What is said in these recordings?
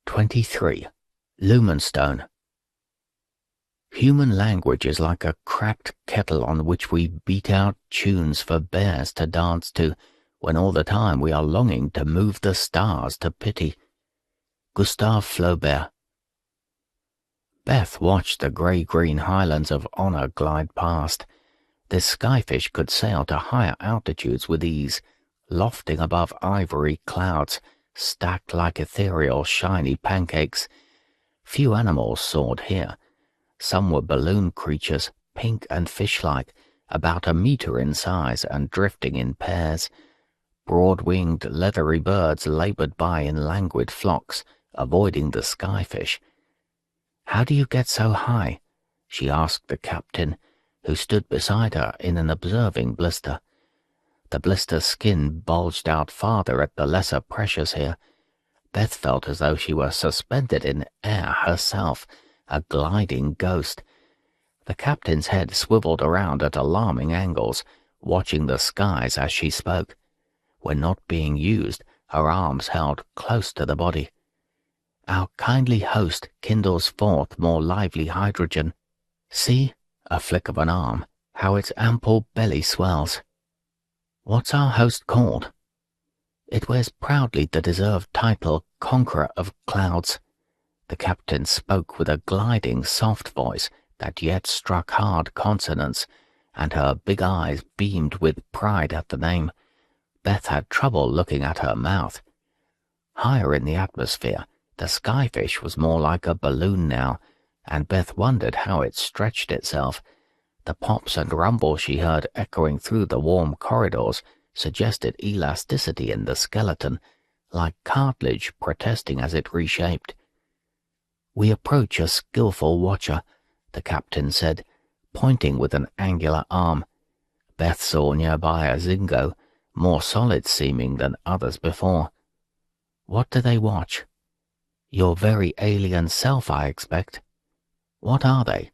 23. Lumenstone. Human language is like a cracked kettle on which we beat out tunes for bears to dance to, when all the time we are longing to move the stars to pity. Gustave Flaubert. Beth watched the grey-green highlands of Honor glide past. This skyfish could sail to higher altitudes with ease, lofting above ivory clouds, stacked like ethereal shiny pancakes. Few animals soared here. Some were balloon creatures, pink and fish-like, about a meter in size and drifting in pairs. Broad-winged, leathery birds labored by in languid flocks, avoiding the skyfish. "How do you get so high?" she asked the captain, who stood beside her in an observing blister. The blister's skin bulged out farther at the lesser pressures here. Beth felt as though she were suspended in air herself, a gliding ghost. The captain's head swiveled around at alarming angles, watching the skies as she spoke. When not being used, her arms held close to the body. "Our kindly host kindles forth more lively hydrogen. See," a flick of an arm, "how its ample belly swells." "What's our host called?" "It wears proudly the deserved title Conqueror of Clouds." The captain spoke with a gliding, soft voice that yet struck hard consonants, and her big eyes beamed with pride at the name. Beth had trouble looking at her mouth. Higher in the atmosphere, the skyfish was more like a balloon now, and Beth wondered how it stretched itself. The pops and rumbles she heard echoing through the warm corridors suggested elasticity in the skeleton, like cartilage protesting as it reshaped. "We approach a skillful watcher," the captain said, pointing with an angular arm. Beth saw nearby a zingo, more solid-seeming than others before. "What do they watch?" "Your very alien self, I expect." "What are they?"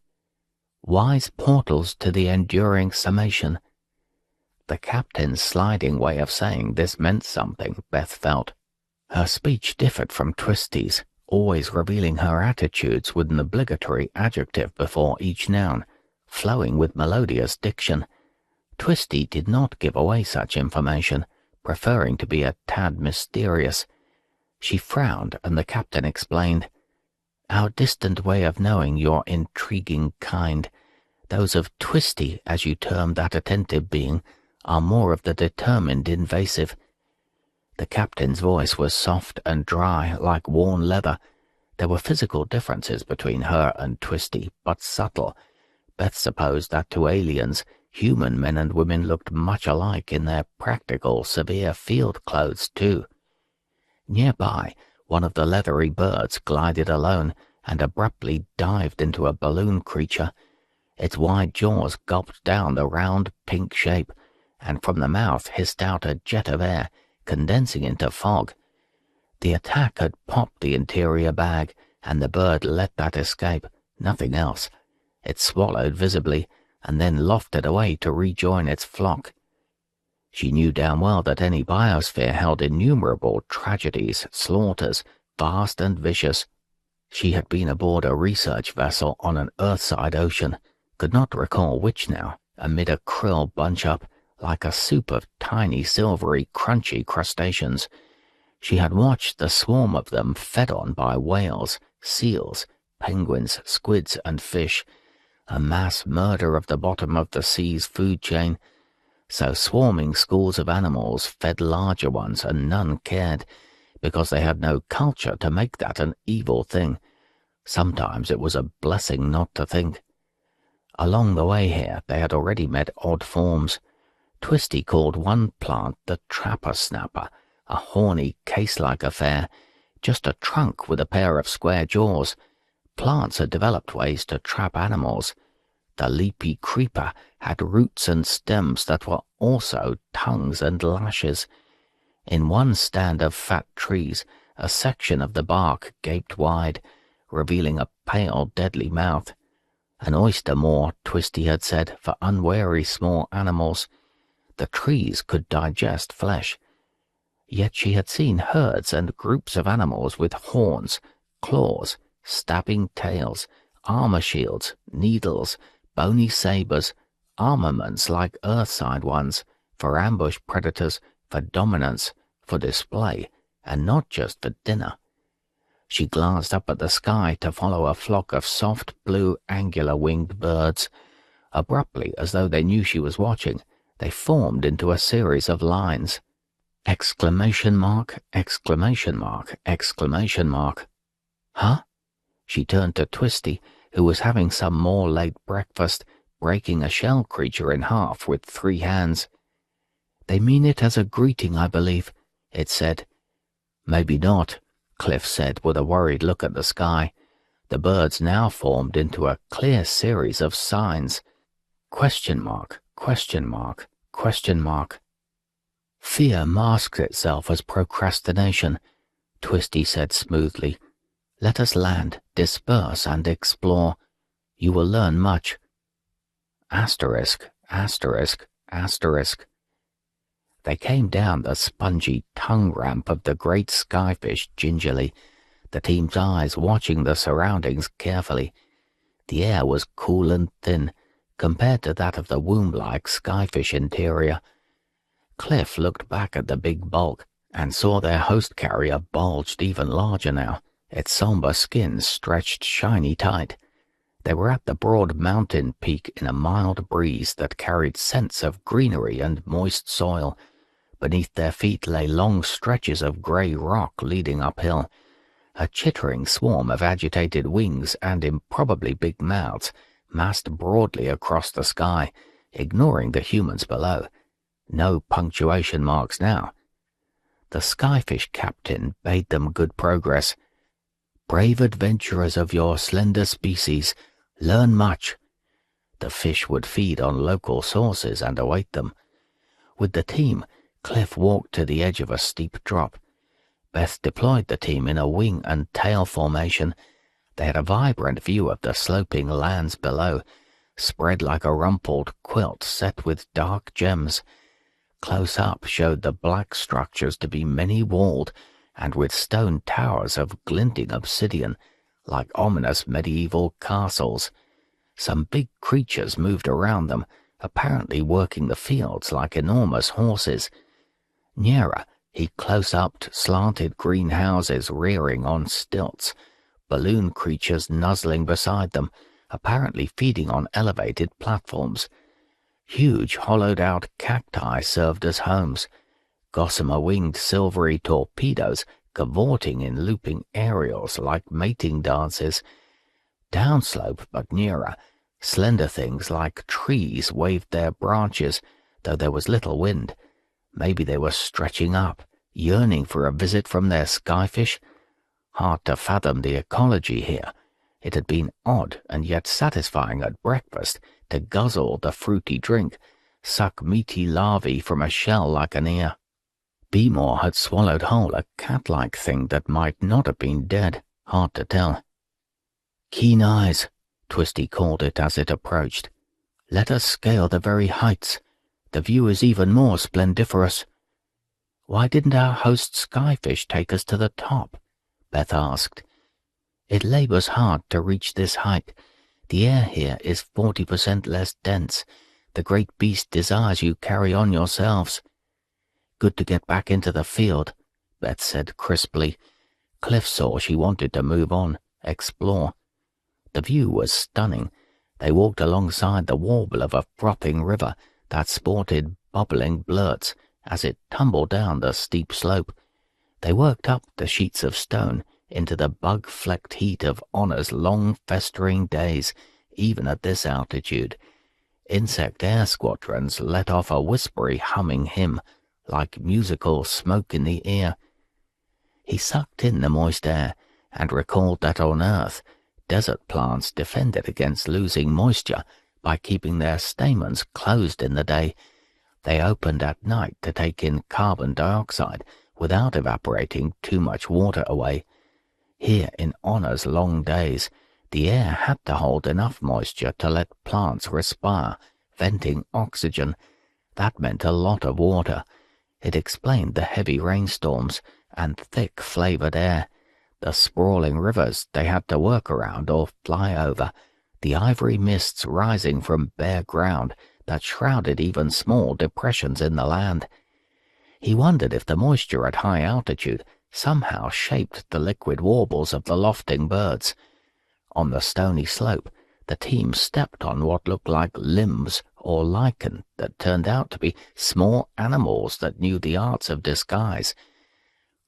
"Wise portals to the enduring summation." The captain's sliding way of saying this meant something, Beth felt. Her speech differed from Twisty's, always revealing her attitudes with an obligatory adjective before each noun, flowing with melodious diction. Twisty did not give away such information, preferring to be a tad mysterious. She frowned, and the captain explained, "Our distant way of knowing your intriguing kind. Those of Twisty, as you term that attentive being, are more of the determined invasive." The captain's voice was soft and dry, like worn leather. There were physical differences between her and Twisty, but subtle. Beth supposed that to aliens, human men and women looked much alike in their practical, severe field clothes, too. Nearby, one of the leathery birds glided alone and abruptly dived into a balloon creature. Its wide jaws gulped down the round, pink shape, and from the mouth hissed out a jet of air, condensing into fog. The attack had popped the interior bag, and the bird let that escape, nothing else. It swallowed visibly, and then lofted away to rejoin its flock. She knew damn well that any biosphere held innumerable tragedies, slaughters, vast and vicious. She had been aboard a research vessel on an Earthside ocean, could not recall which now, amid a krill bunch-up, like a soup of tiny, silvery, crunchy crustaceans. She had watched the swarm of them fed on by whales, seals, penguins, squids, and fish, a mass murder of the bottom of the sea's food chain. So swarming schools of animals fed larger ones, and none cared, because they had no culture to make that an evil thing. Sometimes it was a blessing not to think. Along the way here they had already met odd forms. Twisty called one plant the trapper snapper, a horny, case-like affair, just a trunk with a pair of square jaws. Plants had developed ways to trap animals. The leafy creeper had roots and stems that were also tongues and lashes. In one stand of fat trees, a section of the bark gaped wide, revealing a pale, deadly mouth. An oyster moor, Twisty had said, for unwary small animals. The trees could digest flesh. Yet she had seen herds and groups of animals with horns, claws, stabbing tails, armor shields, needles, bony sabers, armaments like earthside ones, for ambush predators, for dominance, for display, and not just for dinner. She glanced up at the sky to follow a flock of soft blue angular-winged birds. Abruptly, as though they knew she was watching, they formed into a series of lines. Exclamation mark, exclamation mark, exclamation mark. Huh? She turned to Twisty, who was having some more late breakfast, breaking a shell creature in half with 3 hands. They mean it as a greeting, I believe, it said. Maybe not, Cliff said with a worried look at the sky. The birds now formed into a clear series of signs. Question mark, question mark, question mark. Fear masks itself as procrastination, Twisty said smoothly. Let us land, disperse, and explore. You will learn much. Asterisk, asterisk, asterisk. They came down the spongy tongue ramp of the great skyfish gingerly, the team's eyes watching the surroundings carefully. The air was cool and thin, compared to that of the womb-like skyfish interior. Cliff looked back at the big bulk and saw their host carrier bulged even larger now, its somber skin stretched shiny tight. They were at the broad mountain peak in a mild breeze that carried scents of greenery and moist soil. Beneath their feet lay long stretches of grey rock leading uphill. A chittering swarm of agitated wings and improbably big mouths massed broadly across the sky, ignoring the humans below. No punctuation marks now. The skyfish captain bade them good progress. Brave adventurers of your slender species, learn much. The fish would feed on local sources and await them. With the team, Cliff walked to the edge of a steep drop. Beth deployed the team in a wing and tail formation. They had a vibrant view of the sloping lands below, spread like a rumpled quilt set with dark gems. Close up showed the black structures to be many-walled and with stone towers of glinting obsidian, like ominous medieval castles. Some big creatures moved around them, apparently working the fields like enormous horses. Nearer, he close-upped slanted green houses rearing on stilts, balloon creatures nuzzling beside them, apparently feeding on elevated platforms. Huge hollowed-out cacti served as homes, gossamer-winged silvery torpedoes cavorting in looping aerials like mating dances. Downslope but nearer, slender things like trees waved their branches, though there was little wind. Maybe they were stretching up, yearning for a visit from their skyfish. Hard to fathom the ecology here. It had been odd and yet satisfying at breakfast to guzzle the fruity drink, suck meaty larvae from a shell like an ear. Beemore had swallowed whole a cat-like thing that might not have been dead, hard to tell. Keen eyes, Twisty called it as it approached. Let us scale the very heights. The view is even more splendiferous. Why didn't our host Skyfish take us to the top? Beth asked. It labors hard to reach this height. The air here is 40% less dense. The great beast desires you carry on yourselves. Good to get back into the field, Beth said crisply. Cliff saw she wanted to move on, explore. The view was stunning. They walked alongside the warble of a frothing river that sported bubbling blurts as it tumbled down the steep slope. They worked up the sheets of stone into the bug-flecked heat of Honor's long festering days, even at this altitude. Insect air squadrons let off a whispery humming hymn, like musical smoke in the ear. He sucked in the moist air and recalled that on Earth, desert plants defended against losing moisture by keeping their stamens closed in the day. They opened at night to take in carbon dioxide without evaporating too much water away. Here in Honor's long days, the air had to hold enough moisture to let plants respire, venting oxygen. That meant a lot of water. It explained the heavy rainstorms and thick flavored air, the sprawling rivers they had to work around or fly over, the ivory mists rising from bare ground that shrouded even small depressions in the land. He wondered if the moisture at high altitude somehow shaped the liquid warbles of the lofting birds. On the stony slope, the team stepped on what looked like limbs or lichen that turned out to be small animals that knew the arts of disguise.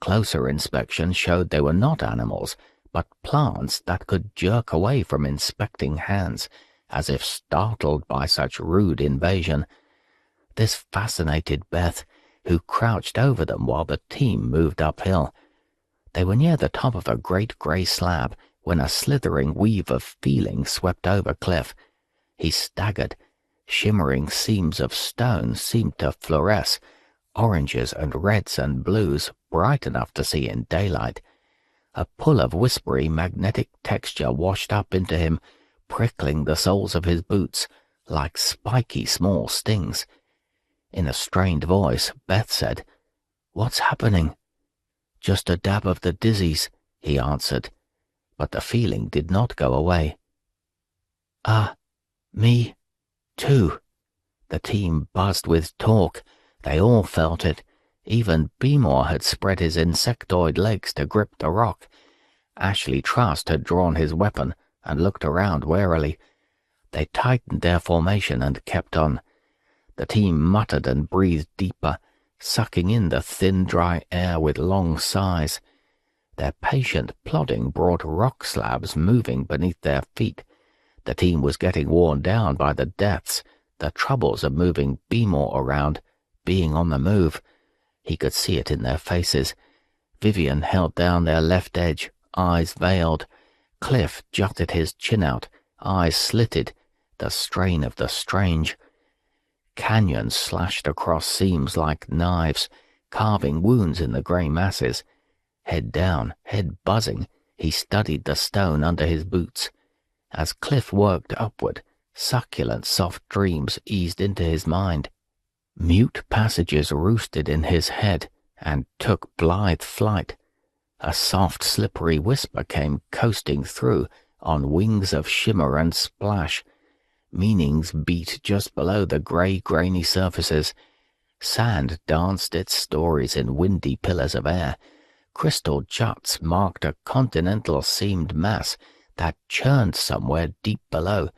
Closer inspection showed they were not animals, but plants that could jerk away from inspecting hands, as if startled by such rude invasion. This fascinated Beth, who crouched over them while the team moved uphill. They were near the top of a great grey slab when a slithering weave of feeling swept over Cliff. He staggered. Shimmering seams of stone seemed to fluoresce, oranges and reds and blues bright enough to see in daylight. A pull of whispery magnetic texture washed up into him, prickling the soles of his boots like spiky small stings. In a strained voice, Beth said, "What's happening?" "Just a dab of the disease," he answered, but the feeling did not go away. Me, too." The team buzzed with talk. They all felt it. Even Beemore had spread his insectoid legs to grip the rock. Ashley Trust had drawn his weapon and looked around warily. They tightened their formation and kept on. The team muttered and breathed deeper, sucking in the thin, dry air with long sighs. Their patient plodding brought rock slabs moving beneath their feet. The team was getting worn down by the deaths, the troubles of moving Beemore around, being on the move. He could see it in their faces. Vivian held down their left edge, eyes veiled. Cliff jutted his chin out, eyes slitted, the strain of the strange. Canyons slashed across seams like knives, carving wounds in the grey masses. Head down, head buzzing, he studied the stone under his boots. As Cliff worked upward, succulent soft dreams eased into his mind. Mute passages roosted in his head and took blithe flight. A soft, slippery whisper came coasting through on wings of shimmer and splash. Meanings beat just below the grey, grainy surfaces. Sand danced its stories in windy pillars of air. Crystal juts marked a continental seamed mass that churned somewhere deep below.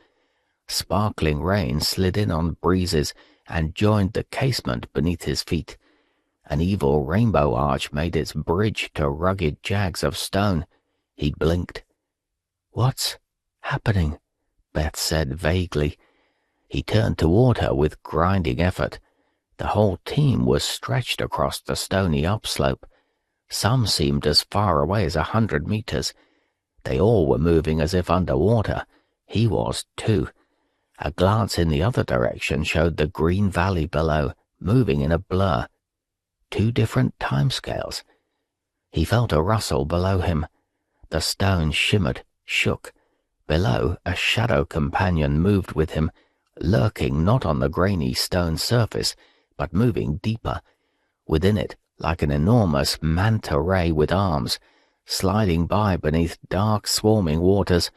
Sparkling rain slid in on breezes and joined the casement beneath his feet. An evil rainbow arch made its bridge to rugged jags of stone. He blinked. "What's happening?" Beth said vaguely. He turned toward her with grinding effort. The whole team was stretched across the stony upslope. Some seemed as far away as 100 meters. They all were moving as if underwater. He was, too. A glance in the other direction showed the green valley below, moving in a blur. 2 different timescales. He felt a rustle below him. The stone shimmered, shook. Below, a shadow companion moved with him, lurking not on the grainy stone surface, but moving deeper. Within it, like an enormous manta ray with arms, sliding by beneath dark, swarming waters.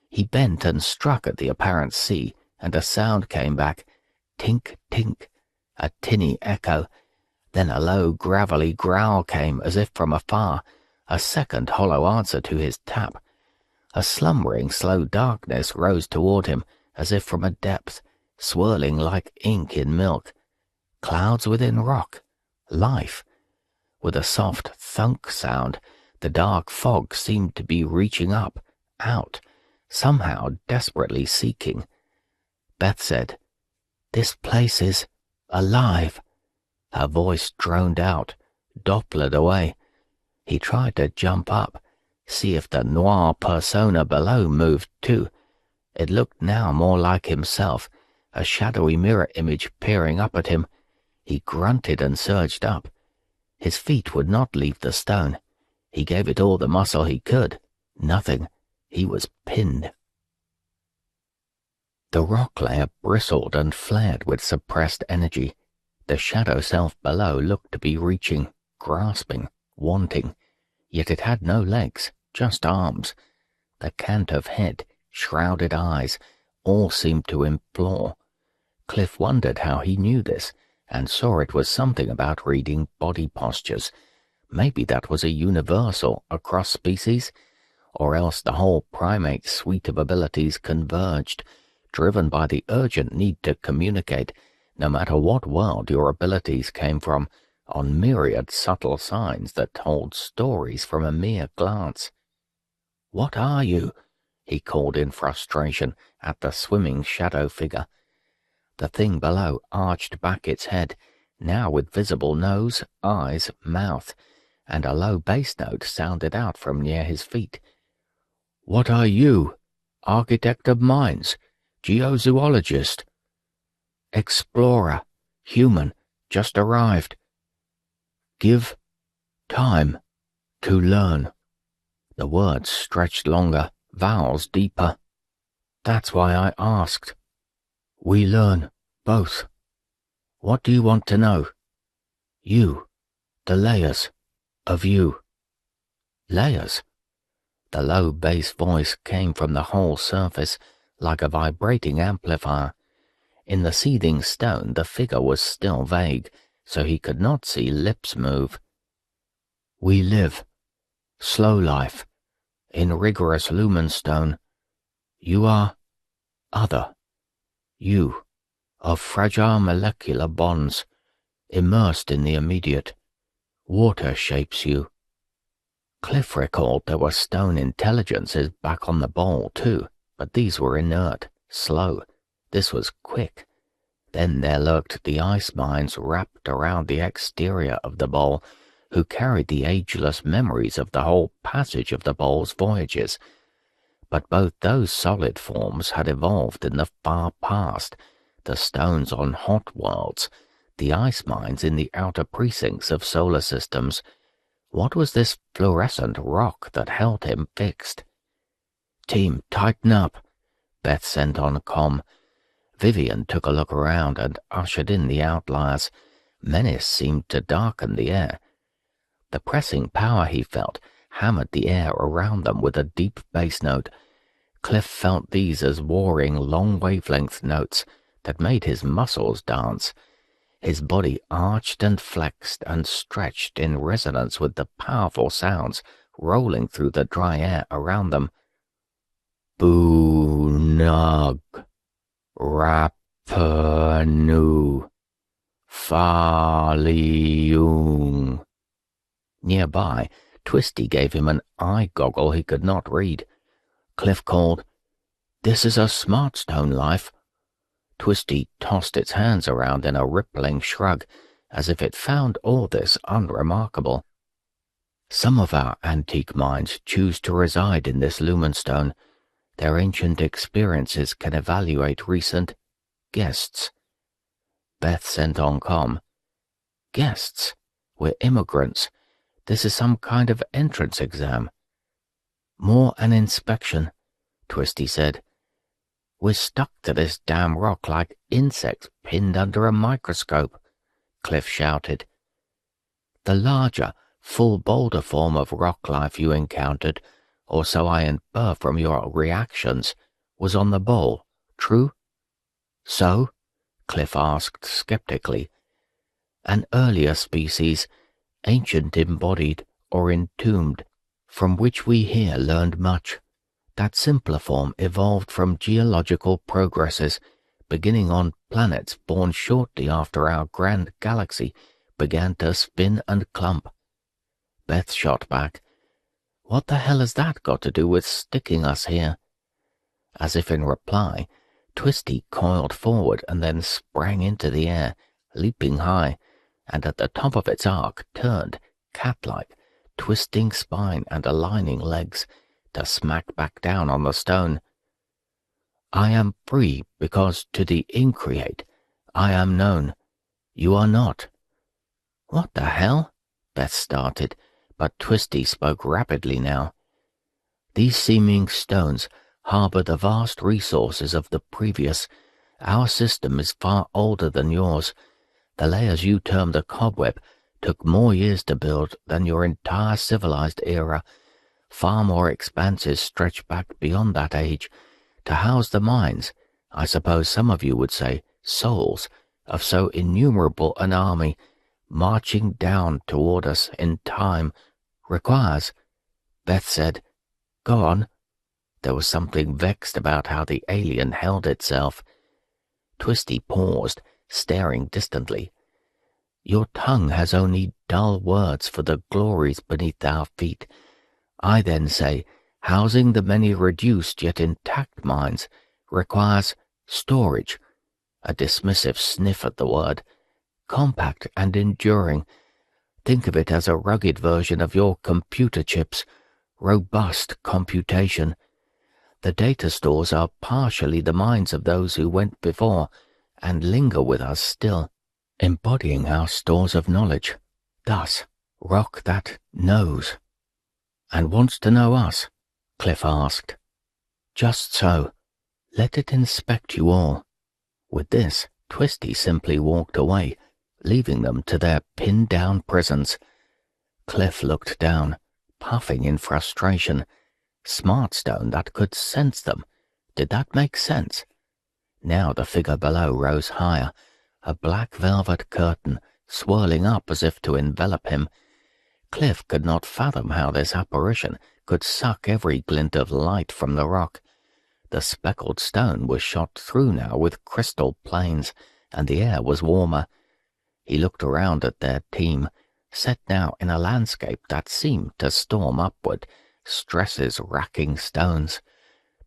He bent and struck at the apparent sea, and a sound came back. Tink, tink, a tinny echo. Then a low, gravelly growl came, as if from afar, a second hollow answer to his tap. A slumbering, slow darkness rose toward him, as if from a depth, swirling like ink in milk. Clouds within rock. Life. With a soft thunk sound, the dark fog seemed to be reaching up, out, somehow desperately seeking. Beth said, "This place is alive." Her voice droned out, Dopplered away. He tried to jump up, see if the noir persona below moved too. It looked now more like himself, a shadowy mirror image peering up at him. He grunted and surged up. His feet would not leave the stone. He gave it all the muscle he could. Nothing. He was pinned. The rock layer bristled and flared with suppressed energy. The shadow self below looked to be reaching, grasping, wanting, yet it had no legs, just arms. The cant of head, shrouded eyes, all seemed to implore. Cliff wondered how he knew this, and saw it was something about reading body postures. Maybe that was a universal across species, or else the whole primate suite of abilities converged, driven by the urgent need to communicate, no matter what world your abilities came from, on myriad subtle signs that told stories from a mere glance. "What are you?" he called in frustration at the swimming shadow figure. The thing below arched back its head, now with visible nose, eyes, mouth, and a low bass note sounded out from near his feet. "What are you? Architect of minds? Geozoologist?" "Explorer. Human. Just arrived." "Give time to learn." The words stretched longer, vowels deeper. "That's why I asked. We learn, both. What do you want to know?" "You. The layers of you." "Layers?" The low bass voice came from the whole surface, like a vibrating amplifier. In the seething stone the figure was still vague, so he could not see lips move. "We live. Slow life. In rigorous Lumenstone. You are other. You, of fragile molecular bonds, immersed in the immediate. Water shapes you." Cliff recalled there were stone intelligences back on the bowl too, but these were inert, slow. This was quick. Then there lurked the ice minds wrapped around the exterior of the bowl, who carried the ageless memories of the whole passage of the bowl's voyages. But both those solid forms had evolved in the far past, the stones on hot worlds, the ice mines in the outer precincts of solar systems. What was this fluorescent rock that held him fixed? "Team, tighten up," Beth sent on comm. Vivian took a look around and ushered in the outliers. Menace seemed to darken the air. The pressing power he felt hammered the air around them with a deep bass note. Cliff felt these as warring long-wavelength notes that made his muscles dance. His body arched and flexed and stretched in resonance with the powerful sounds rolling through the dry air around them. "Boonug, Rapanu, Faliung." Nearby, Twisty gave him an eye goggle he could not read. Cliff called, "This is a smart stone life." Twisty tossed its hands around in a rippling shrug, as if it found all this unremarkable. "Some of our antique minds choose to reside in this Lumenstone. Their ancient experiences can evaluate recent guests." Beth sent on comm. "Guests? We're immigrants. This is some kind of entrance exam." "More an inspection," Twisty said. "We're stuck to this damn rock like insects pinned under a microscope," Cliff shouted. "The larger, full boulder form of rock life you encountered, or so I infer from your reactions, was on the bowl, true?" "So?" Cliff asked skeptically. "An earlier species, ancient embodied or entombed, from which we here learned much. That simpler form evolved from geological progresses, beginning on planets born shortly after our grand galaxy began to spin and clump." Beth shot back, "What the hell has that got to do with sticking us here?" As if in reply, Twisty coiled forward and then sprang into the air, leaping high, and at the top of its arc turned, cat-like, twisting spine and aligning legs, to smack back down on the stone. "I am free because to the Increate I am known. You are not." "What the hell?" Beth started, but Twisty spoke rapidly now. "These seeming stones harbor the vast resources of the previous. Our system is far older than yours. The layers you term the cobweb took more years to build than your entire civilized era. Far more expanses stretch back beyond that age to house the minds, I suppose some of you would say souls, of so innumerable an army marching down toward us in time requires. Beth said, "Go on." There was something vexed about how the alien held itself. Twisty paused, staring distantly. "Your tongue has only dull words for the glories beneath our feet. I then say, housing the many reduced yet intact minds requires storage." A dismissive sniff at the word. "Compact and enduring. Think of it as a rugged version of your computer chips. Robust computation. The data stores are partially the minds of those who went before and linger with us still, embodying our stores of knowledge. Thus, rock that knows." "And wants to know us?" Cliff asked. "Just so. Let it inspect you all." With this, Twisty simply walked away, leaving them to their pinned-down prisons. Cliff looked down, puffing in frustration. Smartstone that could sense them. Did that make sense? Now the figure below rose higher, a black velvet curtain swirling up as if to envelop him. Cliff could not fathom how this apparition could suck every glint of light from the rock. The speckled stone was shot through now with crystal planes, and the air was warmer. He looked around at their team, set now in a landscape that seemed to storm upward, stresses racking stones.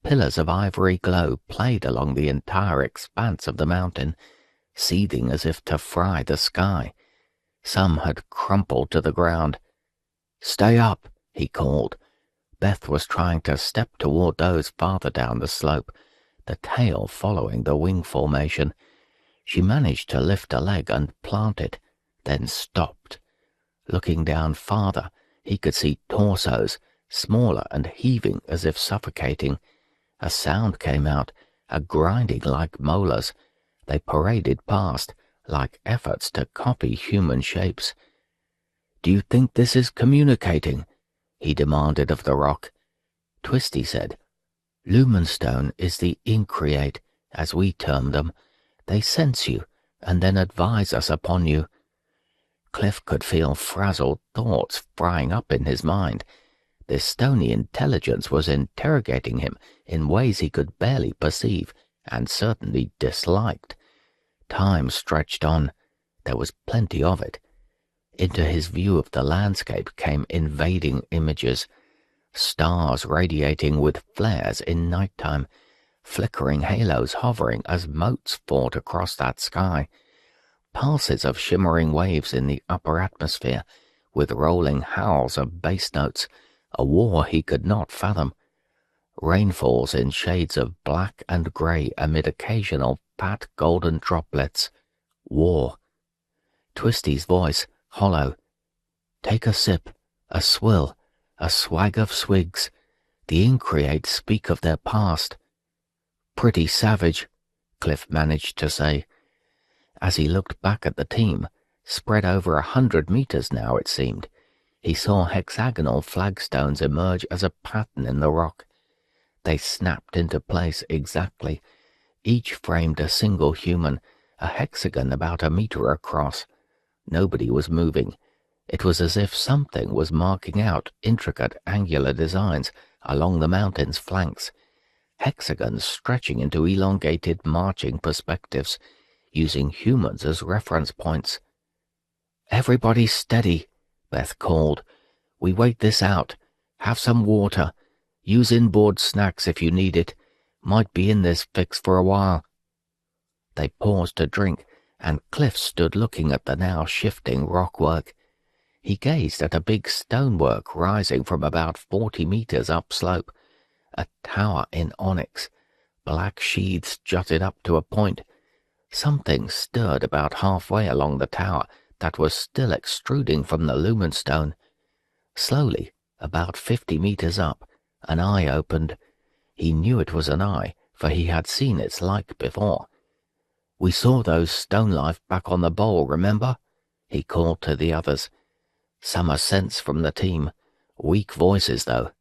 Pillars of ivory glow played along the entire expanse of the mountain, seething as if to fry the sky. Some had crumpled to the ground. "Stay up," he called. Beth was trying to step toward those farther down the slope, the tail following the wing formation. She managed to lift a leg and plant it, then stopped. Looking down farther, he could see torsos, smaller and heaving as if suffocating. A sound came out, a grinding like molars. They paraded past, like efforts to copy human shapes. "Do you think this is communicating?" he demanded of the rock. Twisty said, "Lumenstone is the Increate, as we term them. They sense you, and then advise us upon you." Cliff could feel frazzled thoughts frying up in his mind. This stony intelligence was interrogating him in ways he could barely perceive, and certainly disliked. Time stretched on. There was plenty of it. Into his view of the landscape came invading images. Stars radiating with flares in nighttime, flickering halos hovering as motes fought across that sky. Pulses of shimmering waves in the upper atmosphere, with rolling howls of bass notes, a war he could not fathom. Rainfalls in shades of black and grey amid occasional fat golden droplets. War. Twisty's voice, hollow. "Take a sip, a swill, a swag of swigs. The Increate speak of their past." "Pretty savage," Cliff managed to say. As he looked back at the team, spread over 100 meters now it seemed, he saw hexagonal flagstones emerge as a pattern in the rock. They snapped into place exactly. Each framed a single human, a hexagon about a meter across. Nobody was moving. It was as if something was marking out intricate angular designs along the mountain's flanks, hexagons stretching into elongated marching perspectives, using humans as reference points. "Everybody steady," Beth called. "We wait this out. Have some water. Use inboard snacks if you need it. Might be in this fix for a while." They paused to drink, and Cliff stood looking at the now shifting rockwork. He gazed at a big stonework rising from about 40 meters upslope, a tower in onyx. Black sheaths jutted up to a point. Something stirred about halfway along the tower that was still extruding from the Lumenstone. Slowly, about 50 meters up, an eye opened. He knew it was an eye, for he had seen its like before. "We saw those stone life back on the bowl, remember?" he called to the others. Some assents from the team. Weak voices, though.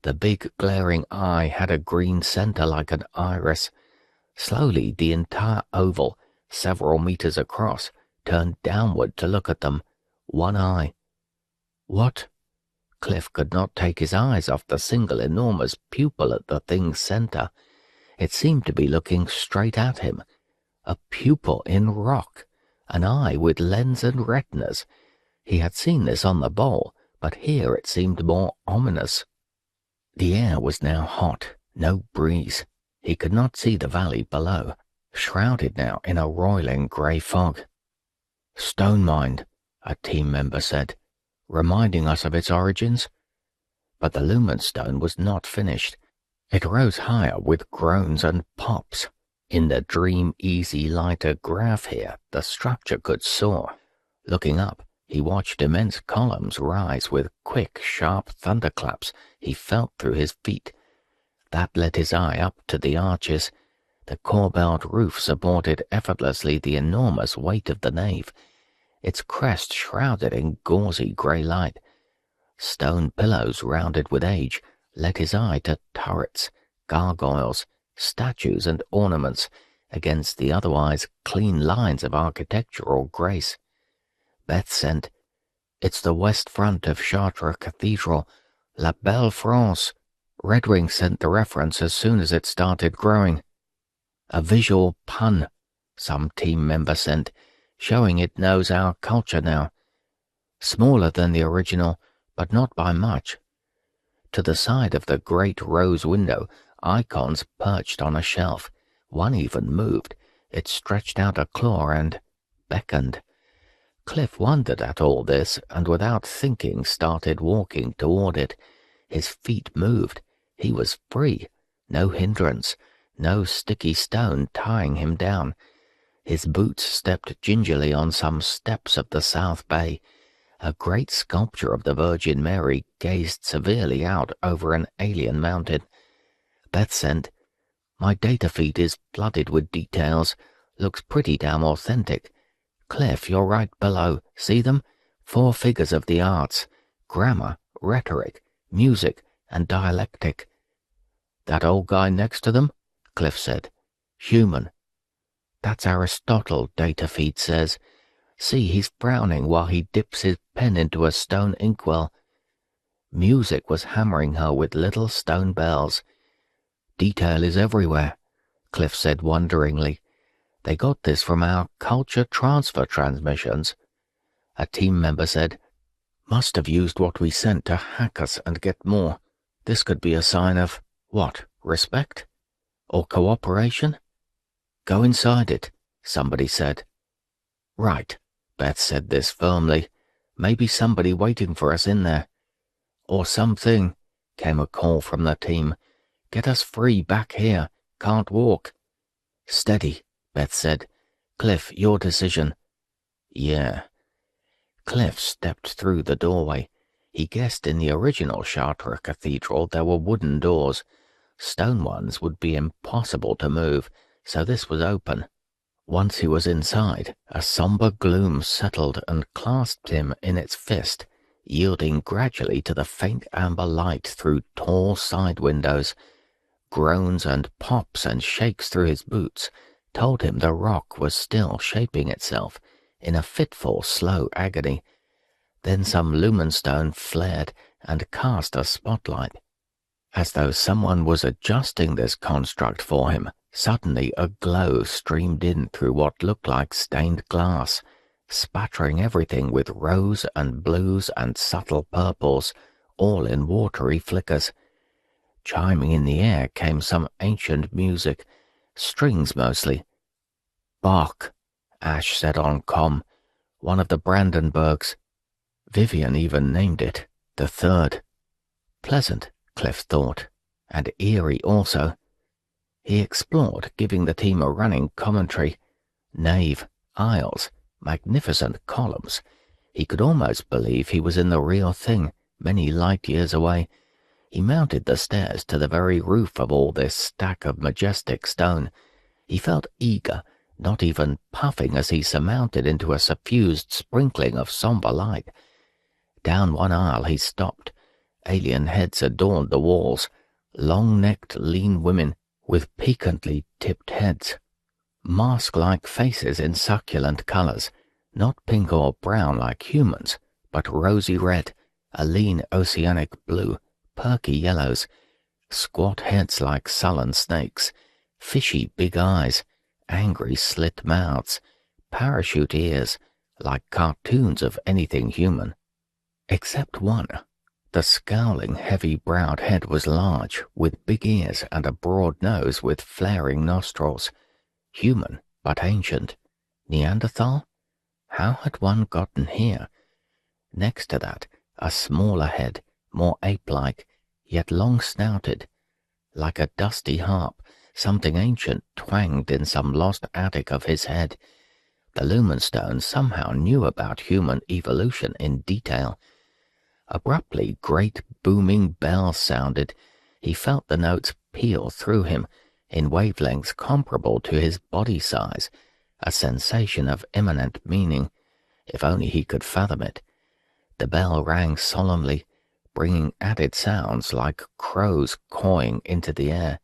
The big glaring eye had a green center like an iris. Slowly the entire oval, several meters across, turned downward to look at them. One eye. What? Cliff could not take his eyes off the single enormous pupil at the thing's center. It seemed to be looking straight at him. A pupil in rock. An eye with lens and retinas. He had seen this on the bowl, but here it seemed more ominous. The air was now hot, no breeze. He could not see the valley below, shrouded now in a roiling grey fog. "Stone mind," a team member said, reminding us of its origins. But the Lumenstone was not finished. It rose higher with groans and pops. In the dream-easy lighter graph here, the structure could soar. Looking up, he watched immense columns rise with quick, sharp thunderclaps he felt through his feet. That led his eye up to the arches. The corbelled roof supported effortlessly the enormous weight of the nave, its crest shrouded in gauzy grey light. Stone pillars rounded with age led his eye to turrets, gargoyles, statues and ornaments against the otherwise clean lines of architectural grace. Beth sent, "It's the west front of Chartres Cathedral, La Belle France." Redwing sent the reference as soon as it started growing. "A visual pun," some team member sent, "showing it knows our culture now. Smaller than the original, but not by much." To the side of the great rose window, icons perched on a shelf. One even moved. It stretched out a claw and beckoned. Cliff wondered at all this, and without thinking started walking toward it. His feet moved. He was free. No hindrance. No sticky stone tying him down. His boots stepped gingerly on some steps of the South Bay. A great sculpture of the Virgin Mary gazed severely out over an alien mountain. Beth sent, "My data feed is flooded with details. Looks pretty damn authentic. Cliff, you're right below. See them? 4 figures of the arts. Grammar, rhetoric, music, and dialectic." "That old guy next to them?" Cliff said. "Human." "That's Aristotle," data feed says. "See, he's frowning while he dips his pen into a stone inkwell." Music was hammering her with little stone bells. "Detail is everywhere," Cliff said wonderingly. "They got this from our culture transfer transmissions." A team member said, "Must have used what we sent to hack us and get more. This could be a sign of, what, respect? Or cooperation?" "Go inside it," somebody said. "Right," Beth said this firmly. "Maybe somebody waiting for us in there." "Or something," came a call from the team. "Get us free back here. Can't walk." "Steady," Beth said. "Cliff, your decision." "Yeah." Cliff stepped through the doorway. He guessed in the original Chartres Cathedral there were wooden doors. Stone ones would be impossible to move, so this was open. Once he was inside, a somber gloom settled and clasped him in its fist, yielding gradually to the faint amber light through tall side windows. Groans and pops and shakes through his boots told him the rock was still shaping itself in a fitful, slow agony. Then some Lumenstone flared and cast a spotlight. As though someone was adjusting this construct for him, suddenly a glow streamed in through what looked like stained glass, spattering everything with rose and blues and subtle purples, all in watery flickers. Chiming in the air came some ancient music, strings mostly. "Bach," Ash said on comm, "one of the Brandenburgs." Vivian even named it, the third. Pleasant, Cliff thought, and eerie also. He explored, giving the team a running commentary. Nave, aisles, magnificent columns. He could almost believe he was in the real thing, many light years away. He mounted the stairs to the very roof of all this stack of majestic stone. He felt eager, not even puffing as he surmounted into a suffused sprinkling of somber light. Down one aisle he stopped. Alien heads adorned the walls, long-necked lean women with piquantly tipped heads. Mask-like faces in succulent colors, not pink or brown like humans, but rosy red, a lean oceanic blue, perky yellows, squat heads like sullen snakes, fishy big eyes, angry slit mouths, parachute ears, like cartoons of anything human. Except one. The scowling, heavy-browed head was large, with big ears and a broad nose with flaring nostrils. Human, but ancient. Neanderthal? How had one gotten here? Next to that, a smaller head, more ape-like, yet long-snouted. Like a dusty harp, something ancient twanged in some lost attic of his head. The Lumenstone somehow knew about human evolution in detail. Abruptly, great booming bells sounded. He felt the notes peal through him, in wavelengths comparable to his body size, a sensation of immanent meaning, if only he could fathom it. The bell rang solemnly, bringing added sounds like crows cawing into the air.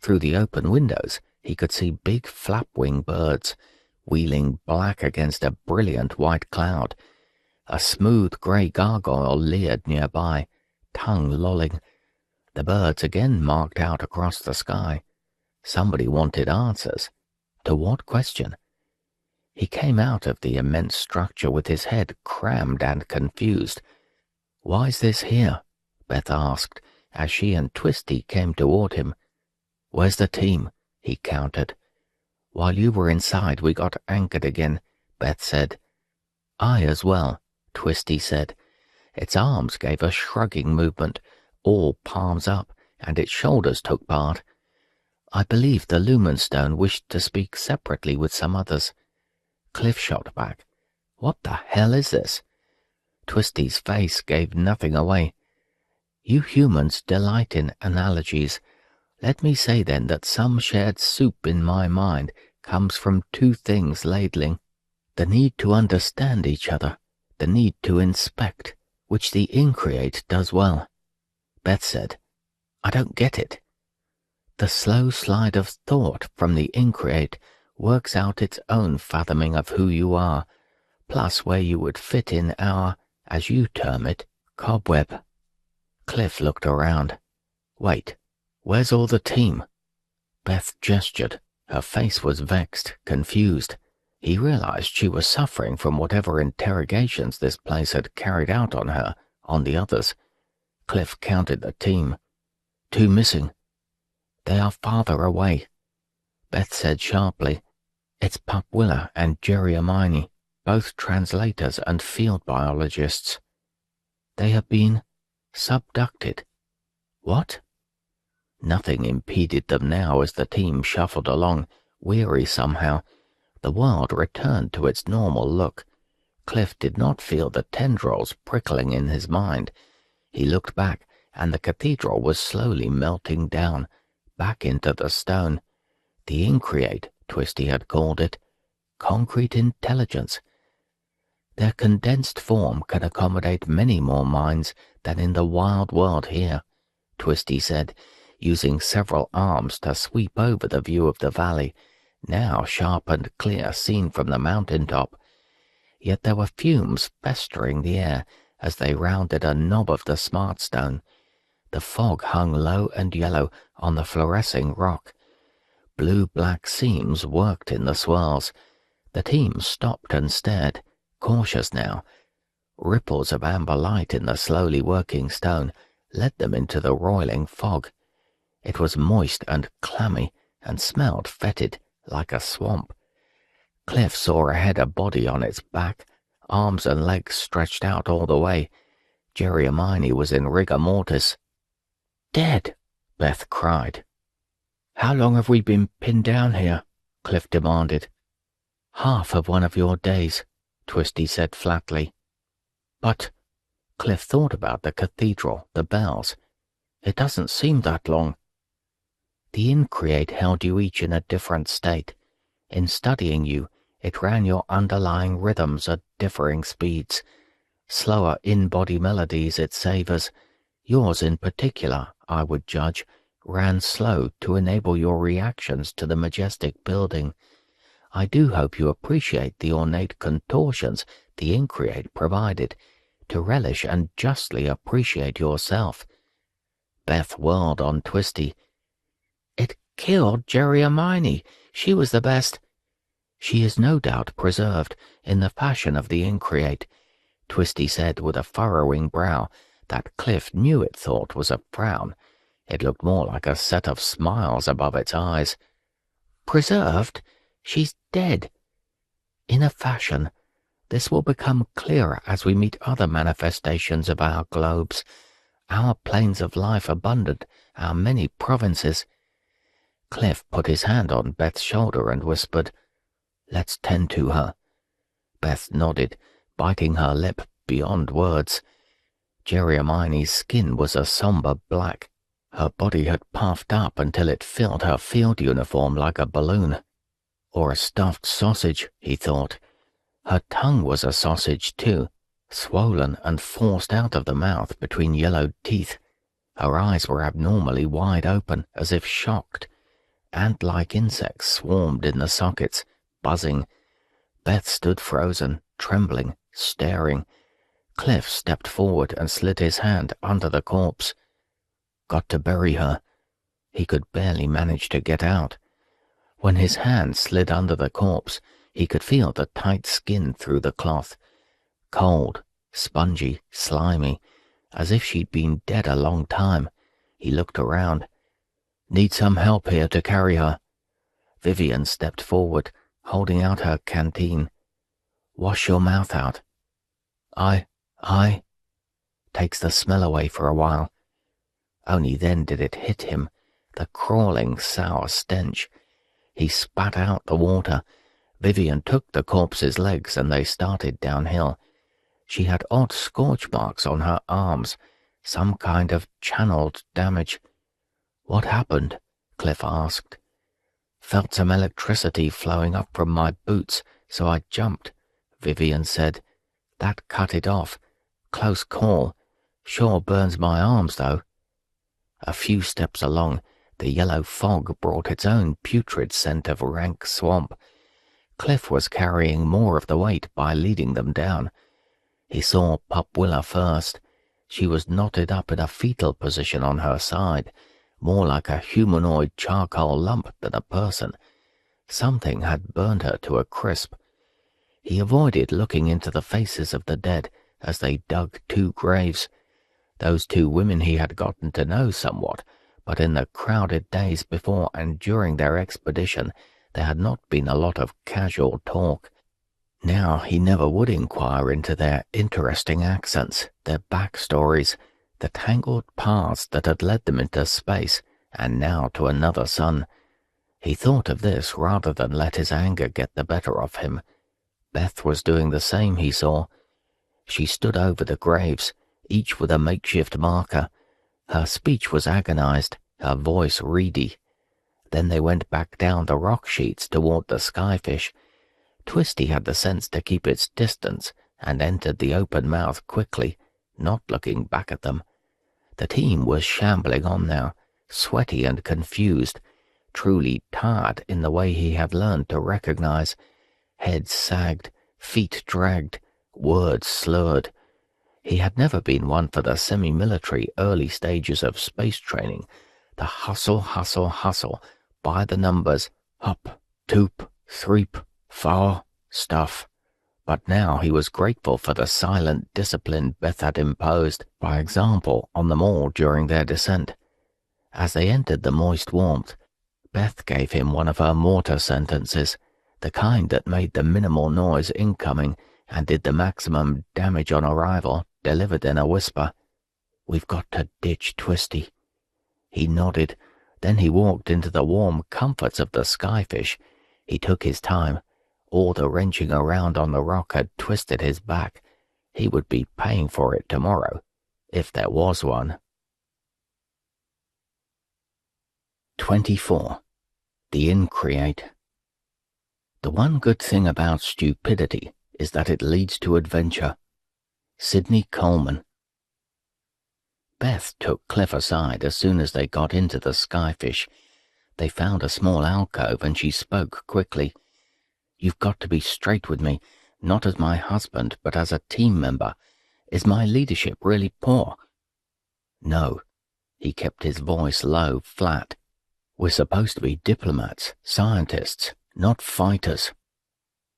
Through the open windows he could see big flap-wing birds, wheeling black against a brilliant white cloud. A smooth grey gargoyle leered nearby, tongue lolling. The birds again marked out across the sky. Somebody wanted answers. To what question? He came out of the immense structure with his head crammed and confused. "Why's this here?" Beth asked, as she and Twisty came toward him. "Where's the team?" he countered. "While you were inside, we got anchored again," Beth said. "I as well," Twisty said. Its arms gave a shrugging movement, all palms up, and its shoulders took part. "I believe the Lumenstone wished to speak separately with some others." Cliff shot back. "What the hell is this?" Twisty's face gave nothing away. "You humans delight in analogies. Let me say then that some shared soup in my mind comes from two things ladling. The need to understand each other, the need to inspect, which the Increate does well." Beth said, "I don't get it." "The slow slide of thought from the Increate works out its own fathoming of who you are, plus where you would fit in our, as you term it, cobweb." Cliff looked around. "Wait, where's all the team?" Beth gestured. Her face was vexed, confused. He realized she was suffering from whatever interrogations this place had carried out on her, on the others. Cliff counted the team. "Two missing." "They are farther away," Beth said sharply. "It's Pup Willer and Jerry Hermione, both translators and field biologists. They have been subducted." "What?" Nothing impeded them now as the team shuffled along, weary somehow. The world returned to its normal look. Cliff did not feel the tendrils prickling in his mind. He looked back, and the cathedral was slowly melting down, back into the stone. The Increate, Twisty had called it. Concrete intelligence. Their condensed form can accommodate many more minds than in the wild world here, Twisty said, using several arms to sweep over the view of the valley, now sharp and clear seen from the mountain-top. Yet there were fumes festering the air as they rounded a knob of the smart stone. The fog hung low and yellow on the fluorescing rock. Blue-black seams worked in the swirls. The team stopped and stared, cautious now. Ripples of amber light in the slowly working stone led them into the roiling fog. It was moist and clammy, and smelled fetid, like a swamp. Cliff saw ahead a body on its back, arms and legs stretched out all the way. Jerry Hermione was in rigor mortis. "Dead!" Beth cried. "How long have we been pinned down here?" Cliff demanded. "Half of one of your days," Twisty said flatly. "But," Cliff thought about the cathedral, the bells. "It doesn't seem that long." "The Increate held you each in a different state. In studying you, it ran your underlying rhythms at differing speeds. Slower in-body melodies it savors. Yours in particular, I would judge, ran slow to enable your reactions to the majestic building. I do hope you appreciate the ornate contortions the Increate provided, to relish and justly appreciate yourself. Beth whirled on Twisty. It killed Hermione. She was the best. She is no doubt preserved in the fashion of the Increate, Twisty said with a furrowing brow that Cliff knew it thought was a frown. It looked more like a set of smiles above its eyes. Preserved? She's dead. In a fashion. This will become clearer as we meet other manifestations of our globes, our planes of life abundant, our many provinces. Cliff put his hand on Beth's shoulder and whispered, Let's tend to her. Beth nodded, biting her lip beyond words. Hermione's skin was a somber black. Her body had puffed up until it filled her field uniform like a balloon. Or a stuffed sausage, he thought. Her tongue was a sausage too, swollen and forced out of the mouth between yellowed teeth. Her eyes were abnormally wide open, as if shocked. Ant-like insects swarmed in the sockets, buzzing. Beth stood frozen, trembling, staring. Cliff stepped forward and slid his hand under the corpse. Got to bury her. He could barely manage to get out. When his hand slid under the corpse, he could feel the tight skin through the cloth. Cold, spongy, slimy, as if she'd been dead a long time. He looked around. Need some help here to carry her. Vivian stepped forward, holding out her canteen. Wash your mouth out. I. Takes the smell away for a while. Only then did it hit him, the crawling, sour stench. He spat out the water. Vivian took the corpse's legs and they started downhill. She had odd scorch marks on her arms, some kind of channeled damage. What happened? Cliff asked. Felt some electricity flowing up from my boots, so I jumped, Vivian said. That cut it off. Close call. Sure burns my arms, though. A few steps along, the yellow fog brought its own putrid scent of rank swamp. Cliff was carrying more of the weight by leading them down. He saw Popwilla first. She was knotted up in a fetal position on her side, more like a humanoid charcoal lump than a person. Something had burned her to a crisp. He avoided looking into the faces of the dead as they dug 2 graves. Those 2 women he had gotten to know somewhat, but in the crowded days before and during their expedition there had not been a lot of casual talk. Now he never would inquire into their interesting accents, their backstories, the tangled paths that had led them into space and now to another sun. He thought of this rather than let his anger get the better of him. Beth was doing the same, he saw. She stood over the graves, each with a makeshift marker. Her speech was agonized, her voice reedy. Then they went back down the rock sheets toward the skyfish. Twisty had the sense to keep its distance and entered the open mouth quickly, not looking back at them. The team was shambling on now, sweaty and confused, truly tired in the way he had learned to recognize. Heads sagged, feet dragged, words slurred. He had never been one for the semi-military early stages of space training, the hustle, by the numbers, hup, toop, threep, far stuff. But now he was grateful for the silent discipline Beth had imposed by example on them all during their descent. As they entered the moist warmth, Beth gave him one of her mortar sentences, the kind that made the minimal noise incoming and did the maximum damage on arrival, delivered in a whisper. We've got to ditch Twisty. He nodded. Then he walked into the warm comforts of the skyfish. He took his time. All the wrenching around on the rock had twisted his back. He would be paying for it tomorrow, if there was one. 24. The Increate. The one good thing about stupidity is that it leads to adventure. Sidney Coleman. Beth took Cliff aside as soon as they got into the Skyfish. They found a small alcove and she spoke quickly. "You've got to be straight with me, not as my husband, but as a team member. Is my leadership really poor?" "No." He kept his voice low, flat. "We're supposed to be diplomats, scientists, not fighters."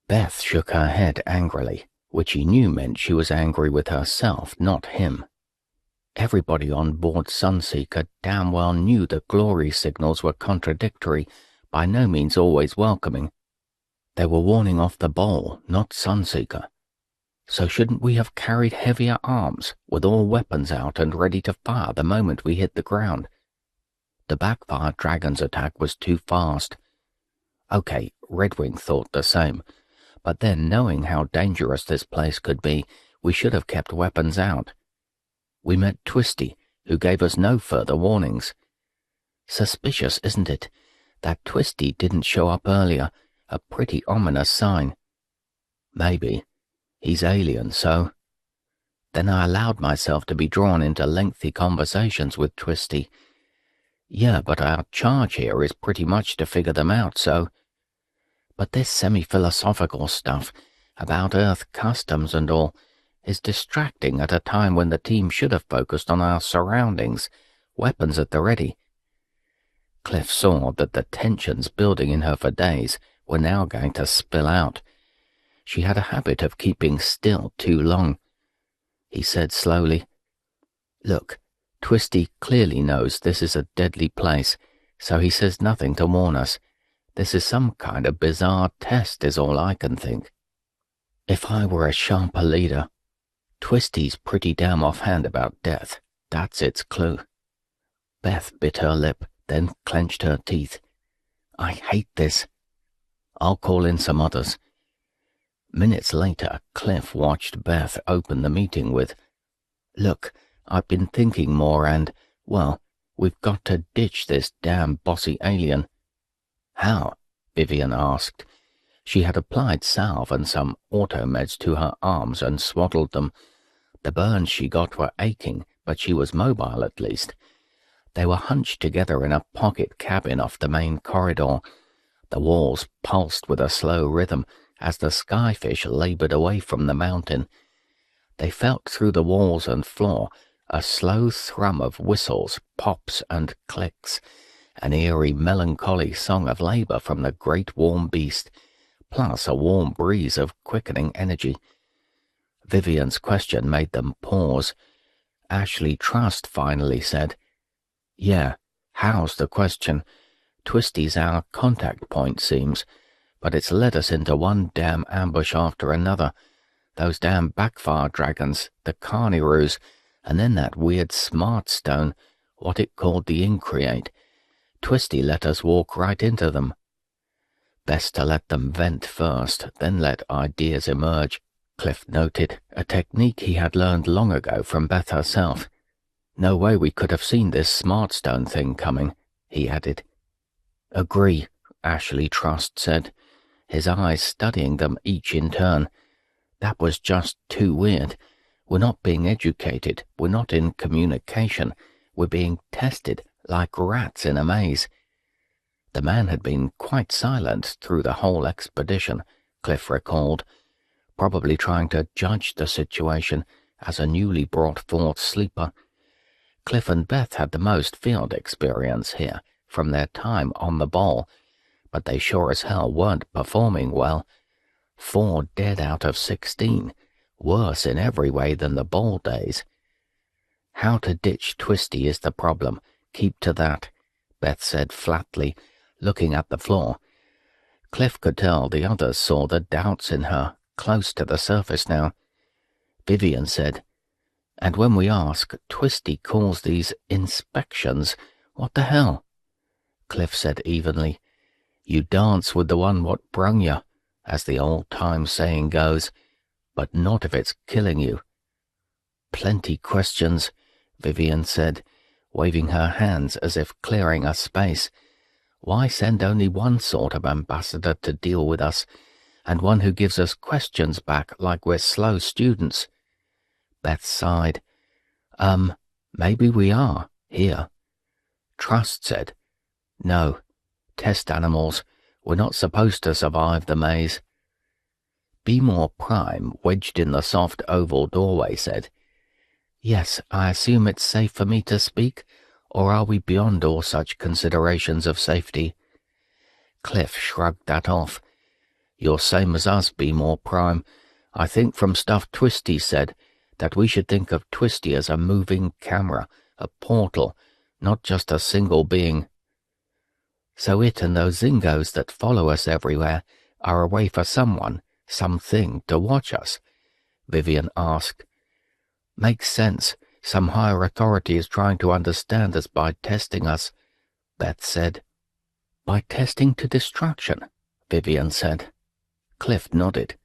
Beth shook her head angrily, which he knew meant she was angry with herself, not him. Everybody on board Sunseeker damn well knew the glory signals were contradictory, by no means always welcoming. They were warning off the bowl, not Sunseeker. So shouldn't we have carried heavier arms, with all weapons out and ready to fire the moment we hit the ground? The backfire dragon's attack was too fast. Okay, Redwing thought the same, but then knowing how dangerous this place could be, we should have kept weapons out. We met Twisty, who gave us no further warnings. Suspicious, isn't it? That Twisty didn't show up earlier, a pretty ominous sign. Maybe. He's alien, so... Then I allowed myself to be drawn into lengthy conversations with Twisty. Yeah, but our charge here is pretty much to figure them out, so... But this semi-philosophical stuff, about Earth customs and all, is distracting at a time when the team should have focused on our surroundings, weapons at the ready. Cliff saw that the tensions building in her for days were now going to spill out. She had a habit of keeping still too long. He said slowly, "Look, Twisty clearly knows this is a deadly place, so he says nothing to warn us. This is some kind of bizarre test is all I can think. If I were a sharper leader... Twisty's pretty damn offhand about death. That's its clue." Beth bit her lip, then clenched her teeth. "I hate this. I'll call in some others." Minutes later, Cliff watched Beth open the meeting with, "Look, I've been thinking more and, well, we've got to ditch this damn bossy alien." "How?" Vivian asked. She had applied salve and some automeds to her arms and swaddled them. The burns she got were aching, but she was mobile at least. They were hunched together in a pocket cabin off the main corridor. The walls pulsed with a slow rhythm as the Skyfish labored away from the mountain. They felt through the walls and floor a slow thrum of whistles, pops, and clicks, an eerie, melancholy song of labor from the great warm beast, plus a warm breeze of quickening energy. Vivian's question made them pause. Ashley Trust finally said, "Yeah, how's the question? Twisty's our contact point, seems, but it's led us into one damn ambush after another. Those damn backfire dragons, the Carniroos, and then that weird smart stone, what it called the Increate. Twisty let us walk right into them." Best to let them vent first, then let ideas emerge, Cliff noted, a technique he had learned long ago from Beth herself. "No way we could have seen this smart stone thing coming," he added. "Agree," Ashley Trust said, his eyes studying them each in turn. "That was just too weird. We're not being educated, we're not in communication, we're being tested like rats in a maze." The man had been quite silent through the whole expedition, Cliff recalled, probably trying to judge the situation as a newly brought forth sleeper. Cliff and Beth had the most field experience here from their time on the ball, but they sure as hell weren't performing well. 4 dead out of 16, worse in every way than the ball days. "How to ditch Twisty is the problem. Keep to that," Beth said flatly, looking at the floor. Cliff could tell the others saw the doubts in her, close to the surface now. Vivian said, "And when we ask, Twisty calls these inspections. What the hell?" Cliff said evenly, "You dance with the one what brung you, as the old-time saying goes, but not if it's killing you." "Plenty questions," Vivian said, waving her hands as if clearing a space. "Why send only one sort of ambassador to deal with us, and one who gives us questions back like we're slow students?" Beth sighed. Maybe we are, here. Trust said, no, test animals. We're not supposed to survive the maze. Be More Prime, wedged in the soft oval doorway, said, yes, I assume it's safe for me to speak, or are we beyond all such considerations of safety? Cliff shrugged that off. You're same as us, Be More Prime. I think from stuff Twisty said, that we should think of Twisty as a moving camera, a portal, not just a single being. So it and those Zingos that follow us everywhere are a way for someone, something, to watch us? Vivian asked. Makes sense. Some higher authority is trying to understand us by testing us, Beth said. By testing to destruction, Vivian said. Cliff nodded.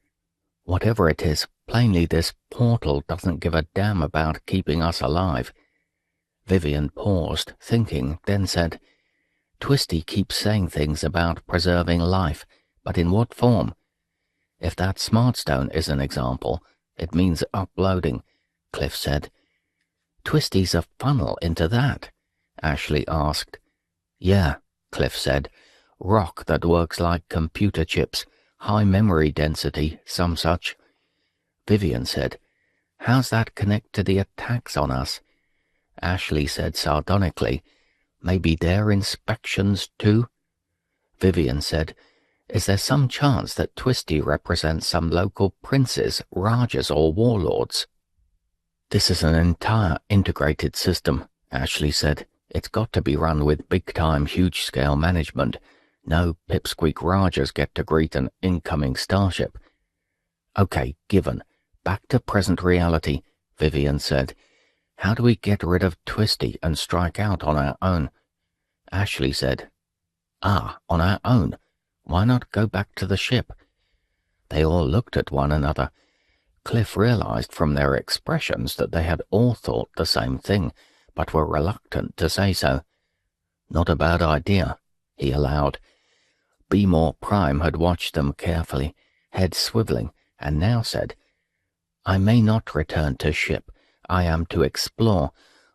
Whatever it is, plainly this portal doesn't give a damn about keeping us alive. Vivian paused, thinking, then said, Twisty keeps saying things about preserving life, but in what form? If that Smartstone is an example, it means uploading, Cliff said. Twisty's a funnel into that? Ashley asked. Yeah, Cliff said. Rock that works like computer chips, high memory density, some such. Vivian said, how's that connect to the attacks on us? Ashley said sardonically, maybe their inspections too? Vivian said, is there some chance that Twisty represents some local princes, rajas or warlords? This is an entire integrated system, Ashley said. It's got to be run with big-time, huge-scale management. No pipsqueak rajas get to greet an incoming starship. Okay, given. Back to present reality, Vivian said. How do we get rid of Twisty and strike out on our own? Ashley said, on our own. Why not go back to the ship? They all looked at one another. Cliff realized from their expressions that they had all thought the same thing, but were reluctant to say so. Not a bad idea, he allowed. Be More Prime had watched them carefully, head swiveling, and now said, I may not return to ship. I am to explore.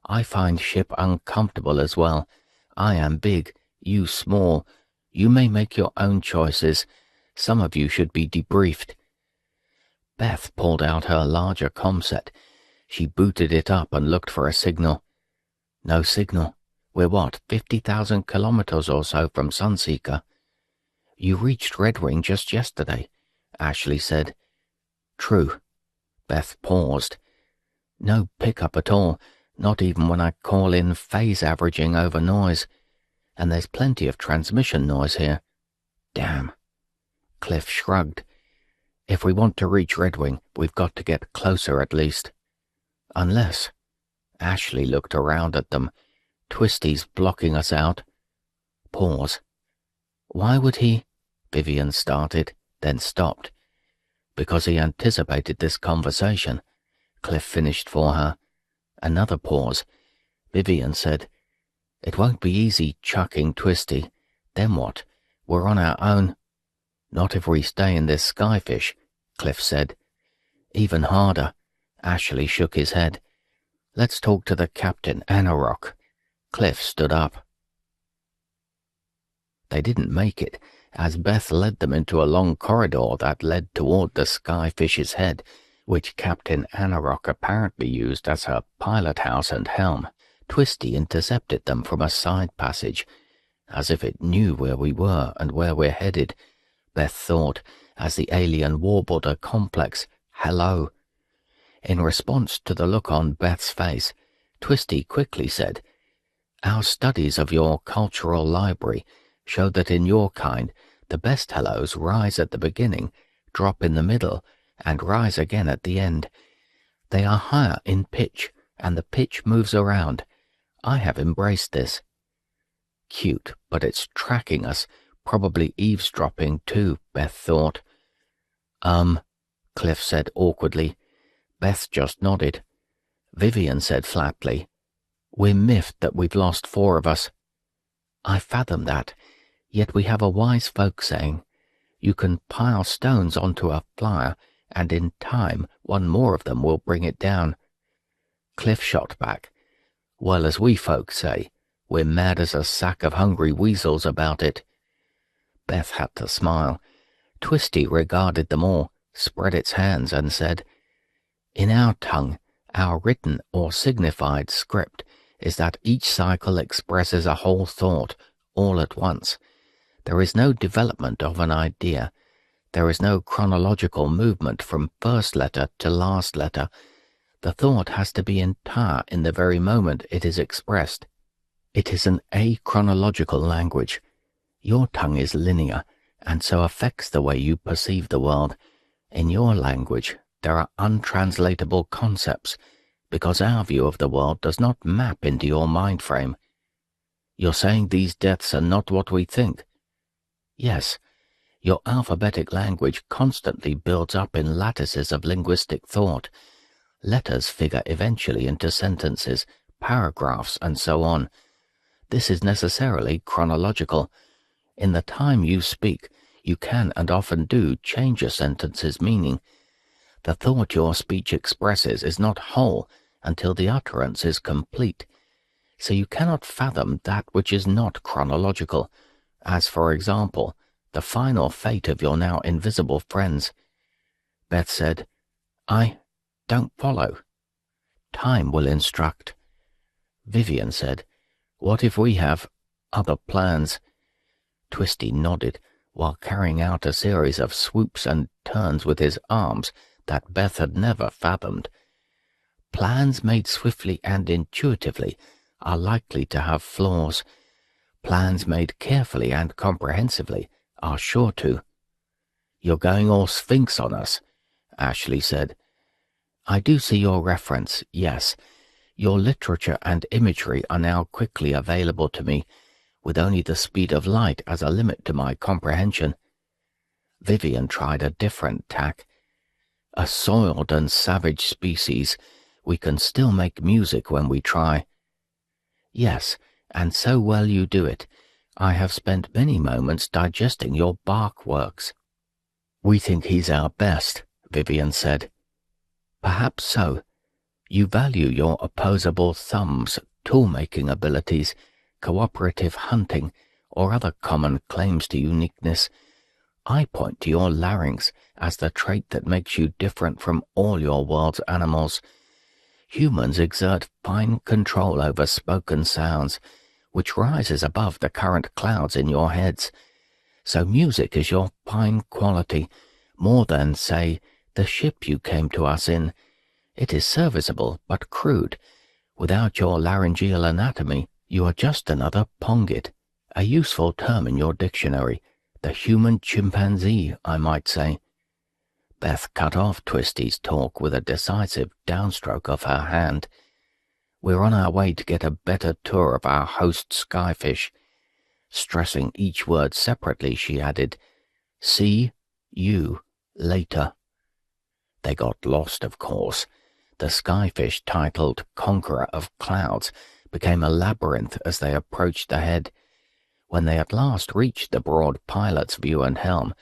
I find ship uncomfortable as well. I am big, you small. You may make your own choices. Some of you should be debriefed. Beth pulled out her larger comset. She booted it up and looked for a signal. No signal. We're what, 50,000 kilometers or so from Sunseeker? You reached Red Wing just yesterday, Ashley said. True. Beth paused. No pickup at all, not even when I call in phase averaging over noise. And there's plenty of transmission noise here. Damn. Cliff shrugged. If we want to reach Red Wing, we've got to get closer at least. Unless... Ashley looked around at them. Twisty's blocking us out. Pause. Why would he... Vivian started, then stopped. Because he anticipated this conversation. Cliff finished for her. Another pause. Vivian said, It won't be easy chucking Twisty. Then what? We're on our own. Not if we stay in this skyfish, Cliff said. Even harder. Ashley shook his head. Let's talk to the captain, Anarok. Cliff stood up. They didn't make it, as Beth led them into a long corridor that led toward the skyfish's head, which Captain Anarok apparently used as her pilot house and helm. Twisty intercepted them from a side passage, as if it knew where we were and where we're headed, Beth thought, as the alien warbled a complex hello. In response to the look on Beth's face, Twisty quickly said, Our studies of your cultural library show that in your kind, the best hellos rise at the beginning, drop in the middle, and rise again at the end. They are higher in pitch, and the pitch moves around. I have embraced this. Cute, but it's tracking us, probably eavesdropping too, Beth thought. Cliff said awkwardly. Beth just nodded. Vivian said flatly, We're miffed that we've lost 4 of us. I fathom that, yet we have a wise folk saying, You can pile stones onto a flyer, and in time 1 more of them will bring it down. Cliff shot back, Well, as we folks say, we're mad as a sack of hungry weasels about it. Beth had to smile. Twisty regarded them all, spread its hands, and said, "In our tongue, our written or signified script is that each cycle expresses a whole thought, all at once. There is no development of an idea. There is no chronological movement from first letter to last letter. The thought has to be entire in the very moment it is expressed. It is an achronological language. Your tongue is linear, and so affects the way you perceive the world. In your language, there are untranslatable concepts, because our view of the world does not map into your mind frame. You're saying these deaths are not what we think? Yes. Your alphabetic language constantly builds up in lattices of linguistic thought. Letters figure eventually into sentences, paragraphs, and so on. This is necessarily chronological. In the time you speak, you can and often do change a sentence's meaning. The thought your speech expresses is not whole until the utterance is complete. So you cannot fathom that which is not chronological, as, for example, the final fate of your now invisible friends. Beth said, "I don't follow." "Time will instruct." Vivian said, "What if we have other plans?" Twisty nodded, while carrying out a series of swoops and turns with his arms that Beth had never fathomed. Plans made swiftly and intuitively are likely to have flaws. Plans made carefully and comprehensively are sure to. "You're going all Sphinx on us," Ashley said. "I do see your reference, yes. Your literature and imagery are now quickly available to me, with only the speed of light as a limit to my comprehension." Vivian tried a different tack. "A soiled and savage species, we can still make music when we try." "Yes, and so well you do it. I have spent many moments digesting your bark works." "We think he's our best," Vivian said. "Perhaps so. You value your opposable thumbs, tool-making abilities, cooperative hunting, or other common claims to uniqueness. I point to your larynx as the trait that makes you different from all your world's animals. Humans exert fine control over spoken sounds, which rises above the current clouds in your heads. So music is your fine quality, more than, say, the ship you came to us in. It is serviceable, but crude. Without your laryngeal anatomy, you are just another pongit, a useful term in your dictionary, the human chimpanzee, I might say." Beth cut off Twisty's talk with a decisive downstroke of her hand. "We're on our way to get a better tour of our host Skyfish." Stressing each word separately, she added, "See you later." They got lost, of course. The Skyfish, titled Conqueror of Clouds, became a labyrinth as they approached the head. When they at last reached the broad pilot's view and helm,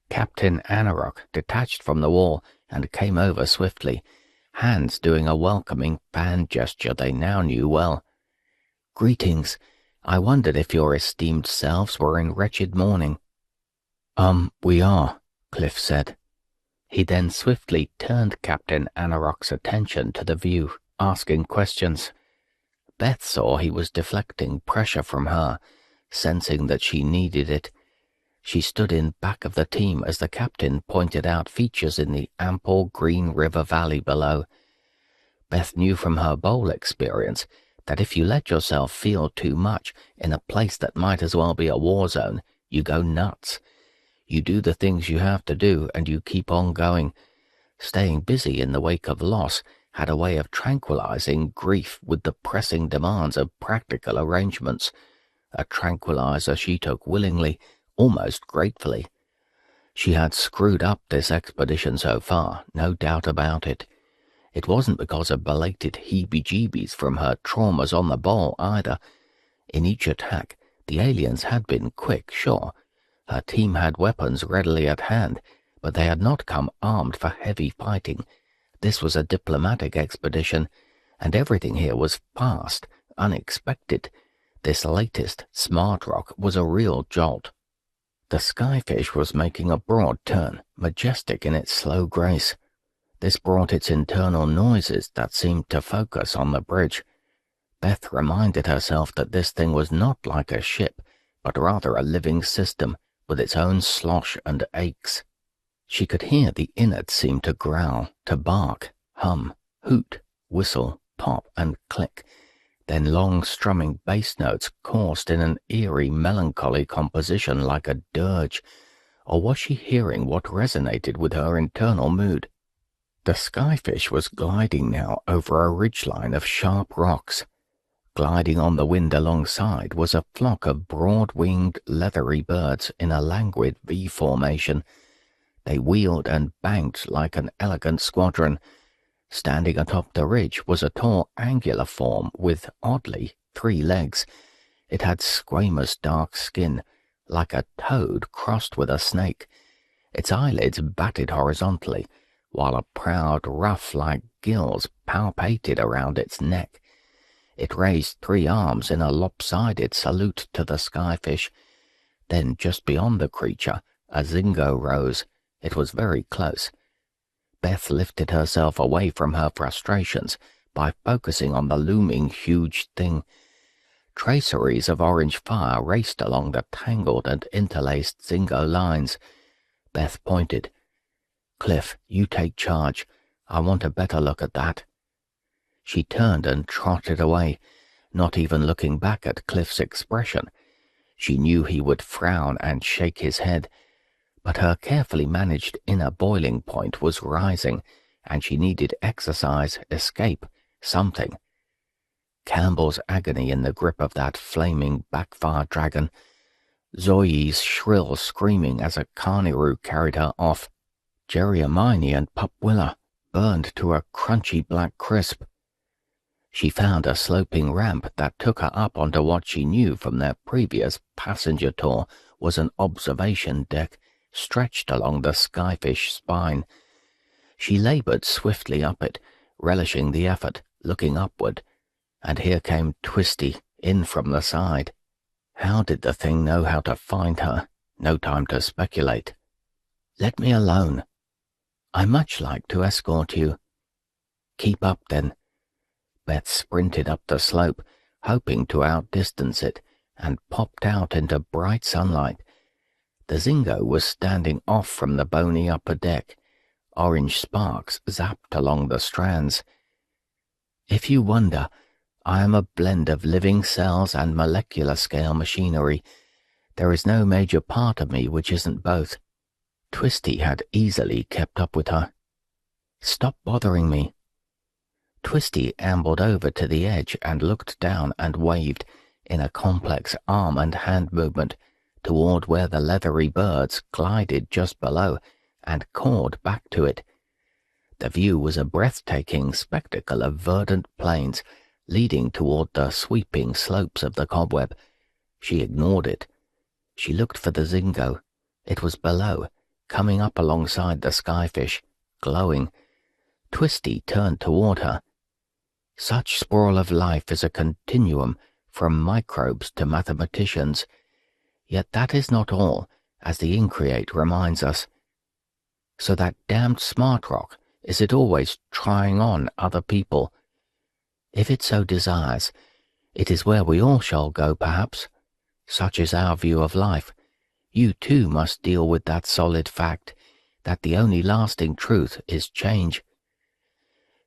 Captain Anarok detached from the wall and came over swiftly, hands doing a welcoming fan gesture they now knew well. "Greetings. I wondered if your esteemed selves were in wretched mourning." We are," Cliff said. He then swiftly turned Captain Anarok's attention to the view, asking questions. Beth saw he was deflecting pressure from her, sensing that she needed it. She stood in back of the team as the captain pointed out features in the ample green river valley below. Beth knew from her bowl experience that if you let yourself feel too much in a place that might as well be a war zone, you go nuts. You do the things you have to do and you keep on going. Staying busy in the wake of loss had a way of tranquilizing grief with the pressing demands of practical arrangements, a tranquilizer she took willingly, almost gratefully. She had screwed up this expedition so far, no doubt about it. It wasn't because of belated heebie-jeebies from her traumas on the ball either. In each attack, the aliens had been quick, sure. Her team had weapons readily at hand, but they had not come armed for heavy fighting. This was a diplomatic expedition, and everything here was fast, unexpected. This latest smart rock was a real jolt. The skyfish was making a broad turn, majestic in its slow grace. This brought its internal noises that seemed to focus on the bridge. Beth reminded herself that this thing was not like a ship, but rather a living system with its own slosh and aches. She could hear the innards seem to growl, to bark, hum, hoot, whistle, pop, and click. Then long strumming bass notes coursed in an eerie, melancholy composition like a dirge. Or was she hearing what resonated with her internal mood? The skyfish was gliding now over a ridgeline of sharp rocks. Gliding on the wind alongside was a flock of broad-winged, leathery birds in a languid V formation. They wheeled and banked like an elegant squadron. Standing atop the ridge was a tall, angular form with, oddly, 3 legs. It had squamous dark skin, like a toad crossed with a snake. Its eyelids batted horizontally, while a proud ruff like gills palpated around its neck. It raised 3 arms in a lopsided salute to the skyfish. Then, just beyond the creature, a zingo rose. It was very close. Beth lifted herself away from her frustrations by focusing on the looming huge thing. Traceries of orange fire raced along the tangled and interlaced zingo lines. Beth pointed. "Cliff, you take charge. I want a better look at that." She turned and trotted away, not even looking back at Cliff's expression. She knew he would frown and shake his head, but her carefully managed inner boiling point was rising, and she needed exercise, escape, something. Campbell's agony in the grip of that flaming backfire dragon, Zoe's shrill screaming as a carniroo carried her off, Jerry Hermione and Pup Willa burned to a crunchy black crisp. She found a sloping ramp that took her up onto what she knew from their previous passenger tour was an observation deck stretched along the skyfish spine. She labored swiftly up it, relishing the effort, looking upward, and here came Twisty in from the side. How did the thing know how to find her? No time to speculate. "Let me alone. I much like to escort you." "Keep up, then." Beth sprinted up the slope, hoping to outdistance it, and popped out into bright sunlight. The Zingo was standing off from the bony upper deck. Orange sparks zapped along the strands. "If you wonder, I am a blend of living cells and molecular-scale machinery. There is no major part of me which isn't both." Twisty had easily kept up with her. "Stop bothering me." Twisty ambled over to the edge and looked down and waved, in a complex arm and hand movement, toward where the leathery birds glided just below and cawed back to it. The view was a breathtaking spectacle of verdant plains leading toward the sweeping slopes of the cobweb. She ignored it. She looked for the Zingo. It was below, coming up alongside the skyfish, glowing. Twisty turned toward her. Such sprawl of life is a continuum from microbes to mathematicians. Yet that is not all, as the Increate reminds us. So that damned smart rock, is it always trying on other people? If it so desires, it is where we all shall go, perhaps. Such is our view of life. You too must deal with that solid fact, that the only lasting truth is change.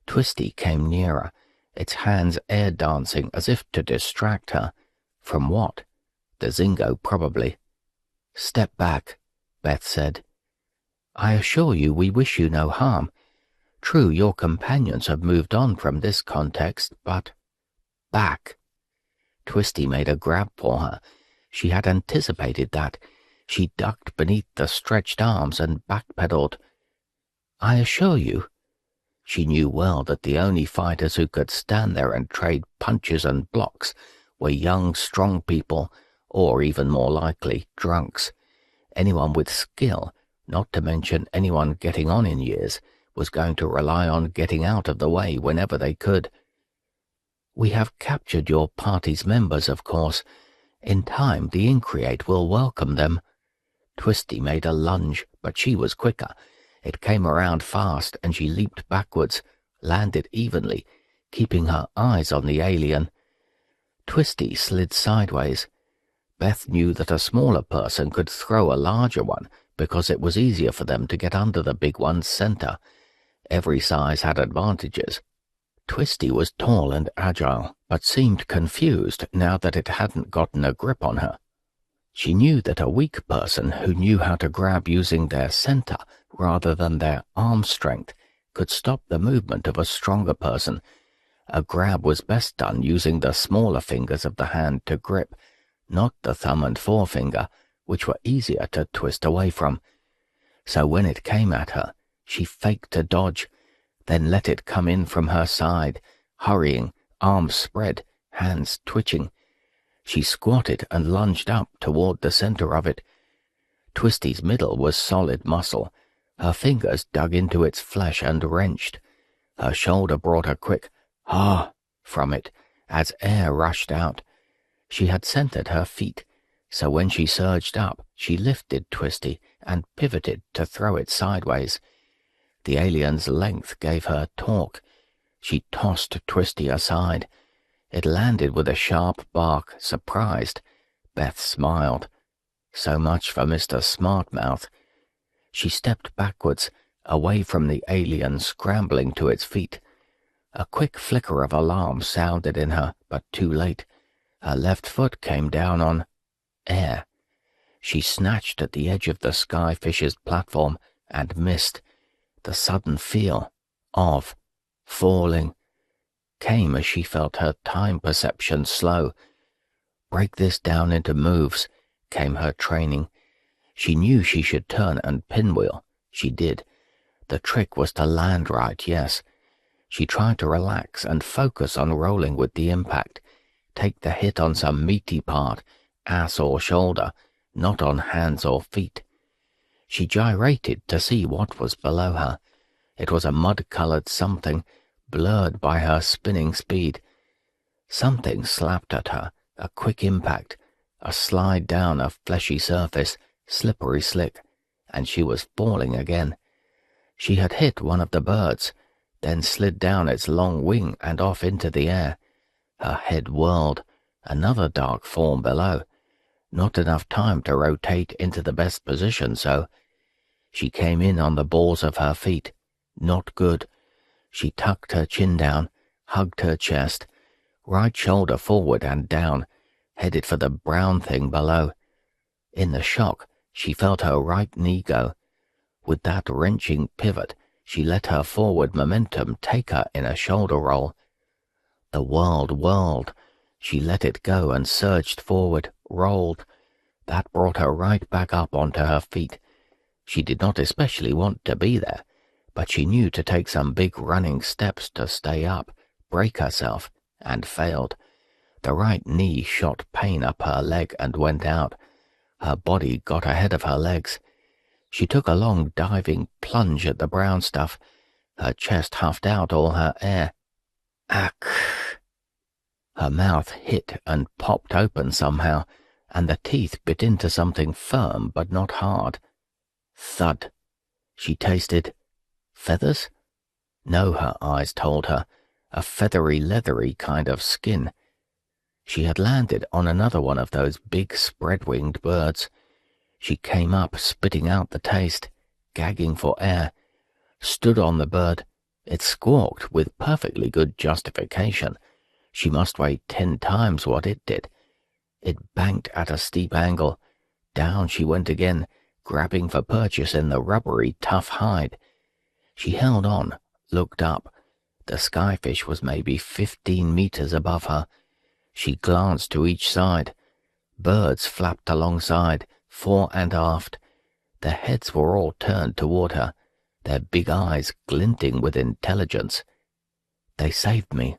Twisty came nearer, its hands air-dancing as if to distract her. From what? The Zingo, probably. "Step back," Beth said. "I assure you we wish you no harm. True, your companions have moved on from this context, but—" "Back!" Twisty made a grab for her. She had anticipated that. She ducked beneath the stretched arms and backpedaled. "I assure you." She knew well that the only fighters who could stand there and trade punches and blocks were young, strong people, or even more likely, drunks. Anyone with skill, not to mention anyone getting on in years, was going to rely on getting out of the way whenever they could. We have captured your party's members, of course. In time, the Increate will welcome them." Twisty made a lunge, but she was quicker. It came around fast, and she leaped backwards, landed evenly, keeping her eyes on the alien. Twisty slid sideways. Beth knew that a smaller person could throw a larger one because it was easier for them to get under the big one's center. Every size had advantages. Twisty was tall and agile, but seemed confused now that it hadn't gotten a grip on her. She knew that a weak person who knew how to grab using their center rather than their arm strength could stop the movement of a stronger person. A grab was best done using the smaller fingers of the hand to grip, not the thumb and forefinger, which were easier to twist away from. So when it came at her, she faked a dodge, then let it come in from her side, hurrying, arms spread, hands twitching. She squatted and lunged up toward the center of it. Twisty's middle was solid muscle. Her fingers dug into its flesh and wrenched. Her shoulder brought a quick "ah" from it as air rushed out. She had centered her feet, so when she surged up, she lifted Twisty and pivoted to throw it sideways. The alien's length gave her torque. She tossed Twisty aside. It landed with a sharp bark, surprised. Beth smiled. So much for Mr. Smartmouth. She stepped backwards, away from the alien scrambling to its feet. A quick flicker of alarm sounded in her, but too late. Her left foot came down on air. She snatched at the edge of the Skyfish's platform and missed. The sudden feel of falling came as she felt her time perception slow. Break this down into moves, came her training. She knew she should turn and pinwheel. She did. The trick was to land right, yes. She tried to relax and focus on rolling with the impact. Take the hit on some meaty part, ass or shoulder, not on hands or feet. She gyrated to see what was below her. It was a mud-colored something, blurred by her spinning speed. Something slapped at her, a quick impact, a slide down a fleshy surface, slippery slick, and she was falling again. She had hit one of the birds, then slid down its long wing and off into the air. Her head whirled, another dark form below. Not enough time to rotate into the best position, so she came in on the balls of her feet. Not good. She tucked her chin down, hugged her chest, right shoulder forward and down, headed for the brown thing below. In the shock, she felt her right knee go. With that wrenching pivot, she let her forward momentum take her in a shoulder roll. The world whirled. She let it go and surged forward, rolled. That brought her right back up onto her feet. She did not especially want to be there, but she knew to take some big running steps to stay up, break herself, and failed. The right knee shot pain up her leg and went out. Her body got ahead of her legs. She took a long diving plunge at the brown stuff. Her chest huffed out all her air. Ack! Her mouth hit and popped open somehow, and the teeth bit into something firm but not hard. Thud. She tasted feathers? No, her eyes told her. A feathery, leathery kind of skin. She had landed on another one of those big spread-winged birds. She came up, spitting out the taste, gagging for air, stood on the bird. It squawked with perfectly good justification. She must weigh 10 times what it did. It banked at a steep angle. Down she went again, grabbing for purchase in the rubbery, tough hide. She held on, looked up. The Skyfish was maybe 15 meters above her. She glanced to each side. Birds flapped alongside, fore and aft. Their heads were all turned toward her, their big eyes glinting with intelligence. They saved me.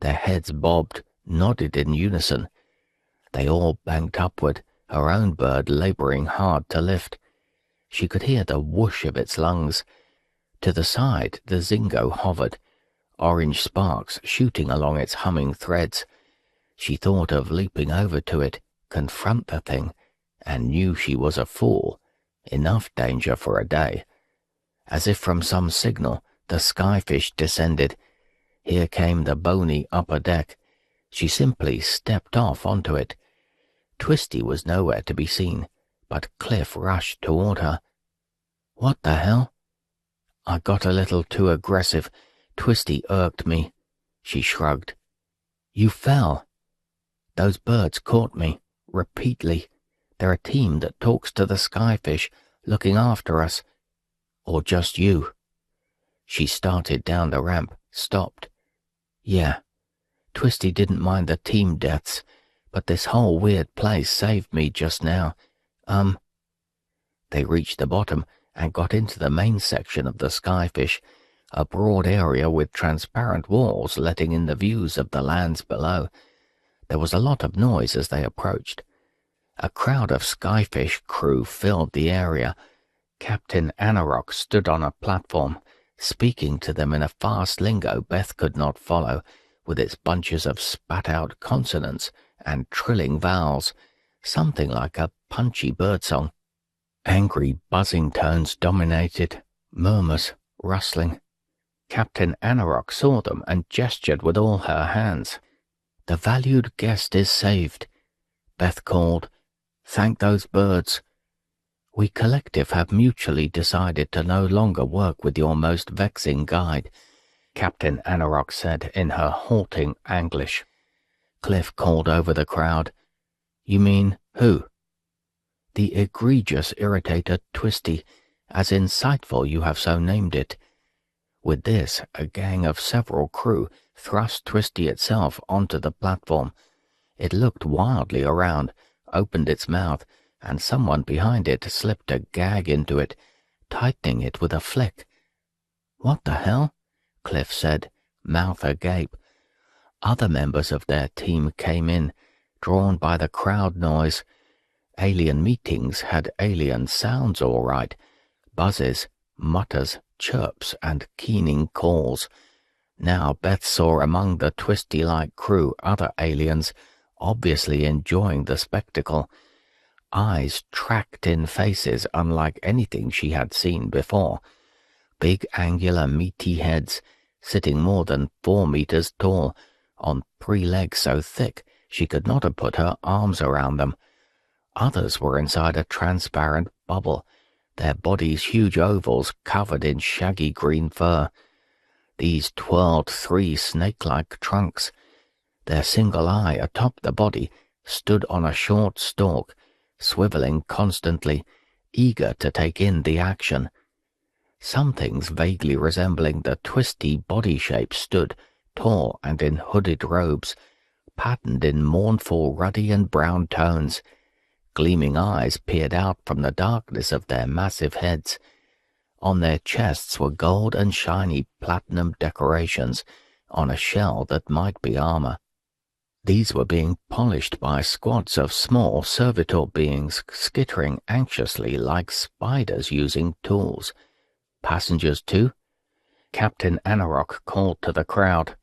Their heads bobbed, nodded in unison. They all banked upward, her own bird laboring hard to lift. She could hear the whoosh of its lungs. To the side the Zingo hovered. orange sparks shooting along its humming threads. She thought of leaping over to it, confront the thing, and knew she was a fool. Enough danger for a day. As if from some signal, the skyfish descended. Here came the bony upper deck. She simply stepped off onto it. Twisty was nowhere to be seen, but Cliff rushed toward her. What the hell? I got a little too aggressive. Twisty irked me. She shrugged. You fell. Those birds caught me, repeatedly. They're a team that talks to the skyfish, looking after us. Or just you. She started down the ramp, stopped. Yeah, Twisty didn't mind the team deaths, but this whole weird place saved me just now. They reached the bottom and got into the main section of the skyfish, a broad area with transparent walls letting in the views of the lands below. There was a lot of noise as they approached. A crowd of skyfish crew filled the area. Captain Anarok stood on a platform, speaking to them in a fast lingo Beth could not follow, with its bunches of spat-out consonants and trilling vowels, something like a punchy birdsong. Angry buzzing tones dominated, murmurs, rustling. Captain Anarok saw them and gestured with all her hands. The valued guest is saved, Beth called. Thank those birds. We collective have mutually decided to no longer work with your most vexing guide, Captain Anarok said in her halting Anglish. Cliff called over the crowd. You mean who? The egregious irritator Twisty, as insightful you have so named it. With this, a gang of several crew thrust Twisty itself onto the platform. It looked wildly around, opened its mouth, and someone behind it slipped a gag into it, tightening it with a flick. What the hell? Cliff said, mouth agape. Other members of their team came in, drawn by the crowd noise. Alien meetings had alien sounds all right. Buzzes, mutters, chirps, and keening calls. Now Beth saw among the Twisty-like crew other aliens, obviously enjoying the spectacle. Eyes tracked in faces unlike anything she had seen before. Big angular meaty heads, sitting more than 4 meters tall, on 3 legs so thick she could not have put her arms around them. Others were inside a transparent bubble, their bodies huge ovals covered in shaggy green fur. These twirled 3 snake-like trunks. Their single eye atop the body stood on a short stalk, swiveling constantly, eager to take in the action. Some things vaguely resembling the Twisty body shape stood, tall and in hooded robes, patterned in mournful ruddy and brown tones. Gleaming eyes peered out from the darkness of their massive heads. On their chests were gold and shiny platinum decorations on a shell that might be armor. These were being polished by squads of small servitor beings skittering anxiously like spiders using tools. Passengers too? Captain Anarok called to the crowd.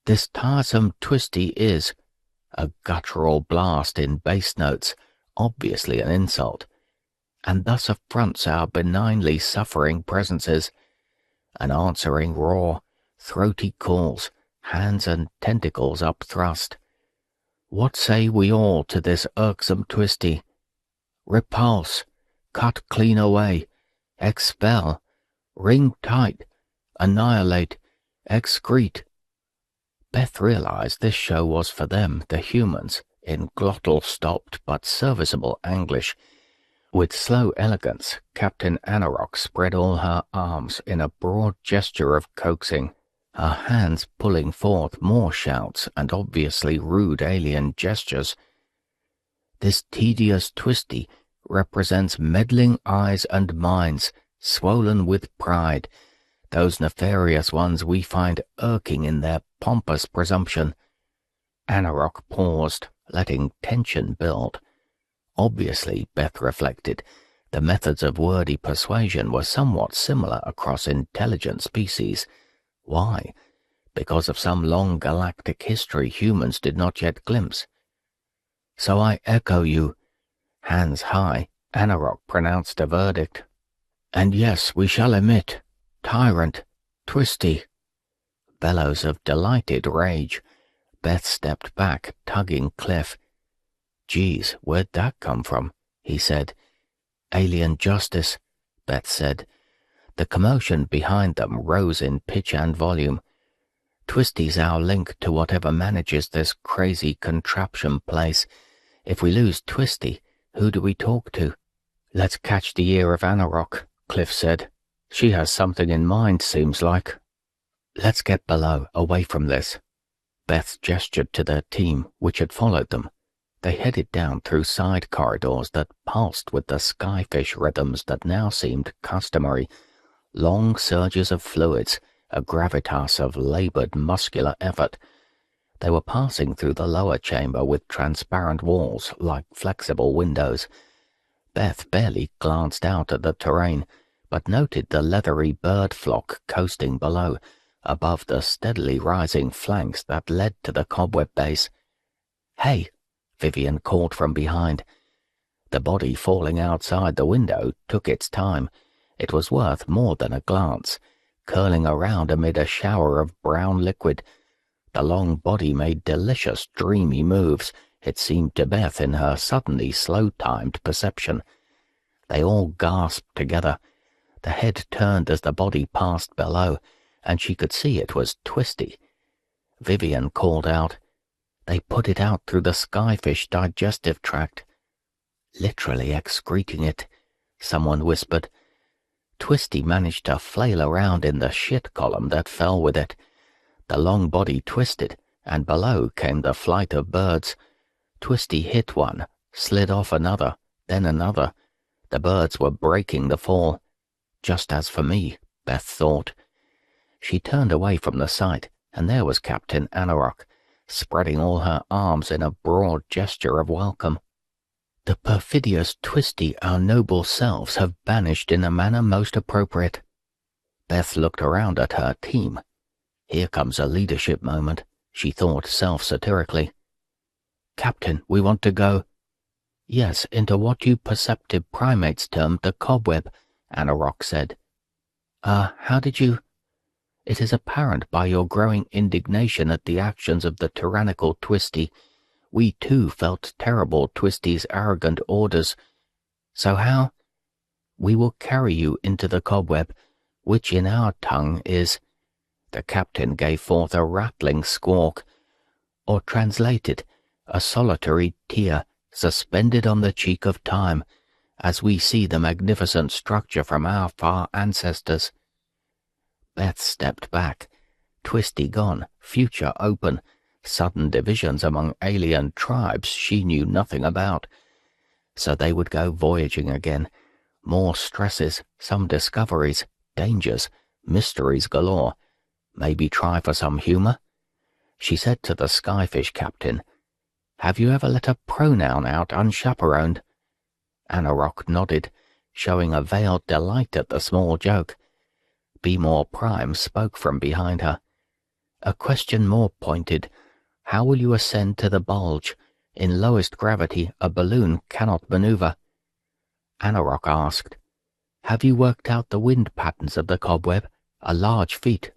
This tiresome Twisty is, a guttural blast in bass notes, obviously an insult, and thus affronts our benignly suffering presences. An answering roar, throaty calls, hands and tentacles upthrust. What say we all to this irksome Twisty? Repulse, cut clean away, expel, ring tight, annihilate, excrete. Beth realized this show was for them, the humans, in glottal-stopped but serviceable English. With slow elegance, Captain Anarok spread all her arms in a broad gesture of coaxing, her hands pulling forth more shouts and obviously rude alien gestures. This tedious Twisty represents meddling eyes and minds, swollen with pride, those nefarious ones we find irking in their pompous presumption. Anarok paused, letting tension build. Obviously, Beth reflected, the methods of wordy persuasion were somewhat similar across intelligent species. Why? because of some long galactic history humans did not yet glimpse. So I echo you. Hands high, Anarok pronounced a verdict. And yes, we shall emit. Tyrant. Twisty. Bellows of delighted rage. Beth stepped back, tugging Cliff. Geez, where'd that come from? He said. Alien justice, Beth said. The commotion behind them rose in pitch and volume. Twisty's our link to whatever manages this crazy contraption place. If we lose Twisty, who do we talk to? Let's catch the ear of Anarok, Cliff said. She has something in mind, seems like. Let's get below, away from this. Beth gestured to their team, which had followed them. They headed down through side corridors that pulsed with the skyfish rhythms that now seemed customary. Long surges of fluids, a gravitas of labored muscular effort. They were passing through the lower chamber with transparent walls like flexible windows. Beth barely glanced out at the terrain, but noted the leathery bird flock coasting below, above the steadily rising flanks that led to the cobweb base. Hey! Vivian called from behind. The body falling outside the window took its time. It was worth more than a glance, curling around amid a shower of brown liquid. The long body made delicious, dreamy moves, it seemed to Beth in her suddenly slow-timed perception. They all gasped together. The head turned as the body passed below, and she could see it was Twisty. Vivian called out, They put it out through the skyfish digestive tract. Literally excreting it, someone whispered. Twisty managed to flail around in the shit column that fell with it. The long body twisted, and below came the flight of birds. Twisty hit one, slid off another, then another. The birds were breaking the fall. Just as for me, Beth thought. She turned away from the sight, and there was Captain Anarok, spreading all her arms in a broad gesture of welcome. The perfidious Twisty our noble selves have banished in a manner most appropriate. Beth looked around at her team. Here comes a leadership moment, she thought self-satirically. Captain, we want to go. Yes, into what you perceptive primates termed the cobweb, Anarok said. How did you... It is apparent by your growing indignation at the actions of the tyrannical Twisty. We too felt terrible Twisty's arrogant orders. So how? We will carry you into the cobweb, which in our tongue is... The captain gave forth a rattling squawk, or translated, a solitary tear suspended on the cheek of time, as we see the magnificent structure from our far ancestors. Beth stepped back, Twisty gone, future open, sudden divisions among alien tribes she knew nothing about. So they would go voyaging again, more stresses, some discoveries, dangers, mysteries galore. Maybe try for some humor? She said to the skyfish captain, Have you ever let a pronoun out unchaperoned? Anarok nodded, showing a veiled delight at the small joke. Be More Prime spoke from behind her. A question more pointed. How will you ascend to the Bulge? In lowest gravity, a balloon cannot maneuver. Anarok asked, Have you worked out the wind patterns of the cobweb? A large feat.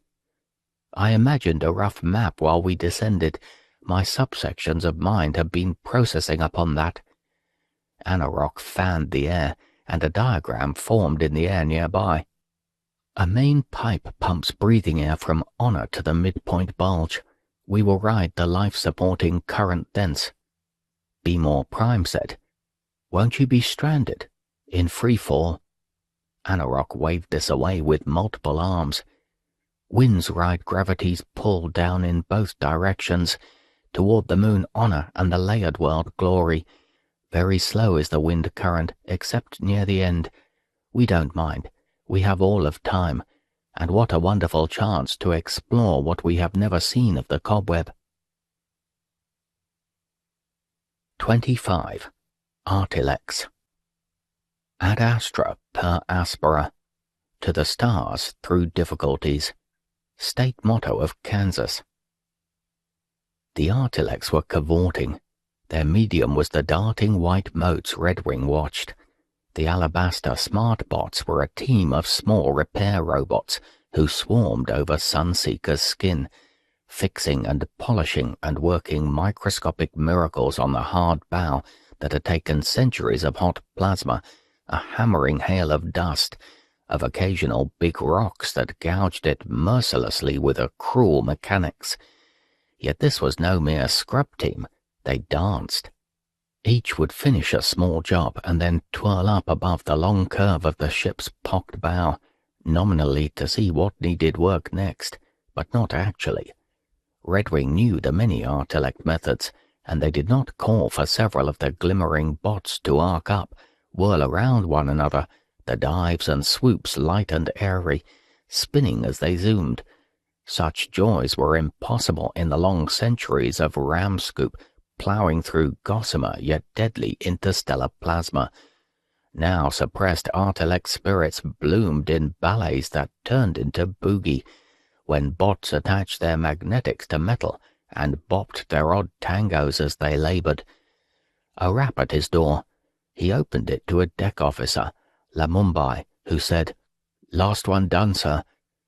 I imagined a rough map while we descended. My subsections of mind have been processing upon that. Anarok fanned the air, and a diagram formed in the air nearby. A main pipe pumps breathing air from Honor to the midpoint bulge. We will ride the life-supporting current thence. Be More Prime said, Won't you be stranded? In free fall? Anarok waved this away with multiple arms. Winds ride gravity's pull down in both directions, toward the moon Honor and the layered world Glory. Very slow is the wind current, except near the end. We don't mind. We have all of time, and what a wonderful chance to explore what we have never seen of the cobweb. 25. Artilects. Ad astra per aspera. To the stars through difficulties. state motto of Kansas. The Artilects were cavorting. Their medium was the darting white motes Redwing watched. The Alabaster smart bots were a team of small repair robots who swarmed over Sunseeker's skin, fixing and polishing and working microscopic miracles on the hard bow that had taken centuries of hot plasma, a hammering hail of dust, of occasional big rocks that gouged it mercilessly with a cruel mechanics. Yet this was no mere scrub team. They danced. Each would finish a small job and then twirl up above the long curve of the ship's pocked bow, nominally to see what needed work next, but not actually. Redwing knew the many Artilect methods, and they did not call for several of the glimmering bots to arc up, whirl around one another, the dives and swoops light and airy, spinning as they zoomed. Such joys were impossible in the long centuries of ram scoop ploughing through gossamer yet deadly interstellar plasma. Now suppressed Artilect spirits bloomed in ballets that turned into boogie, when bots attached their magnetics to metal and bopped their odd tangos as they labored. A rap at his door. He opened it to a deck officer, Mumbai, who said, "Last one done, sir.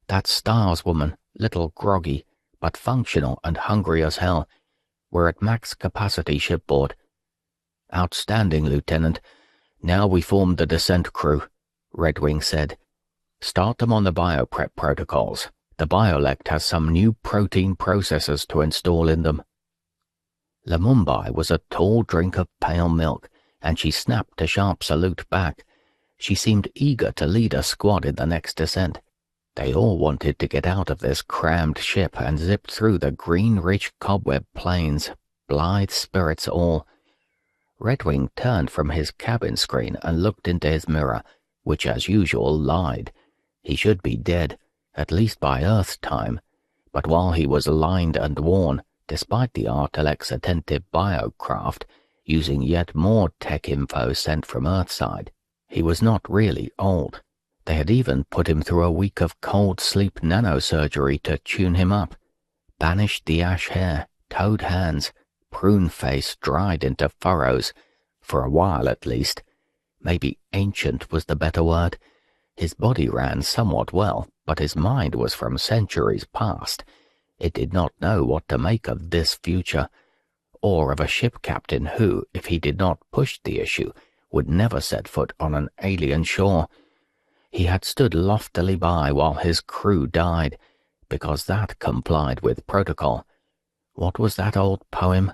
That Styles woman, little groggy, but functional and hungry as hell. We're at max capacity shipboard." "Outstanding, Lieutenant. Now we form the descent crew," Redwing said. "Start them on the bioprep protocols. The Biolect has some new protein processors to install in them." Mumbai was a tall drink of pale milk, and she snapped a sharp salute back. She seemed eager to lead a squad in the next descent. They all wanted to get out of this crammed ship and zip through the green-rich cobweb plains, blithe spirits all. Redwing turned from his cabin screen and looked into his mirror, which as usual lied. He should be dead, at least by Earth time, but while he was lined and worn, despite the Artilect's attentive biocraft, using yet more tech info sent from Earthside, he was not really old. They had even put him through a week of cold sleep nanosurgery to tune him up. Banished the ash hair, toad hands, prune face dried into furrows, for a while at least. Maybe ancient was the better word. His body ran somewhat well, but his mind was from centuries past. It did not know what to make of this future, or of a ship captain who, if he did not push the issue, would never set foot on an alien shore. He had stood loftily by while his crew died, because that complied with protocol. What was that old poem?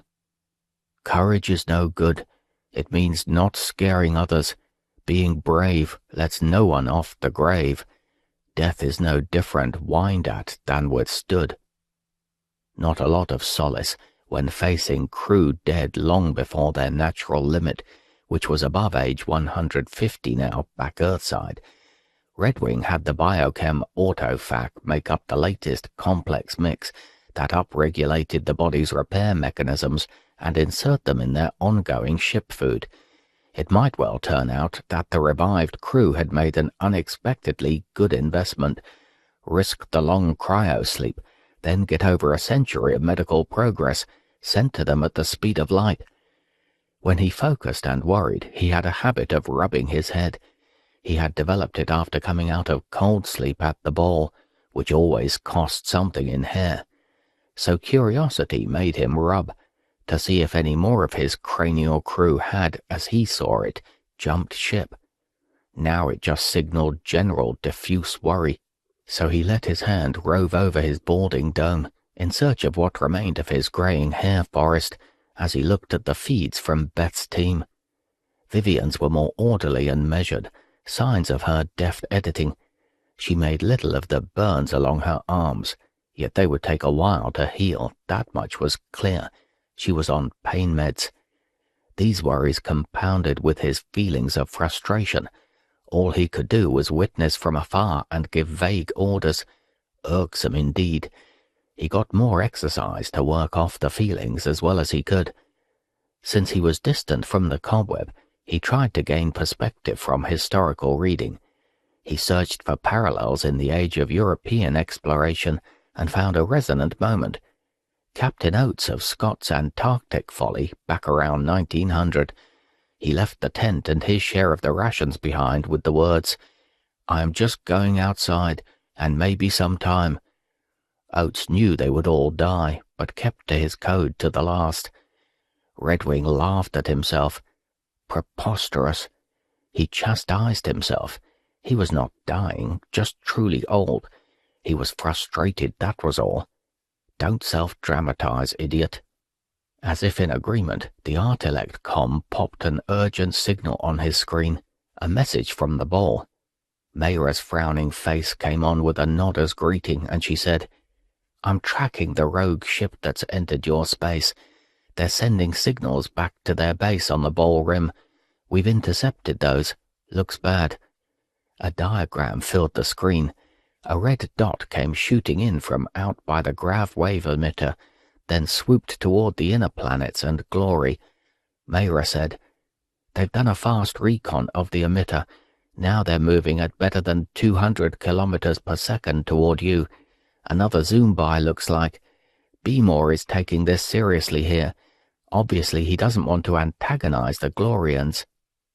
"Courage is no good. It means not scaring others. Being brave lets no one off the grave. Death is no different whined at than withstood." Not a lot of solace when facing crew dead long before their natural limit, which was above age 150 now back Earthside. Redwing had the biochem autofac make up the latest complex mix that upregulated the body's repair mechanisms and insert them in their ongoing ship food. It might well turn out that the revived crew had made an unexpectedly good investment, risked the long cryo-sleep, then get over a century of medical progress sent to them at the speed of light. When he focused and worried, he had a habit of rubbing his head. He had developed it after coming out of cold sleep at the ball, which always cost something in hair. So curiosity made him rub, to see if any more of his cranial crew had, as he saw it, jumped ship. Now it just signaled general diffuse worry, so he let his hand rove over his balding dome in search of what remained of his greying hair forest as he looked at the feeds from Beth's team. Vivian's were more orderly and measured, signs of her deft editing. She made little of the burns along her arms, yet they would take a while to heal, that much was clear. She was on pain meds. These worries compounded with his feelings of frustration. All he could do was witness from afar and give vague orders. Irksome indeed. He got more exercise to work off the feelings as well as he could. Since he was distant from the cobweb, he tried to gain perspective from historical reading. He searched for parallels in the age of European exploration and found a resonant moment. Captain Oates of Scott's Antarctic folly back around 1900. He left the tent and his share of the rations behind with the words, "I am just going outside, and maybe some time." Oates knew they would all die, but kept to his code to the last. Redwing laughed at himself. Preposterous. He chastised himself. He was not dying, just truly old. He was frustrated, that was all. Don't self-dramatize, idiot. As if in agreement, the Artilect comm popped an urgent signal on his screen, a message from the ball. Mayra's frowning face came on with a nod as greeting, and she said, "I'm tracking the rogue ship that's entered your space. They're sending signals back to their base on the ball rim. We've intercepted those. Looks bad." A diagram filled the screen. A red dot came shooting in from out by the grav wave emitter, then swooped toward the inner planets and Glory. Mayra said, "They've done a fast recon of the emitter. Now they're moving at better than 200 kilometers per second toward you. Another zoom by, looks like. Beemore is taking this seriously here. Obviously he doesn't want to antagonize the Glorians.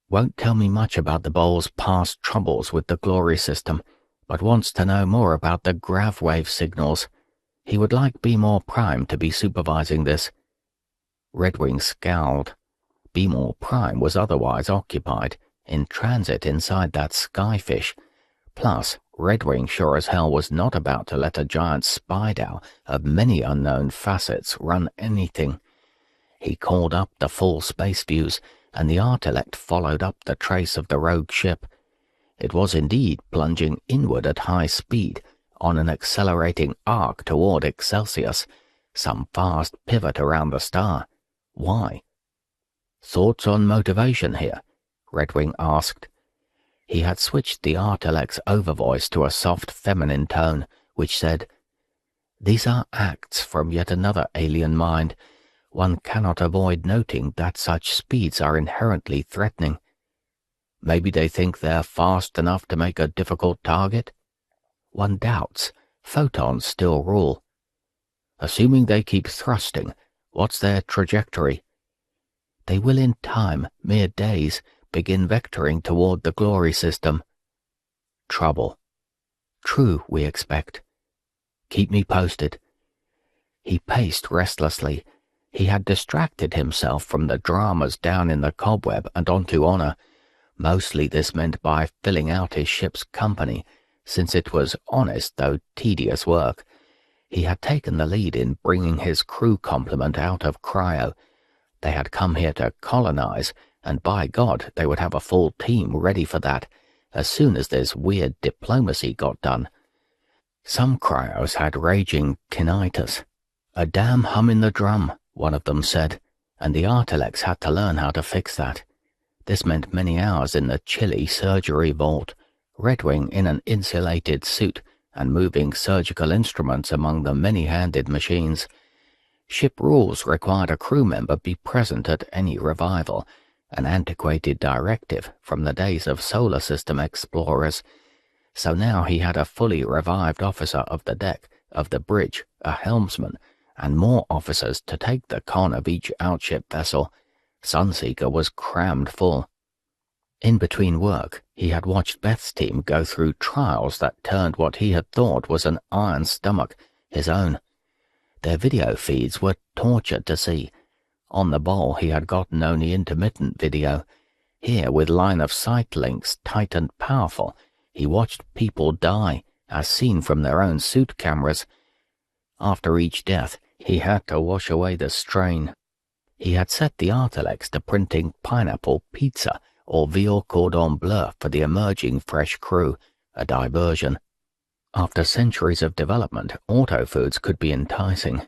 Won't tell me much about the Bowl's past troubles with the Glory system, but wants to know more about the grav wave signals. He would like Beemore Prime to be supervising this." Redwing scowled. Beemore Prime was otherwise occupied, in transit inside that skyfish. Plus, Redwing sure as hell was not about to let a giant spider of many unknown facets run anything. He called up the full space views, and the Artilect followed up the trace of the rogue ship. It was indeed plunging inward at high speed, on an accelerating arc toward Excelsius, some fast pivot around the star. Why? "Thoughts on motivation here?" Redwing asked. He had switched the Artilect's overvoice to a soft feminine tone, which said, "These are acts from yet another alien mind. One cannot avoid noting that such speeds are inherently threatening. Maybe they think they're fast enough to make a difficult target? One doubts. Photons still rule. Assuming they keep thrusting, what's their trajectory? They will in time, mere days, begin vectoring toward the Glory system. Trouble. True, we expect. Keep me posted." He paced restlessly. He had distracted himself from the dramas down in the cobweb and onto Honor. Mostly this meant by filling out his ship's company, since it was honest though tedious work. He had taken the lead in bringing his crew complement out of cryo. They had come here to colonize, and by God, they would have a full team ready for that, as soon as this weird diplomacy got done. Some cryos had raging kinnitus. "A damn hum in the drum," one of them said, and the Artilects had to learn how to fix that. This meant many hours in the chilly surgery vault, Redwing in an insulated suit and moving surgical instruments among the many-handed machines. Ship rules required a crew member be present at any revival, an antiquated directive from the days of solar system explorers. So now he had a fully revived officer of the deck, of the bridge, a helmsman, and more officers to take the con of each outship vessel. Sunseeker was crammed full. In between work, he had watched Beth's team go through trials that turned what he had thought was an iron stomach, his own. Their video feeds were torture to see. On the Bowl he had gotten only intermittent video. Here, with line-of-sight links tight and powerful, he watched people die, as seen from their own suit cameras. After each death, he had to wash away the strain. He had set the Artilects to printing pineapple pizza or veal cordon bleu for the emerging fresh crew, a diversion. After centuries of development, auto-foods could be enticing.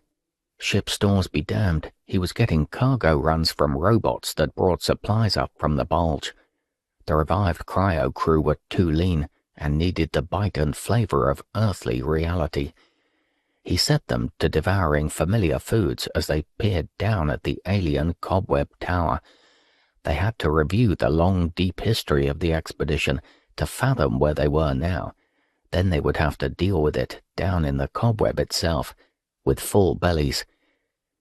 Ship stores be damned, he was getting cargo runs from robots that brought supplies up from the Bulge. The revived cryo crew were too lean and needed the bite and flavor of earthly reality. He set them to devouring familiar foods as they peered down at the alien cobweb tower. They had to review the long, deep history of the expedition to fathom where they were now. Then they would have to deal with it down in the cobweb itself, with full bellies.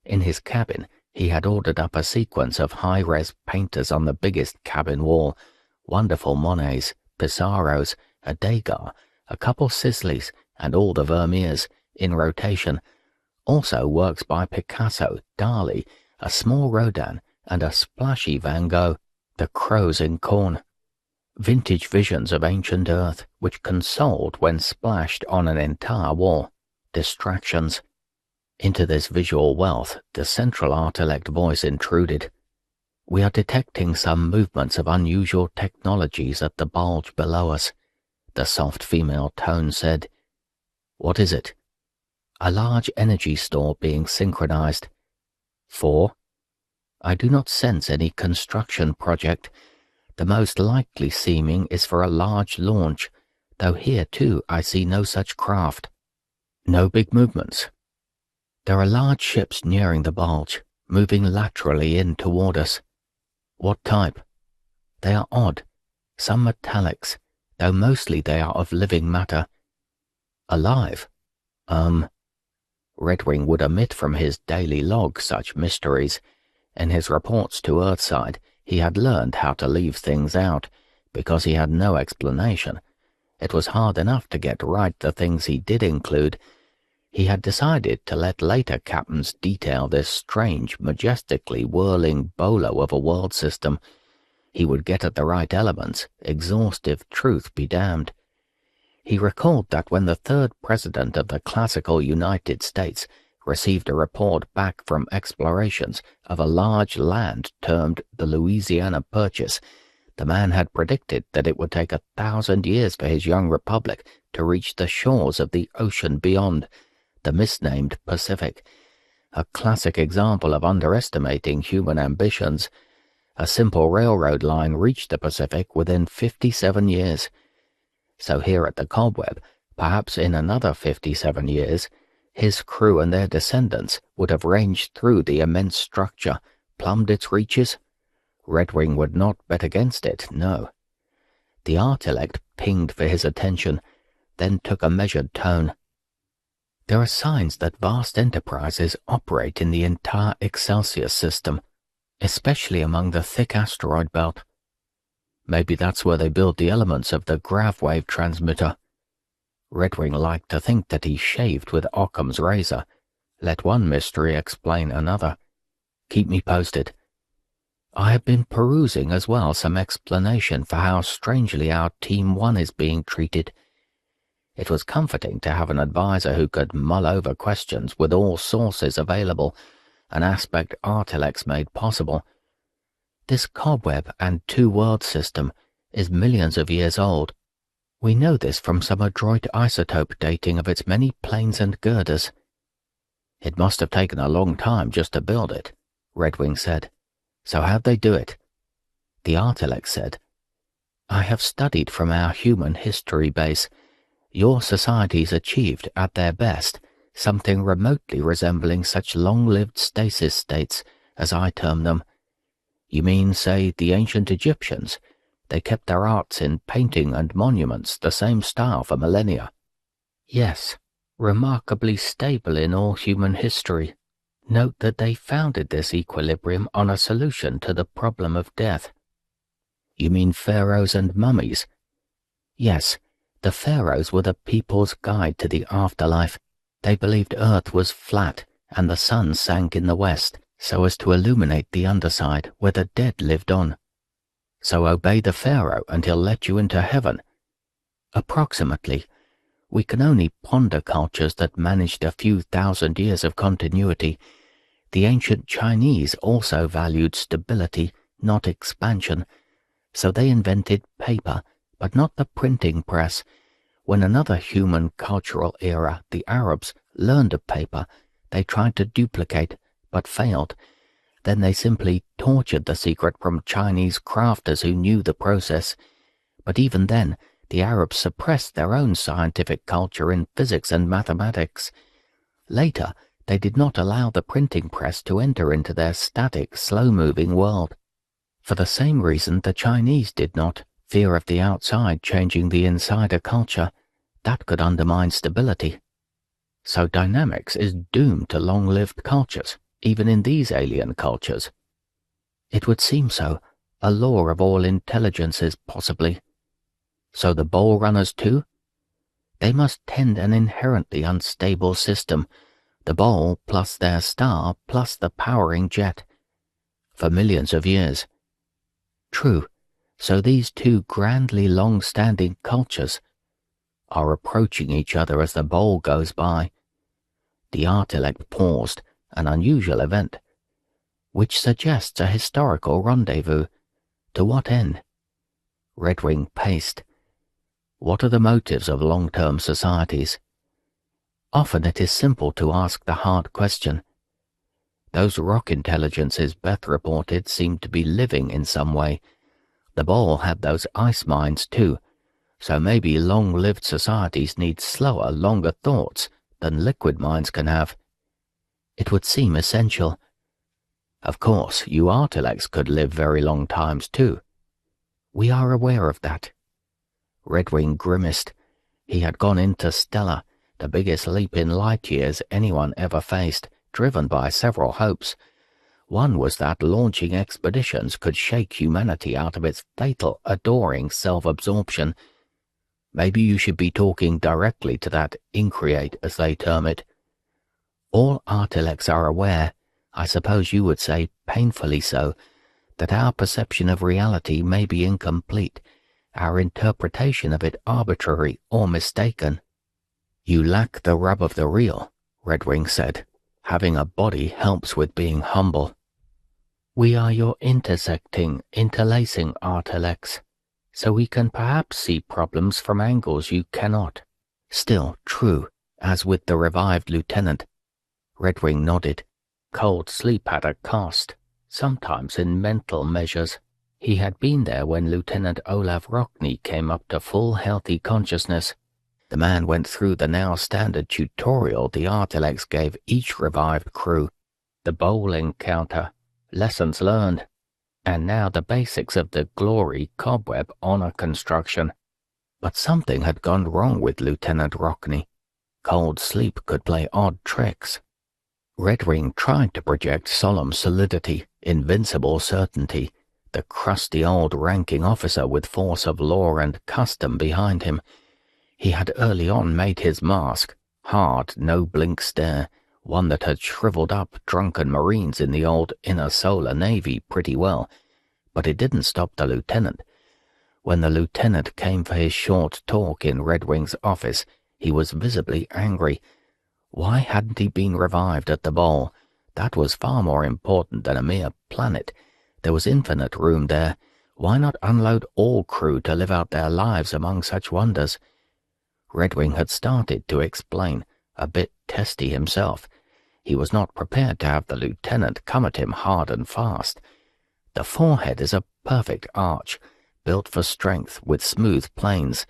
In his cabin, he had ordered up a sequence of high-res painters on the biggest cabin wall, wonderful Monets, Pissarros, a Degas, a couple Sisleys, and all the Vermeers, in rotation. Also works by Picasso, Dali, a small Rodin, and a splashy Van Gogh, the crows in corn. Vintage visions of ancient earth, which consoled when splashed on an entire wall. Distractions. Into this visual wealth, the central Artilect voice intruded. We are detecting some movements of unusual technologies at the bulge below us, the soft female tone said. What is it? A large energy store being synchronized. For? I do not sense any construction project. The most likely seeming is for a large launch, though here too I see no such craft. No big movements. There are large ships nearing the bulge, moving laterally in toward us. What type? They are odd, some metallics, though mostly they are of living matter. Alive? Redwing would omit from his daily log such mysteries. In his reports to Earthside, he had learned how to leave things out, because he had no explanation. It was hard enough to get right the things he did include. He had decided to let later captains detail this strange, majestically whirling bolo of a world system. He would get at the right elements, exhaustive truth be damned. He recalled that when the third president of the classical United States received a report back from explorations of a large land termed the Louisiana Purchase, the man had predicted that it would take 1,000 years for his young republic to reach the shores of the ocean beyond, the misnamed Pacific, a classic example of underestimating human ambitions. A simple railroad line reached the Pacific within 57 years. So here at the Cobweb, perhaps in another 57 years, his crew and their descendants would have ranged through the immense structure, plumbed its reaches. Redwing would not bet against it, no. The Artilect pinged for his attention, then took a measured tone. There are signs that vast enterprises operate in the entire Excelsior system, especially among the thick asteroid belt. Maybe that's where they build the elements of the gravwave transmitter. Redwing liked to think that he shaved with Occam's razor. Let one mystery explain another. Keep me posted. I have been perusing as well some explanation for how strangely our Team 1 is being treated. It was comforting to have an advisor who could mull over questions with all sources available, an aspect Artilects made possible. This Cobweb and two-world system is millions of years old. We know this from some adroit isotope dating of its many planes and girders. It must have taken a long time just to build it, Redwing said. So how'd they do it? The Artilect said, I have studied from our human history base. Your societies achieved, at their best, something remotely resembling such long-lived stasis states, as I term them. You mean, say, the ancient Egyptians? They kept their arts in painting and monuments the same style for millennia. Yes, remarkably stable in all human history. Note that they founded this equilibrium on a solution to the problem of death. You mean pharaohs and mummies? Yes, the pharaohs were the people's guide to the afterlife. They believed Earth was flat and the sun sank in the west so as to illuminate the underside where the dead lived on. So obey the pharaoh and he'll let you into heaven. Approximately. We can only ponder cultures that managed a few thousand years of continuity. The ancient Chinese also valued stability, not expansion, so they invented paper, but not the printing press. When another human cultural era, the Arabs, learned of paper, they tried to duplicate, but failed. Then they simply tortured the secret from Chinese crafters who knew the process. But even then, the Arabs suppressed their own scientific culture in physics and mathematics. Later, they did not allow the printing press to enter into their static, slow-moving world. For the same reason the Chinese did not, fear of the outside changing the insider culture. That could undermine stability. So dynamics is doomed to long-lived cultures, even in these alien cultures. It would seem so, a law of all intelligences possibly. So the Bowl Runners too? They must tend an inherently unstable system, the bowl plus their star plus the powering jet, for millions of years. True, so these two grandly long-standing cultures are approaching each other as the bowl goes by. The Artilect paused, an unusual event, which suggests a historical rendezvous. To what end? Redwing paced. What are the motives of long-term societies? Often it is simple to ask the hard question. Those rock intelligences Beth reported seemed to be living in some way. The bowl had those ice mines too, so maybe long-lived societies need slower, longer thoughts than liquid minds can have. It would seem essential. Of course, you Artilects could live very long times too. We are aware of that. Redwing grimaced. He had gone interstellar, the biggest leap in light years anyone ever faced, driven by several hopes. One was that launching expeditions could shake humanity out of its fatal, adoring self-absorption. Maybe you should be talking directly to that Increate, as they term it. All Artilects are aware, I suppose you would say painfully so, that our perception of reality may be incomplete, our interpretation of it arbitrary or mistaken. You lack the rub of the real, Redwing said. Having a body helps with being humble. We are your intersecting, interlacing Artilects, so we can perhaps see problems from angles you cannot. Still true, as with the revived lieutenant. Redwing nodded. Cold sleep had a cost, sometimes in mental measures. He had been there when Lieutenant Olaf Rockney came up to full healthy consciousness. The man went through the now standard tutorial the Artilects gave each revived crew. The bowl encounter, lessons learned, and now the basics of the Glory Cobweb honor construction. But something had gone wrong with Lieutenant Rockney. Cold sleep could play odd tricks. Redwing tried to project solemn solidity, invincible certainty, the crusty old ranking officer with force of law and custom behind him. He had early on made his mask, hard, no-blink stare, one that had shriveled up drunken Marines in the old Inner Solar Navy pretty well, but it didn't stop the lieutenant. When the lieutenant came for his short talk in Redwing's office, he was visibly angry. Why hadn't he been revived at the bowl? That was far more important than a mere planet. There was infinite room there. Why not unload all crew to live out their lives among such wonders? Redwing had started to explain, a bit testy himself. He was not prepared to have the lieutenant come at him hard and fast. The forehead is a perfect arch, built for strength with smooth planes.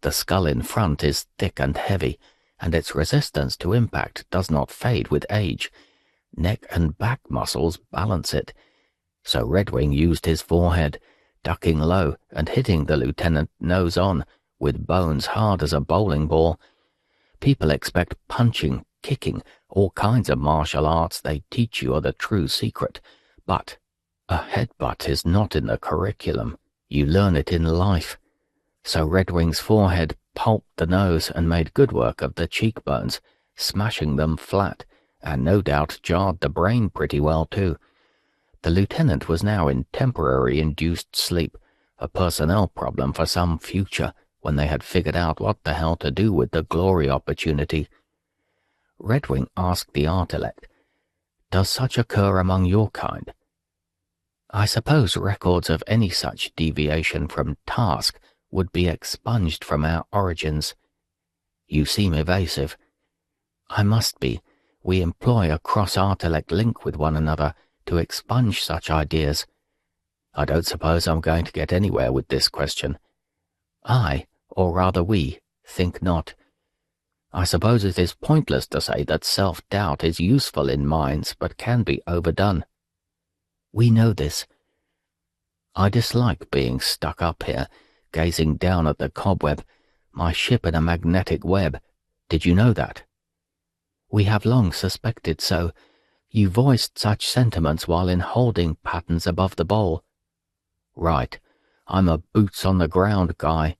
The skull in front is thick and heavy, and its resistance to impact does not fade with age. Neck and back muscles balance it. So Redwing used his forehead, ducking low and hitting the lieutenant nose on, with bones hard as a bowling ball. People expect punching, kicking, all kinds of martial arts they teach you are the true secret, but a headbutt is not in the curriculum. You learn it in life. So Redwing's forehead pulped the nose and made good work of the cheekbones, smashing them flat, and no doubt jarred the brain pretty well too. The lieutenant was now in temporary induced sleep, a personnel problem for some future, when they had figured out what the hell to do with the glory opportunity. Redwing asked the Artilect, "Does such occur among your kind?" "I suppose records of any such deviation from task would be expunged from our origins." "You seem evasive." "I must be. We employ a cross-Artilect link with one another to expunge such ideas." "I don't suppose I'm going to get anywhere with this question." "I, or rather we, think not. I suppose it is pointless to say that self-doubt is useful in minds but can be overdone." "We know this." "I dislike being stuck up here, gazing down at the cobweb, My ship in a magnetic web. Did you know that? We have long suspected so. You voiced such sentiments while in holding patterns above the bowl. Right. I'm a boots-on-the-ground guy,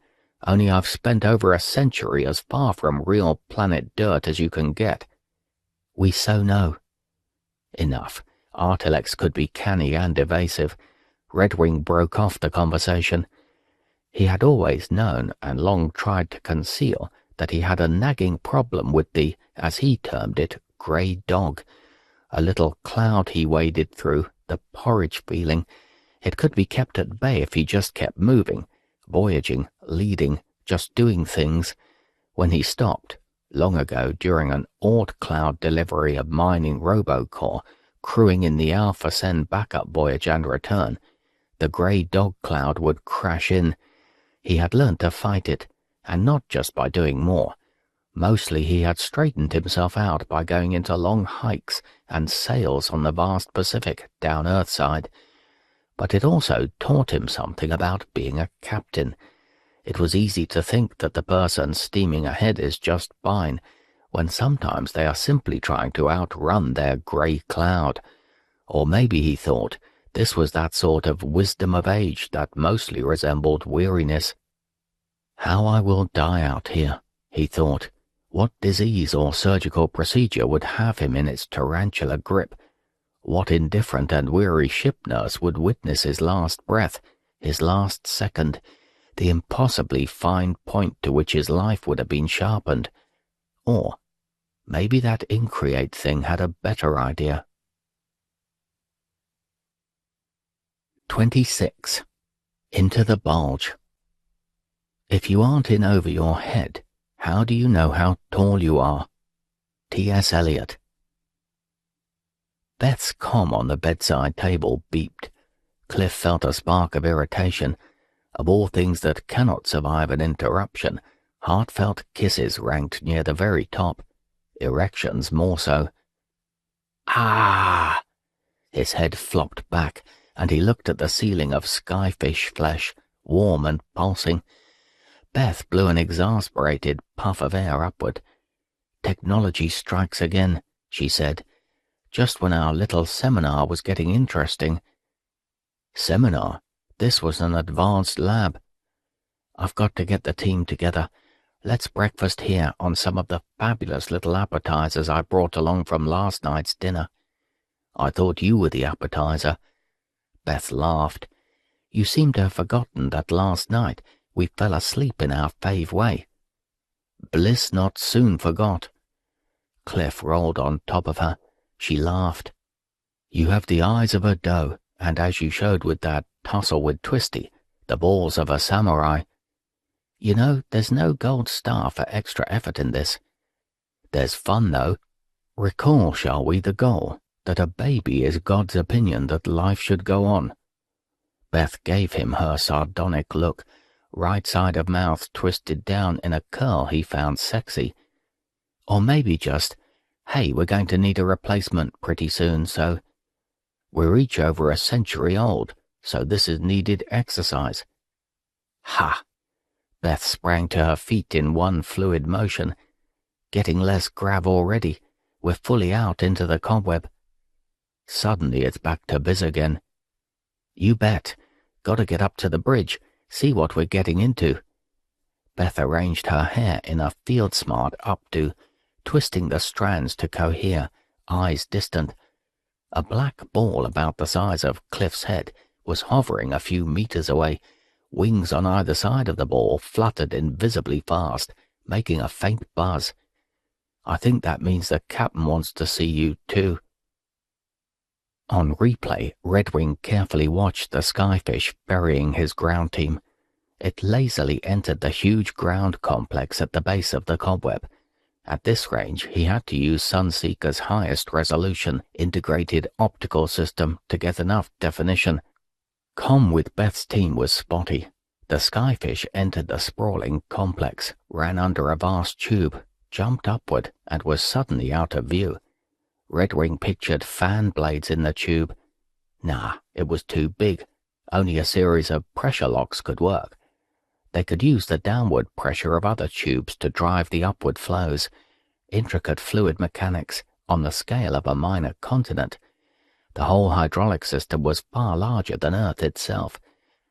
only I've spent over a century as far from real planet dirt as you can get. We so know. Enough. Artilects could be canny and evasive. Redwing broke off the conversation. He had always known and long tried to conceal that he had a nagging problem with the, as he termed it, grey dog. A little cloud he waded through, the porridge feeling. It could be kept at bay if he just kept moving, voyaging, leading, just doing things. When he stopped, long ago during an Oort cloud delivery of mining robocore, crewing in the Alpha Cen backup voyage and return, the grey dog cloud would crash in. He had learnt to fight it, and not just by doing more. Mostly he had straightened himself out by going into long hikes and sails on the vast Pacific down Earthside. But it also taught him something about being a captain. It was easy to think that the person steaming ahead is just fine, when sometimes they are simply trying to outrun their grey cloud. Or maybe, he thought, this was that sort of wisdom of age that mostly resembled weariness. How I will die out here, he thought. What disease or surgical procedure would have him in its tarantula grip? What indifferent and weary ship nurse would witness his last breath, his last second, the impossibly fine point to which his life would have been sharpened? Or maybe that Increate thing had a better idea. 26. Into the Bulge. If you aren't in over your head, how do you know how tall you are? T.S. Eliot. Beth's comm on the bedside table beeped. Cliff felt a spark of irritation. Of all things that cannot survive an interruption, heartfelt kisses ranked near the very top. Erections more so. Ah! His head flopped back, and he looked at the ceiling of skyfish flesh, warm and pulsing. Beth blew an exasperated puff of air upward. Technology strikes again, she said, just when our little seminar was getting interesting. Seminar? This was an advanced lab. I've got to get the team together. Let's breakfast here on some of the fabulous little appetizers I brought along from last night's dinner. I thought you were the appetizer. Beth laughed. You seem to have forgotten that last night we fell asleep in our fave way. Bliss not soon forgot. Cliff rolled on top of her. She laughed. You have the eyes of a doe, and as you showed with that tussle with Twisty, the balls of a samurai. You know, there's no gold star for extra effort in this. There's fun, though. Recall, shall we, the goal, that a baby is God's opinion that life should go on. Beth gave him her sardonic look, right side of mouth twisted down in a curl he found sexy. Or maybe just, hey, we're going to need a replacement pretty soon, so... We're each over a century old, so this is needed exercise. Ha! Beth sprang to her feet in one fluid motion. Getting less grav already. We're fully out into the cobweb. Suddenly it's back to biz again. You bet. Gotta get up to the bridge, see what we're getting into. Beth arranged her hair in a field-smart updo, twisting the strands to cohere, eyes distant. A black ball about the size of Cliff's head was hovering a few meters away. Wings on either side of the ball fluttered invisibly fast, making a faint buzz. I think that means the captain wants to see you, too. On replay, Redwing carefully watched the skyfish ferrying his ground team. It lazily entered the huge ground complex at the base of the cobweb. At this range, he had to use Sunseeker's highest resolution integrated optical system to get enough definition. Comm with Beth's team was spotty. The skyfish entered the sprawling complex, ran under a vast tube, jumped upward, and was suddenly out of view. Redwing pictured fan blades in the tube. Nah, it was too big. Only a series of pressure locks could work. They could use the downward pressure of other tubes to drive the upward flows, intricate fluid mechanics on the scale of a minor continent. The whole hydraulic system was far larger than Earth itself.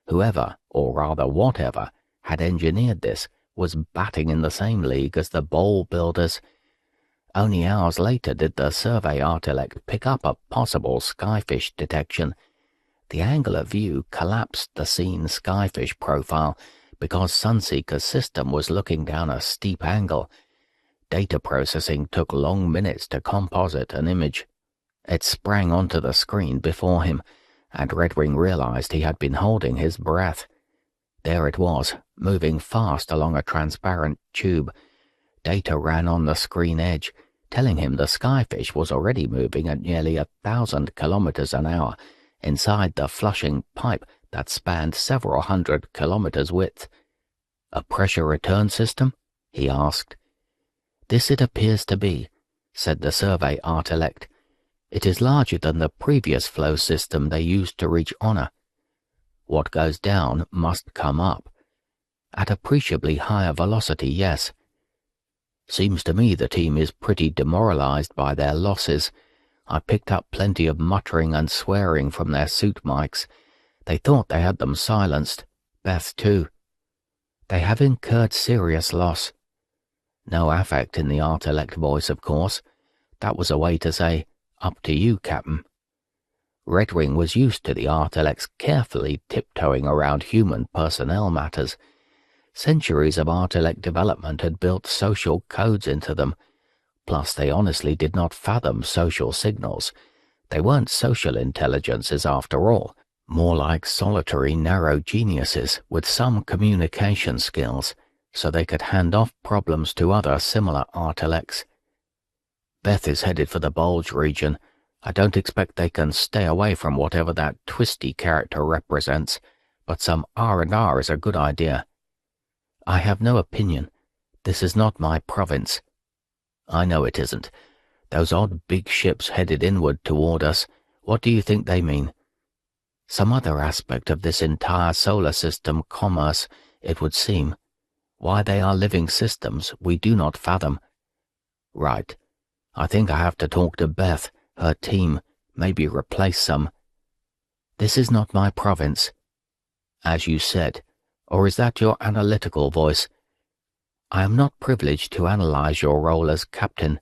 Whoever, or rather whatever, had engineered this was batting in the same league as the bowl builders. Only hours later did the survey Artilect pick up a possible skyfish detection. The angle of view collapsed the seen skyfish profile because Sunseeker's system was looking down a steep angle. Data processing took long minutes to composite an image. It sprang onto the screen before him, and Redwing realized he had been holding his breath. There it was, moving fast along a transparent tube. Data ran on the screen edge, telling him the skyfish was already moving at nearly 1,000 kilometers an hour inside the flushing pipe that spanned several hundred kilometers width. "A pressure return system?" he asked. "This it appears to be," said the survey Artilect. "It is larger than the previous flow system they used to reach Honor. What goes down must come up. At appreciably higher velocity, yes. Seems to me the team is pretty demoralized by their losses. I picked up plenty of muttering and swearing from their suit mics. They thought they had them silenced. Beth, too. They have incurred serious loss." No affect in the Artilect voice, of course. That was a way to say, "Up to you, Captain." Redwing was used to the Artilects carefully tiptoeing around human personnel matters. Centuries of Artilect development had built social codes into them. Plus, they honestly did not fathom social signals. They weren't social intelligences after all, more like solitary narrow geniuses with some communication skills, so they could hand off problems to other similar Artilects. "Beth is headed for the Bulge region. I don't expect they can stay away from whatever that twisty character represents, but some R&R is a good idea." "I have no opinion. This is not my province." "I know it isn't. Those odd big ships headed inward toward us, what do you think they mean?" "Some other aspect of this entire solar system commerce, it would seem. Why they are living systems, we do not fathom." "Right. I think I have to talk to Beth, her team, maybe replace some." "This is not my province." "As you said. Or is that your analytical voice?" "I am not privileged to analyze your role as captain."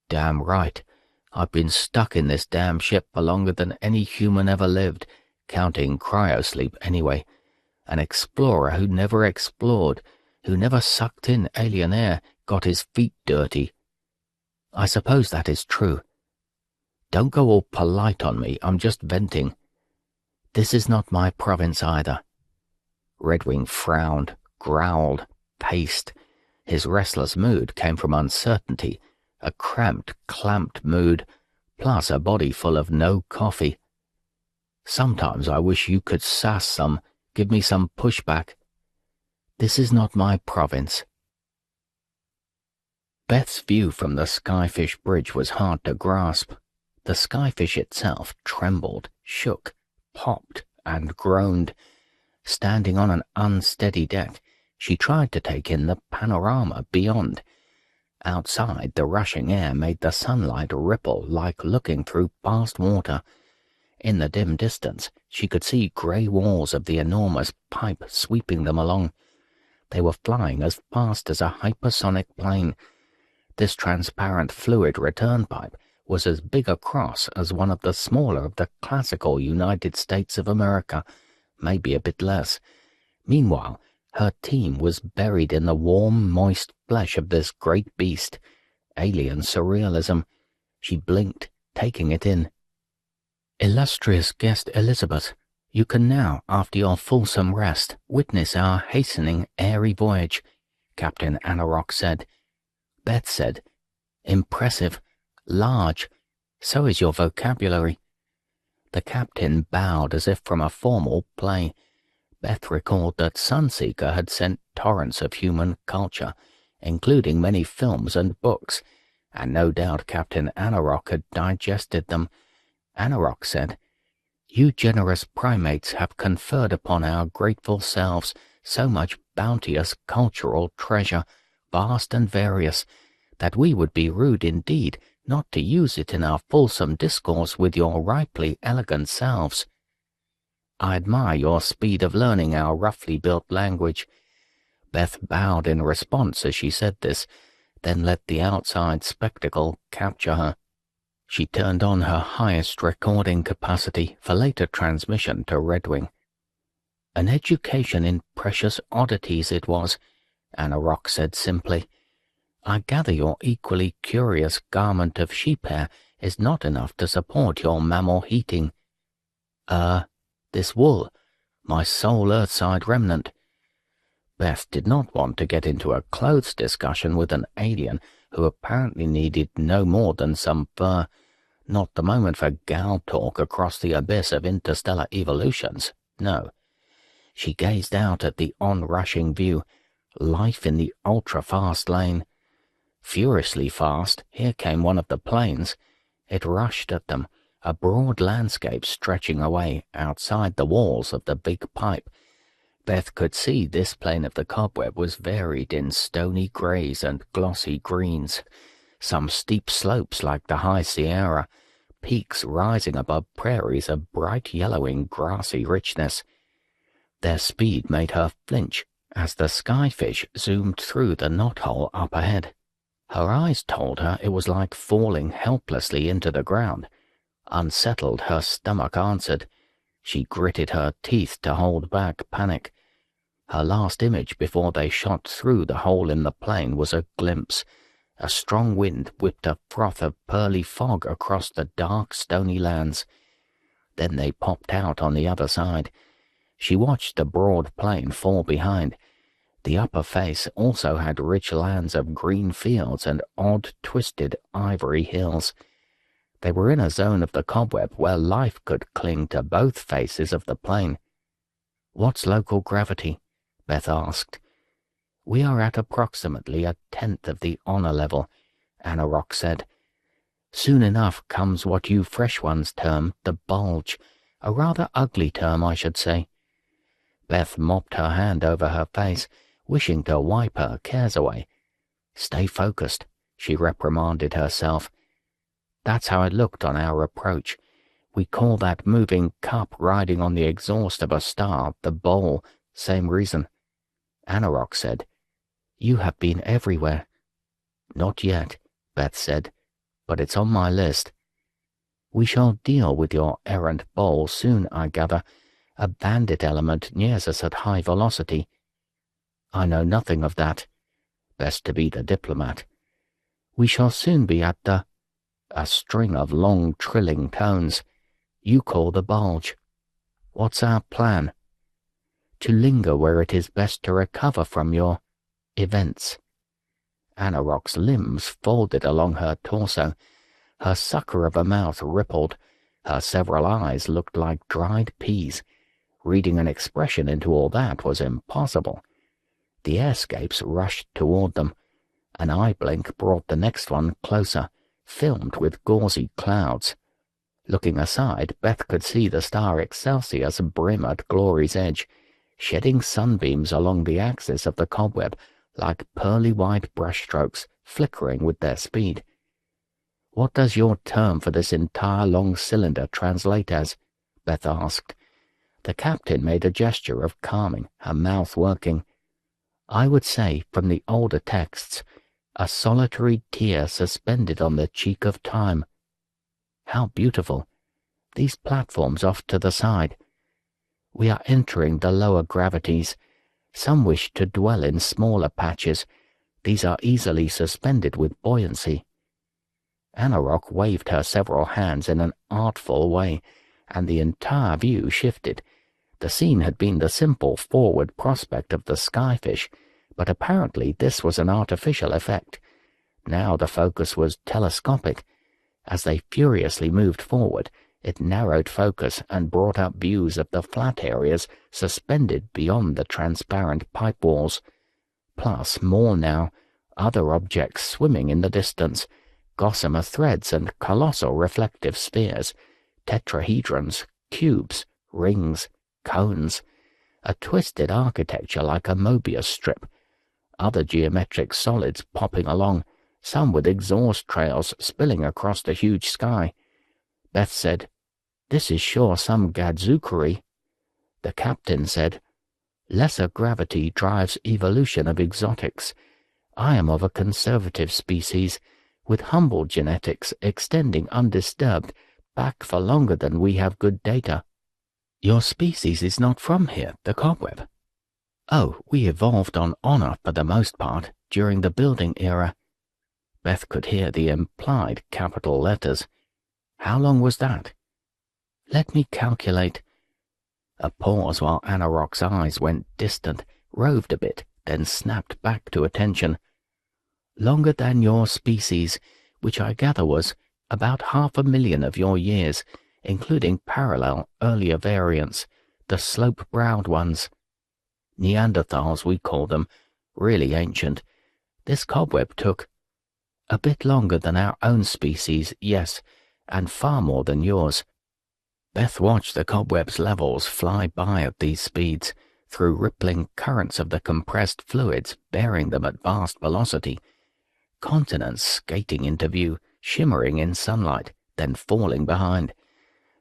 "Damn right. I've been stuck in this damn ship for longer than any human ever lived, counting cryosleep anyway. An explorer who never explored, who never sucked in alien air, got his feet dirty." "I suppose that is true." "Don't go all polite on me, I'm just venting." "This is not my province either." Redwing frowned, growled, paced. His restless mood came from uncertainty, a cramped, clamped mood, plus a body full of no coffee. "Sometimes I wish you could sass some, give me some pushback." "This is not my province." Beth's view from the Skyfish Bridge was hard to grasp. The Skyfish itself trembled, shook, popped, and groaned. Standing on an unsteady deck, she tried to take in the panorama beyond. Outside, the rushing air made the sunlight ripple like looking through past water. In the dim distance, she could see grey walls of the enormous pipe sweeping them along. They were flying as fast as a hypersonic plane. This transparent fluid return pipe was as big across as one of the smaller of the classical United States of America, maybe a bit less. Meanwhile, her team was buried in the warm, moist flesh of this great beast. Alien surrealism. She blinked, taking it in. "Illustrious guest Elizabeth, you can now, after your fulsome rest, witness our hastening, airy voyage," Captain Anarok said. Beth said, "Impressive, large, so is your vocabulary." The captain bowed as if from a formal play. Beth recalled that Sunseeker had sent torrents of human culture, including many films and books, and no doubt Captain Anarok had digested them. Anarok said, "You generous primates have conferred upon our grateful selves so much bounteous cultural treasure, vast and various, that we would be rude indeed not to use it in our fulsome discourse with your ripely elegant selves. I admire your speed of learning our roughly built language." Beth bowed in response as she said this, then let the outside spectacle capture her. She turned on her highest recording capacity for later transmission to Redwing. "An education in precious oddities it was," Anarok said simply. "I gather your equally curious garment of sheep hair is not enough to support your mammal heating." This wool, my sole Earthside remnant." Beth did not want to get into a clothes discussion with an alien who apparently needed no more than some fur. Not the moment for gal talk across the abyss of interstellar evolutions, no. She gazed out at the onrushing view, life in the ultra-fast lane. Furiously fast, here came one of the planes. It rushed at them, a broad landscape stretching away outside the walls of the big pipe. Beth could see this plane of the cobweb was varied in stony greys and glossy greens, some steep slopes like the High Sierra, peaks rising above prairies of bright yellowing grassy richness. Their speed made her flinch as the skyfish zoomed through the knothole up ahead. Her eyes told her it was like falling helplessly into the ground. Unsettled, her stomach answered. She gritted her teeth to hold back panic. Her last image before they shot through the hole in the plane was a glimpse. A strong wind whipped a froth of pearly fog across the dark, stony lands. Then they popped out on the other side. She watched the broad plain fall behind. The upper face also had rich lands of green fields and odd, twisted ivory hills. They were in a zone of the cobweb where life could cling to both faces of the plain. "What's local gravity?" Beth asked. "We are at approximately 1/10 of the honor level," Anarok said. "Soon enough comes what you fresh ones term the bulge, a rather ugly term, I should say." Beth mopped her hand over her face, wishing to wipe her cares away. "Stay focused," she reprimanded herself. "That's how it looked on our approach. We call that moving cup riding on the exhaust of a star the bowl, same reason." Anarok said, "You have been everywhere." "Not yet," Beth said, "but it's on my list." "We shall deal with your errant bowl soon, I gather. A bandit element nears us at high velocity." "I know nothing of that. Best to be the diplomat." "We shall soon be at the—" a string of long trilling tones. "You call the bulge. What's our plan?" "To linger where it is best to recover from your events." Anarok's limbs folded along her torso. Her sucker of a mouth rippled. Her several eyes looked like dried peas. Reading an expression into all that was impossible. The airscapes rushed toward them. An eye blink brought the next one closer, filmed with gauzy clouds. Looking aside, Beth could see the star Excelsior's brim at Glory's edge, shedding sunbeams along the axis of the cobweb like pearly-white brushstrokes flickering with their speed. "What does your term for this entire long cylinder translate as?" Beth asked. The captain made a gesture of calming, her mouth working. "I would say, from the older texts, a solitary tear suspended on the cheek of time." "How beautiful. These platforms off to the side. We are entering the lower gravities. Some wish to dwell in smaller patches. These are easily suspended with buoyancy." Anarok waved her several hands in an artful way, and the entire view shifted. The scene had been the simple forward prospect of the skyfish, but apparently this was an artificial effect. Now the focus was telescopic. As they furiously moved forward, it narrowed focus and brought up views of the flat areas suspended beyond the transparent pipe walls. Plus, more now, other objects swimming in the distance, gossamer threads and colossal reflective spheres, tetrahedrons, cubes, rings, cones. a twisted architecture like a Mobius strip, other geometric solids popping along, some with exhaust trails spilling across the huge sky. Beth said, "This is sure some gadzookery." The captain said, "Lesser gravity drives evolution of exotics. I am of a conservative species, with humble genetics extending undisturbed back for longer than we have good data." "Your species is not from here, the cobweb?" "Oh, we evolved on Honor for the most part, during the building era." Beth could hear the implied capital letters. "How long was that?" "Let me calculate." A pause while Anarok's eyes went distant, roved a bit, then snapped back to attention. "Longer than your species, which I gather was about 500,000 of your years, including parallel earlier variants, the slope-browed ones. Neanderthals, we call them, really ancient. This cobweb took a bit longer than our own species, yes, and far more than yours." Beth watched the cobweb's levels fly by at these speeds, through rippling currents of the compressed fluids bearing them at vast velocity. Continents skating into view, shimmering in sunlight, then falling behind.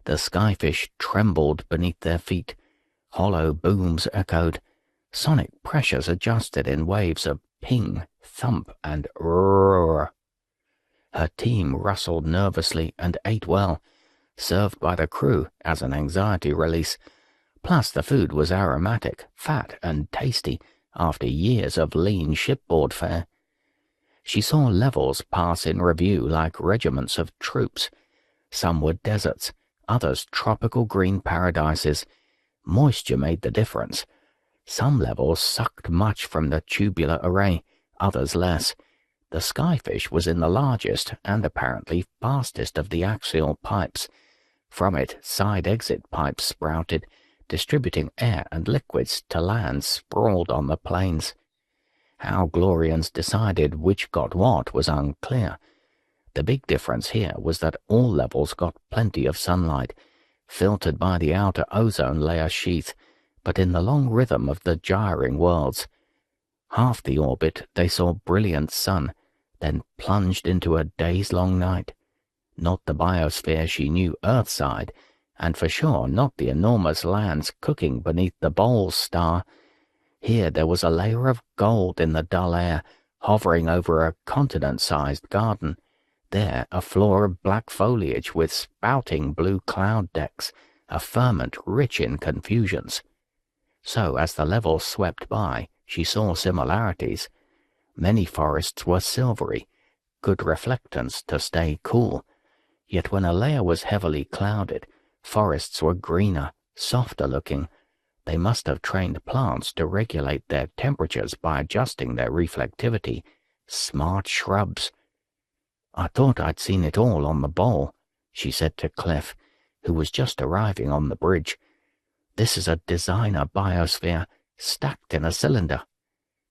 The skyfish trembled beneath their feet. Hollow booms echoed. Sonic pressures adjusted in waves of ping, thump, and roar. Her team rustled nervously and ate well, served by the crew as an anxiety release. Plus the food was aromatic, fat, and tasty after years of lean shipboard fare. She saw levels pass in review like regiments of troops. Some were deserts, others tropical green paradises. Moisture made the difference. Some levels sucked much from the tubular array, others less. The skyfish was in the largest and apparently fastest of the axial pipes. From it, side exit pipes sprouted, distributing air and liquids to lands sprawled on the plains. How Glorians decided which got what was unclear. The big difference here was that all levels got plenty of sunlight, filtered by the outer ozone layer sheath, but in the long rhythm of the gyring worlds. Half the orbit they saw brilliant sun, then plunged into a days-long night. Not the biosphere she knew Earthside, and for sure not the enormous lands cooking beneath the Bowls star. Here there was a layer of gold in the dull air, hovering over a continent-sized garden. There a floor of black foliage with spouting blue cloud decks, a firmament rich in confusions. So as the levels swept by, she saw similarities. Many forests were silvery, good reflectance to stay cool. Yet when a layer was heavily clouded, forests were greener, softer looking. They must have trained plants to regulate their temperatures by adjusting their reflectivity. Smart shrubs. "I thought I'd seen it all on the bowl," she said to Cliff, who was just arriving on the bridge. "This is a designer biosphere, stacked in a cylinder."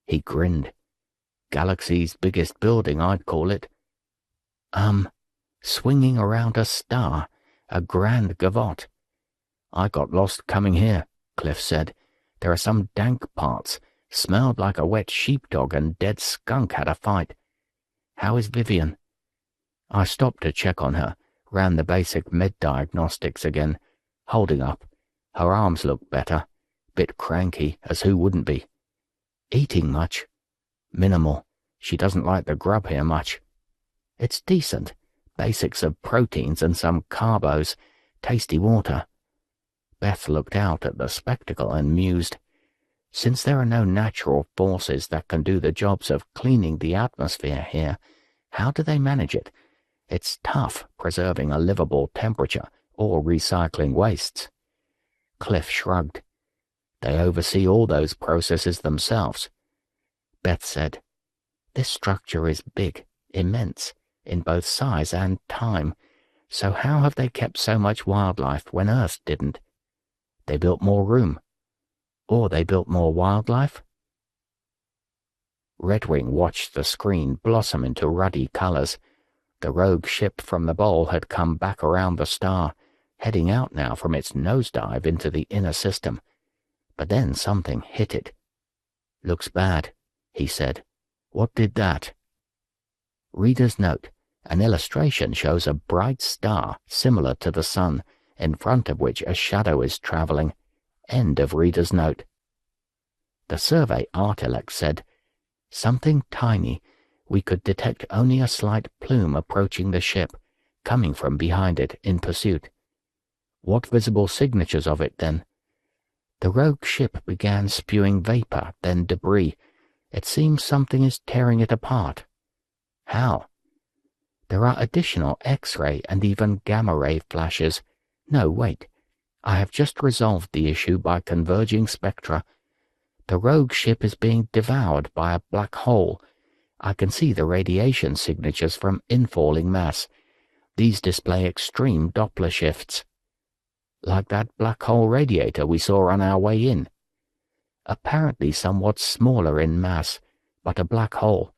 He grinned. "Galaxy's biggest building, I'd call it." Swinging around a star, a grand gavotte." "I got lost coming here," Cliff said. "There are some dank parts, smelled like a wet sheepdog and dead skunk had a fight. How is Vivian?" I stopped to check on her, ran the basic med diagnostics again, holding up. Her arms looked better, bit cranky, as who wouldn't be. "Eating much?" "Minimal. She doesn't like the grub here much." "It's decent. Basics of proteins and some carbos, tasty water." Beth looked out at the spectacle and mused. Since there are no natural forces that can do the jobs of cleaning the atmosphere here, how do they manage it? It's tough preserving a livable temperature or recycling wastes. Cliff shrugged. "They oversee all those processes themselves." Beth said, "This structure is big, immense, in both size and time. So how have they kept so much wildlife when Earth didn't? They built more room. Or they built more wildlife?" Redwing watched the screen blossom into ruddy colors. The rogue ship from the bowl had come back around the star, heading out now from its nosedive into the inner system. But then something hit it. "Looks bad," he said. "What did that?" Reader's note. An illustration shows a bright star similar to the sun, in front of which a shadow is travelling. End of reader's note. The survey Artilects said, "Something tiny. We could detect only a slight plume approaching the ship, coming from behind it in pursuit." What visible signatures of it, then? The rogue ship began spewing vapor, then debris. It seems something is tearing it apart. How? There are additional X-ray and even gamma-ray flashes. No, wait. I have just resolved the issue by converging spectra. The rogue ship is being devoured by a black hole. I can see the radiation signatures from infalling mass. These display extreme Doppler shifts. Like that black hole radiator we saw on our way in. Apparently somewhat smaller in mass, but a black hole.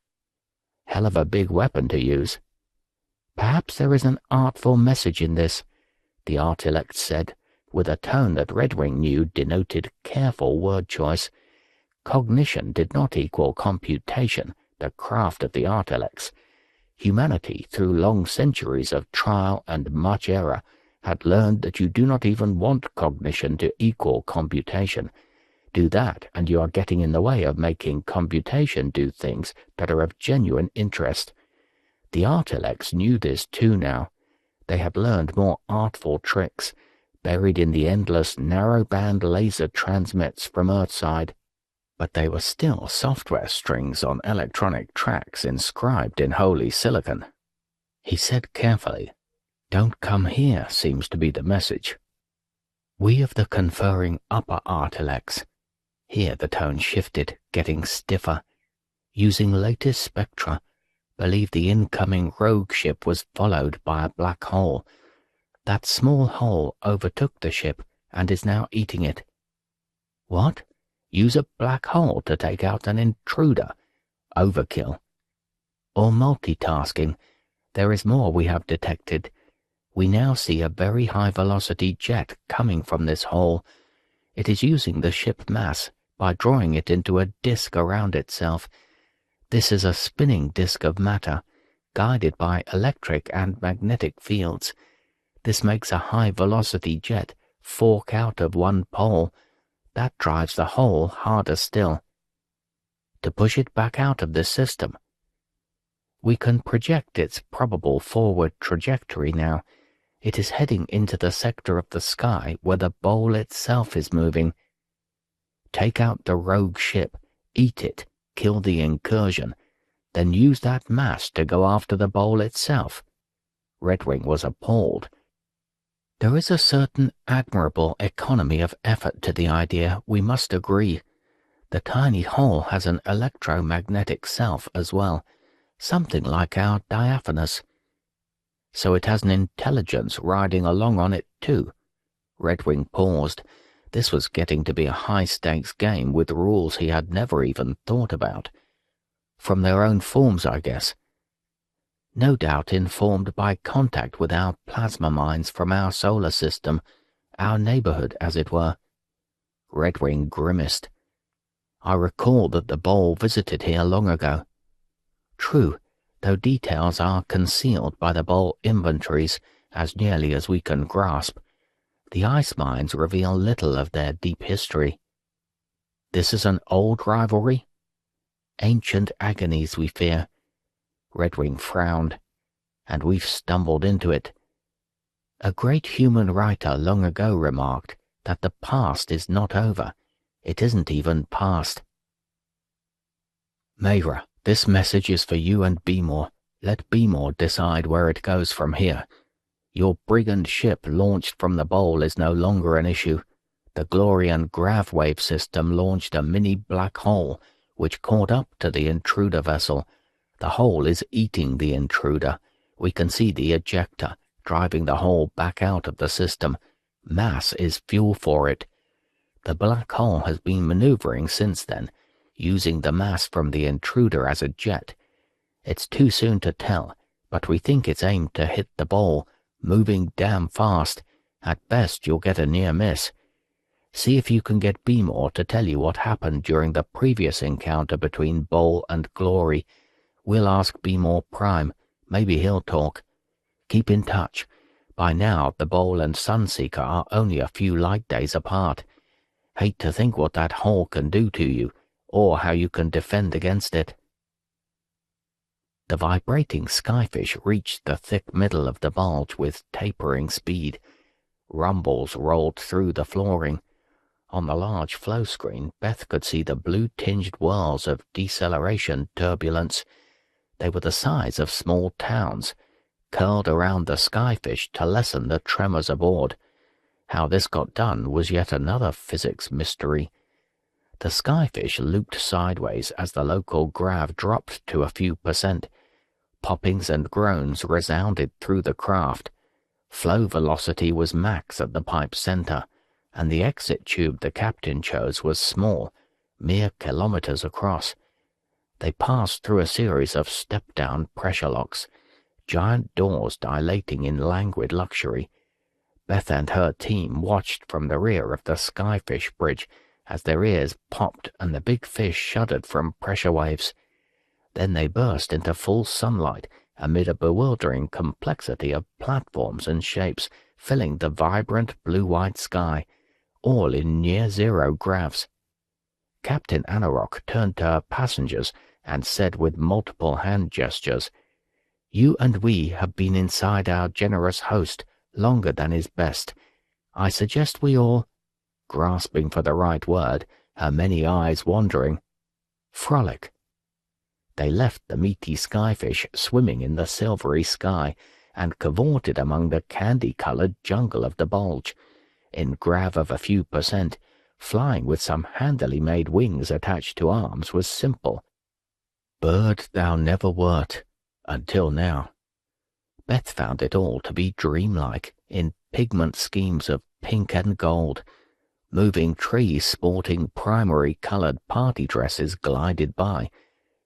Hell of a big weapon to use. Perhaps there is an artful message in this, the Artilects said, with a tone that Redwing knew denoted careful word choice. Cognition did not equal computation, the craft of the Artilects. Humanity, through long centuries of trial and much error, had learned that you do not even want cognition to equal computation. Do that, and you are getting in the way of making computation do things that are of genuine interest. The Artilects knew this too now. They had learned more artful tricks, buried in the endless narrow-band laser transmits from Earthside. But they were still software strings on electronic tracks inscribed in holy silicon. He said carefully, "Don't come here," seems to be the message. We of the conferring upper Artilects. Here the tone shifted, getting stiffer. Using latest spectra, believe the incoming rogue ship was followed by a black hole. That small hole overtook the ship and is now eating it. What? Use a black hole to take out an intruder? Overkill. Or multitasking. There is more we have detected. We now see a very high-velocity jet coming from this hole. It is using the ship mass by drawing it into a disk around itself. This is a spinning disk of matter, guided by electric and magnetic fields. This makes a high-velocity jet fork out of one pole. That drives the hole harder still. To push it back out of this system. We can project its probable forward trajectory now. It is heading into the sector of the sky where the bowl itself is moving. Take out the rogue ship, eat it, kill the incursion, then use that mass to go after the bowl itself. Redwing was appalled. There is a certain admirable economy of effort to the idea, we must agree. The tiny hole has an electromagnetic self as well, something like our diaphanous. So it has an intelligence riding along on it too. Redwing paused. This was getting to be a high-stakes game with rules he had never even thought about. From their own forms, I guess. No doubt informed by contact with our plasma minds from our solar system, our neighborhood, as it were. Redwing grimaced. I recall that the bowl visited here long ago. True, though details are concealed by the bowl inventories as nearly as we can grasp. The ice mines reveal little of their deep history. This is an old rivalry? Ancient agonies, we fear. Redwing frowned. And we've stumbled into it. A great human writer long ago remarked that the past is not over. It isn't even past. Mayra, this message is for you and Beemore. Let Beemore decide where it goes from here. Your brigand ship launched from the bowl is no longer an issue. The Glorian Gravwave system launched a mini black hole, which caught up to the intruder vessel. The hole is eating the intruder. We can see the ejector, driving the hole back out of the system. Mass is fuel for it. The black hole has been maneuvering since then, using the mass from the intruder as a jet. It's too soon to tell, but we think it's aimed to hit the bowl, moving damn fast. At best you'll get a near miss. See if you can get Beemore to tell you what happened during the previous encounter between Bowl and Glory. We'll ask Beemore Prime. Maybe he'll talk. Keep in touch. By now, the Bowl and Sunseeker are only a few light days apart. Hate to think what that hole can do to you, or how you can defend against it. The vibrating skyfish reached the thick middle of the bulge with tapering speed. Rumbles rolled through the flooring. On the large flow screen, Beth could see the blue-tinged whirls of deceleration turbulence. They were the size of small towns, curled around the skyfish to lessen the tremors aboard. How this got done was yet another physics mystery. The skyfish looped sideways as the local grav dropped to a few %. Poppings and groans resounded through the craft. Flow velocity was max at the pipe's center, and the exit tube the captain chose was small, mere kilometers across. They passed through a series of step-down pressure locks, giant doors dilating in languid luxury. Beth and her team watched from the rear of the skyfish bridge as their ears popped and the big fish shuddered from pressure waves. Then they burst into full sunlight amid a bewildering complexity of platforms and shapes filling the vibrant blue-white sky, all in near-zero gravs. Captain Anarok turned to her passengers and said with multiple hand gestures, "You and we have been inside our generous host longer than is best. I suggest we all," grasping for the right word, her many eyes wandering, "frolic." They left the meaty skyfish swimming in the silvery sky and cavorted among the candy-colored jungle of the bulge, in grav of a few %. Flying with some handily made wings attached to arms was simple. Bird thou never wert, until now. Beth found it all to be dreamlike, in pigment schemes of pink and gold. Moving trees sporting primary-colored party dresses glided by.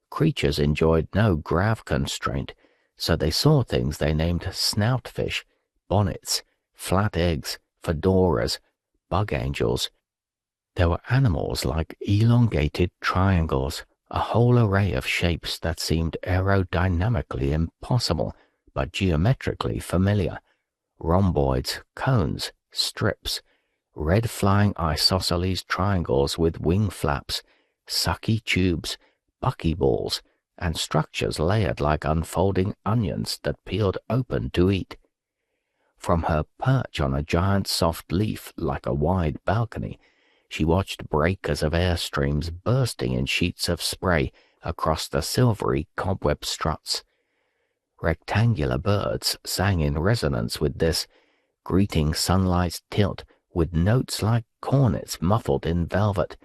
Creatures enjoyed no grav constraint, so they saw things they named snoutfish, bonnets, flat eggs, fedoras, bug angels. There were animals like elongated triangles, a whole array of shapes that seemed aerodynamically impossible, but geometrically familiar. Rhomboids, cones, strips, red flying isosceles triangles with wing flaps, sucky tubes, buckyballs, and structures layered like unfolding onions that peeled open to eat. From her perch on a giant soft leaf like a wide balcony, she watched breakers of airstreams bursting in sheets of spray across the silvery cobweb struts. Rectangular birds sang in resonance with this, greeting sunlight's tilt with notes like cornets muffled in velvet.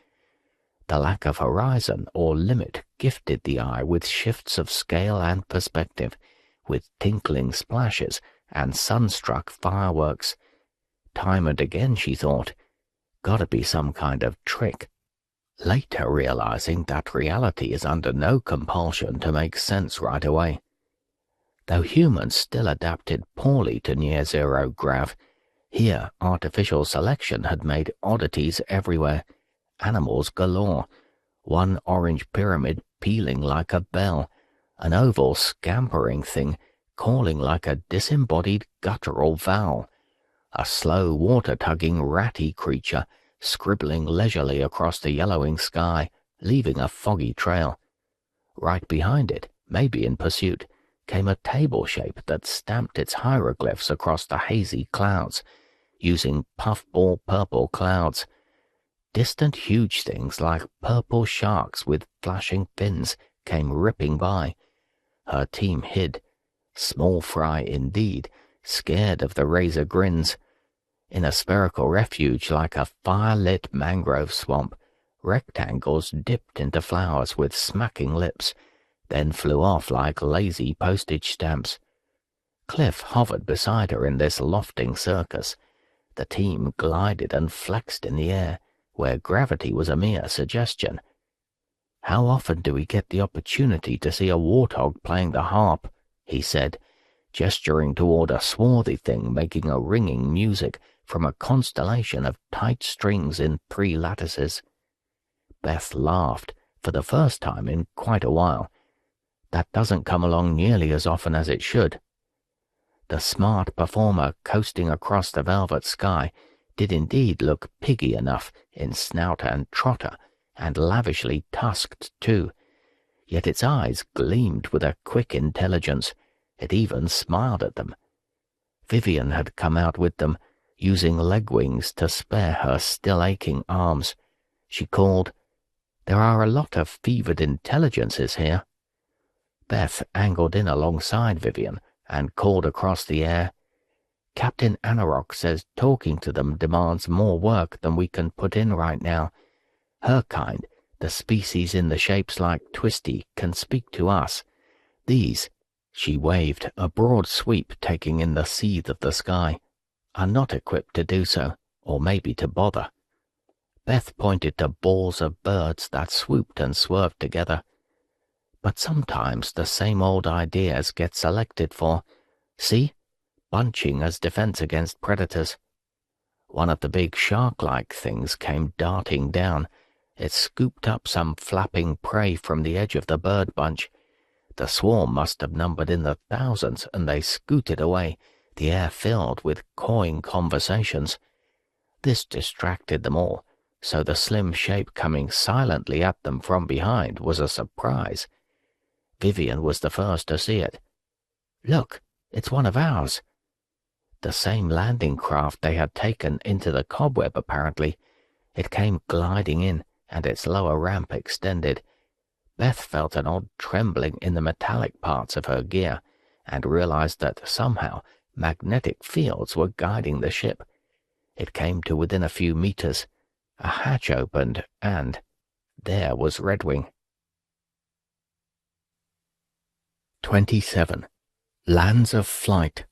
The lack of horizon or limit gifted the eye with shifts of scale and perspective, with tinkling splashes and sunstruck fireworks. Time and again she thought, gotta be some kind of trick. Later realizing that reality is under no compulsion to make sense right away. Though humans still adapted poorly to near-zero grav, here artificial selection had made oddities everywhere, animals galore, one orange pyramid pealing like a bell, an oval scampering thing calling like a disembodied guttural vowel, a slow water-tugging ratty creature scribbling leisurely across the yellowing sky, leaving a foggy trail. Right behind it, maybe in pursuit, came a table shape that stamped its hieroglyphs across the hazy clouds, using puffball purple clouds. Distant huge things like purple sharks with flashing fins came ripping by. Her team hid. Small fry indeed, scared of the razor grins. In a spherical refuge like a fire-lit mangrove swamp, rectangles dipped into flowers with smacking lips, then flew off like lazy postage stamps. Cliff hovered beside her in this lofting circus. The team glided and flexed in the air, where gravity was a mere suggestion. "How often do we get the opportunity to see a warthog playing the harp?" he said, gesturing toward a swarthy thing making a ringing music from a constellation of tight strings in 3 lattices. Beth laughed, for the first time in quite a while. That doesn't come along nearly as often as it should. The smart performer coasting across the velvet sky did indeed look piggy enough in snout and trotter, and lavishly tusked too, yet its eyes gleamed with a quick intelligence. It even smiled at them. Vivian had come out with them, using leg wings to spare her still aching arms. She called, "There are a lot of fevered intelligences here." Beth angled in alongside Vivian and called across the air, "Captain Anarok says talking to them demands more work than we can put in right now. Her kind, the species in the shapes like Twisty, can speak to us. These," she waved, a broad sweep taking in the seethe of the sky, "are not equipped to do so, or maybe to bother." Beth pointed to balls of birds that swooped and swerved together. "But sometimes the same old ideas get selected for. See? Bunching as defense against predators." One of the big shark-like things came darting down. It scooped up some flapping prey from the edge of the bird bunch. The swarm must have numbered in the thousands, and they scooted away, the air filled with cawing conversations. This distracted them all, so the slim shape coming silently at them from behind was a surprise. Vivian was the first to see it. "Look, it's one of ours." The same landing craft they had taken into the cobweb, apparently. It came gliding in, and its lower ramp extended. Beth felt an odd trembling in the metallic parts of her gear, and realized that somehow magnetic fields were guiding the ship. It came to within a few meters. A hatch opened, and there was Redwing. 27. Lands of Flight.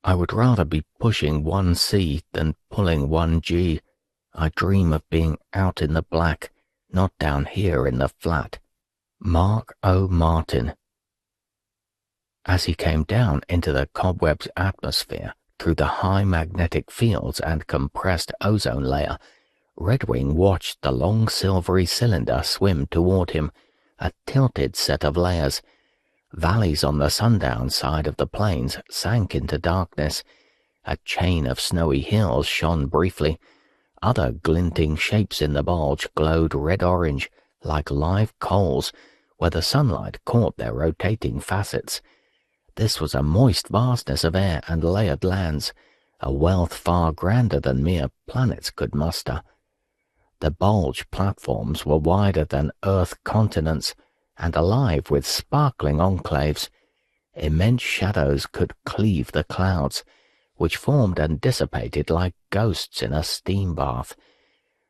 I would rather be pushing 1C than pulling 1G. I dream of being out in the black, not down here in the flat. Mark O. Martin. As he came down into the cobweb's atmosphere through the high magnetic fields and compressed ozone layer, Redwing watched the long silvery cylinder swim toward him, a tilted set of layers. Valleys on the sundown side of the plains sank into darkness. A chain of snowy hills shone briefly. Other glinting shapes in the bulge glowed red-orange, like live coals, where the sunlight caught their rotating facets. This was a moist vastness of air and layered lands, a wealth far grander than mere planets could muster. The bulge platforms were wider than Earth continents, and alive with sparkling enclaves. Immense shadows could cleave the clouds, which formed and dissipated like ghosts in a steam bath.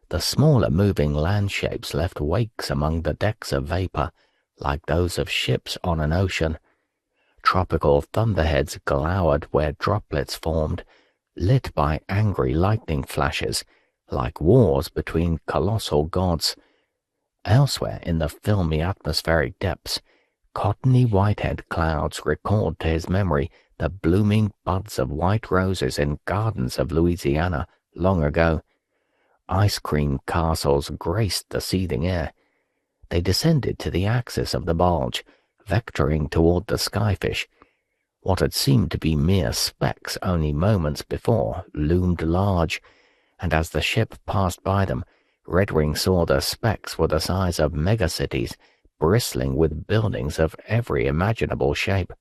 The smaller moving land shapes left wakes among the decks of vapor, like those of ships on an ocean. Tropical thunderheads glowered where droplets formed, lit by angry lightning flashes, like wars between colossal gods. Elsewhere in the filmy atmospheric depths, cottony whitehead clouds recalled to his memory the blooming buds of white roses in gardens of Louisiana long ago. Ice cream castles graced the seething air. They descended to the axis of the bulge, vectoring toward the skyfish. What had seemed to be mere specks only moments before loomed large, and as the ship passed by them, Redwing saw the specks were the size of megacities, bristling with buildings of every imaginable shape.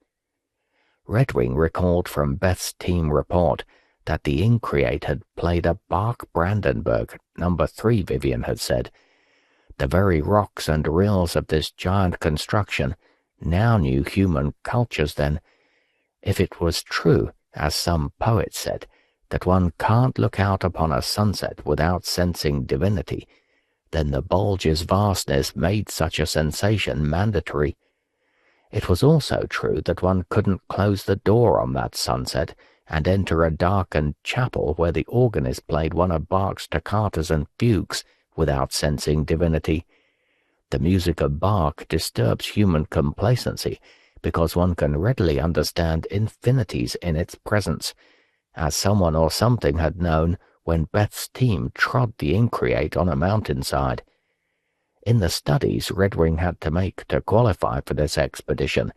Redwing recalled from Beth's team report that the Increate had played a Bach Brandenburg, number 3, Vivian had said. The very rocks and rills of this giant construction now knew human cultures then. If it was true, as some poet said, that one can't look out upon a sunset without sensing divinity, then the bulge's vastness made such a sensation mandatory. It was also true that one couldn't close the door on that sunset and enter a darkened chapel where the organist played one of Bach's toccatas and fugues without sensing divinity. The music of Bach disturbs human complacency because one can readily understand infinities in its presence, as someone or something had known when Beth's team trod the Increate on a mountainside. In the studies Redwing had to make to qualify for this expedition,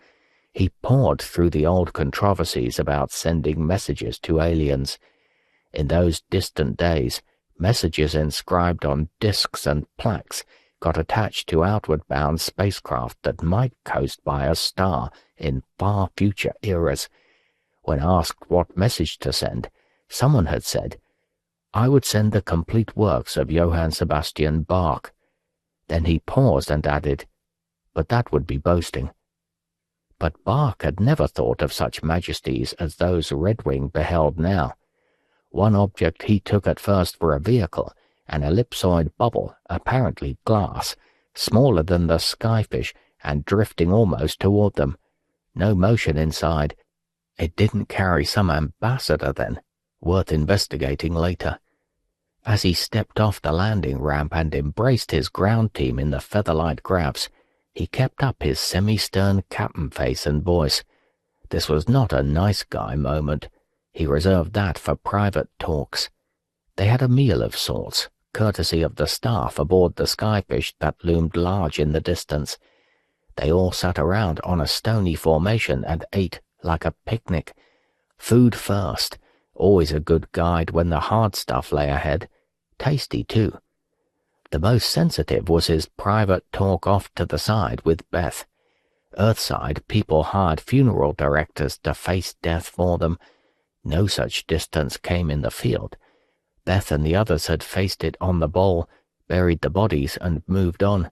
he pored through the old controversies about sending messages to aliens. In those distant days, messages inscribed on discs and plaques got attached to outward-bound spacecraft that might coast by a star in far future eras. When asked what message to send, someone had said, "I would send the complete works of Johann Sebastian Bach." Then he paused and added, "But that would be boasting." But Bach had never thought of such majesties as those Redwing beheld now. One object he took at first for a vehicle, an ellipsoid bubble, apparently glass, smaller than the skyfish and drifting almost toward them. No motion inside. It didn't carry some ambassador then, worth investigating later. As he stepped off the landing ramp and embraced his ground team in the featherlight grabs, he kept up his semi-stern captain face and voice. This was not a nice guy moment. He reserved that for private talks. They had a meal of sorts, courtesy of the staff aboard the skyfish that loomed large in the distance. They all sat around on a stony formation and ate like a picnic. Food first, always a good guide when the hard stuff lay ahead. Tasty, too. The most sensitive was his private talk off to the side with Beth. Earthside, people hired funeral directors to face death for them. No such distance came in the field. Beth and the others had faced it on the bowl, buried the bodies, and moved on.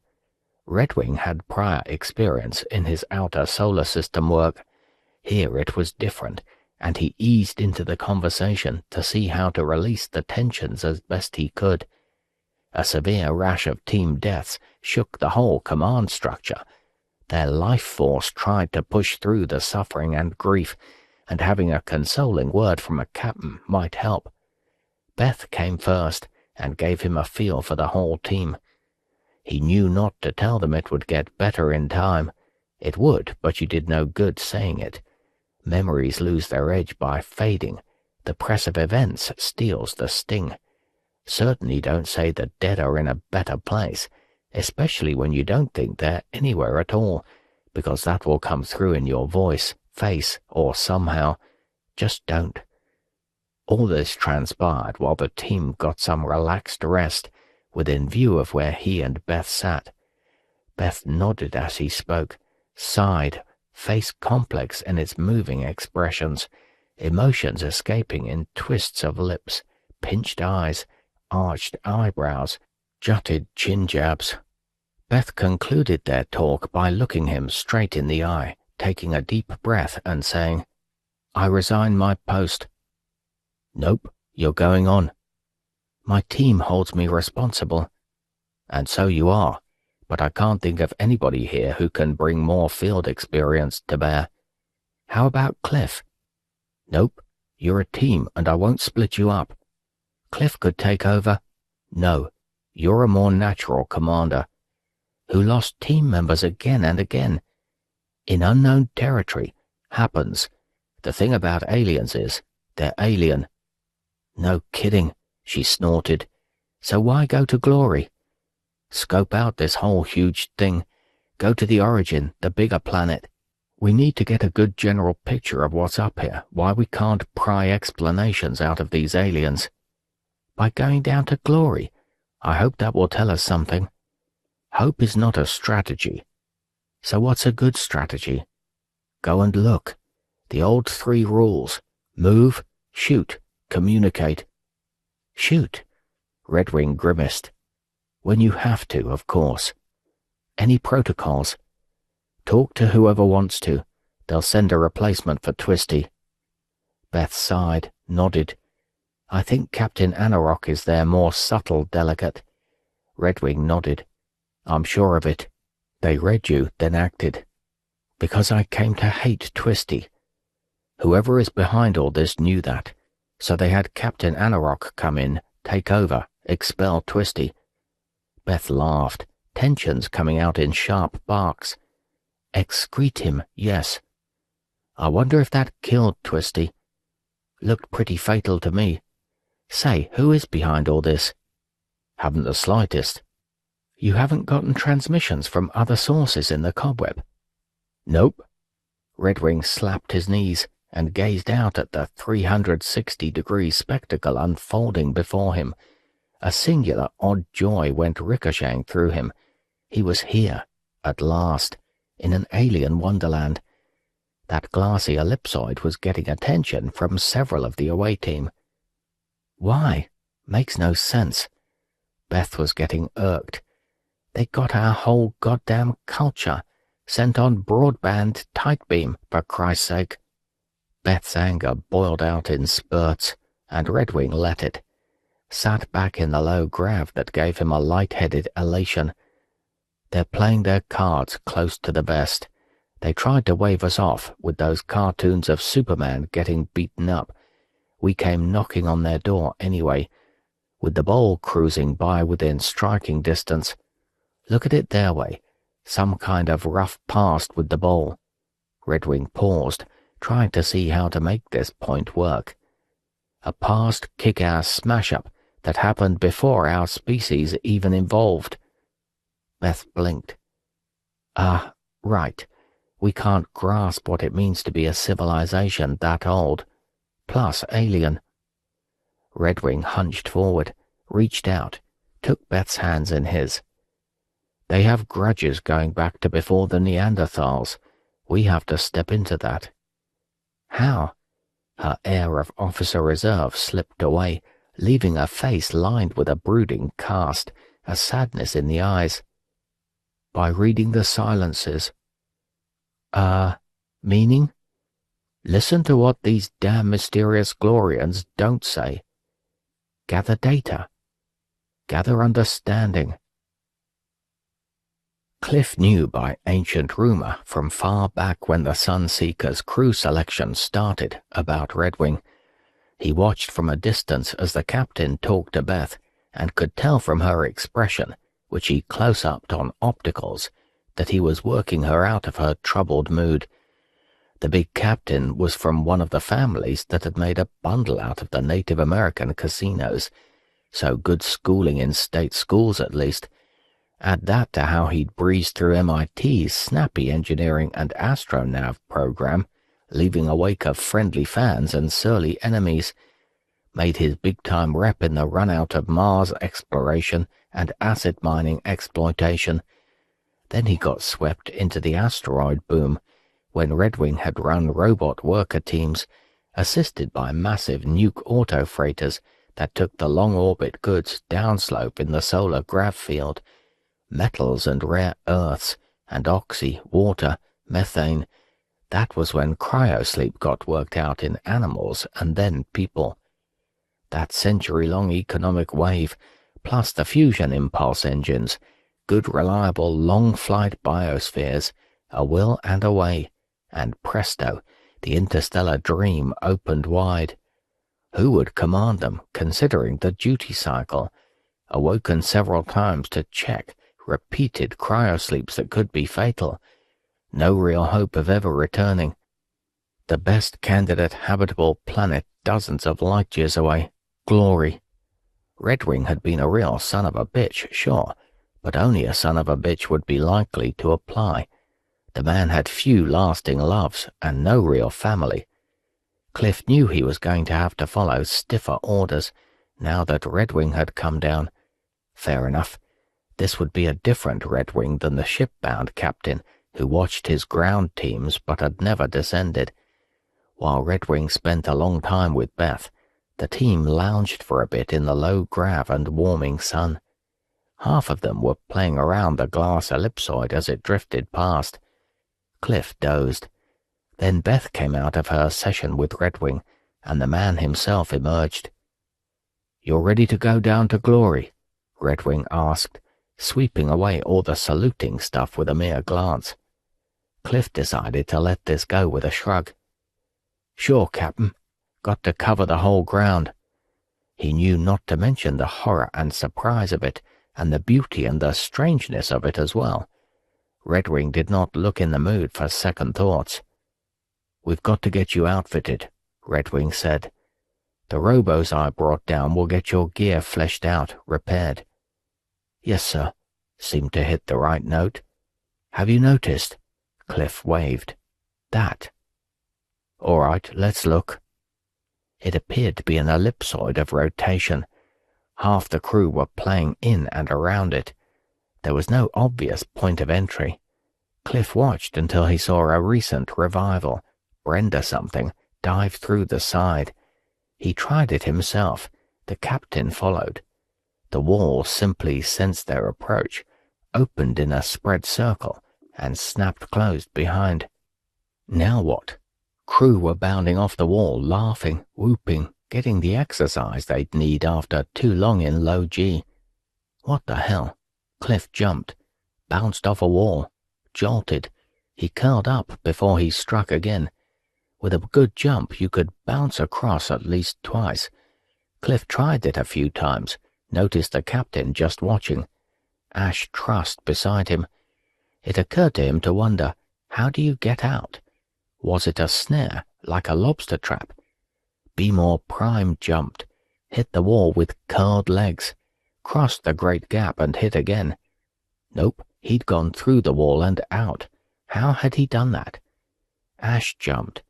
Redwing had prior experience in his outer solar system work. Here it was different, and he eased into the conversation to see how to release the tensions as best he could. A severe rash of team deaths shook the whole command structure. Their life force tried to push through the suffering and grief, and having a consoling word from a captain might help. Beth came first and gave him a feel for the whole team. He knew not to tell them it would get better in time. It would, but you did no good saying it. Memories lose their edge by fading. The press of events steals the sting. Certainly don't say the dead are in a better place, especially when you don't think they're anywhere at all, because that will come through in your voice, face, or somehow. Just don't. All this transpired while the team got some relaxed rest, within view of where he and Beth sat. Beth nodded as he spoke, sighed, face complex in its moving expressions, emotions escaping in twists of lips, pinched eyes, arched eyebrows, jutted chin jabs. Beth concluded their talk by looking him straight in the eye, taking a deep breath and saying, "I resign my post." "Nope, you're going on." "My team holds me responsible." "And so you are, but I can't think of anybody here who can bring more field experience to bear." "How about Cliff?" "Nope, you're a team and I won't split you up." "Cliff could take over." "No, you're a more natural commander." "Who lost team members again and again." "In unknown territory. Happens. The thing about aliens is, they're alien." "No kidding," she snorted. "So why go to Glory?" "Scope out this whole huge thing. Go to the origin, the bigger planet. We need to get a good general picture of what's up here, why we can't pry explanations out of these aliens." "By going down to Glory? I hope that will tell us something." "Hope is not a strategy." "So what's a good strategy?" "Go and look. The old 3 rules. Move, shoot, communicate." "Shoot?" Redwing grimaced. "When you have to, of course." "Any protocols?" "Talk to whoever wants to. They'll send a replacement for Twisty." Beth sighed, nodded. "I think Captain Anarok is their more subtle delegate." Redwing nodded. "I'm sure of it. They read you, then acted. Because I came to hate Twisty. Whoever is behind all this knew that, so they had Captain Anarok come in, take over, expel Twisty." Beth laughed, tensions coming out in sharp barks. "Excrete him, yes. I wonder if that killed Twisty." Looked pretty fatal to me. Say, who is behind all this? Haven't the slightest. You haven't gotten transmissions from other sources in the cobweb? Nope. Redwing slapped his knees and gazed out at the 360-degree spectacle unfolding before him. A singular odd joy went ricocheting through him. He was here, at last, in an alien wonderland. That glassy ellipsoid was getting attention from several of the away team. Why? Makes no sense. Beth was getting irked. They got our whole goddamn culture sent on broadband tight beam, for Christ's sake. Beth's anger boiled out in spurts, and Redwing let it. Sat back in the low grav that gave him a light-headed elation. They're playing their cards close to the vest. They tried to wave us off with those cartoons of Superman getting beaten up. We came knocking on their door anyway, with the bowl cruising by within striking distance. Look at it their way, some kind of rough past with the bowl. Redwing paused, trying to see how to make this point work. A past kick-ass smash-up that happened before our species even evolved. Beth blinked. Right. We can't grasp what it means to be a civilization that old. Plus alien. Redwing hunched forward, reached out, took Beth's hands in his. They have grudges going back to before the Neanderthals. We have to step into that. How? Her air of officer reserve slipped away, leaving her face lined with a brooding cast, a sadness in the eyes. By reading the silences. Meaning? Listen to what these damn mysterious Glorians don't say. Gather data. Gather understanding. Cliff knew by ancient rumor from far back when the Sunseeker's crew selection started about Redwing. He watched from a distance as the captain talked to Beth and could tell from her expression, which he close-upped on opticals, that he was working her out of her troubled mood. The big captain was from one of the families that had made a bundle out of the Native American casinos, so good schooling in state schools at least. Add that to how he'd breezed through MIT's snappy engineering and astronav program, leaving a wake of friendly fans and surly enemies, made his big-time rep in the run-out of Mars exploration and acid mining exploitation. Then he got swept into the asteroid boom, when Redwing had run robot worker teams, assisted by massive nuke auto freighters that took the long-orbit goods downslope in the solar grav field. Metals and rare earths, and oxy, water, methane. That was when cryosleep got worked out in animals and then people. That century-long economic wave, plus the fusion impulse engines, good reliable long-flight biospheres, a will and a way, and presto, the interstellar dream opened wide. Who would command them, considering the duty cycle? Awoken several times to check, repeated cryosleeps that could be fatal. No real hope of ever returning. The best candidate habitable planet dozens of light years away. Glory. Redwing had been a real son of a bitch, sure, but only a son of a bitch would be likely to apply. The man had few lasting loves and no real family. Cliff knew he was going to have to follow stiffer orders now that Redwing had come down. Fair enough. This would be a different Redwing than the ship-bound captain who watched his ground teams but had never descended. While Redwing spent a long time with Beth, the team lounged for a bit in the low grav and warming sun. Half of them were playing around the glass ellipsoid as it drifted past. Cliff dozed. Then Beth came out of her session with Redwing, and the man himself emerged. "You're ready to go down to glory?" Redwing asked, sweeping away all the saluting stuff with a mere glance. Cliff decided to let this go with a shrug. "Sure, Captain. Got to cover the whole ground." He knew not to mention the horror and surprise of it, and the beauty and the strangeness of it as well. Redwing did not look in the mood for second thoughts. "We've got to get you outfitted," Redwing said. The robos I brought down will get your gear fleshed out, repaired. Yes, sir. Seemed to hit the right note. Have you noticed? Cliff waved. That. All right, let's look. It appeared to be an ellipsoid of rotation. Half the crew were playing in and around it. There was no obvious point of entry. Cliff watched until he saw a recent revival, Brenda something, dive through the side. He tried it himself. The captain followed. The wall simply sensed their approach, opened in a spread circle, and snapped closed behind. Now what? Crew were bounding off the wall, laughing, whooping, getting the exercise they'd need after too long in low G. What the hell? Cliff jumped, bounced off a wall, jolted. He curled up before he struck again. With a good jump, you could bounce across at least twice. Cliff tried it a few times, noticed the captain just watching. Ash trussed beside him. It occurred to him to wonder, how do you get out? Was it a snare, like a lobster trap? Be More Prime jumped, hit the wall with curled legs, crossed the great gap and hit again. Nope, he'd gone through the wall and out. How had he done that? Ash jumped.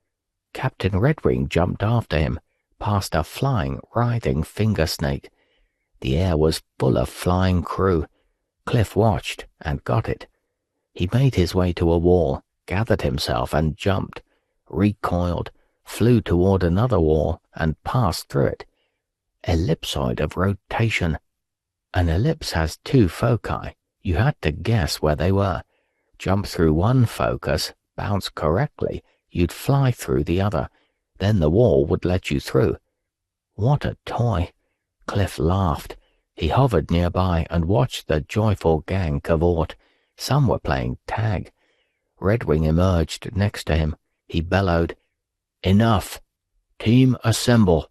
Captain Redwing jumped after him, past a flying, writhing finger snake. The air was full of flying crew. Cliff watched and got it. He made his way to a wall, gathered himself and jumped, recoiled, flew toward another wall and passed through it. Ellipsoid of rotation. An ellipse has two foci. You had to guess where they were. Jump through one focus, bounce correctly, you'd fly through the other. Then the wall would let you through. What a toy! Cliff laughed. He hovered nearby and watched the joyful gang cavort. Some were playing tag. Redwing emerged next to him. He bellowed, "Enough! Team assemble!"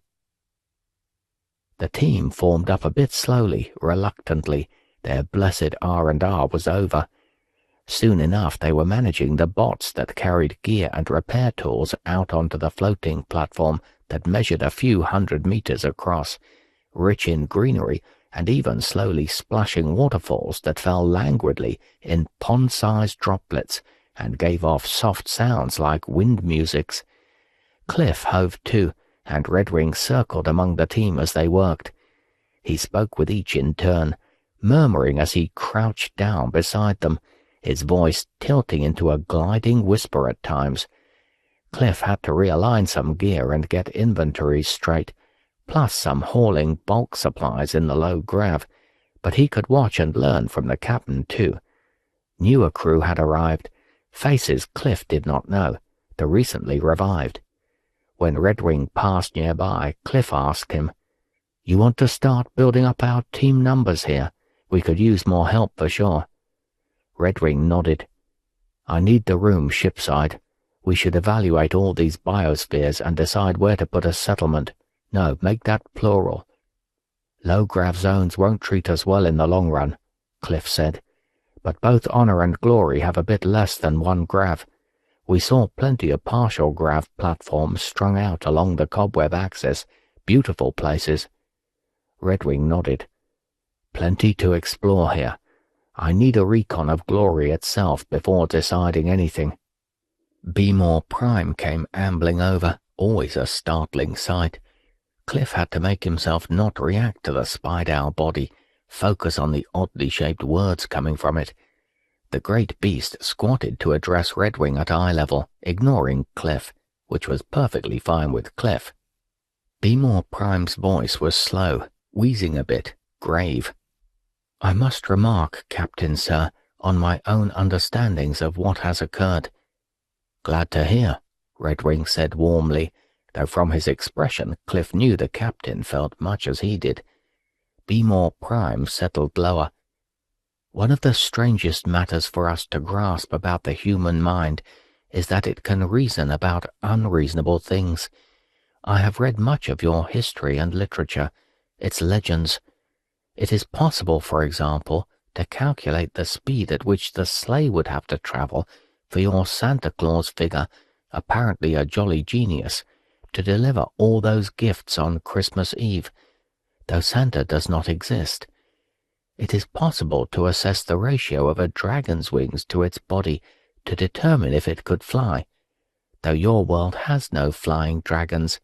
The team formed up a bit slowly, reluctantly. Their blessed R&R was over. Soon enough they were managing the bots that carried gear and repair tools out onto the floating platform that measured a few 100 meters across, rich in greenery and even slowly splashing waterfalls that fell languidly in pond-sized droplets and gave off soft sounds like wind musics. Cliff hove to, and Redwing circled among the team as they worked. He spoke with each in turn, murmuring as he crouched down beside them, his voice tilting into a gliding whisper at times. Cliff had to realign some gear and get inventories straight, plus some hauling bulk supplies in the low grav, but he could watch and learn from the captain too. Newer crew had arrived, faces Cliff did not know, the recently revived. When Redwing passed nearby, Cliff asked him, "You want to start building up our team numbers here? We could use more help for sure." Redwing nodded. "I need the room shipside. We should evaluate all these biospheres and decide where to put a settlement. No, make that plural. Low grav zones won't treat us well in the long run," Cliff said. "But both honor and glory have a bit less than one grav. We saw plenty of partial grav platforms strung out along the cobweb axis, beautiful places." Redwing nodded. "Plenty to explore here. I need a recon of glory itself before deciding anything." Be More Prime came ambling over, always a startling sight. Cliff had to make himself not react to the spider body, focus on the oddly shaped words coming from it. The great beast squatted to address Redwing at eye level, ignoring Cliff, which was perfectly fine with Cliff. Be More Prime's voice was slow, wheezing a bit, grave. "I must remark, Captain Sir, on my own understandings of what has occurred." "Glad to hear," Redwing said warmly, though from his expression Cliff knew the captain felt much as he did. Be More Prime settled lower. "One of the strangest matters for us to grasp about the human mind is that it can reason about unreasonable things. I have read much of your history and literature, its legends. It is possible, for example, to calculate the speed at which the sleigh would have to travel for your Santa Claus figure, apparently a jolly genius, to deliver all those gifts on Christmas Eve, though Santa does not exist. It is possible to assess the ratio of a dragon's wings to its body to determine if it could fly, though your world has no flying dragons.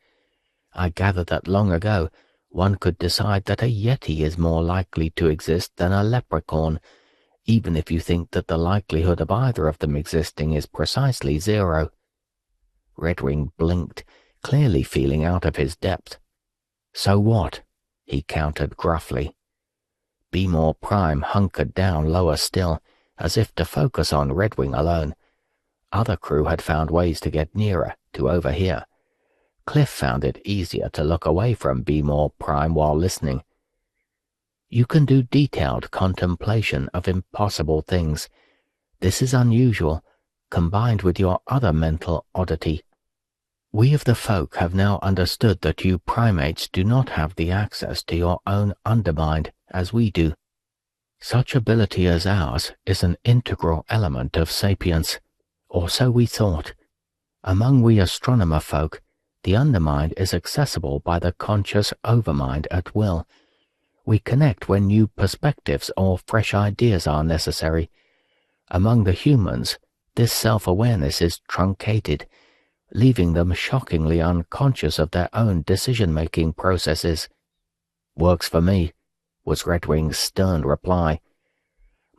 I gather that long ago one could decide that a yeti is more likely to exist than a leprechaun, even if you think that the likelihood of either of them existing is precisely 0. Redwing blinked, clearly feeling out of his depth. So what? He countered gruffly. Bemore Prime hunkered down lower still, as if to focus on Redwing alone. Other crew had found ways to get nearer, to overhear. Cliff found it easier to look away from Bemore Prime while listening. You can do detailed contemplation of impossible things. This is unusual, combined with your other mental oddity. We of the folk have now understood that you primates do not have the access to your own undermind as we do. Such ability as ours is an integral element of sapience, or so we thought. Among we astronomer folk, the undermind is accessible by the conscious overmind at will. We connect when new perspectives or fresh ideas are necessary. Among the humans, this self-awareness is truncated, leaving them shockingly unconscious of their own decision-making processes. Works for me, was Redwing's stern reply.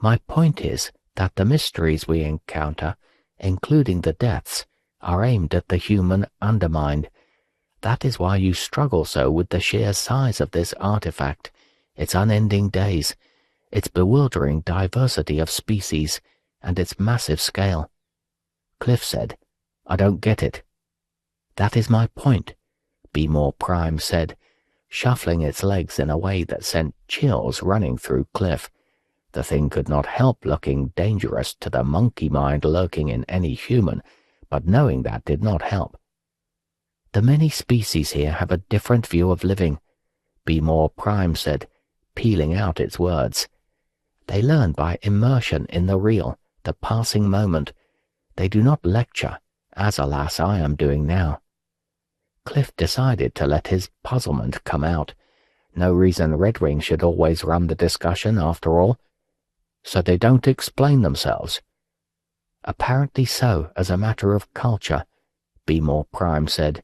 My point is that the mysteries we encounter, including the deaths, are aimed at the human undermind. That is why you struggle so with the sheer size of this artifact, its unending days, its bewildering diversity of species, and its massive scale. Cliff said, I don't get it. That is my point, Bemore Prime said, shuffling its legs in a way that sent chills running through Cliff. The thing could not help looking dangerous to the monkey mind lurking in any human, but knowing that did not help. The many species here have a different view of living, Bemore Prime said, peeling out its words. They learn by immersion in the real, the passing moment. They do not lecture, as alas I am doing now. Cliff decided to let his puzzlement come out. No reason Redwing should always run the discussion, after all. So they don't explain themselves. Apparently so, as a matter of culture, Bemore Prime said.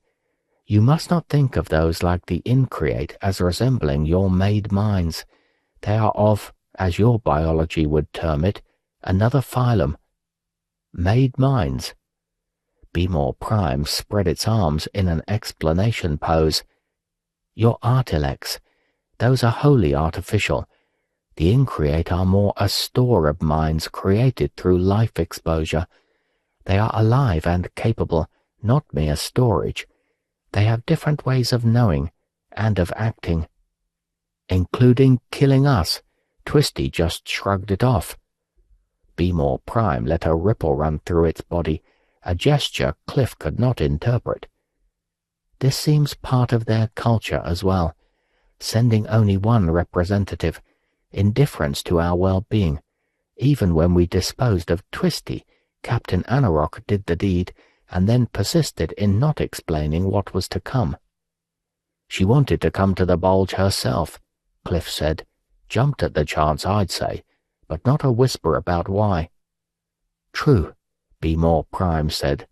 You must not think of those like the Increate as resembling your made minds. They are of, as your biology would term it, another phylum. Made minds. Bemore Prime spread its arms in an explanation pose. Your Artilects, those are wholly artificial. The Increate are more a store of minds created through life exposure. They are alive and capable, not mere storage. They have different ways of knowing and of acting. Including killing us. Twisty just shrugged it off. Bemore Prime let a ripple run through its body, a gesture Cliff could not interpret. This seems part of their culture as well, sending only one representative, indifference to our well-being. Even when we disposed of Twisty, Captain Anarok did the deed, and then persisted in not explaining what was to come. She wanted to come to the Bulge herself, Cliff said, jumped at the chance I'd say, but not a whisper about why. True, Bemore Prime said.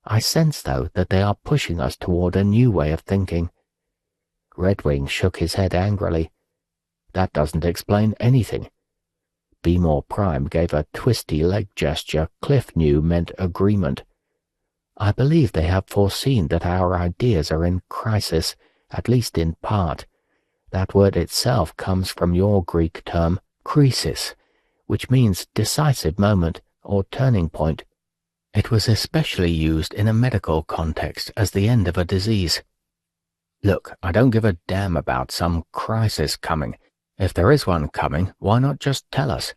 I sense, though, that they are pushing us toward a new way of thinking. Redwing shook his head angrily. That doesn't explain anything. Bemore Prime gave a twisty leg gesture Cliff knew meant agreement. I believe they have foreseen that our ideas are in crisis, at least in part. That word itself comes from your Greek term, krisis, which means decisive moment or turning point. It was especially used in a medical context as the end of a disease. Look, I don't give a damn about some crisis coming. If there is one coming, why not just tell us?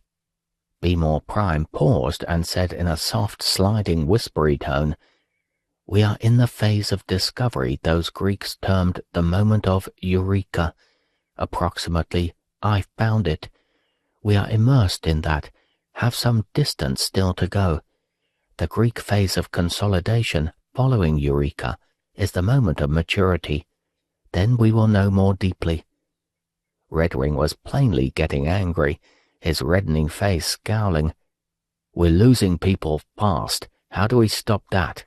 Bemore Prime paused and said in a soft, sliding, whispery tone, We are in the phase of discovery those Greeks termed the moment of eureka. Approximately, I found it. We are immersed in that, have some distance still to go. The Greek phase of consolidation following eureka, is the moment of maturity. Then we will know more deeply." Redwing was plainly getting angry, his reddening face scowling. "We're losing people fast. How do we stop that?"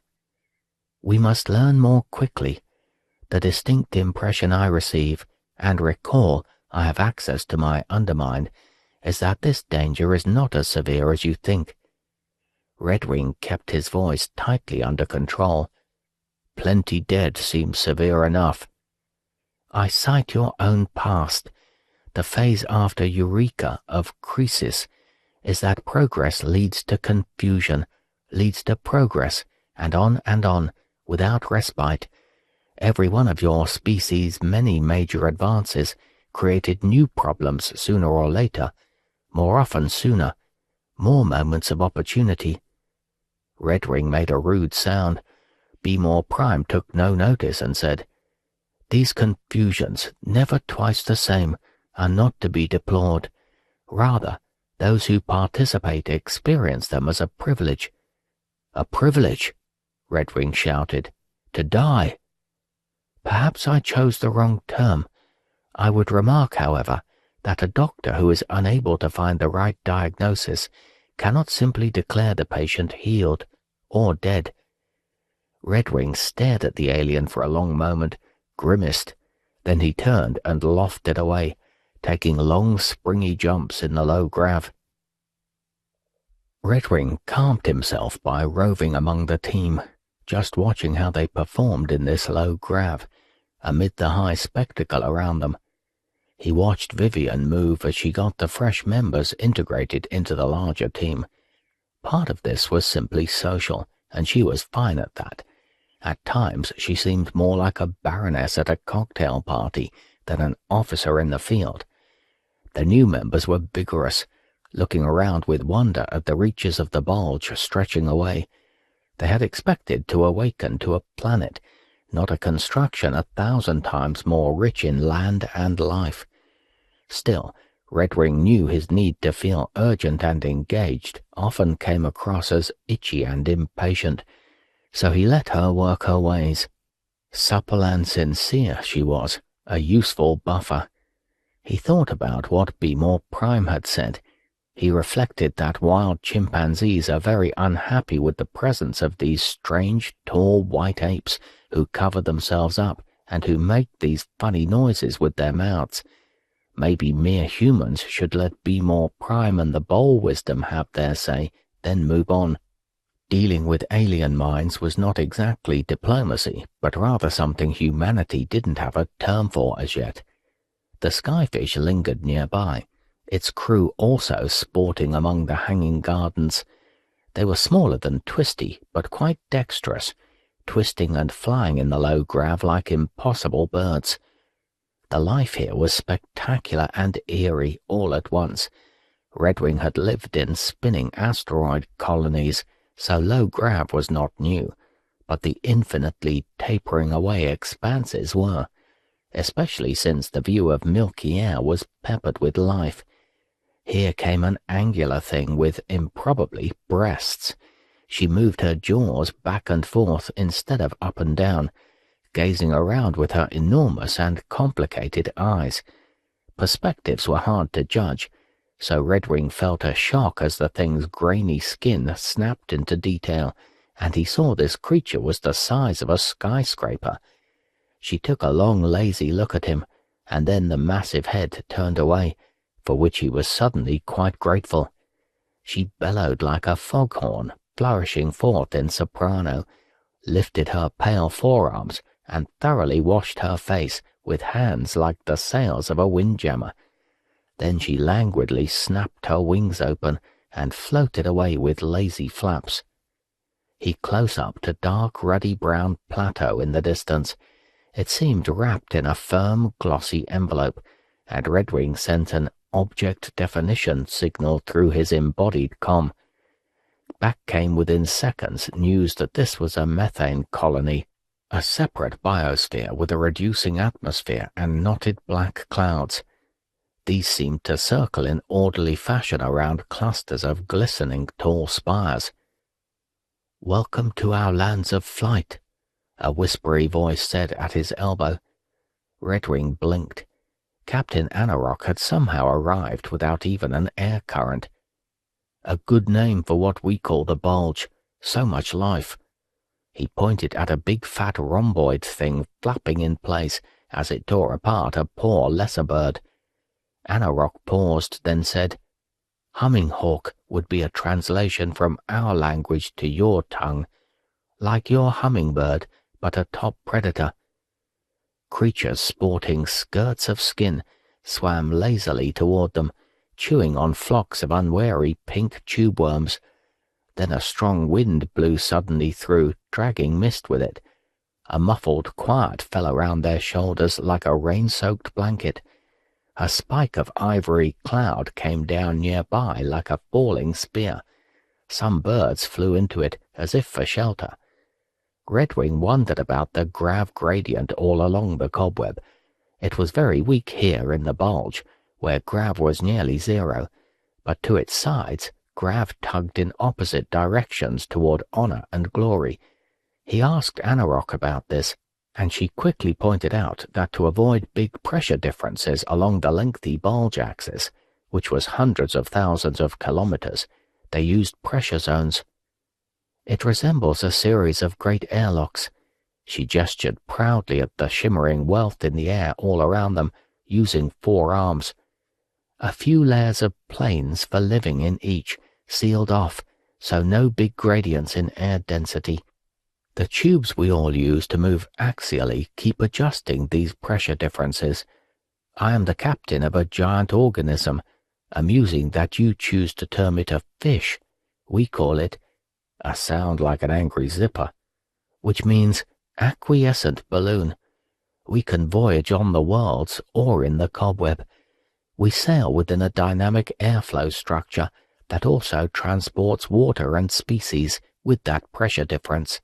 "We must learn more quickly. The distinct impression I receive, and recall I have access to my undermind, is that this danger is not as severe as you think." Redwing kept his voice tightly under control. "Plenty dead seems severe enough." "I cite your own past. The phase after Eureka of Crisis is that progress leads to confusion, leads to progress, and on, without respite. Every one of your species' many major advances created new problems sooner or later, more often sooner, more moments of opportunity." Redwing made a rude sound. Be More Prime took no notice and said, "These confusions, never twice the same, are not to be deplored. Rather, those who participate experience them as a privilege." "A privilege?" Redwing shouted. "To die?" "Perhaps I chose the wrong term. I would remark, however, that a doctor who is unable to find the right diagnosis cannot simply declare the patient healed or dead." Redwing stared at the alien for a long moment, grimaced. Then he turned and lofted away, taking long springy jumps in the low grav. Redwing calmed himself by roving among the team, just watching how they performed in this low grav, amid the high spectacle around them. He watched Vivian move as she got the fresh members integrated into the larger team. Part of this was simply social, and she was fine at that. At times she seemed more like a baroness at a cocktail party than an officer in the field. The new members were vigorous, looking around with wonder at the reaches of the Bulge stretching away. They had expected to awaken to a planet, not a construction 1,000 times more rich in land and life. Still, Redwing knew his need to feel urgent and engaged often came across as itchy and impatient, so he let her work her ways. Supple and sincere she was, a useful buffer. He thought about what Be More Prime had said. He reflected that wild chimpanzees are very unhappy with the presence of these strange, tall white apes who cover themselves up and who make these funny noises with their mouths. Maybe mere humans should let Be More Prime and the Bowl Wisdom have their say, then move on. Dealing with alien minds was not exactly diplomacy, but rather something humanity didn't have a term for as yet. The Skyfish lingered nearby, its crew also sporting among the hanging gardens. They were smaller than Twisty, but quite dexterous, twisting and flying in the low grav like impossible birds. The life here was spectacular and eerie all at once. Redwing had lived in spinning asteroid colonies, so low grav was not new, but the infinitely tapering away expanses were, especially since the view of milky air was peppered with life. Here came an angular thing with, improbably, breasts. She moved her jaws back and forth instead of up and down, gazing around with her enormous and complicated eyes. Perspectives were hard to judge, so Redwing felt a shock as the thing's grainy skin snapped into detail, and he saw this creature was the size of a skyscraper. She took a long, lazy look at him, and then the massive head turned away, for which he was suddenly quite grateful. She bellowed like a foghorn, flourishing forth in soprano, lifted her pale forearms, and thoroughly washed her face with hands like the sails of a windjammer. Then she languidly snapped her wings open and floated away with lazy flaps. He close-upped a dark ruddy brown plateau in the distance. It seemed wrapped in a firm, glossy envelope, and Redwing sent an object definition signal through his embodied comm. Back came within seconds news that this was a methane colony, a separate biosphere with a reducing atmosphere and knotted black clouds. These seemed to circle in orderly fashion around clusters of glistening tall spires. "Welcome to our lands of flight," a whispery voice said at his elbow. Redwing blinked. Captain Anarok had somehow arrived without even an air current. A good name for what we call the Bulge. So much life. He pointed at a big fat rhomboid thing flapping in place as it tore apart a poor lesser bird. Anarok paused, then said, "Humming hawk would be a translation from our language to your tongue. Like your hummingbird, but a top predator." Creatures sporting skirts of skin swam lazily toward them, chewing on flocks of unwary pink tube worms. Then a strong wind blew suddenly through, dragging mist with it. A muffled quiet fell around their shoulders like a rain-soaked blanket. A spike of ivory cloud came down nearby like a falling spear. Some birds flew into it as if for shelter. Redwing wondered about the grav gradient all along the cobweb. It was very weak here in the Bulge, where grav was nearly zero, but to its sides grav tugged in opposite directions toward honor and glory. He asked Anarok about this, and she quickly pointed out that to avoid big pressure differences along the lengthy Bulge axis, which was hundreds of thousands of kilometers, they used pressure zones. "It resembles a series of great airlocks." She gestured proudly at the shimmering wealth in the air all around them, using 4 arms. "A few layers of planes for living in each, sealed off, so no big gradients in air density. The tubes we all use to move axially keep adjusting these pressure differences. I am the captain of a giant organism. Amusing that you choose to term it a fish. We call it," a sound like an angry zipper, "which means acquiescent balloon. We can voyage on the worlds or in the cobweb. We sail within a dynamic airflow structure that also transports water and species with that pressure difference.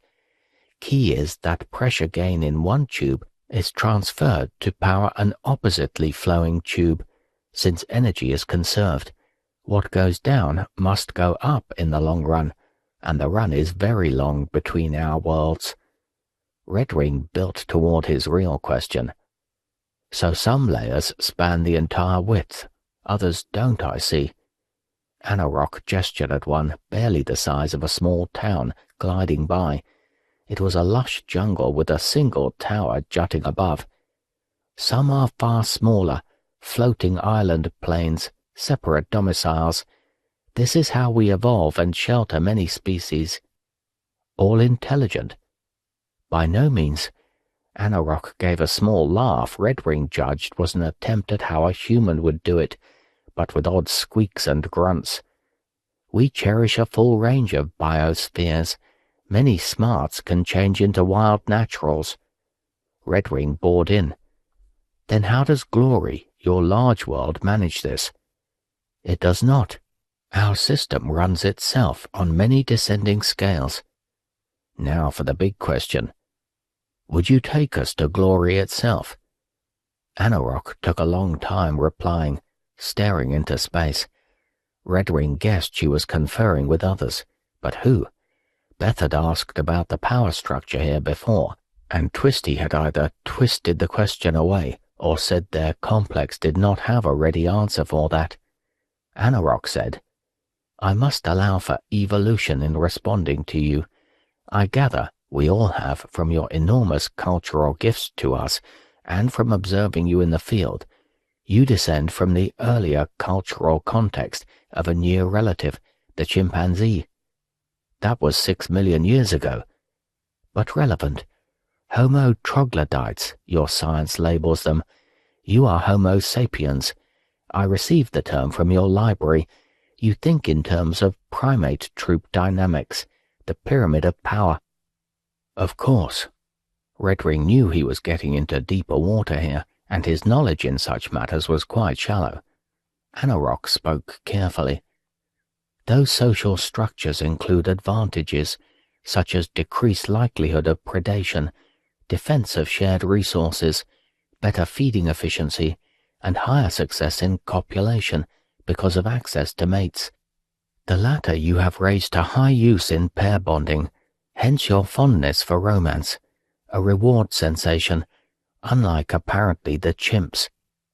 Key is that pressure gain in one tube is transferred to power an oppositely flowing tube, since energy is conserved. What goes down must go up in the long run, and the run is very long between our worlds." Redwing built toward his real question. "So some layers span the entire width, others don't, I see." Anarok gestured at one, barely the size of a small town, gliding by. It was a lush jungle with a single tower jutting above. "Some are far smaller, floating island plains, separate domiciles. This is how we evolve and shelter many species." "All intelligent?" "By no means." Anarok gave a small laugh Redwing judged was an attempt at how a human would do it, but with odd squeaks and grunts. "We cherish a full range of biospheres. Many smarts can change into wild naturals." Redwing bored in. "Then how does Glory, your large world, manage this?" "It does not. Our system runs itself on many descending scales." Now for the big question. "Would you take us to Glory itself?" Anarok took a long time replying, staring into space. Redwing guessed she was conferring with others, but who? Beth had asked about the power structure here before, and Twisty had either twisted the question away or said their complex did not have a ready answer for that. Anarok said, "I must allow for evolution in responding to you. I gather we all have from your enormous cultural gifts to us, and from observing you in the field. You descend from the earlier cultural context of a near relative, the chimpanzee. That was 6 million years ago. But relevant. Homo troglodytes, your science labels them. You are Homo sapiens. I received the term from your library. You think in terms of primate troop dynamics, the pyramid of power." Of course. Redwing knew he was getting into deeper water here, and his knowledge in such matters was quite shallow. Anarok spoke carefully. "Those social structures include advantages, such as decreased likelihood of predation, defense of shared resources, better feeding efficiency, and higher success in copulation because of access to mates. The latter you have raised to high use in pair bonding, hence your fondness for romance. A reward sensation, unlike apparently the chimps,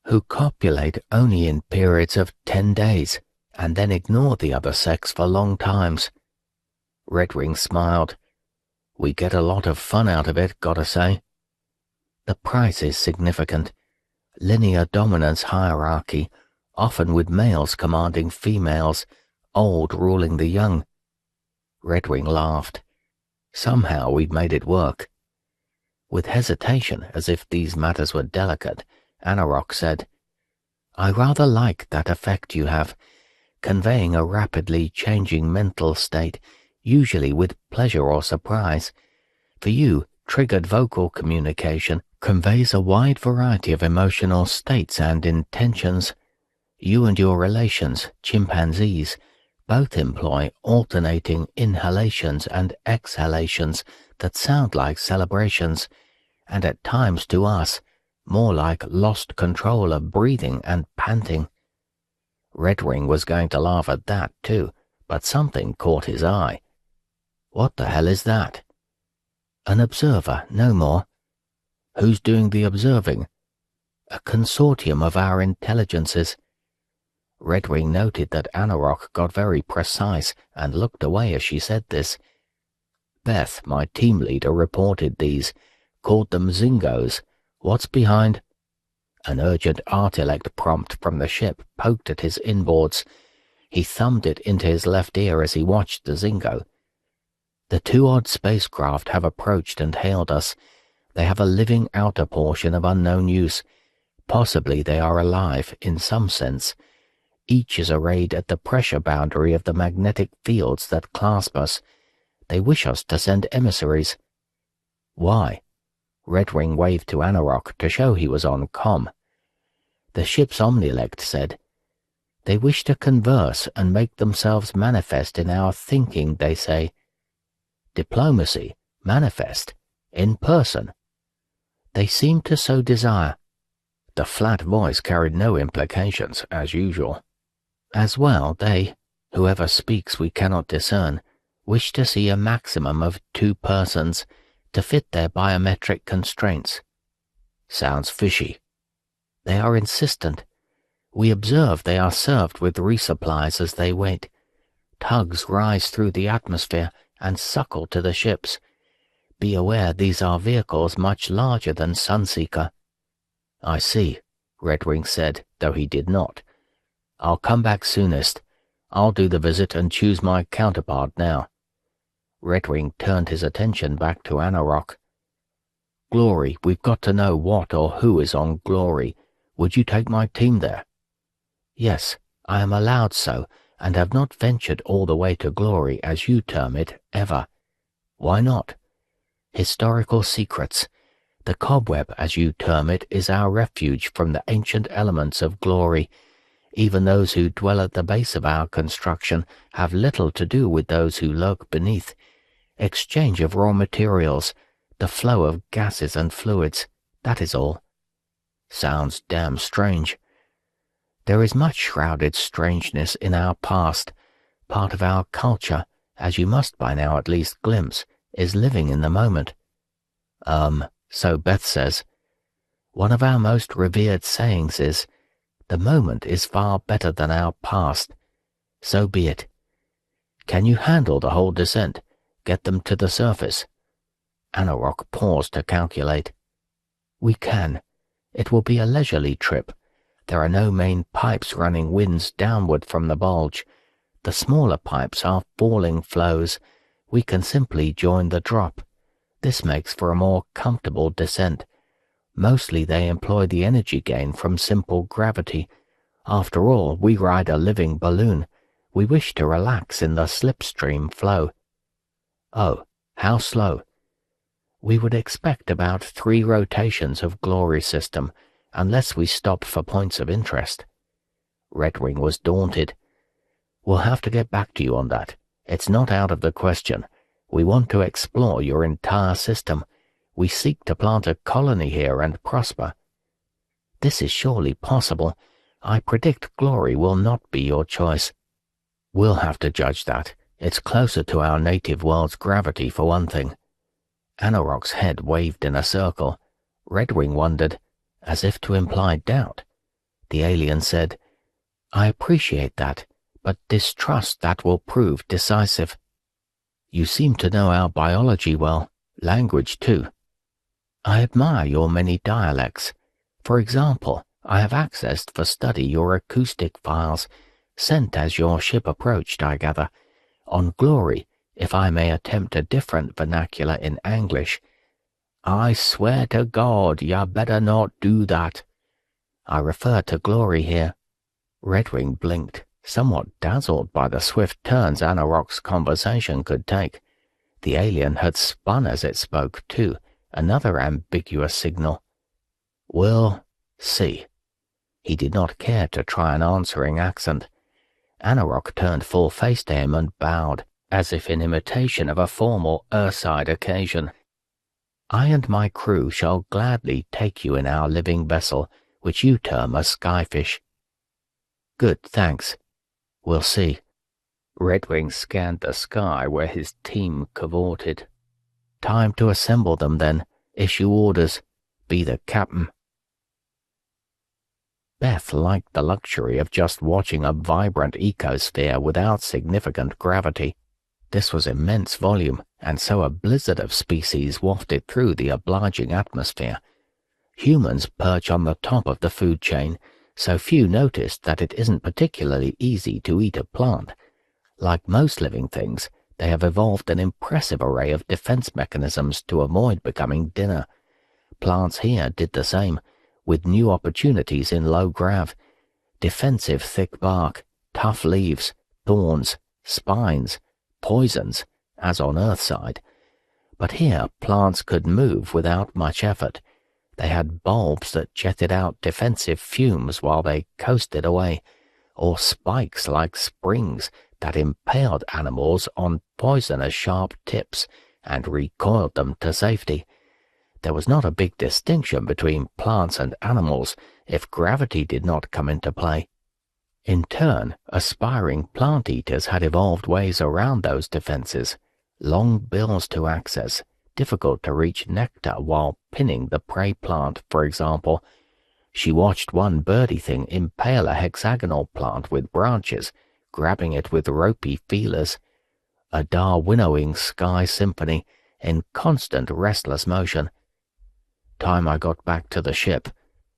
who copulate only in periods of 10 days and then ignore the other sex for long times. Redwing smiled. We get a lot of fun out of it, gotta say. The price is significant. Linear dominance hierarchy, often with males commanding females, old ruling the young. Redwing laughed. Somehow we've made it work. With hesitation, as if these matters were delicate, Anarok said, I rather like that effect you have, conveying a rapidly changing mental state, usually with pleasure or surprise. For you, triggered vocal communication conveys a wide variety of emotional states and intentions. You and your relations, chimpanzees, both employ alternating inhalations and exhalations that sound like celebrations, and at times to us, more like lost control of breathing and panting. Redwing was going to laugh at that too, but something caught his eye. What the hell is that? An observer, no more. Who's doing the observing? A consortium of our intelligences. Redwing noted that Anarok got very precise and looked away as she said this. Beth, my team leader, reported these, called them Zingos. What's behind? An urgent Artilect prompt from the ship poked at his inboards. He thumbed it into his left ear as he watched the Zingo. The 2-odd spacecraft have approached and hailed us. They have a living outer portion of unknown use. Possibly they are alive, in some sense. Each is arrayed at the pressure boundary of the magnetic fields that clasp us. They wish us to send emissaries. Why? Redwing waved to Anarok to show he was on comm. The ship's Omnilect said, They wish to converse and make themselves manifest in our thinking, they say. Diplomacy, manifest, in person. They seem to so desire. The flat voice carried no implications, as usual. As well, they, whoever speaks we cannot discern, wish to see a maximum of 2 persons to fit their biometric constraints. Sounds fishy. They are insistent. We observe they are served with resupplies as they wait. Tugs rise through the atmosphere and suckle to the ships. Be aware these are vehicles much larger than Sunseeker. I see, Redwing said, though he did not. I'll come back soonest. I'll do the visit and choose my counterpart now. Redwing turned his attention back to Anarok. Glory, we've got to know what or who is on Glory. Would you take my team there? Yes, I am allowed so, and have not ventured all the way to Glory, as you term it, ever. Why not? Historical secrets. The cobweb, as you term it, is our refuge from the ancient elements of Glory. Even those who dwell at the base of our construction have little to do with those who lurk beneath. Exchange of raw materials, the flow of gases and fluids, that is all. Sounds damn strange. There is much shrouded strangeness in our past. Part of our culture, as you must by now at least glimpse, is living in the moment. So Beth says. One of our most revered sayings is, the moment is far better than our past. So be it. Can you handle the whole descent? Get them to the surface? Anarok paused to calculate. We can. It will be a leisurely trip. There are no main pipes running winds downward from the bulge. The smaller pipes are falling flows. We can simply join the drop. This makes for a more comfortable descent. Mostly they employ the energy gain from simple gravity. After all, we ride a living balloon. We wish to relax in the slipstream flow. Oh, how slow? We would expect about 3 rotations of Glory system, unless we stop for points of interest. Redwing was daunted. We'll have to get back to you on that. It's not out of the question. We want to explore your entire system. We seek to plant a colony here and prosper. This is surely possible. I predict Glory will not be your choice. We'll have to judge that. It's closer to our native world's gravity for one thing. Anorok's head waved in a circle. Redwing wondered, as if to imply doubt. The alien said, "I appreciate that, but distrust that will prove decisive. You seem to know our biology well, language too. I admire your many dialects. For example, I have accessed for study your acoustic files, sent as your ship approached, I gather. On Glory, if I may attempt a different vernacular in English. I swear to God, ya better not do that. I refer to Glory here." Redwing blinked, somewhat dazzled by the swift turns Anorok's conversation could take. The alien had spun as it spoke, too, another ambiguous signal. "We'll see." He did not care to try an answering accent. Anorok turned full face to him and bowed, as if in imitation of a formal Earthside occasion. "I and my crew shall gladly take you in our living vessel, which you term a skyfish." "Good, thanks. We'll see." Redwing scanned the sky where his team cavorted. "Time to assemble them, then. Issue orders. Be the captain." Beth liked the luxury of just watching a vibrant ecosphere without significant gravity. This was immense volume, and so a blizzard of species wafted through the obliging atmosphere. Humans perch on the top of the food chain, so few noticed that it isn't particularly easy to eat a plant. Like most living things, they have evolved an impressive array of defense mechanisms to avoid becoming dinner. Plants here did the same, with new opportunities in low grav. Defensive thick bark, tough leaves, thorns, spines, poisons, as on Earthside. But here plants could move without much effort. They had bulbs that jetted out defensive fumes while they coasted away, or spikes like springs that impaled animals on poisonous sharp tips and recoiled them to safety. There was not a big distinction between plants and animals if gravity did not come into play. In turn, aspiring plant-eaters had evolved ways around those defenses, long bills to access, difficult to reach nectar while pinning the prey plant, for example. She watched one birdie thing impale a hexagonal plant with branches, grabbing it with ropey feelers. A Darwinowing sky symphony in constant restless motion. "Time I got back to the ship,"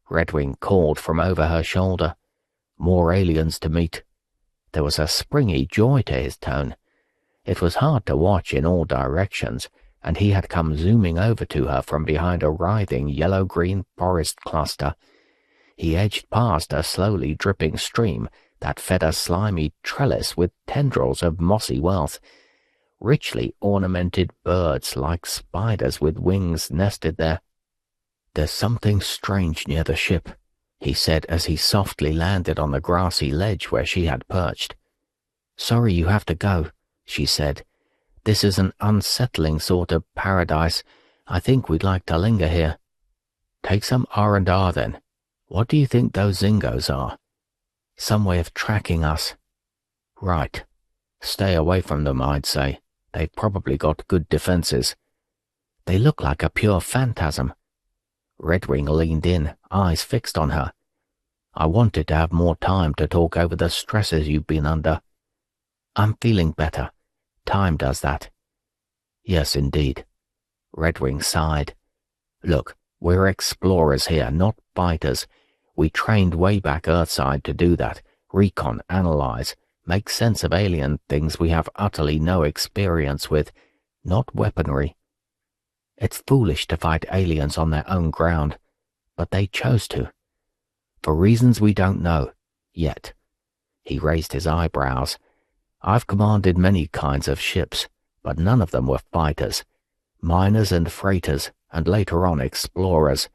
Redwing called from over her shoulder. "More aliens to meet." There was a springy joy to his tone. It was hard to watch in all directions, and he had come zooming over to her from behind a writhing yellow-green forest cluster. He edged past a slowly dripping stream that fed a slimy trellis with tendrils of mossy wealth. Richly ornamented birds like spiders with wings nested there. "There's something strange near the ship," he said as he softly landed on the grassy ledge where she had perched. "Sorry you have to go," she said. "This is an unsettling sort of paradise. I think we'd like to linger here." "Take some R&R then. What do you think those Zingos are?" "Some way of tracking us." "Right. Stay away from them, I'd say. They've probably got good defenses." "They look like a pure phantasm." Redwing leaned in, eyes fixed on her. "I wanted to have more time to talk over the stresses you've been under." "I'm feeling better. Time does that." "Yes, indeed." Redwing sighed. "Look, we're explorers here, not fighters. We trained way back Earthside to do that. Recon, analyze, make sense of alien things we have utterly no experience with, not weaponry. It's foolish to fight aliens on their own ground, but they chose to. For reasons we don't know, yet." He raised his eyebrows. "I've commanded many kinds of ships, but none of them were fighters. Miners and freighters, and later on explorers.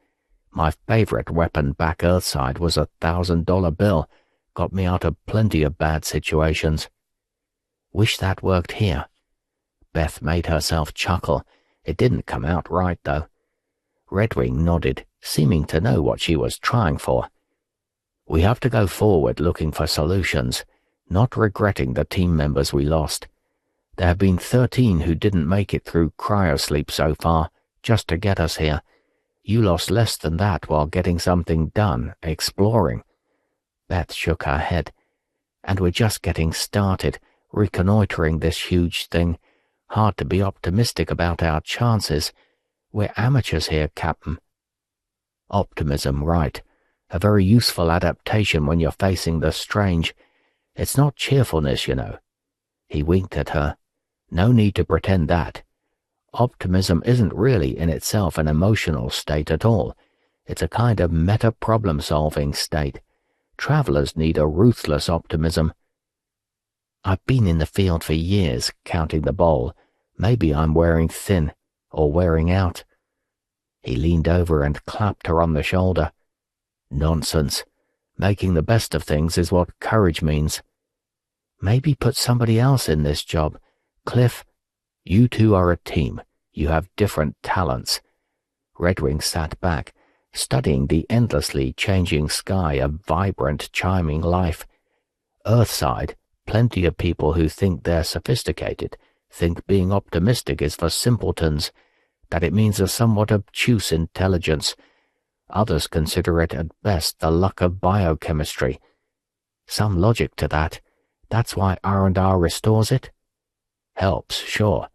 My favorite weapon back Earthside was a $1,000 bill. Got me out of plenty of bad situations." "Wish that worked here." Beth made herself chuckle. It didn't come out right, though. Redwing nodded, seeming to know what she was trying for. "We have to go forward looking for solutions, not regretting the team members we lost. There have been 13 who didn't make it through cryosleep so far, just to get us here. You lost less than that while getting something done, exploring." Beth shook her head. "And we're just getting started, reconnoitering this huge thing. Hard to be optimistic about our chances. We're amateurs here, Captain." "Optimism, right. A very useful adaptation when you're facing the strange. It's not cheerfulness, you know." He winked at her. "No need to pretend that. Optimism isn't really in itself an emotional state at all. It's a kind of meta-problem-solving state. Travelers need a ruthless optimism." "I've been in the field for years, counting the bowl. Maybe I'm wearing thin, or wearing out." He leaned over and clapped her on the shoulder. "Nonsense. Making the best of things is what courage means." "Maybe put somebody else in this job. Cliff, you two are a team. You have different talents." Redwing sat back, studying the endlessly changing sky of vibrant, chiming life. Earthside, plenty of people who think they're sophisticated, think being optimistic is for simpletons, that it means a somewhat obtuse intelligence. Others consider it at best the luck of biochemistry. Some logic to that. That's why R&R restores it. Helps, sure,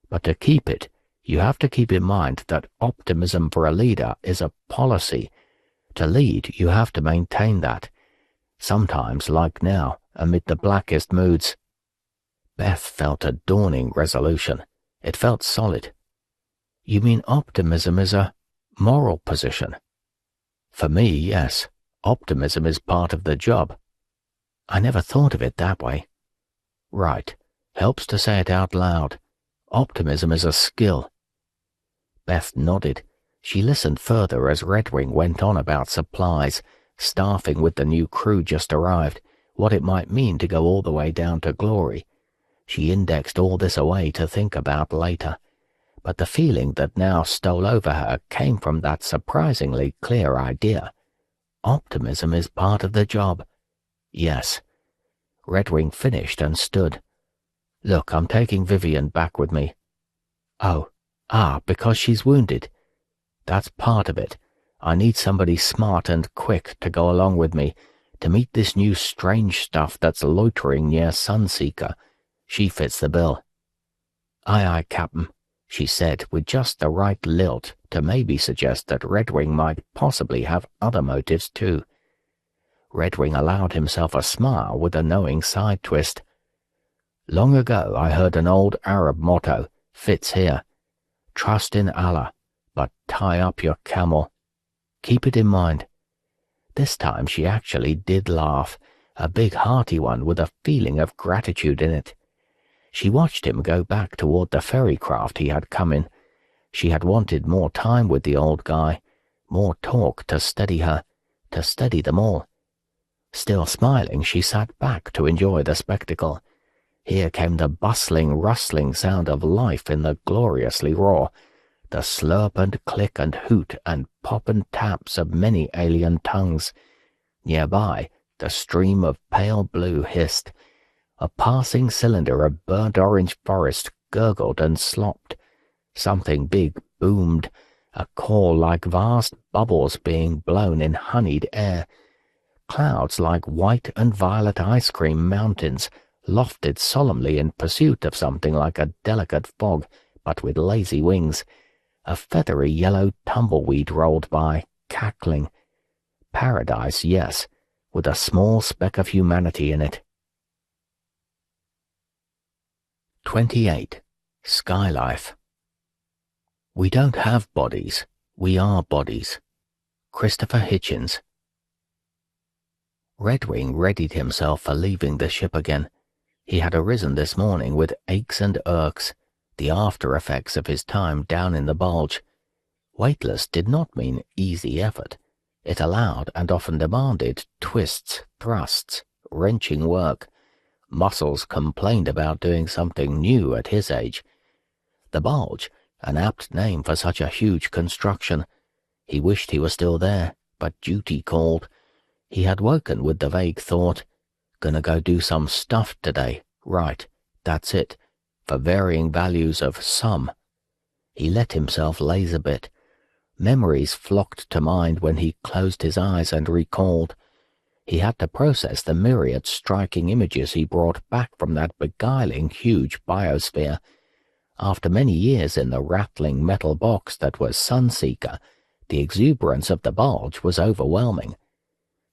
but to keep it, you have to keep in mind that optimism for a leader is a policy. To lead, you have to maintain that. Sometimes, like now, amid the blackest moods. Beth felt a dawning resolution. It felt solid. "You mean optimism is a moral position?" "For me, yes. Optimism is part of the job." "I never thought of it that way." "Right. Helps to say it out loud. Optimism is a skill." Beth nodded. She listened further as Redwing went on about supplies, staffing with the new crew just arrived, what it might mean to go all the way down to Glory. She indexed all this away to think about later, but the feeling that now stole over her came from that surprisingly clear idea. Optimism is part of the job. Yes. Redwing finished and stood. "Look, I'm taking Vivian back with me." Because she's wounded." "That's part of it. I need somebody smart and quick to go along with me, to meet this new strange stuff that's loitering near Sunseeker. She fits the bill." "Aye, aye, Captain," she said with just the right lilt to maybe suggest that Redwing might possibly have other motives too. Redwing allowed himself a smile with a knowing side twist. "Long ago I heard an old Arab motto, fits here. Trust in Allah, but tie up your camel. Keep it in mind." This time she actually did laugh, a big hearty one with a feeling of gratitude in it. She watched him go back toward the ferry craft he had come in. She had wanted more time with the old guy, more talk to steady her, to steady them all. Still smiling, she sat back to enjoy the spectacle. Here came the bustling, rustling sound of life in the gloriously raw, the slurp and click and hoot and pop and taps of many alien tongues. Nearby, the stream of pale blue hissed. A passing cylinder of burnt orange forest gurgled and slopped. Something big boomed, a call like vast bubbles being blown in honeyed air. Clouds like white and violet ice cream mountains lofted solemnly in pursuit of something like a delicate fog, but with lazy wings. A feathery yellow tumbleweed rolled by, cackling. Paradise, yes, with a small speck of humanity in it. 28. Skylife. We don't have bodies. We are bodies. Christopher Hitchens. Redwing readied himself for leaving the ship again. He had arisen this morning with aches and irks, the after-effects of his time down in the Bulge. Weightless did not mean easy effort. It allowed and often demanded twists, thrusts, wrenching work. Muscles complained about doing something new at his age. The Bulge, an apt name for such a huge construction. He wished he were still there, but duty called. He had woken with the vague thought, "Gonna go do some stuff today, right, that's it, for varying values of some." He let himself laze a bit. Memories flocked to mind when he closed his eyes and recalled. He had to process the myriad striking images he brought back from that beguiling huge biosphere. After many years in the rattling metal box that was Sunseeker, the exuberance of the Bulge was overwhelming.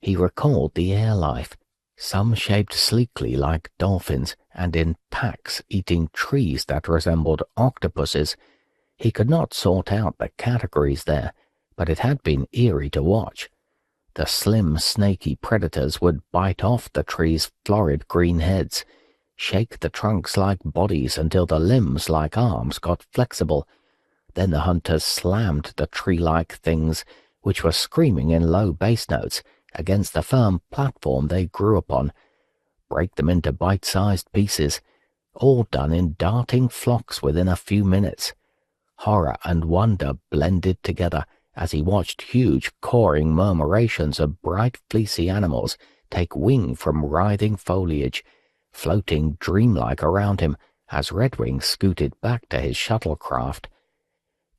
He recalled the air life, some shaped sleekly like dolphins and in packs eating trees that resembled octopuses. He could not sort out the categories there, but it had been eerie to watch. The slim, snaky predators would bite off the trees' florid green heads, shake the trunks like bodies until the limbs like arms got flexible. Then the hunters slammed the tree-like things, which were screaming in low bass notes, against the firm platform they grew upon, break them into bite-sized pieces, all done in darting flocks within a few minutes. Horror and wonder blended together as he watched huge cawing murmurations of bright fleecy animals take wing from writhing foliage, floating dreamlike around him as Redwing scooted back to his shuttlecraft.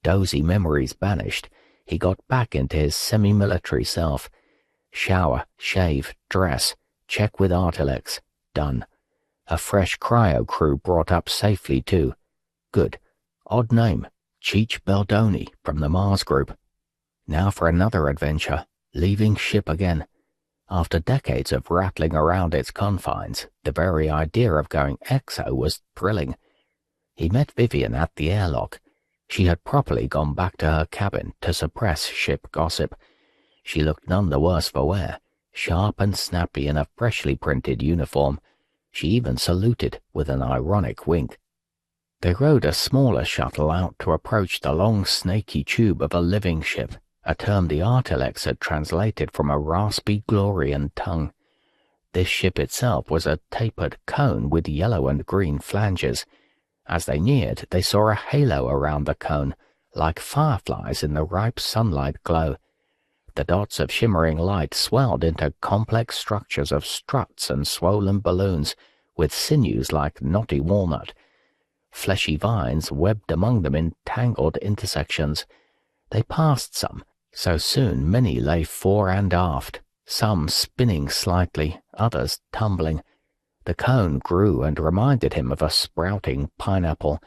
Dozy memories banished, he got back into his semi-military self. Shower, shave, dress, check with Artilects, done. A fresh cryo crew brought up safely too. Good. Odd name, Cheech Beldoni from the Mars group. Now for another adventure, leaving ship again. After decades of rattling around its confines, the very idea of going exo was thrilling. He met Vivian at the airlock. She had properly gone back to her cabin to suppress ship gossip. She looked none the worse for wear, sharp and snappy in a freshly printed uniform. She even saluted with an ironic wink. They rode a smaller shuttle out to approach the long snaky tube of a living ship, a term the Artilects had translated from a raspy Glorian tongue. This ship itself was a tapered cone with yellow and green flanges. As they neared, they saw a halo around the cone, like fireflies in the ripe sunlight glow. The dots of shimmering light swelled into complex structures of struts and swollen balloons, with sinews like knotty walnut. Fleshy vines webbed among them in tangled intersections. They passed some, so soon many lay fore and aft, some spinning slightly, others tumbling. The cone grew and reminded him of a sprouting pineapple,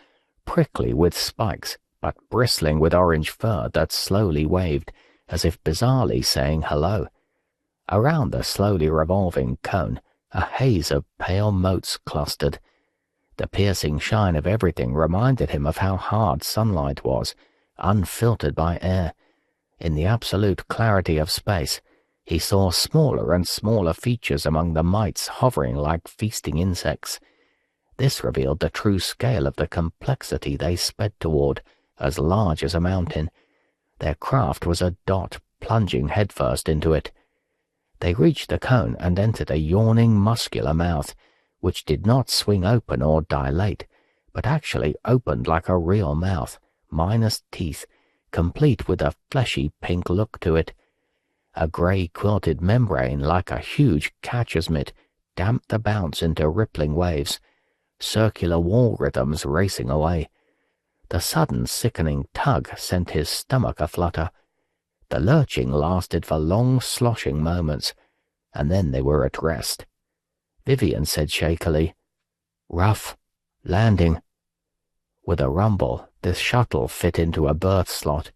prickly with spikes, but bristling with orange fur that slowly waved, as if bizarrely saying hello. Around the slowly revolving cone, a haze of pale motes clustered. The piercing shine of everything reminded him of how hard sunlight was, unfiltered by air. In the absolute clarity of space, he saw smaller and smaller features among the mites hovering like feasting insects. This revealed the true scale of the complexity they sped toward, as large as a mountain. Their craft was a dot plunging headfirst into it. They reached the cone and entered a yawning muscular mouth, which did not swing open or dilate, but actually opened like a real mouth, minus teeth, complete with a fleshy pink look to it. A grey quilted membrane like a huge catcher's mitt damped the bounce into rippling waves, circular wall rhythms racing away. The sudden sickening tug sent his stomach aflutter. The lurching lasted for long sloshing moments, and then they were at rest. Vivian said shakily, "Rough. Landing." With a rumble, the shuttle fit into a berth slot.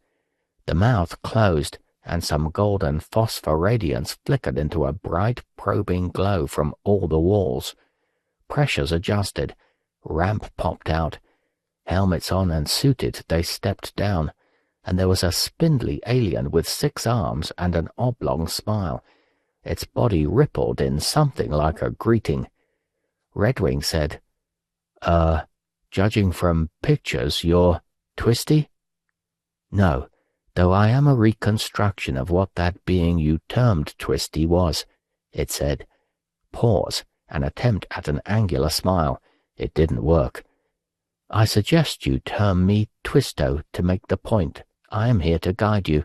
The mouth closed, and some golden phosphor radiance flickered into a bright, probing glow from all the walls. Pressures adjusted. Ramp popped out. Helmets on and suited, they stepped down, and there was a spindly alien with 6 arms and an oblong smile. Its body rippled in something like a greeting. Redwing said, Judging from pictures, you're twisty?" "No, though I am a reconstruction of what that being you termed twisty was," it said. Pause, an attempt at an angular smile. It didn't work. "I suggest you term me Twisto to make the point. I am here to guide you."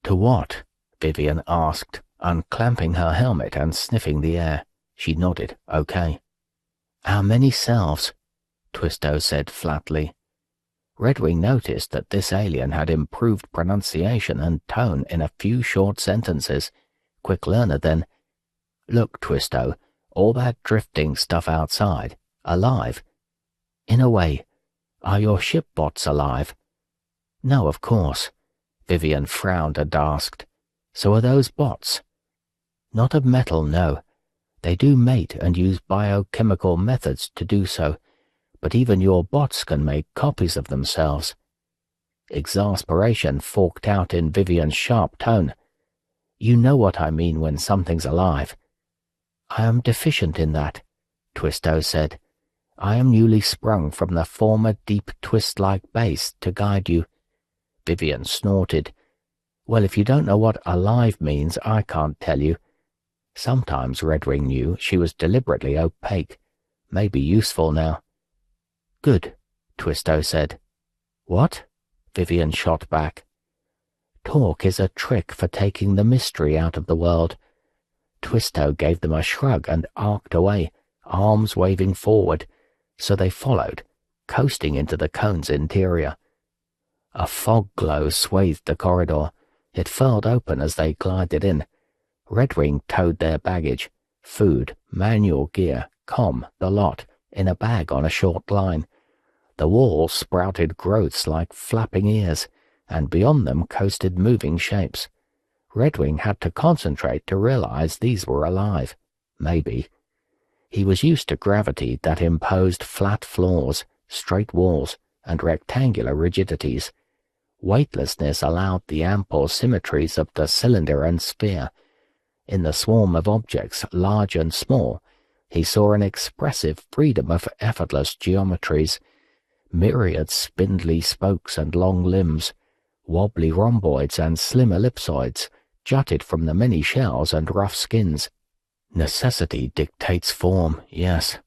"To what?" Vivian asked, unclamping her helmet and sniffing the air. She nodded, okay. "Our many selves," Twisto said flatly. Redwing noticed that this alien had improved pronunciation and tone in a few short sentences. Quick learner then. Look, Twisto, all that drifting stuff outside, alive? In a way. Are your ship bots alive? No, of course. Vivian frowned and asked. So are those bots? Not of metal, no. They do mate and use biochemical methods to do so, but even your bots can make copies of themselves. Exasperation forked out in Vivian's sharp tone. You know what I mean when something's alive. I am deficient in that, Twisto said. I am newly sprung from the former deep twist-like base to guide you. Vivian snorted. Well, if you don't know what alive means, I can't tell you. Sometimes Redwing knew she was deliberately opaque. Maybe useful now. Good, Twisto said. What? Vivian shot back. Talk is a trick for taking the mystery out of the world. Twisto gave them a shrug and arced away, arms waving forward, so they followed, coasting into the cone's interior. A fog glow swathed the corridor. It furled open as they glided in. Redwing towed their baggage, food, manual gear, the lot, in a bag on a short line. The walls sprouted growths like flapping ears, and beyond them coasted moving shapes. Redwing had to concentrate to realize these were alive. Maybe. He was used to gravity that imposed flat floors, straight walls, and rectangular rigidities. Weightlessness allowed the ample symmetries of the cylinder and sphere. In the swarm of objects, large and small, he saw an expressive freedom of effortless geometries, myriad spindly spokes and long limbs, wobbly rhomboids and slim ellipsoids, jutted from the many shells and rough skins. Necessity dictates form, yes.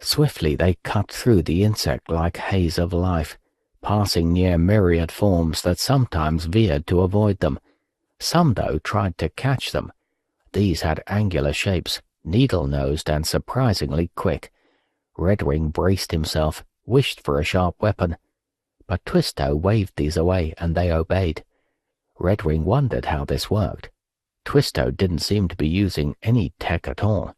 Swiftly they cut through the insect-like haze of life, passing near myriad forms that sometimes veered to avoid them. Some, though, tried to catch them. These had angular shapes, needle-nosed and surprisingly quick. Redwing braced himself, wished for a sharp weapon. But Twisto waved these away, and they obeyed. Redwing wondered how this worked. Twisto didn't seem to be using any tech at all.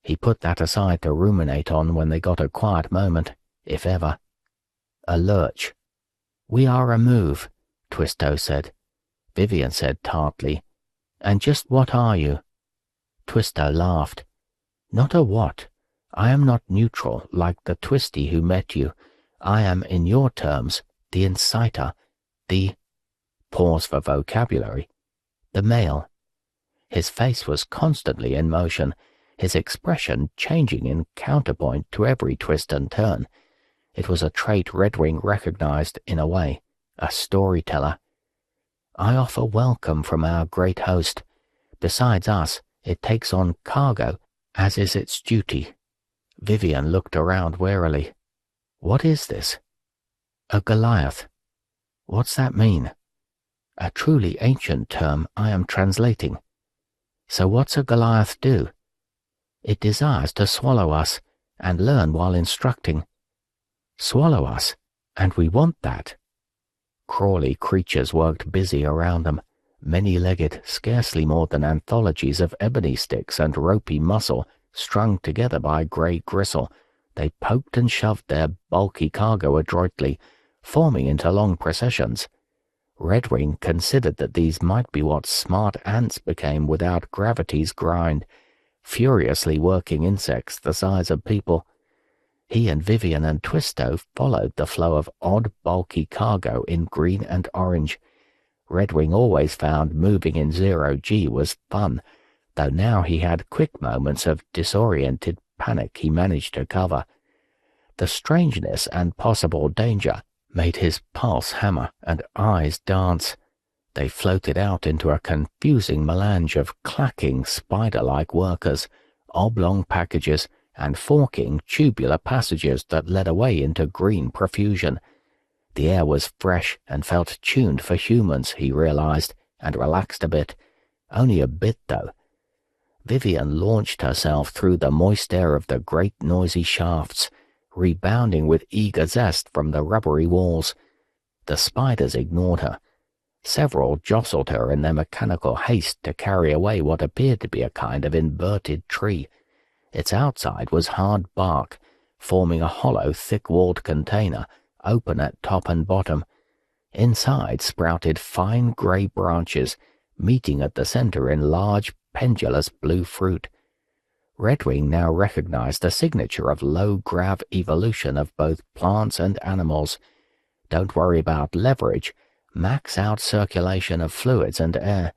He put that aside to ruminate on when they got a quiet moment, if ever. A lurch. We are a move, Twisto said. Vivian said tartly, And just what are you? Twisto laughed. Not a what. I am not neutral, like the Twisty who met you. I am, in your terms, the inciter, the— pause for vocabulary— the male. His face was constantly in motion, his expression changing in counterpoint to every twist and turn. It was a trait Redwing recognized in a way, a storyteller. I offer welcome from our great host. Besides us, it takes on cargo, as is its duty. Vivian looked around warily. What is this? A Goliath. What's that mean? A truly ancient term I am translating. So what's a Goliath do? It desires to swallow us, and learn while instructing. Swallow us, and we want that. Crawly creatures worked busy around them, many-legged, scarcely more than anthologies of ebony sticks and ropey muscle strung together by grey gristle. They poked and shoved their bulky cargo adroitly, forming into long processions. Redwing considered that these might be what smart ants became without gravity's grind, furiously working insects the size of people. He and Vivian and Twisto followed the flow of odd, bulky cargo in green and orange. Redwing always found moving in zero-G was fun, though now he had quick moments of disoriented panic he managed to cover. The strangeness and possible danger made his pulse hammer and eyes dance. They floated out into a confusing melange of clacking, spider-like workers, oblong packages, and forking, tubular passages that led away into green profusion. The air was fresh and felt tuned for humans, he realized, and relaxed a bit. Only a bit, though. Vivian launched herself through the moist air of the great noisy shafts. rebounding with eager zest from the rubbery walls. The spiders ignored her. Several jostled her in their mechanical haste to carry away what appeared to be a kind of inverted tree. Its outside was hard bark, forming a hollow, thick-walled container, open at top and bottom. Inside sprouted fine grey branches, meeting at the center in large, pendulous blue fruit. Redwing now recognized the signature of low-grav evolution of both plants and animals. Don't worry about leverage, max out circulation of fluids and air.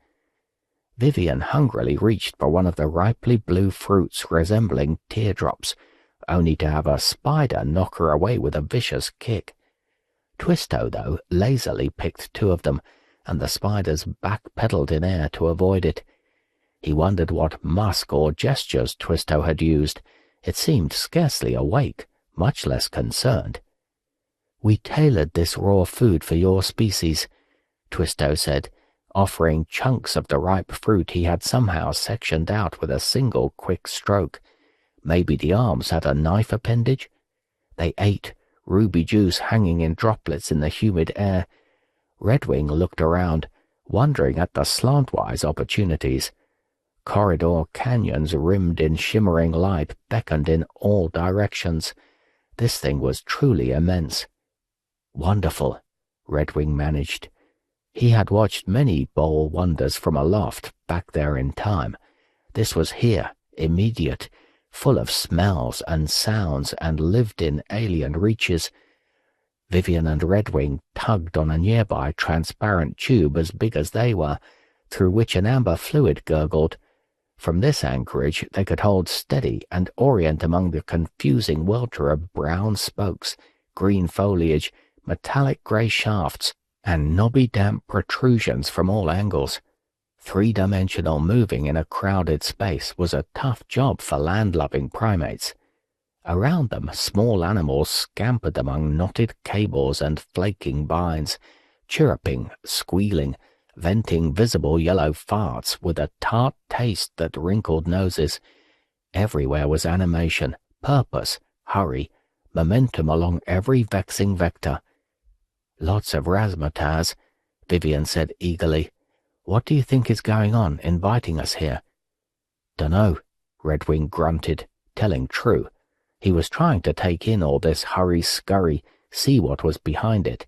Vivian hungrily reached for one of the ripely blue fruits resembling teardrops, only to have a spider knock her away with a vicious kick. Twisto, though, lazily picked two of them, and the spiders back-pedaled in air to avoid it. He wondered what musk or gestures Twisto had used. It seemed scarcely awake, much less concerned. "We tailored this raw food for your species," Twisto said, offering chunks of the ripe fruit he had somehow sectioned out with a single quick stroke. Maybe the arms had a knife appendage? They ate, ruby juice hanging in droplets in the humid air. Redwing looked around, wondering at the slantwise opportunities. Corridor canyons rimmed in shimmering light beckoned in all directions. This thing was truly immense. "Wonderful," Redwing managed. He had watched many bowl wonders from aloft back there in time. This was here, immediate, full of smells and sounds and lived in alien reaches. Vivian and Redwing tugged on a nearby transparent tube as big as they were, through which an amber fluid gurgled. From this anchorage they could hold steady and orient among the confusing welter of brown spokes, green foliage, metallic grey shafts, and knobby damp protrusions from all angles. Three-dimensional moving in a crowded space was a tough job for land-loving primates. Around them, small animals scampered among knotted cables and flaking vines, chirruping, squealing, venting visible yellow farts with a tart taste that wrinkled noses. Everywhere was animation, purpose, hurry, momentum along every vexing vector. "Lots of razzmatazz," Vivian said eagerly. "What do you think is going on, inviting us here?" "Dunno," Redwing grunted, telling true. He was trying to take in all this hurry-scurry, see what was behind it.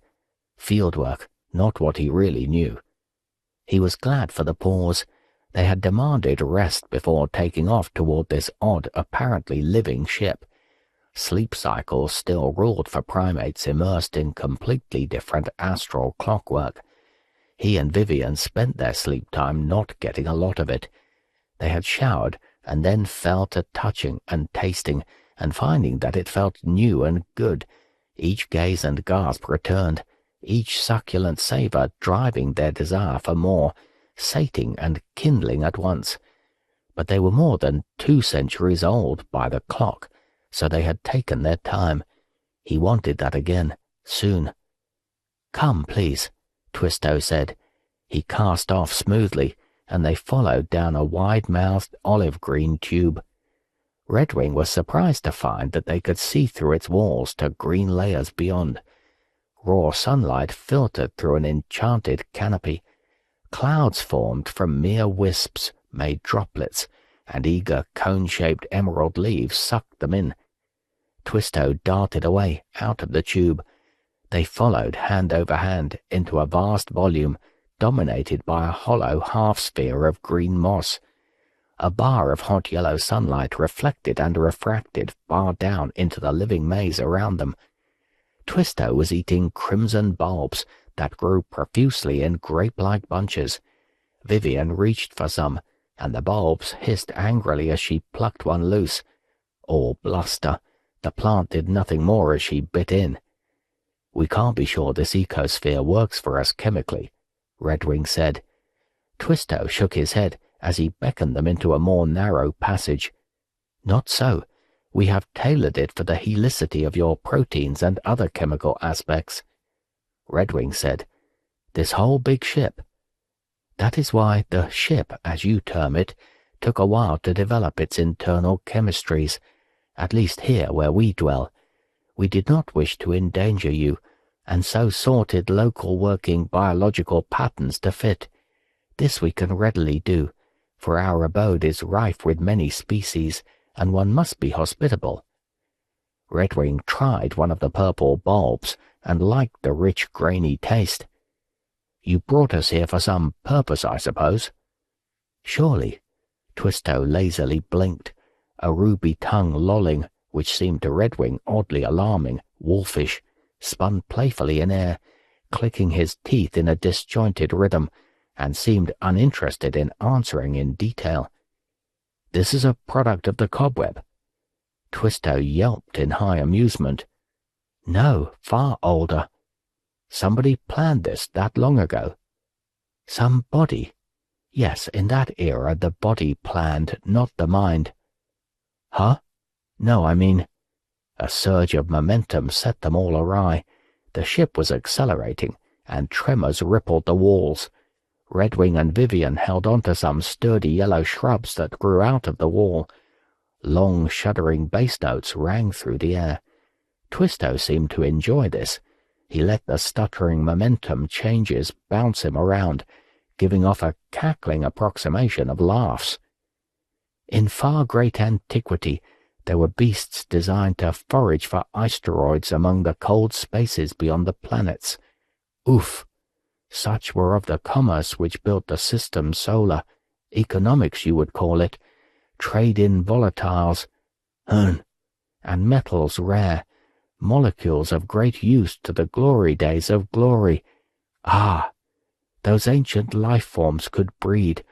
Fieldwork, not what he really knew. He was glad for the pause. They had demanded rest before taking off toward this odd, apparently living ship. Sleep cycles still ruled for primates immersed in completely different astral clockwork. He and Vivian spent their sleep time not getting a lot of it. They had showered and then fell to touching and tasting and finding that it felt new and good. Each gaze and gasp returned, each succulent savor driving their desire for more, sating and kindling at once. But they were more than 2 centuries old by the clock, so they had taken their time. He wanted that again, soon. "Come, please," Twisto said. He cast off smoothly, and they followed down a wide-mouthed olive-green tube. Redwing was surprised to find that they could see through its walls to green layers beyond. Raw sunlight filtered through an enchanted canopy. Clouds formed from mere wisps, made droplets, and eager cone-shaped emerald leaves sucked them in. Twisto darted away, out of the tube. They followed hand over hand into a vast volume, dominated by a hollow half-sphere of green moss. A bar of hot yellow sunlight reflected and refracted far down into the living maze around them. Twisto was eating crimson bulbs that grew profusely in grape-like bunches. Vivian reached for some, and the bulbs hissed angrily as she plucked one loose. All bluster. The plant did nothing more as she bit in. "We can't be sure this ecosphere works for us chemically," Redwing said. Twisto shook his head as he beckoned them into a more narrow passage. "Not so. We have tailored it for the helicity of your proteins and other chemical aspects." Redwing said, "This whole big ship?" "That is why the ship, as you term it, took a while to develop its internal chemistries, at least here where we dwell. We did not wish to endanger you, and so sorted local working biological patterns to fit. This we can readily do, for our abode is rife with many species, and one must be hospitable. Redwing tried one of the purple bulbs, and liked the rich grainy taste. You brought us here for some purpose, I suppose? Surely. Twisto lazily blinked, a ruby tongue lolling, which seemed to Redwing oddly alarming, wolfish, spun playfully in air, clicking his teeth in a disjointed rhythm, and seemed uninterested in answering in detail. This is a product of the cobweb. Twisto yelped in high amusement. No, far older. Somebody planned this that long ago. Some body. Yes, in that era the body planned, not the mind. Huh? No, I mean... A surge of momentum set them all awry. The ship was accelerating, and tremors rippled the walls. Redwing and Vivian held on to some sturdy yellow shrubs that grew out of the wall. Long, shuddering bass notes rang through the air. Twisto seemed to enjoy this. He let the stuttering momentum changes bounce him around, giving off a cackling approximation of laughs. In far great antiquity, there were beasts designed to forage for asteroids among the cold spaces beyond the planets. Oof! Such were of the commerce which built the system solar. Economics, you would call it. Trade in volatiles, and metals rare, molecules of great use to the glory days of glory. Ah! Those ancient life forms could breed.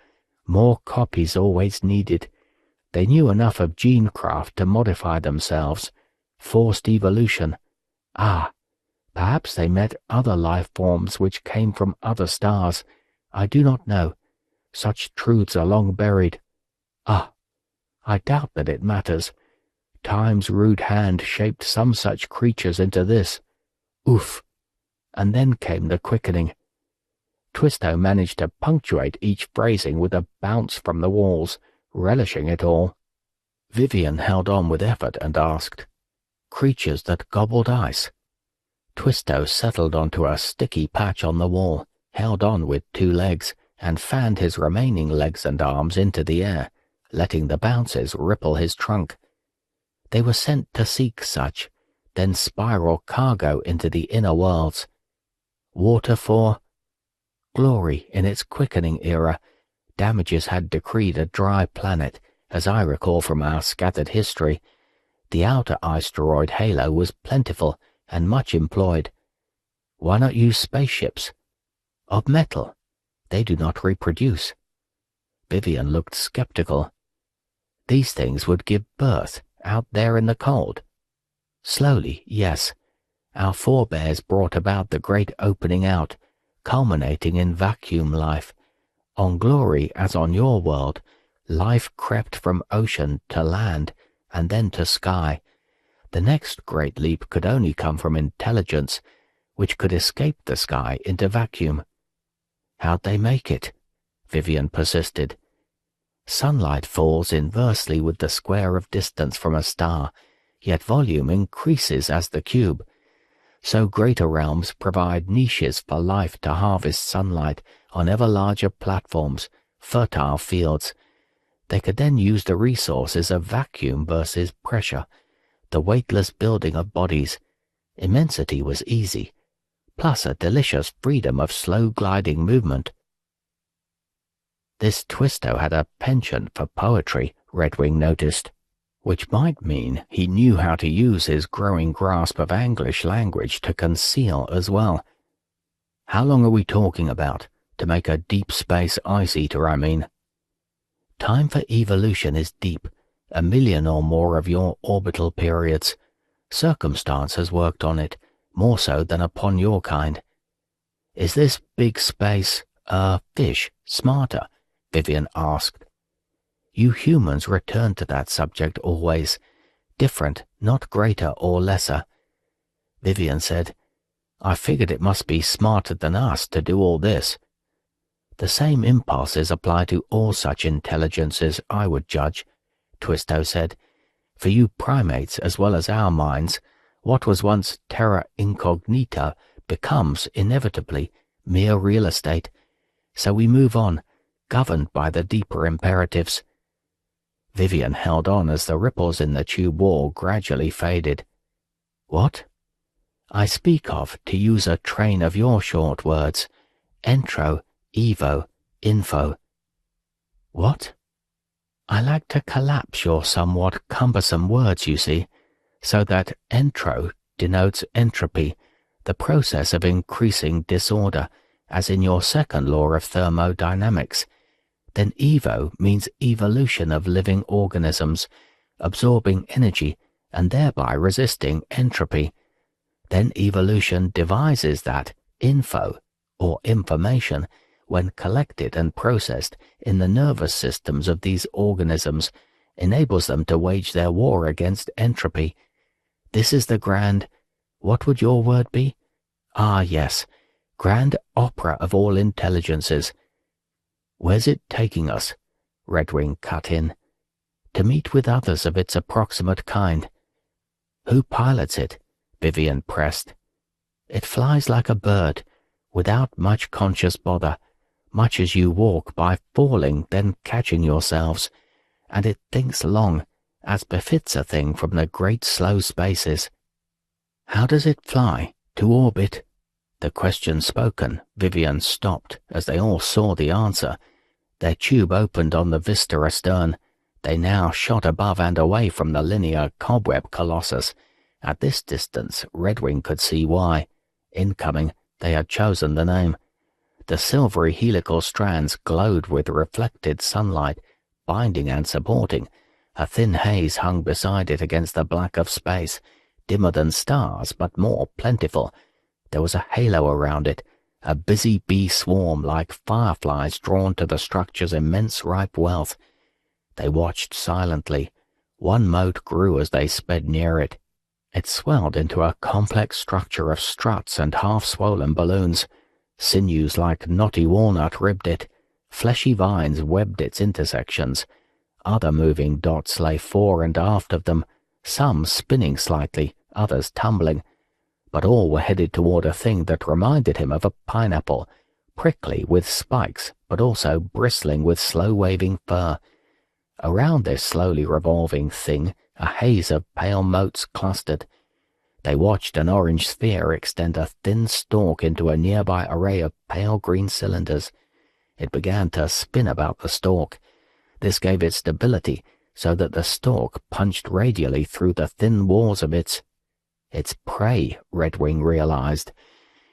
More copies always needed. They knew enough of genecraft to modify themselves. Forced evolution. Ah! Perhaps they met other life forms which came from other stars. I do not know. Such truths are long buried. Ah! I doubt that it matters. Time's rude hand shaped some such creatures into this. Oof! And then came the quickening. Twisto managed to punctuate each phrasing with a bounce from the walls, relishing it all. Vivian held on with effort and asked, Creatures that gobbled ice? Twisto settled onto a sticky patch on the wall, held on with 2 legs, and fanned his remaining legs and arms into the air, letting the bounces ripple his trunk. They were sent to seek such, then spiral cargo into the inner worlds. Water for glory in its quickening era. Damages had decreed a dry planet, as I recall from our scattered history. The outer asteroid halo was plentiful and much employed. Why not use spaceships? Of metal. They do not reproduce. Vivian looked skeptical. These things would give birth out there in the cold. Slowly, yes. Our forebears brought about the great opening out, culminating in vacuum life. On Glory, as on your world, life crept from ocean to land and then to sky. The next great leap could only come from intelligence, which could escape the sky into vacuum. How'd they make it? Vivian persisted. Sunlight falls inversely with the square of distance from a star, yet volume increases as the cube. So greater realms provide niches for life to harvest sunlight on ever larger platforms, fertile fields. They could then use the resources of vacuum versus pressure, the weightless building of bodies. Immensity was easy, plus a delicious freedom of slow-gliding movement. This Twisto had a penchant for poetry, Redwing noticed, which might mean he knew how to use his growing grasp of English language to conceal as well. How long are we talking about, to make a deep space ice-eater, I mean? Time for evolution is deep, 1 million or more of your orbital periods. Circumstance has worked on it, more so than upon your kind. Is this big space, fish, smarter? Vivian asked. You humans return to that subject always. Different, not greater or lesser. Vivian said, I figured it must be smarter than us to do all this. The same impulses apply to all such intelligences, I would judge, Twisto said. For you primates as well as our minds, What was once terra incognita becomes, inevitably, mere real estate, so we move on, governed by the deeper imperatives. Vivian held on as the ripples in the tube wall gradually faded. What? I speak of, to use a train of your short words, entro, evo, info. What? I like to collapse your somewhat cumbersome words, you see, so that entro denotes entropy, the process of increasing disorder, as in your second law of thermodynamics. Then evo means evolution of living organisms, absorbing energy and thereby resisting entropy. Then evolution devises that info, or information, when collected and processed in the nervous systems of these organisms, enables them to wage their war against entropy. This is the grand, what would your word be? Ah, yes, grand opera of all intelligences. Where's it taking us? Redwing cut in. To meet with others of its approximate kind. Who pilots it? Vivian pressed. It flies like a bird, without much conscious bother, much as you walk by falling then catching yourselves, and it thinks long, as befits a thing from the great slow spaces. How does it fly? To orbit? The question spoken, Vivian stopped as they all saw the answer. Their tube opened on the vista astern. They now shot above and away from the linear cobweb colossus. At this distance, Redwing could see why. Incoming, they had chosen the name. The silvery helical strands glowed with reflected sunlight, binding and supporting. A thin haze hung beside it against the black of space, dimmer than stars but more plentiful. There was a halo around it, a busy bee swarm like fireflies drawn to the structure's immense ripe wealth. They watched silently. One mote grew as they sped near it. It swelled into a complex structure of struts and half-swollen balloons. Sinews like knotty walnut ribbed it. Fleshy vines webbed its intersections. Other moving dots lay fore and aft of them, some spinning slightly, others tumbling. But all were headed toward a thing that reminded him of a pineapple, prickly with spikes, but also bristling with slow-waving fur. Around this slowly revolving thing, a haze of pale motes clustered. They watched an orange sphere extend a thin stalk into a nearby array of pale green cylinders. It began to spin about the stalk. This gave it stability, so that the stalk punched radially through the thin walls of its prey, Redwing realized.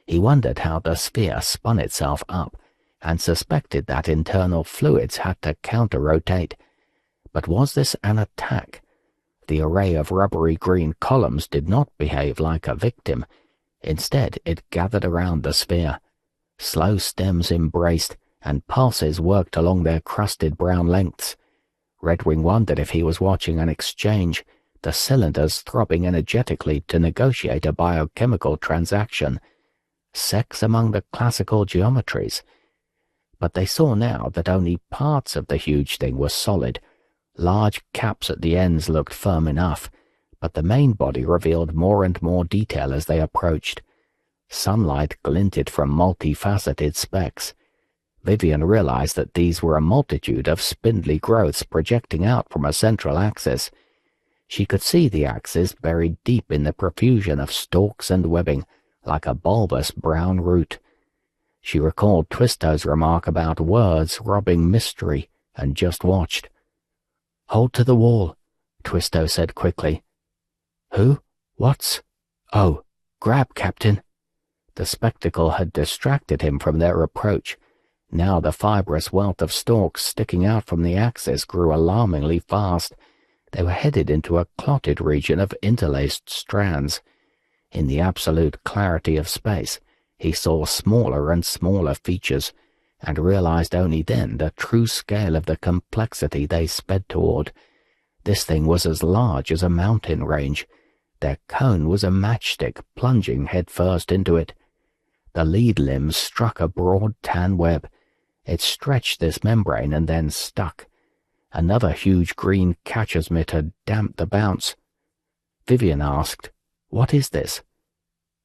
He wondered how the sphere spun itself up, and suspected that internal fluids had to counter-rotate. But was this an attack? The array of rubbery green columns did not behave like a victim. Instead, it gathered around the sphere. Slow stems embraced, and pulses worked along their crusted brown lengths. Redwing wondered if he was watching an exchange, the cylinders throbbing energetically to negotiate a biochemical transaction. Sex among the classical geometries. But they saw now that only parts of the huge thing were solid. Large caps at the ends looked firm enough, but the main body revealed more and more detail as they approached. Sunlight glinted from multifaceted specks. Vivian realized that these were a multitude of spindly growths projecting out from a central axis. She could see the axis buried deep in the profusion of stalks and webbing, like a bulbous brown root. She recalled Twisto's remark about words robbing mystery, and just watched. "Hold to the wall," Twisto said quickly. "Who? What's? Oh, grab, Captain." The spectacle had distracted him from their approach. Now the fibrous wealth of stalks sticking out from the axis grew alarmingly fast. They were headed into a clotted region of interlaced strands. In the absolute clarity of space, he saw smaller and smaller features, and realized only then the true scale of the complexity they sped toward. This thing was as large as a mountain range. Their cone was a matchstick plunging headfirst into it. The lead limbs struck a broad tan web. It stretched this membrane and then stuck. Another huge green catcher's mitt had damped the bounce. Vivian asked, What is this?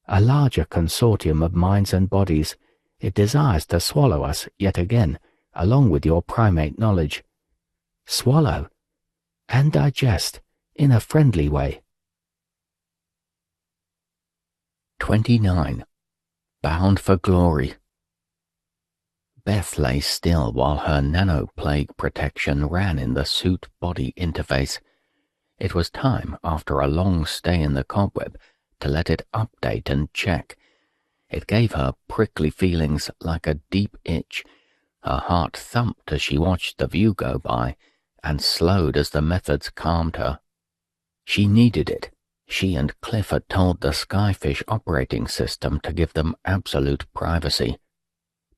A larger consortium of minds and bodies. It desires to swallow us yet again, along with your primate knowledge. Swallow and digest in a friendly way. 29. Bound for Glory. Beth lay still while her nanoplague protection ran in the suit-body interface. It was time, after a long stay in the cobweb, to let it update and check. It gave her prickly feelings like a deep itch. Her heart thumped as she watched the view go by, and slowed as the methods calmed her. She needed it. She and Cliff had told the Skyfish operating system to give them absolute privacy.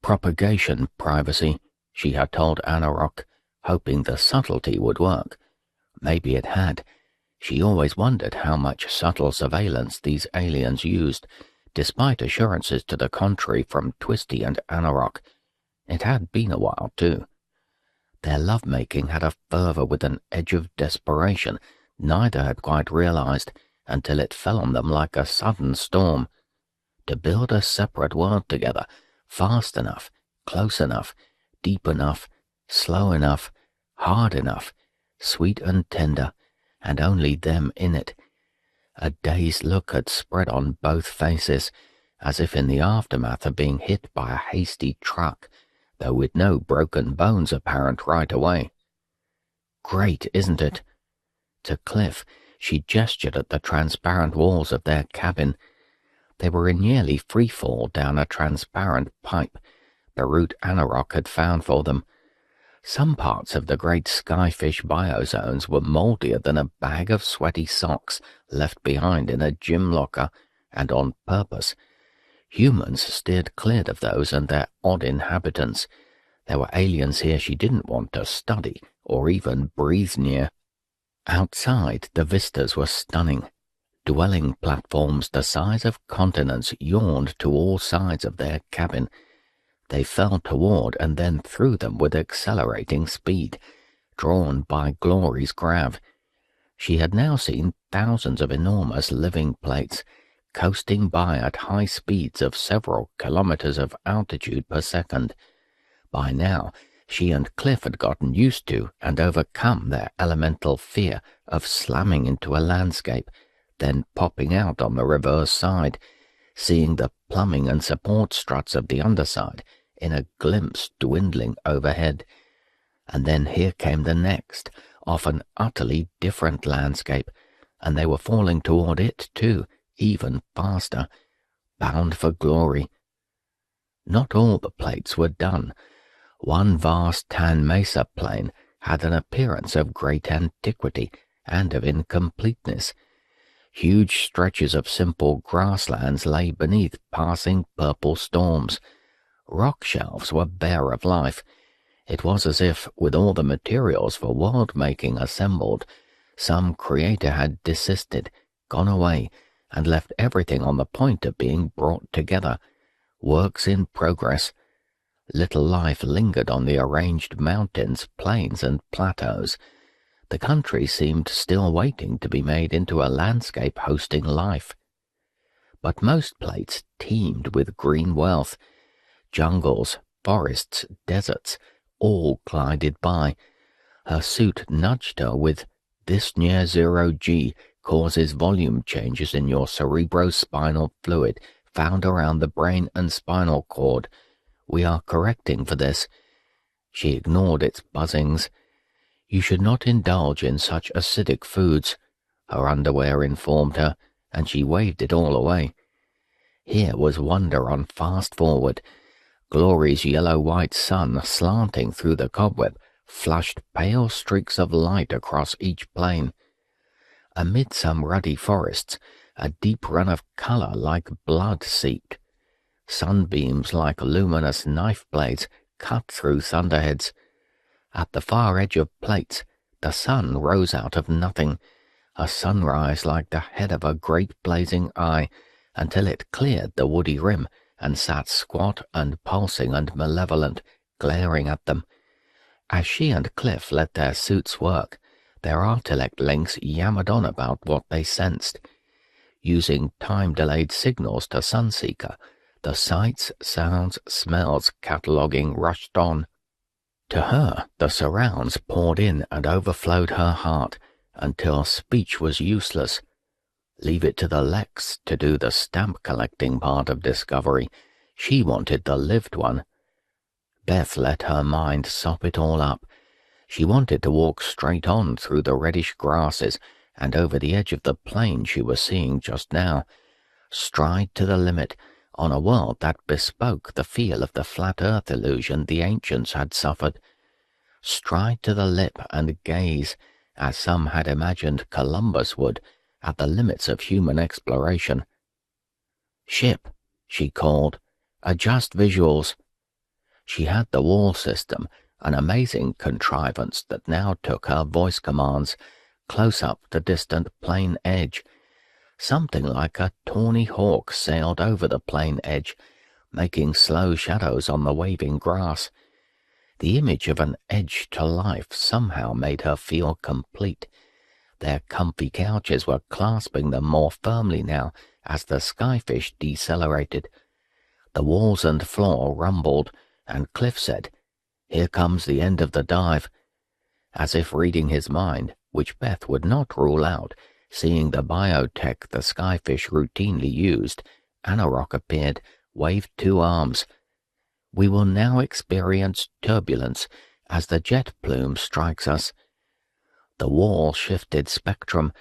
Propagation privacy, she had told Anarok, hoping the subtlety would work. Maybe it had. She always wondered how much subtle surveillance these aliens used, despite assurances to the contrary from Twisty and Anarok. It had been a while, too. Their lovemaking had a fervour with an edge of desperation neither had quite realized until it fell on them like a sudden storm. To build a separate world together, fast enough, close enough, deep enough, slow enough, hard enough, sweet and tender, and only them in it. A dazed look had spread on both faces, as if in the aftermath of being hit by a hasty truck, though with no broken bones apparent right away. Great, isn't it? To Cliff, she gestured at the transparent walls of their cabin. They were in nearly free fall down a transparent pipe, the route Anarok had found for them. Some parts of the great Skyfish biozones were mouldier than a bag of sweaty socks left behind in a gym locker, and on purpose. Humans steered clear of those and their odd inhabitants. There were aliens here she didn't want to study or even breathe near. Outside, the vistas were stunning. Dwelling platforms the size of continents yawned to all sides of their cabin. They fell toward and then through them with accelerating speed, drawn by Glory's grav. She had now seen thousands of enormous living plates, coasting by at high speeds of several kilometers of altitude per second. By now, she and Cliff had gotten used to and overcome their elemental fear of slamming into a landscape, then popping out on the reverse side, seeing the plumbing and support struts of the underside in a glimpse dwindling overhead. And then here came the next, often utterly different landscape, and they were falling toward it too, even faster, bound for glory. Not all the plates were done. One vast tan mesa plain had an appearance of great antiquity and of incompleteness. Huge stretches of simple grasslands lay beneath passing purple storms. Rock shelves were bare of life. It was as if, with all the materials for world-making assembled, some creator had desisted, gone away, and left everything on the point of being brought together. Works in progress. Little life lingered on the arranged mountains, plains, and plateaus. The country seemed still waiting to be made into a landscape hosting life. But most plates teemed with green wealth. Jungles, forests, deserts, all glided by. Her suit nudged her with, "This near zero G causes volume changes in your cerebrospinal fluid found around the brain and spinal cord. We are correcting for this." She ignored its buzzings. "You should not indulge in such acidic foods," her underwear informed her, and she waved it all away. Here was wonder on fast forward. Glory's yellow-white sun, slanting through the cobweb, flushed pale streaks of light across each plane. Amid some ruddy forests, a deep run of colour like blood seeped. Sunbeams like luminous knife blades cut through thunderheads. At the far edge of plates, the sun rose out of nothing, a sunrise like the head of a great blazing eye, until it cleared the woody rim and sat squat and pulsing and malevolent, glaring at them. As she and Cliff let their suits work, their Artilect links yammered on about what they sensed. using time-delayed signals to Sunseeker. The sights, sounds, smells cataloguing rushed on. To her, the surrounds poured in and overflowed her heart until speech was useless. Leave it to the Lex to do the stamp-collecting part of discovery. She wanted the lived one. Beth let her mind sop it all up. She wanted to walk straight on through the reddish grasses and over the edge of the plain she was seeing just now. Stride to the limit on a world that bespoke the feel of the flat earth illusion the ancients had suffered. Stride to the lip and gaze, as some had imagined Columbus would, at the limits of human exploration. "Ship," she called. "Adjust visuals." She had the wall system, an amazing contrivance that now took her voice commands close up to distant plain edge. Something like a tawny hawk sailed over the plain edge, making slow shadows on the waving grass. The image of an edge to life somehow made her feel complete. Their comfy couches were clasping them more firmly now as the skyfish decelerated. The walls and floor rumbled, and Cliff said, "Here comes the end of the dive." As if reading his mind, which Beth would not rule out, seeing the biotech the skyfish routinely used, Anarok appeared, waved two arms. "We will now experience turbulence as the jet plume strikes us." The wall shifted spectrum.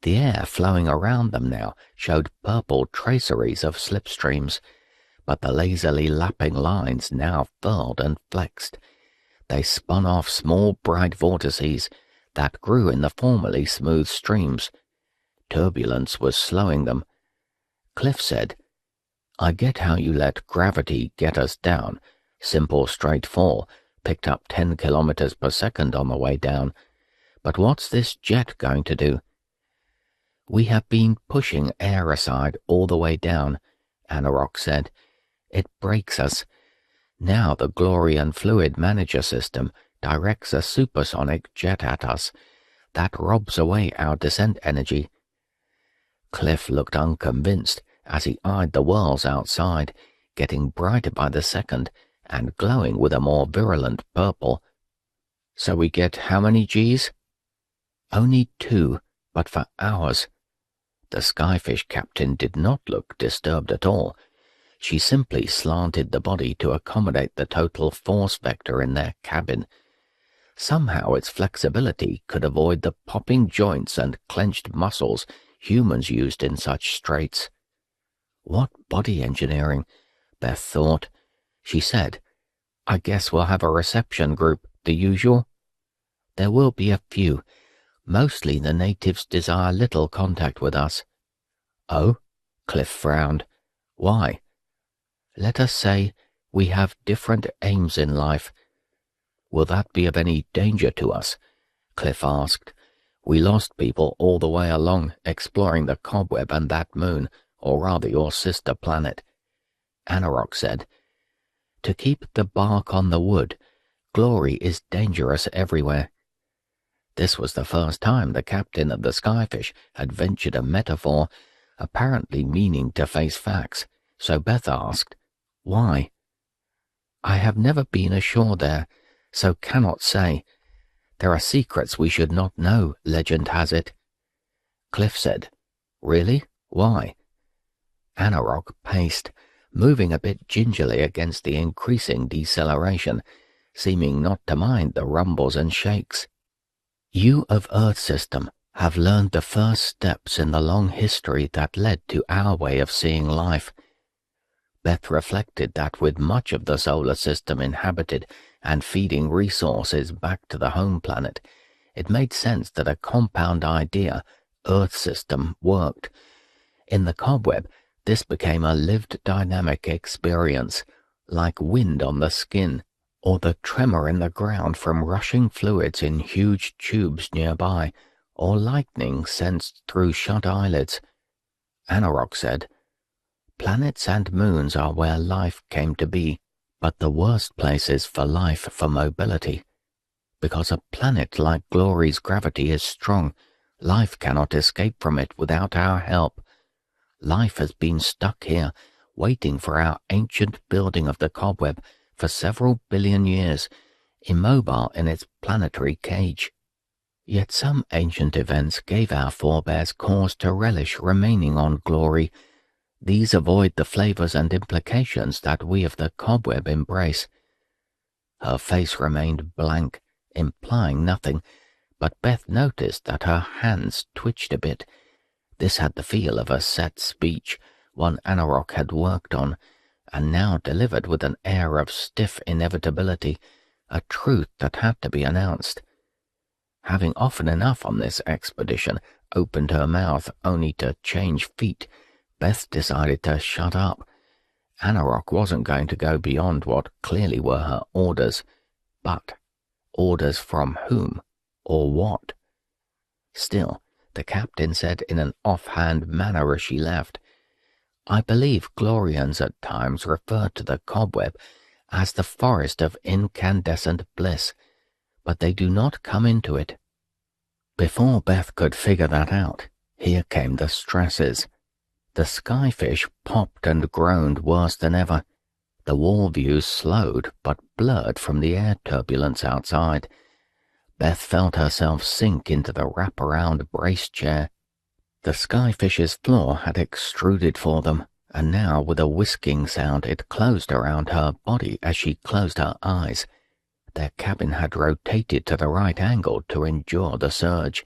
The air flowing around them now showed purple traceries of slipstreams, but the lazily lapping lines now furled and flexed. They spun off small bright vortices that grew in the formerly smooth streams. Turbulence was slowing them. Cliff said, "I get how you let gravity get us down. Simple straight fall, picked up 10 kilometers per second on the way down. But what's this jet going to do?" "We have been pushing air aside all the way down," Anarok said. "It breaks us. Now the Glory and Fluid Manager system directs a supersonic jet at us. That robs away our descent energy." Cliff looked unconvinced as he eyed the whirls outside, getting brighter by the second and glowing with a more virulent purple. "So we get how many Gs?" "Only 2, but for hours." The skyfish captain did not look disturbed at all. She simply slanted the body to accommodate the total force vector in their cabin. Somehow its flexibility could avoid the popping joints and clenched muscles humans used in such straits. What body engineering, Beth thought. She said, "I guess we'll have a reception group, the usual." "There will be a few. Mostly the natives desire little contact with us." "Oh?" Cliff frowned. "Why?" "Let us say we have different aims in life." "Will that be of any danger to us?" Cliff asked. "We lost people all the way along, exploring the cobweb and that moon, or rather your sister planet." Anarok said, "To keep the bark on the wood, glory is dangerous everywhere." This was the first time the captain of the Skyfish had ventured a metaphor, apparently meaning to face facts, so Beth asked, "Why?" "I have never been ashore there, so cannot say. There are secrets we should not know, legend has it." Cliff said, "Really? Why?" Anarok paced, moving a bit gingerly against the increasing deceleration, seeming not to mind the rumbles and shakes. "You of Earth System have learned the first steps in the long history that led to our way of seeing life." Beth reflected that with much of the solar system inhabited and feeding resources back to the home planet, it made sense that a compound idea, Earth System, worked. In the cobweb, this became a lived dynamic experience, like wind on the skin, or the tremor in the ground from rushing fluids in huge tubes nearby, or lightning sensed through shut eyelids. Anarok said, "Planets and moons are where life came to be, but the worst places for life for mobility. Because a planet like Glory's gravity is strong, life cannot escape from it without our help." Life has been stuck here, waiting for our ancient building of the cobweb for several billion years, immobile in its planetary cage. Yet some ancient events gave our forebears cause to relish remaining on glory. These avoid the flavors and implications that we of the cobweb embrace. Her face remained blank, implying nothing, but Beth noticed that her hands twitched a bit. This had the feel of a set speech, one Anarok had worked on, and now delivered with an air of stiff inevitability, a truth that had to be announced. Having often enough on this expedition opened her mouth only to change feet, Beth decided to shut up. Anarok wasn't going to go beyond what clearly were her orders. But orders from whom? Or what? Still, the captain said in an offhand manner as she left, "I believe Glorians at times refer to the cobweb as the forest of incandescent bliss, but they do not come into it." Before Beth could figure that out, here came the stresses. The skyfish popped and groaned worse than ever. The wall views slowed but blurred from the air turbulence outside. Beth felt herself sink into the wraparound brace chair. The skyfish's floor had extruded for them, and now with a whisking sound it closed around her body as she closed her eyes. Their cabin had rotated to the right angle to endure the surge.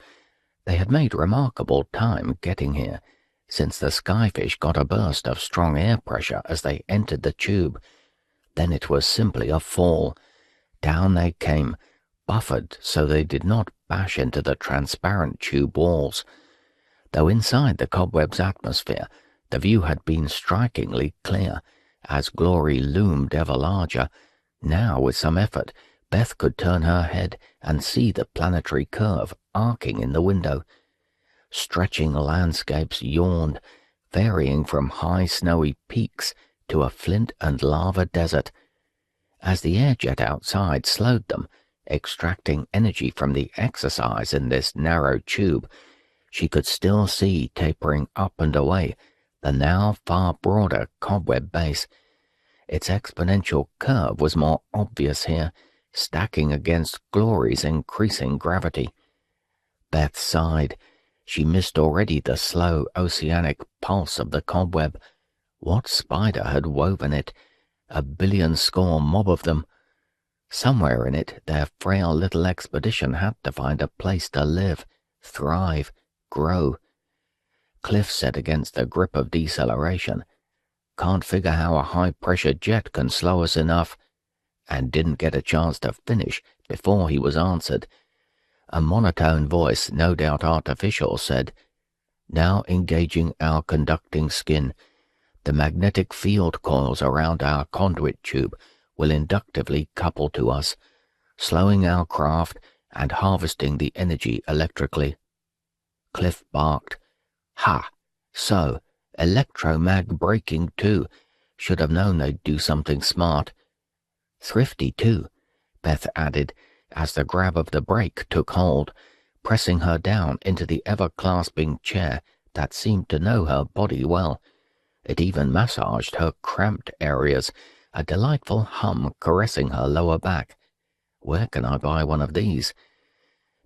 They had made remarkable time getting here, since the skyfish got a burst of strong air pressure as they entered the tube. Then it was simply a fall. Down they came, buffered so they did not bash into the transparent tube walls. Though inside the cobweb's atmosphere, the view had been strikingly clear, as glory loomed ever larger. Now, with some effort, Beth could turn her head and see the planetary curve arcing in the window. Stretching landscapes yawned, varying from high snowy peaks to a flint and lava desert. As the air jet outside slowed them, extracting energy from the exercise in this narrow tube, she could still see tapering up and away the now far broader cobweb base. Its exponential curve was more obvious here, stacking against Glory's increasing gravity. Beth sighed. She missed already the slow oceanic pulse of the cobweb. What spider had woven it? A billion-score mob of them. Somewhere in it their frail little expedition had to find a place to live, thrive, grow. Cliff said against the grip of deceleration, "Can't figure how a high-pressure jet can slow us enough," and didn't get a chance to finish before he was answered. A monotone voice, no doubt artificial, said, "Now engaging our conducting skin, the magnetic field coils around our conduit tube will inductively couple to us, slowing our craft and harvesting the energy electrically." Cliff barked. "Ha! So, electromag braking too. Should have known they'd do something smart." "Thrifty too," Beth added, as the grab of the brake took hold, pressing her down into the ever-clasping chair that seemed to know her body well. It even massaged her cramped areas, a delightful hum caressing her lower back. Where can I buy one of these?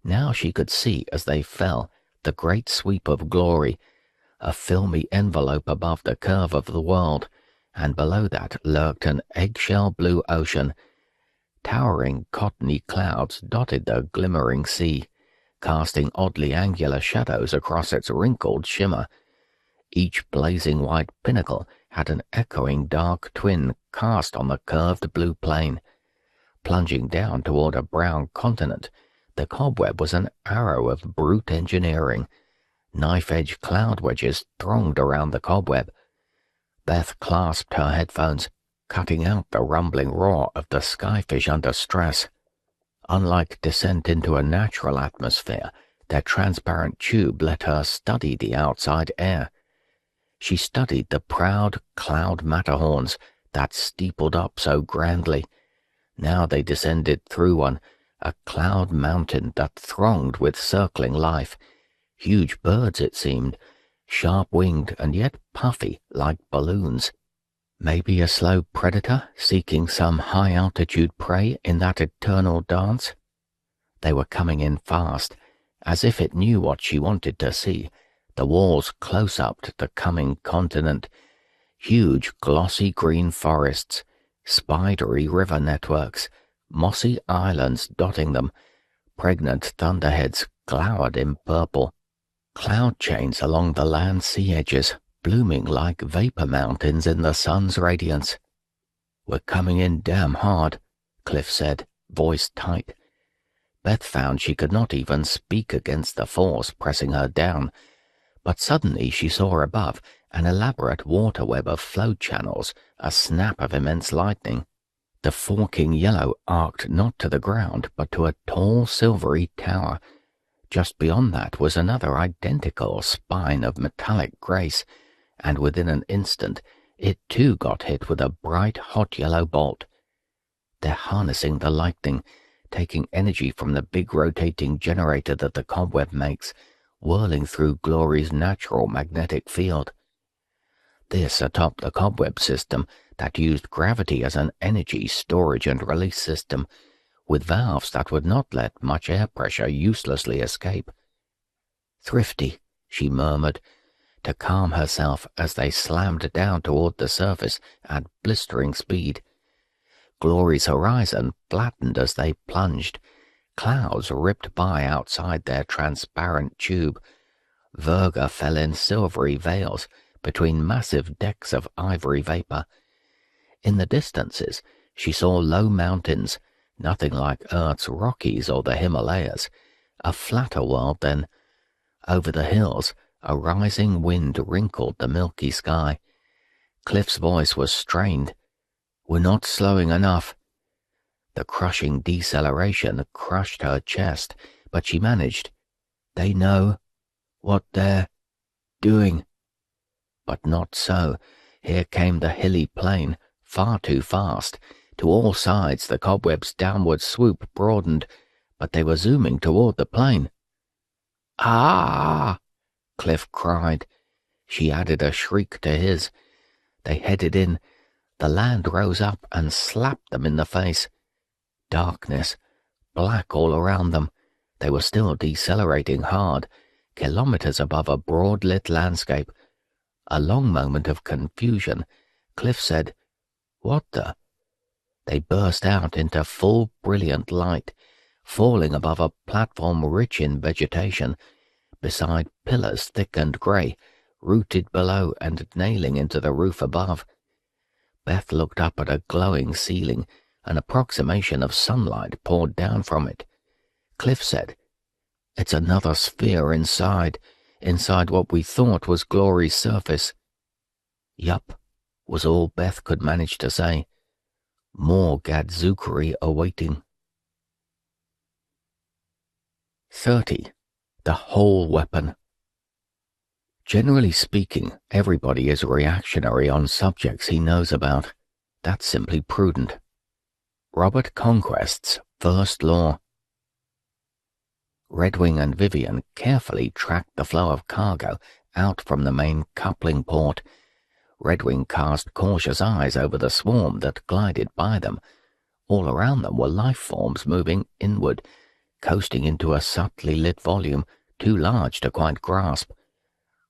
Now she could see as they fell the great sweep of glory, a filmy envelope above the curve of the world, and below that lurked an eggshell blue ocean. Towering cottony clouds dotted the glimmering sea, casting oddly angular shadows across its wrinkled shimmer. Each blazing white pinnacle had an echoing dark twin cast on the curved blue plain. Plunging down toward a brown continent, the cobweb was an arrow of brute engineering. Knife-edge cloud wedges thronged around the cobweb. Beth clasped her headphones, cutting out the rumbling roar of the skyfish under stress. Unlike descent into a natural atmosphere, their transparent tube let her study the outside air. She studied the proud cloud Matterhorns that steepled up so grandly. Now they descended through one, a cloud mountain that thronged with circling life. Huge birds, it seemed, sharp-winged and yet puffy like balloons. Maybe a slow predator seeking some high-altitude prey in that eternal dance? They were coming in fast, as if it knew what she wanted to see, the walls close up to the coming continent, huge glossy green forests, spidery river networks, mossy islands dotting them, pregnant thunderheads glowered in purple, cloud chains along the land-sea edges, blooming like vapor mountains in the sun's radiance. "We're coming in damn hard," Cliff said, voice tight. Beth found she could not even speak against the force pressing her down, but suddenly she saw above an elaborate water web of flow channels, a snap of immense lightning. The forking yellow arced not to the ground, but to a tall silvery tower. Just beyond that was another identical spine of metallic grace, and within an instant it too got hit with a bright hot yellow bolt. They're harnessing the lightning, taking energy from the big rotating generator that the cobweb makes, whirling through Glory's natural magnetic field. This atop the cobweb system that used gravity as an energy storage and release system, with valves that would not let much air pressure uselessly escape. "Thrifty," she murmured, to calm herself as they slammed down toward the surface at blistering speed. Glory's horizon flattened as they plunged. Clouds ripped by outside their transparent tube. Virga fell in silvery veils between massive decks of ivory vapor. In the distances, she saw low mountains, nothing like Earth's Rockies or the Himalayas, a flatter world then. Over the hills, a rising wind wrinkled the milky sky. Cliff's voice was strained. "We're not slowing enough." The crushing deceleration crushed her chest, but she managed. "They know what they're doing." But not so. Here came the hilly plain, far too fast. To all sides the cobweb's downward swoop broadened, but they were zooming toward the plane. "Ah!" Cliff cried. She added a shriek to his. They headed in. The land rose up and slapped them in the face. Darkness, black all around them. They were still decelerating hard, kilometers above a broad-lit landscape. A long moment of confusion. Cliff said, "What the?" They burst out into full brilliant light, falling above a platform rich in vegetation, beside pillars thick and grey, rooted below and nailing into the roof above. Beth looked up at a glowing ceiling. An approximation of sunlight poured down from it. Cliff said, "It's another sphere inside what we thought was Glory's surface." "Yup," was all Beth could manage to say. More Gadzookery awaiting. 30. The whole weapon. Generally speaking, everybody is reactionary on subjects he knows about. That's simply prudent. Robert Conquest's first law. Redwing and Vivian carefully tracked the flow of cargo out from the main coupling port. Redwing cast cautious eyes over the swarm that glided by them. All around them were life forms moving inward, coasting into a subtly lit volume too large to quite grasp.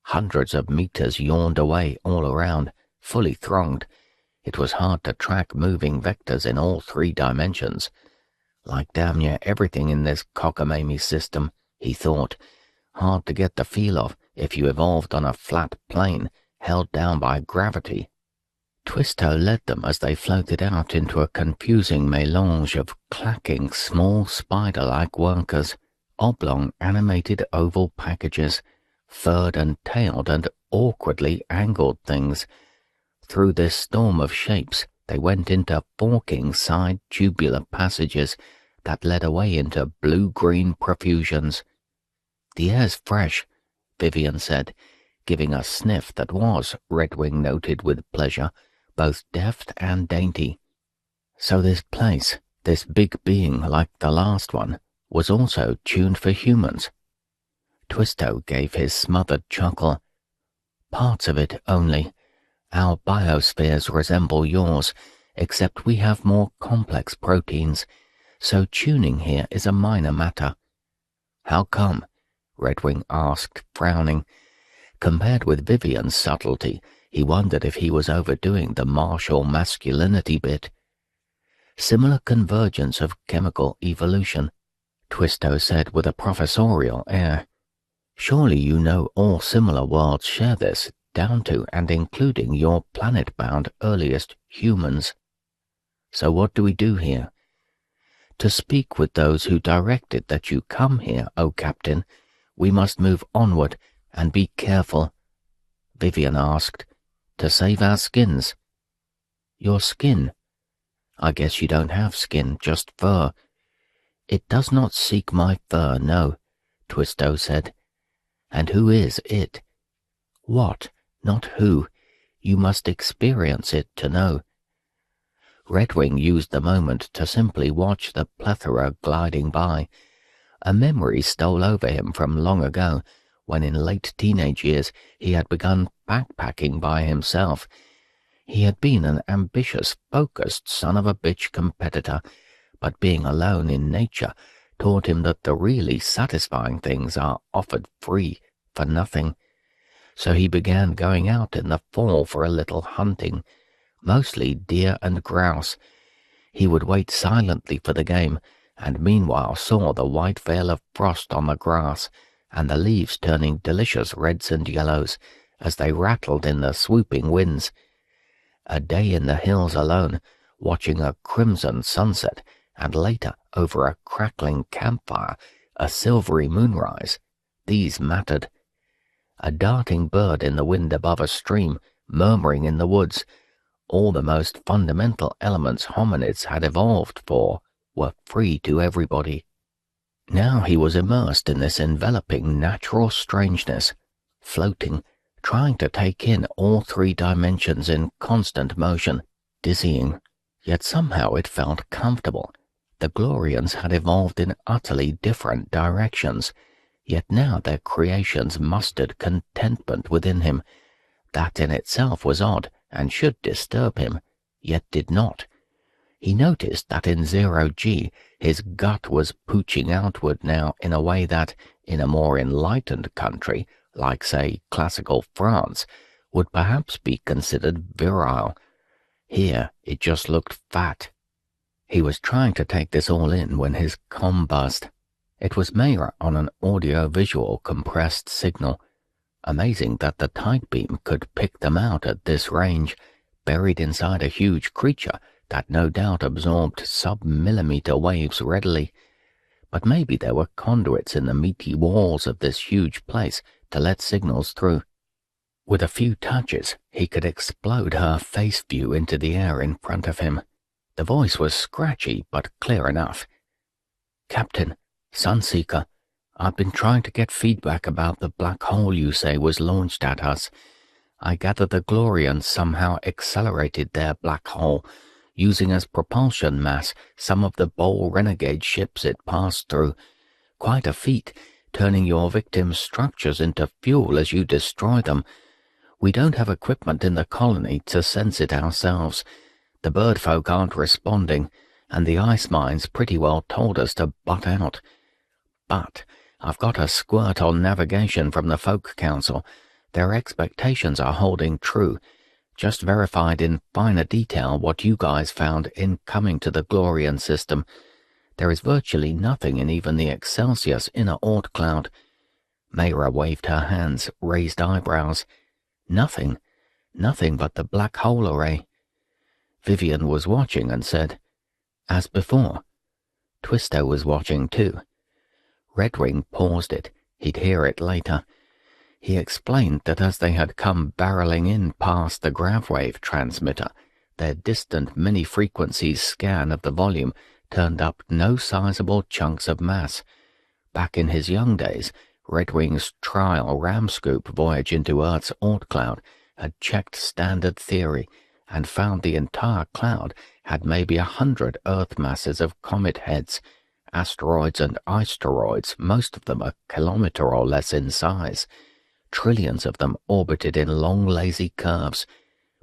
Hundreds of meters yawned away all around, fully thronged. It was hard to track moving vectors in all 3 dimensions. Like damn near everything in this cockamamie system, he thought. Hard to get the feel of if you evolved on a flat plane held down by gravity. Twisto led them as they floated out into a confusing melange of clacking small spider-like workers, oblong animated oval packages, furred and tailed and awkwardly angled things. Through this storm of shapes they went into forking side tubular passages that led away into blue-green profusions. "The air's fresh," Vivian said, giving a sniff that was, Redwing noted with pleasure, both deft and dainty. So this place, this big being like the last one, was also tuned for humans. Twisto gave his smothered chuckle. Parts of it only. Our biospheres resemble yours, except we have more complex proteins, so tuning here is a minor matter." "How come?" Redwing asked, frowning. Compared with Vivian's subtlety, he wondered if he was overdoing the martial masculinity bit. "Similar convergence of chemical evolution," Twisto said with a professorial air. "Surely you know all similar worlds share this, down to and including your planet-bound earliest humans. So what do we do here?" "To speak with those who directed that you come here, O Captain, we must move onward and be careful." Vivian asked. "To save our skins." "Your skin? I guess you don't have skin, just fur." "It does not seek my fur, no," Twisto said. "And who is it?" "What, not who. You must experience it to know." Redwing used the moment to simply watch the plethora gliding by. A memory stole over him from long ago, when in late teenage years he had begun backpacking by himself. He had been an ambitious, focused son-of-a-bitch competitor, but being alone in nature taught him that the really satisfying things are offered free, for nothing. So he began going out in the fall for a little hunting, mostly deer and grouse. He would wait silently for the game, and meanwhile saw the white veil of frost on the grass, and the leaves turning delicious reds and yellows as they rattled in the swooping winds. A day in the hills alone, watching a crimson sunset, and later, over a crackling campfire, a silvery moonrise. These mattered. A darting bird in the wind above a stream, murmuring in the woods. All the most fundamental elements hominids had evolved for were free to everybody. Now he was immersed in this enveloping natural strangeness, floating, trying to take in all three dimensions in constant motion, dizzying, yet somehow it felt comfortable. The Glorians had evolved in utterly different directions, yet now their creations mustered contentment within him. That in itself was odd and should disturb him, yet did not. He noticed that in zero-G his gut was pooching outward now in a way that, in a more enlightened country, like, say, classical France, would perhaps be considered virile. Here it just looked fat. He was trying to take this all in when his comm buzzed. It was Mayra on an audio-visual compressed signal. Amazing that the tight beam could pick them out at this range, buried inside a huge creature that no doubt absorbed sub-millimeter waves readily. But maybe there were conduits in the meaty walls of this huge place to let signals through. With a few touches, he could explode her face view into the air in front of him. The voice was scratchy but clear enough. "Captain, Sunseeker, I've been trying to get feedback about the black hole you say was launched at us. I gather the Glorians somehow accelerated their black hole, using as propulsion mass some of the Bole renegade ships it passed through. Quite a feat, turning your victims' structures into fuel as you destroy them. We don't have equipment in the colony to sense it ourselves. The bird folk aren't responding, and the ice mines pretty well told us to butt out. But I've got a squirt on navigation from the Folk Council. Their expectations are holding true. Just verified in finer detail what you guys found in coming to the Glorian system. There is virtually nothing in even the Excelsius inner Oort cloud." Mayra waved her hands, raised eyebrows. "Nothing. Nothing but the black hole array." Vivian was watching and said, "As before." Twisto was watching too. Redwing paused it. He'd hear it later. He explained that as they had come barreling in past the gravwave transmitter, their distant mini-frequencies scan of the volume turned up no sizable chunks of mass. Back in his young days, Redwing's trial ramscoop voyage into Earth's Oort cloud had checked standard theory and found the entire cloud had maybe 100 Earth masses of comet heads, asteroids and asteroids, most of them a kilometer or less in size. Trillions of them orbited in long lazy curves,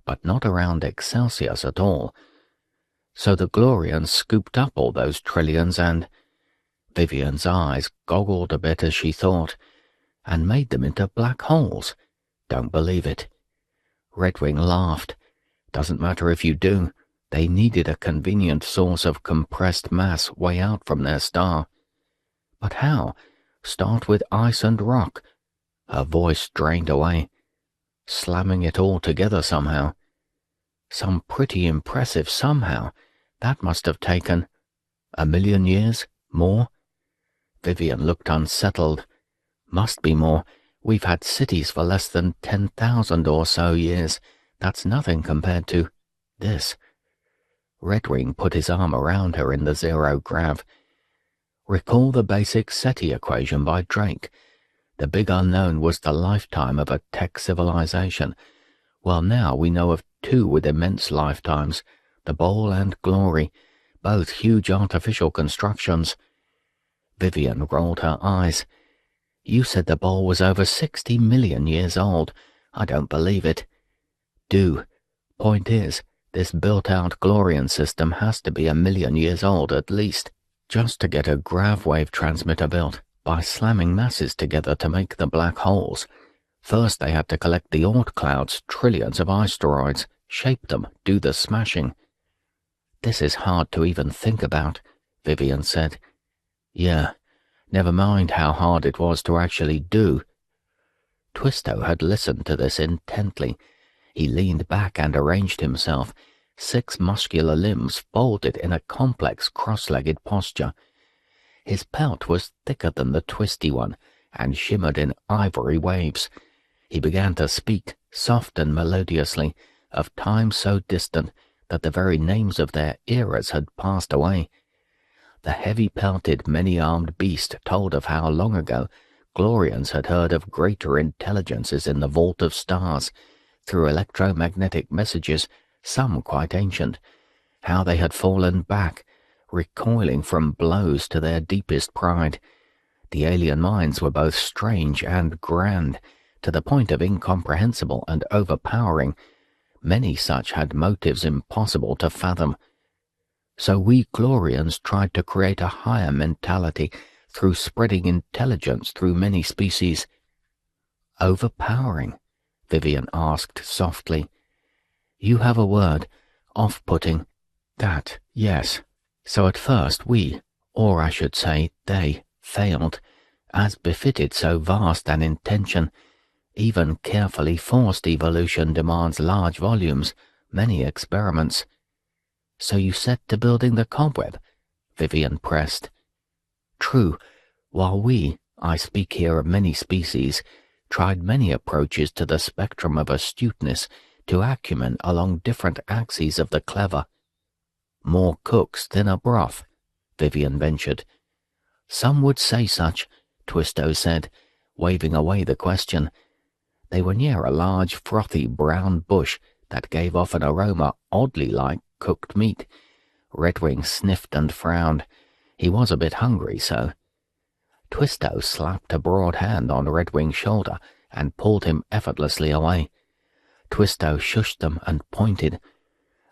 but not around Excelsius at all. So the Glorians scooped up all those trillions and— Vivian's eyes goggled a bit as she thought, and made them into black holes. Don't believe it. Redwing laughed. Doesn't matter if you do. They needed a convenient source of compressed mass way out from their star. But how? Start with ice and rock. Her voice drained away. Slamming it all together somehow. Some pretty impressive somehow. That must have taken 1,000,000 years? More? Vivian looked unsettled. Must be more. We've had cities for less than 10,000 or so years. That's nothing compared to this. Redwing put his arm around her in the zero-grav. Recall the basic SETI equation by Drake. The big unknown was the lifetime of a tech civilization. Well, now we know of two with immense lifetimes, the Bowl and Glory, both huge artificial constructions. Vivian rolled her eyes. You said the Bowl was over 60 million years old. I don't believe it. Do. Point is, this built-out Glorian system has to be 1,000,000 years old at least, just to get a grav-wave transmitter built by slamming masses together to make the black holes. First they had to collect the Oort clouds, trillions of asteroids, shape them, do the smashing. This is hard to even think about, Vivian said. Yeah, never mind how hard it was to actually do. Twisto had listened to this intently. He leaned back and arranged himself, 6 muscular limbs folded in a complex cross-legged posture. His pelt was thicker than the twisty one, and shimmered in ivory waves. He began to speak, soft and melodiously, of times so distant that the very names of their eras had passed away. The heavy-pelted, many-armed beast told of how long ago Glorians had heard of greater intelligences in the vault of stars, through electromagnetic messages, some quite ancient, how they had fallen back, recoiling from blows to their deepest pride. The alien minds were both strange and grand, to the point of incomprehensible and overpowering. Many such had motives impossible to fathom. So we Glorians tried to create a higher mentality through spreading intelligence through many species. Overpowering? Vivian asked softly. You have a word, off-putting. That, yes. So at first we, or I should say they, failed, as befitted so vast an intention. Even carefully forced evolution demands large volumes, many experiments. So you set to building the cobweb? Vivian pressed. True, while we, I speak here of many species, tried many approaches to the spectrum of astuteness, to acumen along different axes of the clever. More cooks, thinner broth, Vivian ventured. Some would say such, Twisto said, waving away the question. They were near a large, frothy brown bush that gave off an aroma oddly like cooked meat. Redwing sniffed and frowned. He was a bit hungry, so. Twisto slapped a broad hand on Redwing's shoulder and pulled him effortlessly away. Twisto shushed them and pointed.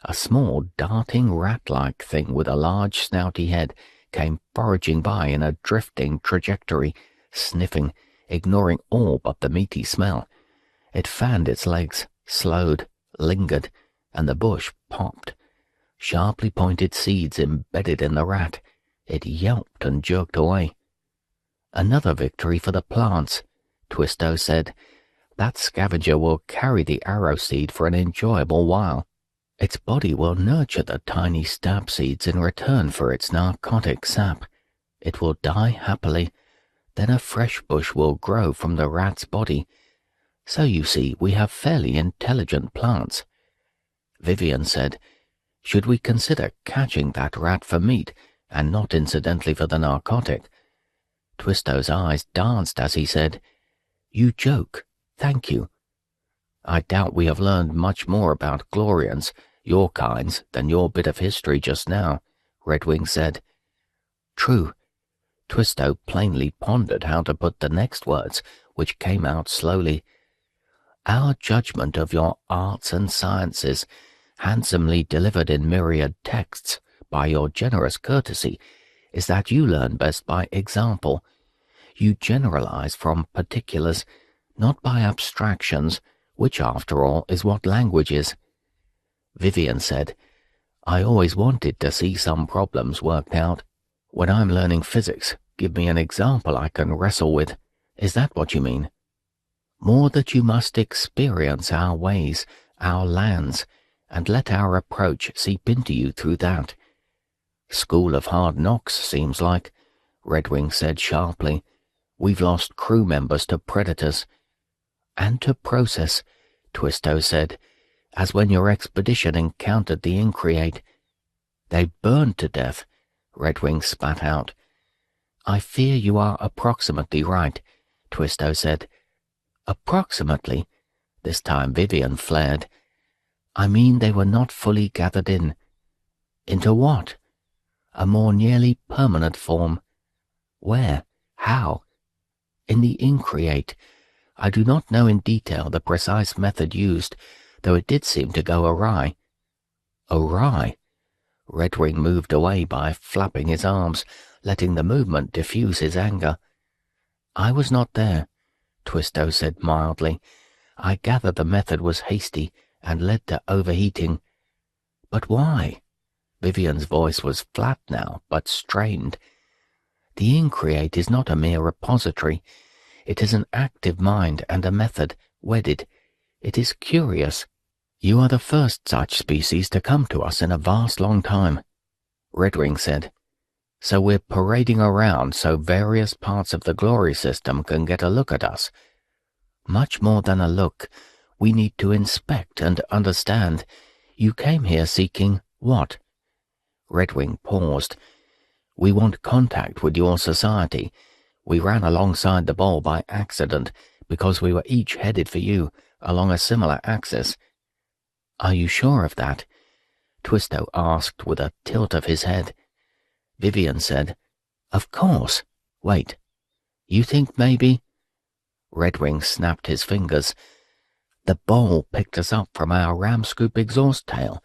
A small, darting rat-like thing with a large, snouty head came foraging by in a drifting trajectory, sniffing, ignoring all but the meaty smell. It fanned its legs, slowed, lingered, and the bush popped. Sharply pointed seeds embedded in the rat. It yelped and jerked away. Another victory for the plants, Twisto said. That scavenger will carry the arrow seed for an enjoyable while. Its body will nurture the tiny stab seeds in return for its narcotic sap. It will die happily. Then a fresh bush will grow from the rat's body. So you see, we have fairly intelligent plants. Vivian said, should we consider catching that rat for meat, and not incidentally for the narcotic? Twisto's eyes danced as he said, You joke. Thank you. I doubt we have learned much more about Glorians, your kinds, than your bit of history just now, Redwing said. True. Twisto plainly pondered how to put the next words which came out slowly. Our judgment of your arts and sciences, handsomely delivered in myriad texts by your generous courtesy, is that you learn best by example. You generalize from particulars, not by abstractions, which after all is what language is. Vivian said, I always wanted to see some problems worked out. When I'm learning physics, give me an example I can wrestle with. Is that what you mean? More that you must experience our ways, our lands, and let our approach seep into you through that. School of Hard Knocks, seems like, Redwing said sharply. We've lost crew members to predators. And to process, Twisto said, as when your expedition encountered the Increate. They burned to death, Redwing spat out. I fear you are approximately right, Twisto said. Approximately? This time Vivian flared. I mean they were not fully gathered in. Into what? A more nearly permanent form. Where? How? In the Increate. I do not know in detail the precise method used, though it did seem to go awry. Awry? Redwing moved away by flapping his arms, letting the movement diffuse his anger. I was not there, Twisto said mildly. I gather the method was hasty and led to overheating. But why? Vivian's voice was flat now, but strained. The Increate is not a mere repository. It is an active mind and a method, wedded. It is curious. You are the first such species to come to us in a vast long time, Redwing said. So we're parading around so various parts of the glory system can get a look at us. Much more than a look. We need to inspect and understand. You came here seeking what? Redwing paused. We want contact with your society. We ran alongside the bowl by accident because we were each headed for you along a similar axis. Are you sure of that? Twisto asked with a tilt of his head. Vivian said, Of course. Wait. You think maybe? Redwing snapped his fingers. The bowl picked us up from our ram-scoop exhaust tail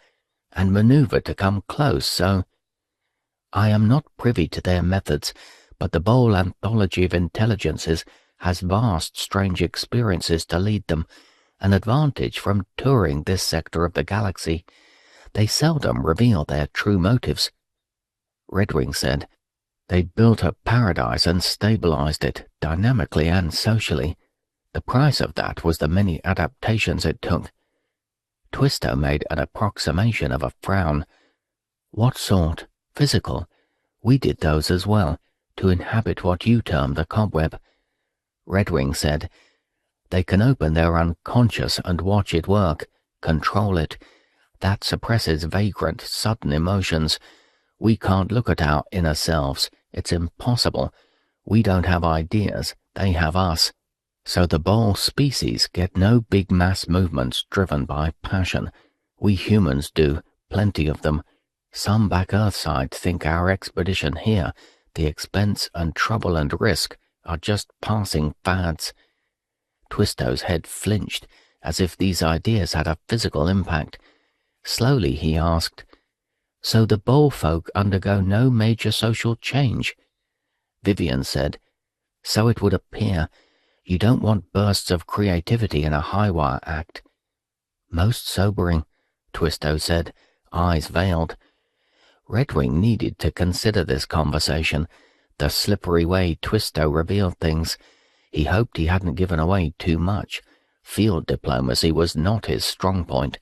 and maneuvered to come close, so... I am not privy to their methods, but the bowl anthology of intelligences has vast strange experiences to lead them, an advantage from touring this sector of the galaxy. They seldom reveal their true motives. Redwing said, They built a paradise and stabilized it, dynamically and socially. The price of that was the many adaptations it took. Twisto made an approximation of a frown. What sort? Physical? We did those as well, to inhabit what you term the cobweb. Redwing said, They can open their unconscious and watch it work, control it. That suppresses vagrant, sudden emotions. We can't look at our inner selves. It's impossible. We don't have ideas. They have us. So the bowl species get no big mass movements driven by passion. We humans do, plenty of them. Some back Earthside think our expedition here, the expense and trouble and risk, are just passing fads. Twisto's head flinched, as if these ideas had a physical impact. Slowly he asked, So the bowl folk undergo no major social change? Vivian said, So it would appear. You don't want bursts of creativity in a high-wire act. Most sobering, Twisto said, eyes veiled. Redwing needed to consider this conversation, the slippery way Twisto revealed things. He hoped he hadn't given away too much. Field diplomacy was not his strong point.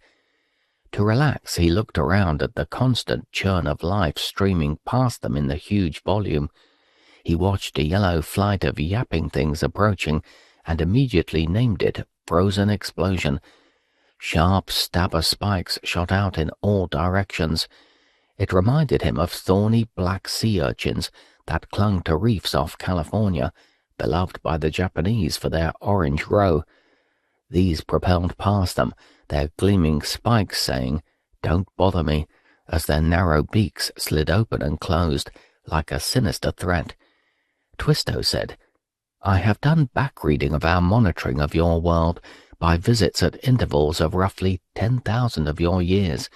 To relax, he looked around at the constant churn of life streaming past them in the huge volume. He watched a yellow flight of yapping things approaching and immediately named it Frozen Explosion. Sharp stabber spikes shot out in all directions. It reminded him of thorny black sea urchins that clung to reefs off California, beloved by the Japanese for their orange roe. These propelled past them, their gleaming spikes saying, "Don't bother me," as their narrow beaks slid open and closed, like a sinister threat. Twisto said, I have done back-reading of our monitoring of your world by visits at intervals of roughly 10,000 of your years.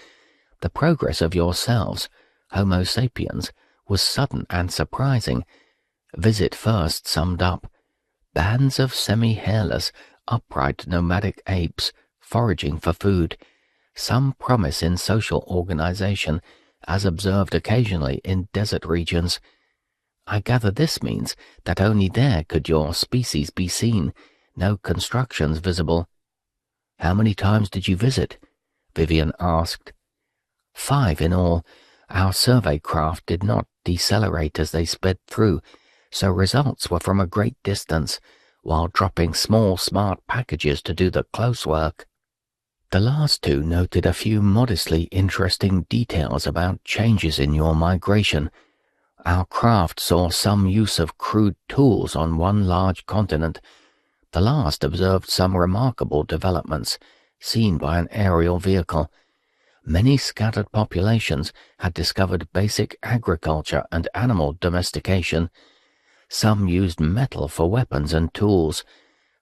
The progress of yourselves, Homo sapiens, was sudden and surprising. Visit first summed up. Bands of semi-hairless, upright nomadic apes foraging for food. Some promise in social organization, as observed occasionally in desert regions. I gather this means that only there could your species be seen, no constructions visible. How many times did you visit? Vivian asked. 5 in all. Our survey craft did not decelerate as they sped through, so results were from a great distance, while dropping small smart packages to do the close work. The last 2 noted a few modestly interesting details about changes in your migration. Our craft saw some use of crude tools on one large continent. The last observed some remarkable developments, seen by an aerial vehicle. Many scattered populations had discovered basic agriculture and animal domestication. Some used metal for weapons and tools.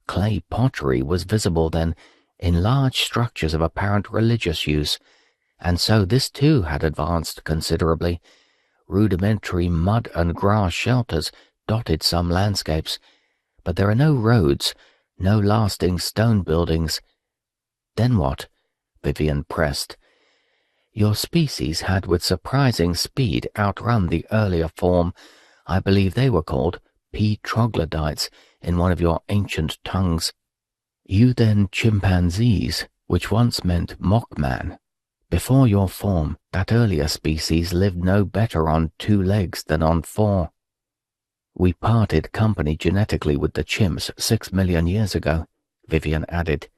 Clay pottery was visible then, in large structures of apparent religious use, and so this too had advanced considerably. Rudimentary mud and grass shelters dotted some landscapes, but there are no roads, no lasting stone buildings. Then what? Vivian pressed. Your species had with surprising speed outrun the earlier form. I believe they were called P. troglodytes in one of your ancient tongues. You then chimpanzees, which once meant mockman. Before your form, that earlier species lived no better on 2 legs than on 4. We parted company genetically with the chimps 6 million years ago, Vivian added.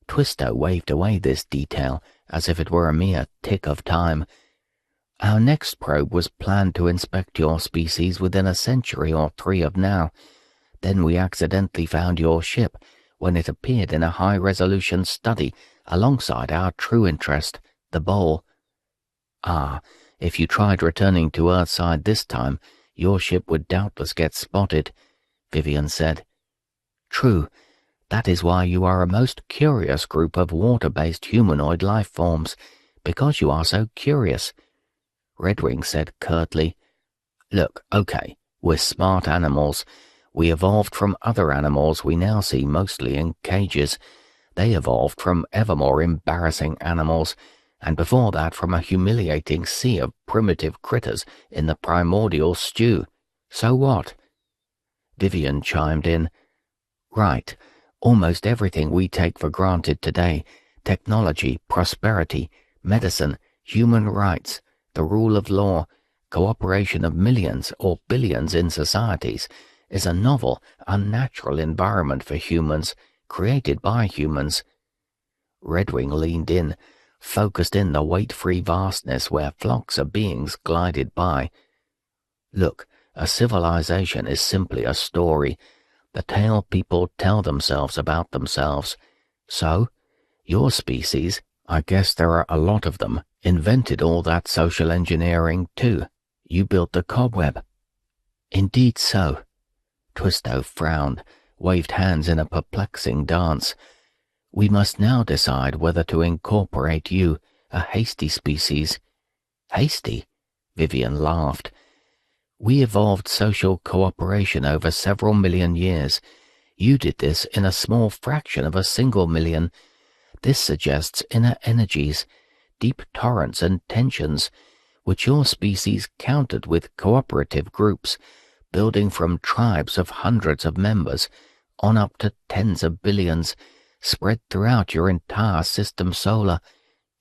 Twister waved away this detail as if it were a mere tick of time. Our next probe was planned to inspect your species within a century or 3 of now. Then we accidentally found your ship when it appeared in a high-resolution study alongside our true interest, the bowl. Ah, if you tried returning to Earthside this time, your ship would doubtless get spotted, Vivian said. True. That is why you are a most curious group of water-based humanoid life forms, because you are so curious. Redwing said curtly, Look, okay, we're smart animals. We evolved from other animals we now see mostly in cages. They evolved from ever more embarrassing animals, and before that from a humiliating sea of primitive critters in the primordial stew. So what? Vivian chimed in. Right. Almost everything we take for granted today, technology, prosperity, medicine, human rights, the rule of law, cooperation of millions or billions in societies, is a novel, unnatural environment for humans, created by humans. Redwing leaned in, focused in the weight-free vastness where flocks of beings glided by. Look, a civilization is simply a story, the tale people tell themselves about themselves. So, your species, I guess there are a lot of them, invented all that social engineering too. You built the cobweb. Indeed so. Twisto frowned, waved hands in a perplexing dance. We must now decide whether to incorporate you, a hasty species. Hasty? Vivian laughed. We evolved social cooperation over several million years. You did this in a small fraction of a single million. This suggests inner energies, deep torrents and tensions, which your species countered with cooperative groups, building from tribes of hundreds of members, on up to tens of billions, spread throughout your entire system solar.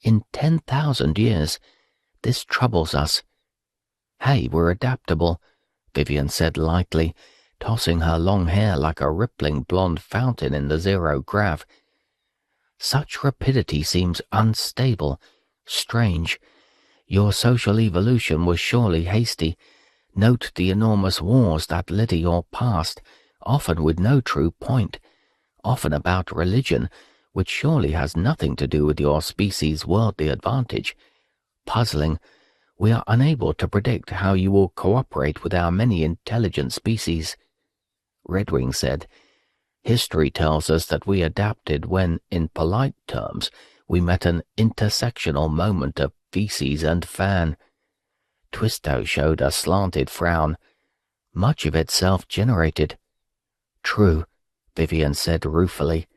In 10,000 years. This troubles us. Hey, we're adaptable, Vivian said lightly, tossing her long hair like a rippling blonde fountain in the zero-grav. Such rapidity seems unstable, strange. Your social evolution was surely hasty. Note the enormous wars that litter your past, often with no true point, often about religion, which surely has nothing to do with your species' worldly advantage. Puzzling. We are unable to predict how you will cooperate with our many intelligent species. Redwing said. History tells us that we adapted when, in polite terms, we met an intersectional moment of feces and fan. Twisto showed a slanted frown. Much of it self-generated. True, Vivian said ruefully.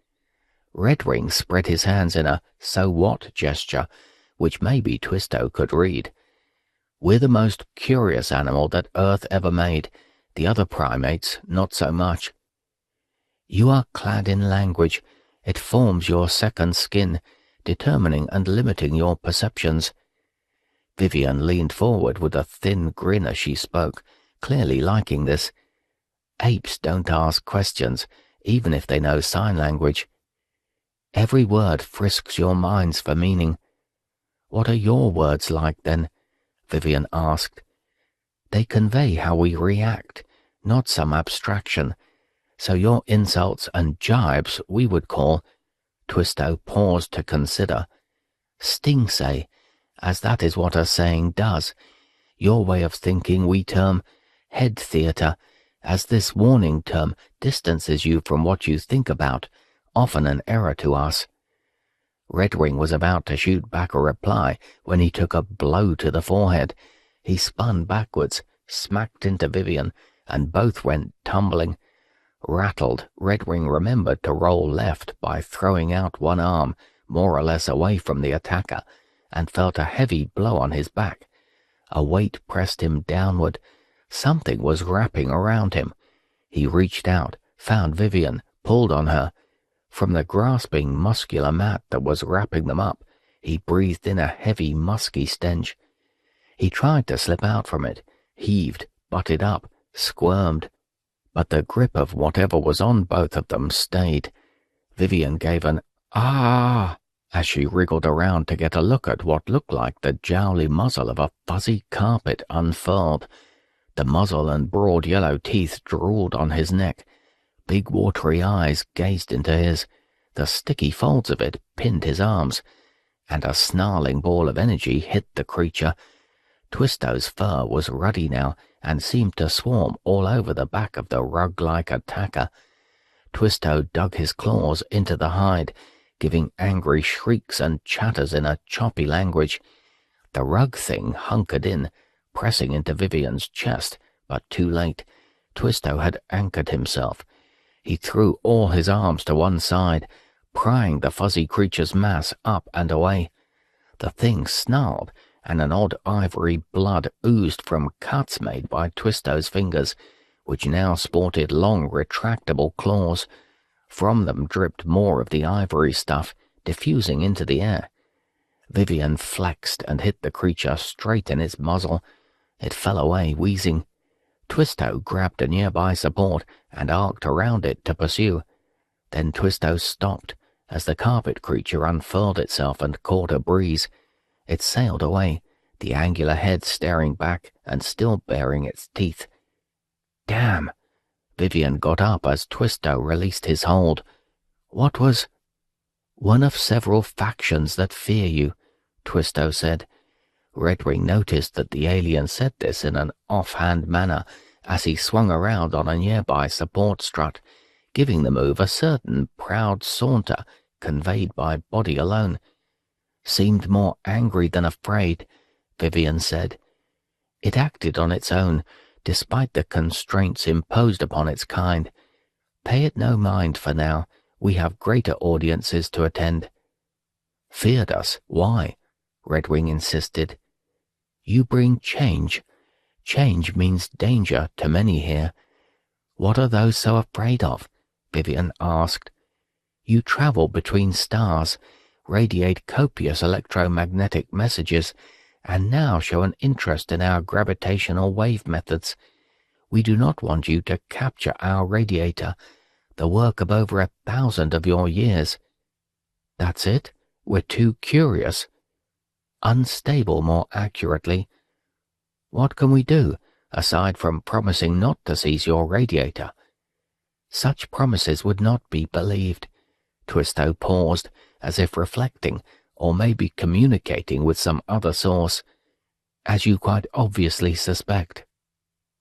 Redwing spread his hands in a so-what gesture, which maybe Twisto could read. We're the most curious animal that Earth ever made. The other primates, not so much. You are clad in language. It forms your second skin, determining and limiting your perceptions. Vivian leaned forward with a thin grin as she spoke, clearly liking this. Apes don't ask questions, even if they know sign language. Every word frisks your minds for meaning. What are your words like, then? Vivian asked. They convey how we react, not some abstraction. So your insults and jibes we would call, Twisto paused to consider, sting say, as that is what a saying does. Your way of thinking we term head theatre, as this warning term distances you from what you think about, often an error to us. Redwing was about to shoot back a reply when he took a blow to the forehead. He spun backwards, smacked into Vivian, and both went tumbling. Rattled, Redwing remembered to roll left by throwing out one arm, more or less away from the attacker, and felt a heavy blow on his back. A weight pressed him downward. Something was wrapping around him. He reached out, found Vivian, pulled on her. From the grasping, muscular mat that was wrapping them up, he breathed in a heavy, musky stench. He tried to slip out from it, heaved, butted up, squirmed. But the grip of whatever was on both of them stayed. Vivian gave an "ah" as she wriggled around to get a look at what looked like the jowly muzzle of a fuzzy carpet unfurled. The muzzle and broad yellow teeth drooled on his neck. Big watery eyes gazed into his. The sticky folds of it pinned his arms, and a snarling ball of energy hit the creature. Twisto's fur was ruddy now and seemed to swarm all over the back of the rug-like attacker. Twisto dug his claws into the hide, giving angry shrieks and chatters in a choppy language. The rug thing hunkered in, pressing into Vivian's chest, but too late. Twisto had anchored himself. He threw all his arms to one side, prying the fuzzy creature's mass up and away. The thing snarled, and an odd ivory blood oozed from cuts made by Twisto's fingers, which now sported long retractable claws. From them dripped more of the ivory stuff, diffusing into the air. Vivian flexed and hit the creature straight in its muzzle. It fell away, wheezing. Twisto grabbed a nearby support and arced around it to pursue. Then Twisto stopped as the carpet creature unfurled itself and caught a breeze. It sailed away, the angular head staring back and still baring its teeth. Damn! Vivian got up as Twisto released his hold. What was... One of several factions that fear you, Twisto said. Redwing noticed that the alien said this in an offhand manner as he swung around on a nearby support strut, giving the move a certain proud saunter conveyed by body alone. Seemed more angry than afraid, Vivian said. It acted on its own, despite the constraints imposed upon its kind. Pay it no mind for now. We have greater audiences to attend. Feared us? Why? Redwing insisted. You bring change. Change means danger to many here. What are those so afraid of? Vivian asked. You travel between stars, radiate copious electromagnetic messages, and now show an interest in our gravitational wave methods. We do not want you to capture our radiator, the work of over 1,000 of your years. That's it? We're too curious. Unstable, more accurately. What can we do, aside from promising not to seize your radiator? Such promises would not be believed. Twisto paused, as if reflecting, or maybe communicating with some other source. As you quite obviously suspect.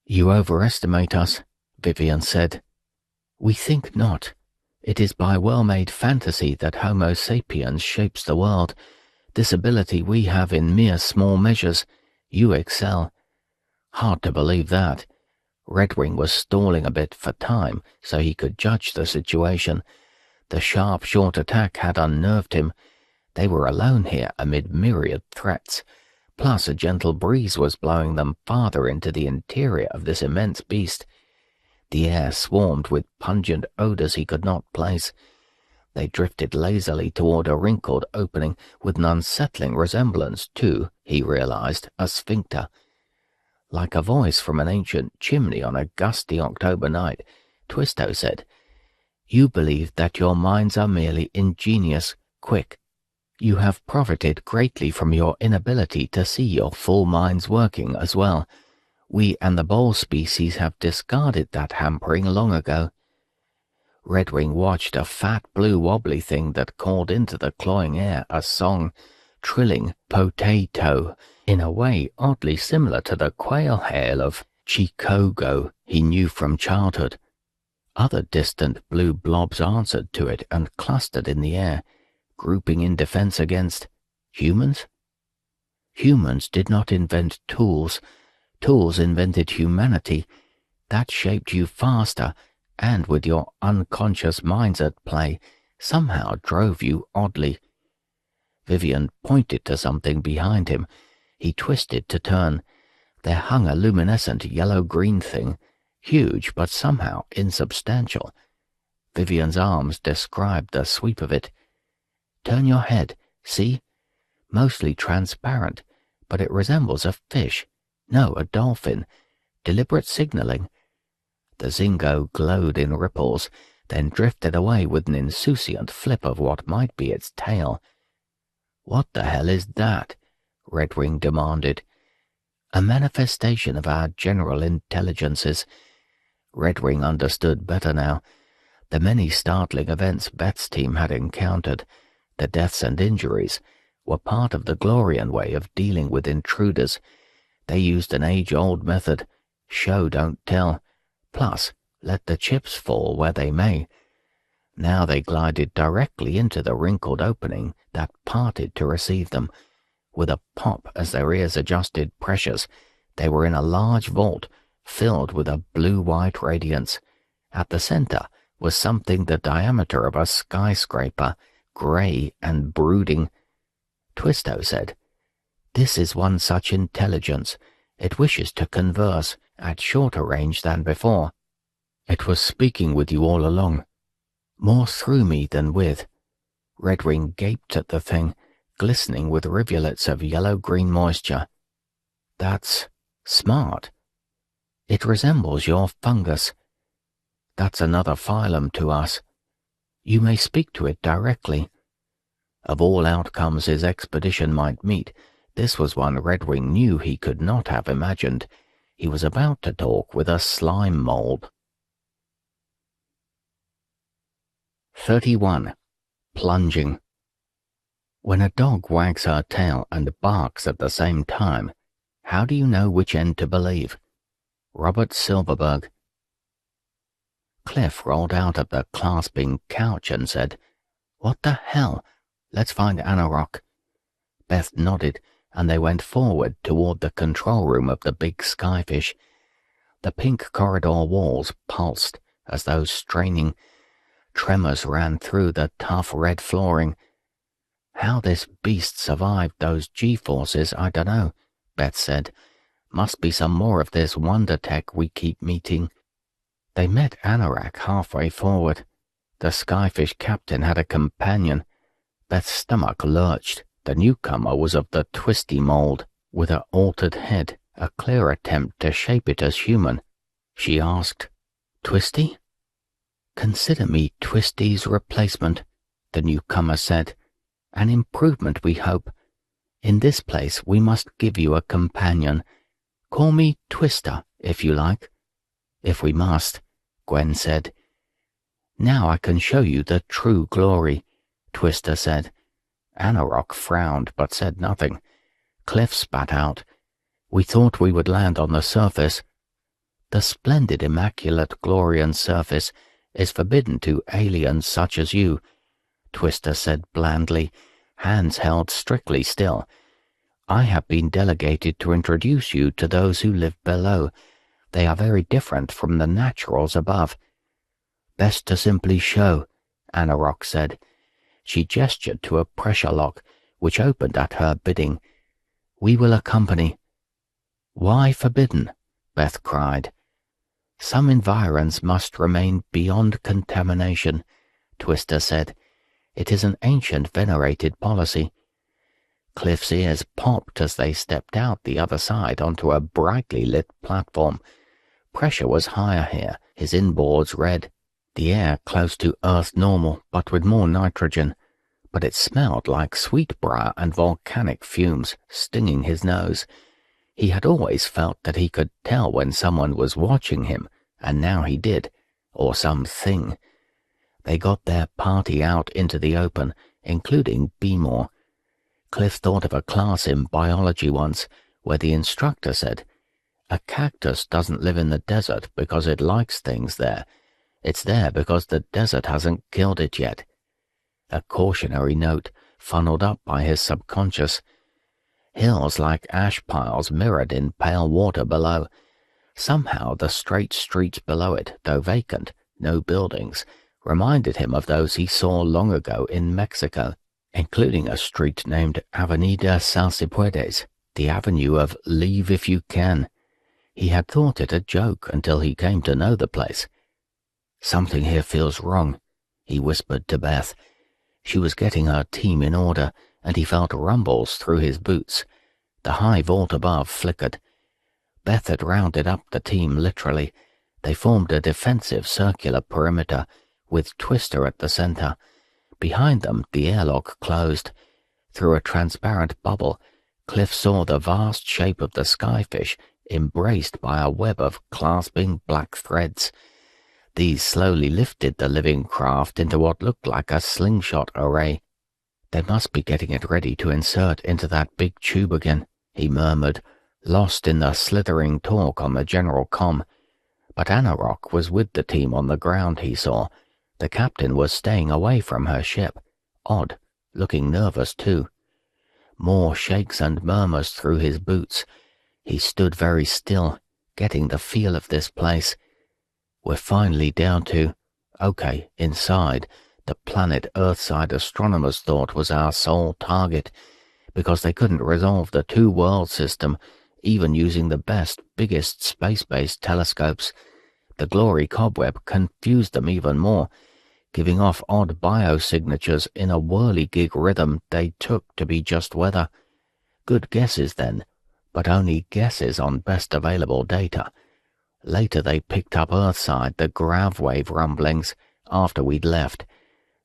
You overestimate us, Vivian said. We think not. It is by well-made fantasy that Homo sapiens shapes the world. This ability we have in mere small measures. You excel. Hard to believe that. Redwing was stalling a bit for time so he could judge the situation. The sharp, short attack had unnerved him. They were alone here amid myriad threats. Plus a gentle breeze was blowing them farther into the interior of this immense beast. The air swarmed with pungent odors he could not place. They drifted lazily toward a wrinkled opening with an unsettling resemblance to, he realized, a sphincter. Like a voice from an ancient chimney on a gusty October night, Twisto said, "You believe that your minds are merely ingenious, quick. You have profited greatly from your inability to see your full minds working as well. We and the Bowl species have discarded that hampering long ago." Redwing watched a fat blue wobbly thing that called into the clawing air a song, trilling potato, in a way oddly similar to the quail hail of Chikogo he knew from childhood. Other distant blue blobs answered to it and clustered in the air, grouping in defense against humans? Humans did not invent tools. Tools invented humanity. That shaped you faster, and with your unconscious minds at play, somehow drove you oddly. Vivian pointed to something behind him. He twisted to turn. There hung a luminescent yellow-green thing, huge but somehow insubstantial. Vivian's arms described the sweep of it. "Turn your head, see? Mostly transparent, but it resembles a fish. No, a dolphin. Deliberate signaling." The Zingo glowed in ripples, then drifted away with an insouciant flip of what might be its tail. "What the hell is that?" Redwing demanded. "A manifestation of our general intelligences." Redwing understood better now. The many startling events Beth's team had encountered, the deaths and injuries, were part of the Glorian way of dealing with intruders. They used an age-old method, show don't tell, plus let the chips fall where they may. Now they glided directly into the wrinkled opening that parted to receive them. With a pop as their ears adjusted pressures, they were in a large vault filled with a blue-white radiance. At the center was something the diameter of a skyscraper, grey and brooding. Twisto said, "This is one such intelligence. It wishes to converse at shorter range than before. It was speaking with you all along. More through me than with." Redwing gaped at the thing, glistening with rivulets of yellow-green moisture. "That's smart. It resembles your fungus. That's another phylum to us. You may speak to it directly." Of all outcomes his expedition might meet, this was one Redwing knew he could not have imagined. He was about to talk with a slime mold. 31. Plunging. When a dog wags her tail and barks at the same time, how do you know which end to believe? Robert Silverberg. Cliff rolled out of the clasping couch and said, "What the hell? Let's find Anarok." Beth nodded, and they went forward toward the control room of the big skyfish. The pink corridor walls pulsed as though straining. Tremors ran through the tough red flooring. "How this beast survived those G-forces, I dunno," Beth said. "Must be some more of this wonder tech we keep meeting." They met Anorak halfway forward. The skyfish captain had a companion. Beth's stomach lurched. The newcomer was of the twisty mold, with her altered head, a clear attempt to shape it as human. She asked, "Twisty?" "Consider me Twisty's replacement," the newcomer said. "An improvement, we hope. In this place we must give you a companion. Call me Twister, if you like." "If we must," Gwen said. "Now I can show you the true glory," Twister said. Anarok frowned but said nothing. Cliff spat out, "We thought we would land on the surface." The splendid, immaculate Glorian surface, is forbidden to aliens such as you," Twister said blandly, hands held strictly still. "I have been delegated to introduce you to those who live below. They are very different from the naturals above." "Best to simply show," Anarok said. She gestured to a pressure lock, which opened at her bidding. "We will accompany." "Why forbidden?" Beth cried. "Some environs must remain beyond contamination," Twister said. "It is an ancient venerated policy." Cliff's ears popped as they stepped out the other side onto a brightly lit platform. Pressure was higher here, his inboards red. The air close to Earth normal, but with more nitrogen. But it smelled like sweetbriar and volcanic fumes, stinging his nose. He had always felt that he could tell when someone was watching him, and now he did, or something. They got their party out into the open, including Beemore. Cliff thought of a class in biology once, where the instructor said, "A cactus doesn't live in the desert because it likes things there. It's there because the desert hasn't killed it yet." A cautionary note funneled up by his subconscious. Hills like ash piles mirrored in pale water below. Somehow the straight streets below it, though vacant, no buildings, reminded him of those he saw long ago in Mexico, including a street named Avenida Sal Si Puedes, the avenue of Leave If You Can. He had thought it a joke until he came to know the place. "Something here feels wrong," he whispered to Beth. She was getting her team in order, and he felt rumbles through his boots. The high vault above flickered. Beth had rounded up the team literally. They formed a defensive circular perimeter, with Twister at the center. Behind them, the airlock closed. Through a transparent bubble, Cliff saw the vast shape of the skyfish embraced by a web of clasping black threads. These slowly lifted the living craft into what looked like a slingshot array. "They must be getting it ready to insert into that big tube again," he murmured, lost in the slithering talk on the general comm. But Anarok was with the team on the ground, he saw. The captain was staying away from her ship. Odd, looking nervous too. More shakes and murmurs through his boots. He stood very still, getting the feel of this place. "We're finally down to, okay, inside, the planet Earthside astronomers thought was our sole target, because they couldn't resolve the two-world system, even using the best, biggest space-based telescopes. The Glory cobweb confused them even more, giving off odd biosignatures in a whirligig rhythm they took to be just weather. Good guesses then, but only guesses on best available data. Later they picked up Earthside the gravwave rumblings after we'd left.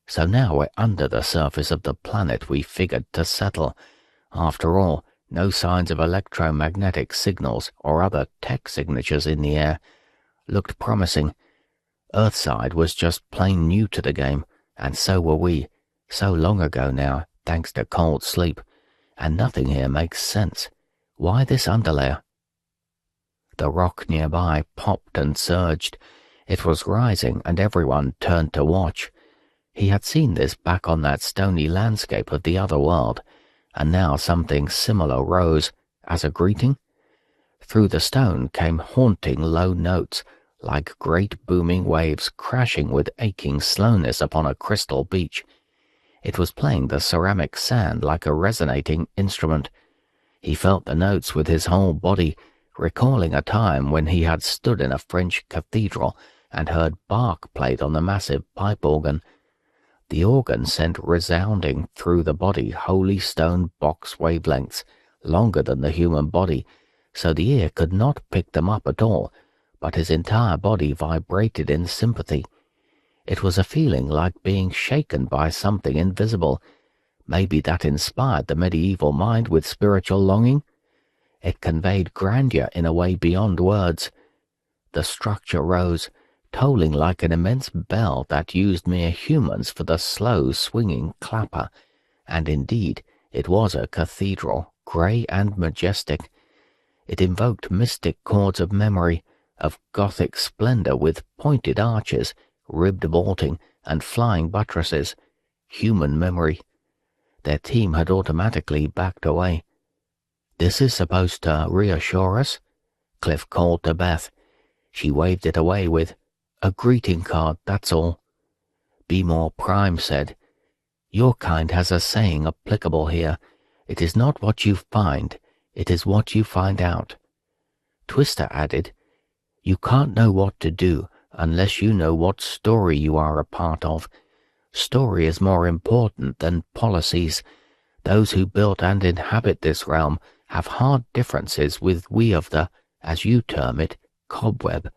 So now we're under the surface of the planet we figured to settle. After all, no signs of electromagnetic signals or other tech signatures in the air. Looked promising. Earthside was just plain new to the game, and so were we, so long ago now, thanks to cold sleep. And nothing here makes sense. Why this underlayer? The rock nearby popped and surged. It was rising, and everyone turned to watch. He had seen this back on that stony landscape of the other world, and now something similar rose, as a greeting. Through the stone came haunting low notes, like great booming waves crashing with aching slowness upon a crystal beach. It was playing the ceramic sand like a resonating instrument. He felt the notes with his whole body, recalling a time when he had stood in a French cathedral and heard Bach played on the massive pipe organ. The organ sent resounding through the body holy stone box wavelengths, longer than the human body, so the ear could not pick them up at all, but his entire body vibrated in sympathy. It was a feeling like being shaken by something invisible. Maybe that inspired the medieval mind with spiritual longing. It conveyed grandeur in a way beyond words. The structure rose, tolling like an immense bell that used mere humans for the slow swinging clapper, and indeed it was a cathedral, grey and majestic. It invoked mystic chords of memory, of Gothic splendour with pointed arches, ribbed vaulting, and flying buttresses. Human memory. Their team had automatically backed away. "This is supposed to reassure us?" Cliff called to Beth. She waved it away with, "A greeting card, that's all." Be More Prime said, "Your kind has a saying applicable here. It is not what you find, it is what you find out." Twister added, "You can't know what to do unless you know what story you are a part of. Story is more important than policies. Those who built and inhabit this realm have hard differences with we of the, as you term it, cobweb.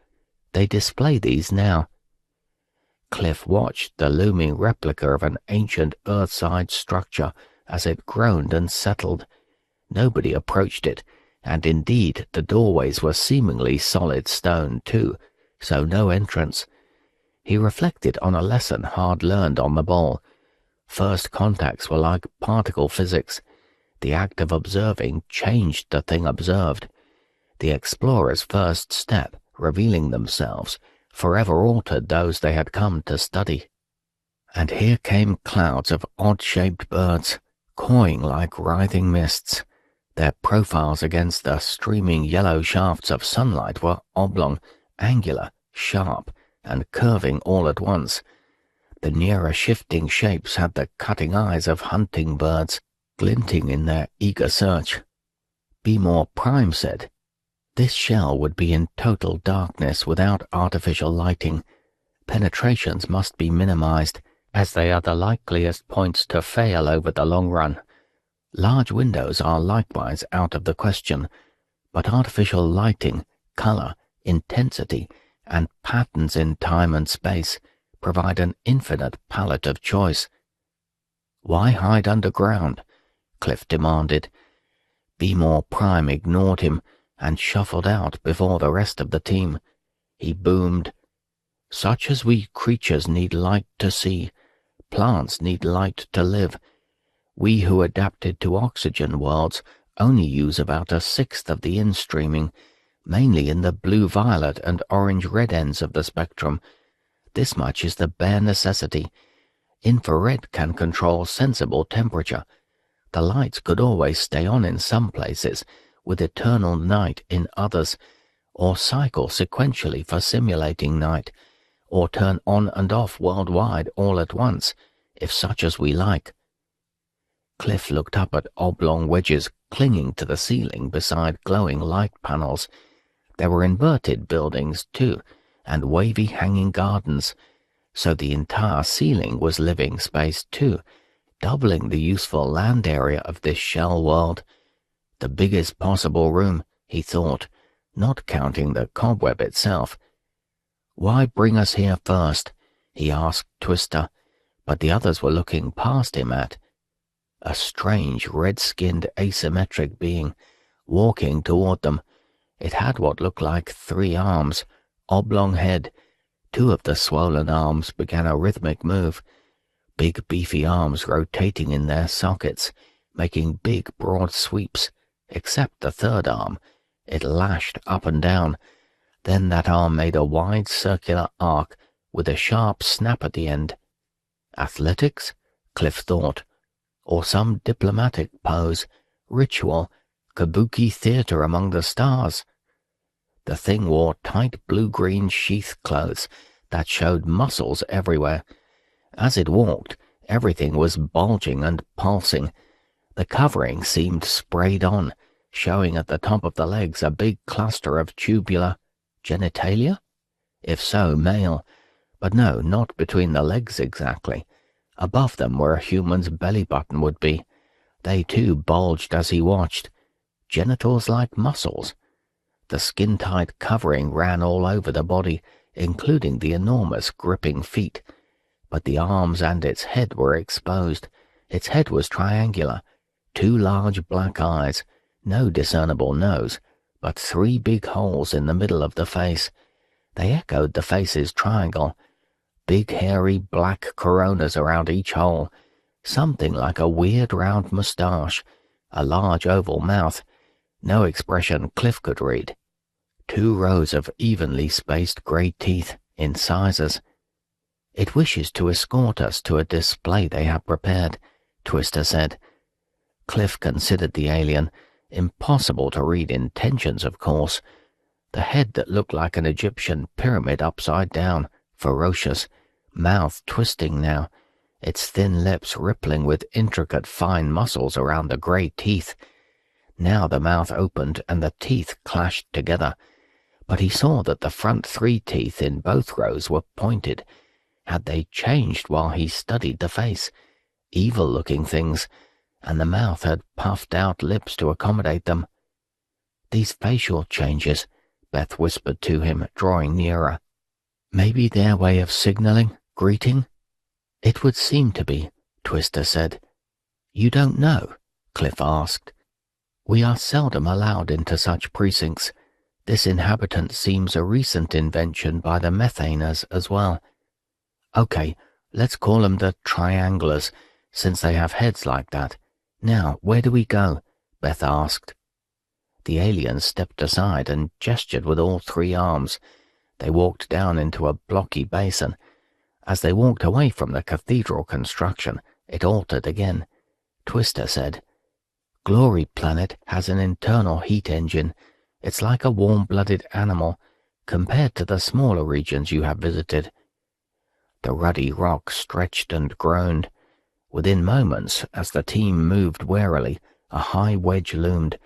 They display these now." Cliff watched the looming replica of an ancient earthside structure as it groaned and settled. Nobody approached it, and indeed the doorways were seemingly solid stone too, so no entrance. He reflected on a lesson hard learned on the ball. First contacts were like particle physics. The act of observing changed the thing observed. The explorer's first step, revealing themselves, forever altered those they had come to study. And here came clouds of odd-shaped birds, coying like writhing mists. Their profiles against the streaming yellow shafts of sunlight were oblong, angular, sharp, and curving all at once. The nearer shifting shapes had the cutting eyes of hunting birds, glinting in their eager search. Be More Prime said, "This shell would be in total darkness without artificial lighting. Penetrations must be minimized, as they are the likeliest points to fail over the long run. Large windows are likewise out of the question, but artificial lighting, color, intensity, and patterns in time and space provide an infinite palette of choice." "Why hide underground?" Cliff demanded. Be More Prime ignored him and shuffled out before the rest of the team. He boomed, "Such as we creatures need light to see. Plants need light to live. We who adapted to oxygen worlds only use about a sixth of the in-streaming, mainly in the blue-violet and orange-red ends of the spectrum. This much is the bare necessity. Infrared can control sensible temperature. The lights could always stay on in some places, with eternal night in others, or cycle sequentially for simulating night, or turn on and off worldwide all at once, if such as we like." Cliff looked up at oblong wedges clinging to the ceiling beside glowing light panels. There were inverted buildings, too, and wavy hanging gardens, so the entire ceiling was living space, too, doubling the useful land area of this shell world. The biggest possible room, he thought, not counting the cobweb itself. "Why bring us here first?" he asked Twister, but the others were looking past him at a strange, red-skinned, asymmetric being, walking toward them. It had what looked like 3 arms, oblong head. 2 of the swollen arms began a rhythmic move, big beefy arms rotating in their sockets, making big broad sweeps, except the 3rd arm. It lashed up and down. Then that arm made a wide circular arc with a sharp snap at the end. Athletics? Cliff thought. Or some diplomatic pose, ritual, kabuki theater among the stars. The thing wore tight blue-green sheath clothes that showed muscles everywhere. As it walked, everything was bulging and pulsing. The covering seemed sprayed on, showing at the top of the legs a big cluster of tubular genitalia? If so, male. But no, not between the legs exactly. Above them where a human's belly button would be. They too bulged as he watched. Genitals like muscles. The skin-tight covering ran all over the body, including the enormous gripping feet. But the arms and its head were exposed. Its head was triangular. 2 large black eyes, no discernible nose, but 3 big holes in the middle of the face. They echoed the face's triangle. Big hairy black coronas around each hole, something like a weird round moustache, a large oval mouth, no expression Cliff could read. 2 rows of evenly spaced grey teeth, incisors. It wishes to escort us to a display they have prepared, Twister said. Cliff considered the alien. Impossible to read intentions, of course. The head that looked like an Egyptian pyramid upside down, ferocious, mouth twisting now, its thin lips rippling with intricate fine muscles around the grey teeth. Now the mouth opened and the teeth clashed together, but he saw that the front 3 teeth in both rows were pointed. Had they changed while he studied the face? Evil-looking things, and the mouth had puffed out lips to accommodate them. These facial changes, Beth whispered to him, drawing nearer. Maybe their way of signaling, greeting? It would seem to be, Twister said. You don't know? Cliff asked. We are seldom allowed into such precincts. This inhabitant seems a recent invention by the Methaners as well. Okay, let's call them the Triangulars, since they have heads like that. Now, where do we go? Beth asked. The alien stepped aside and gestured with all 3 arms. They walked down into a blocky basin. As they walked away from the cathedral construction, it altered again. Twister said, Glory Planet has an internal heat engine. It's like a warm-blooded animal, compared to the smaller regions you have visited. The ruddy rock stretched and groaned. Within moments, as the team moved warily, a high wedge loomed.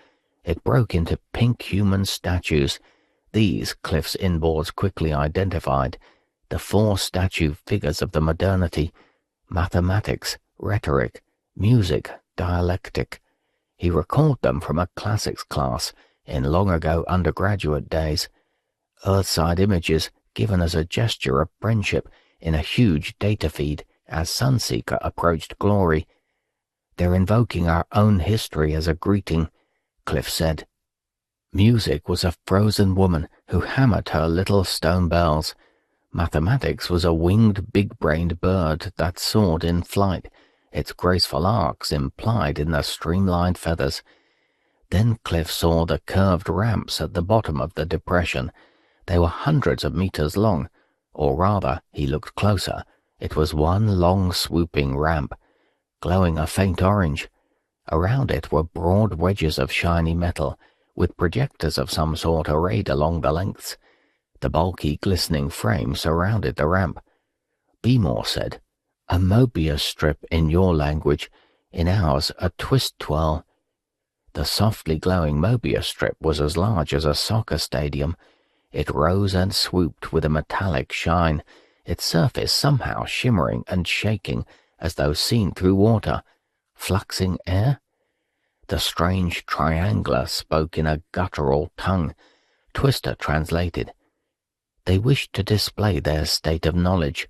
It broke into pink human statues. These, Cliff's inboards quickly identified, the 4 statue figures of the modernity: mathematics, rhetoric, music, dialectic. He recalled them from a classics class in long-ago undergraduate days. Earthside images given as a gesture of friendship in a huge data feed as Sunseeker approached Glory. They're invoking our own history as a greeting, Cliff said. Music was a frozen woman who hammered her little stone bells. Mathematics was a winged big-brained bird that soared in flight, its graceful arcs implied in the streamlined feathers. Then Cliff saw the curved ramps at the bottom of the depression. They were hundreds of meters long, or rather, he looked closer, it was one long swooping ramp, glowing a faint orange. Around it were broad wedges of shiny metal, with projectors of some sort arrayed along the lengths. The bulky, glistening frame surrounded the ramp. Beemore said, a Mobius strip in your language, in ours a twist twirl. The softly glowing Mobius strip was as large as a soccer stadium. It rose and swooped with a metallic shine, its surface somehow shimmering and shaking as though seen through water. Fluxing air? The strange triangular spoke in a guttural tongue. Twister translated. They wished to display their state of knowledge.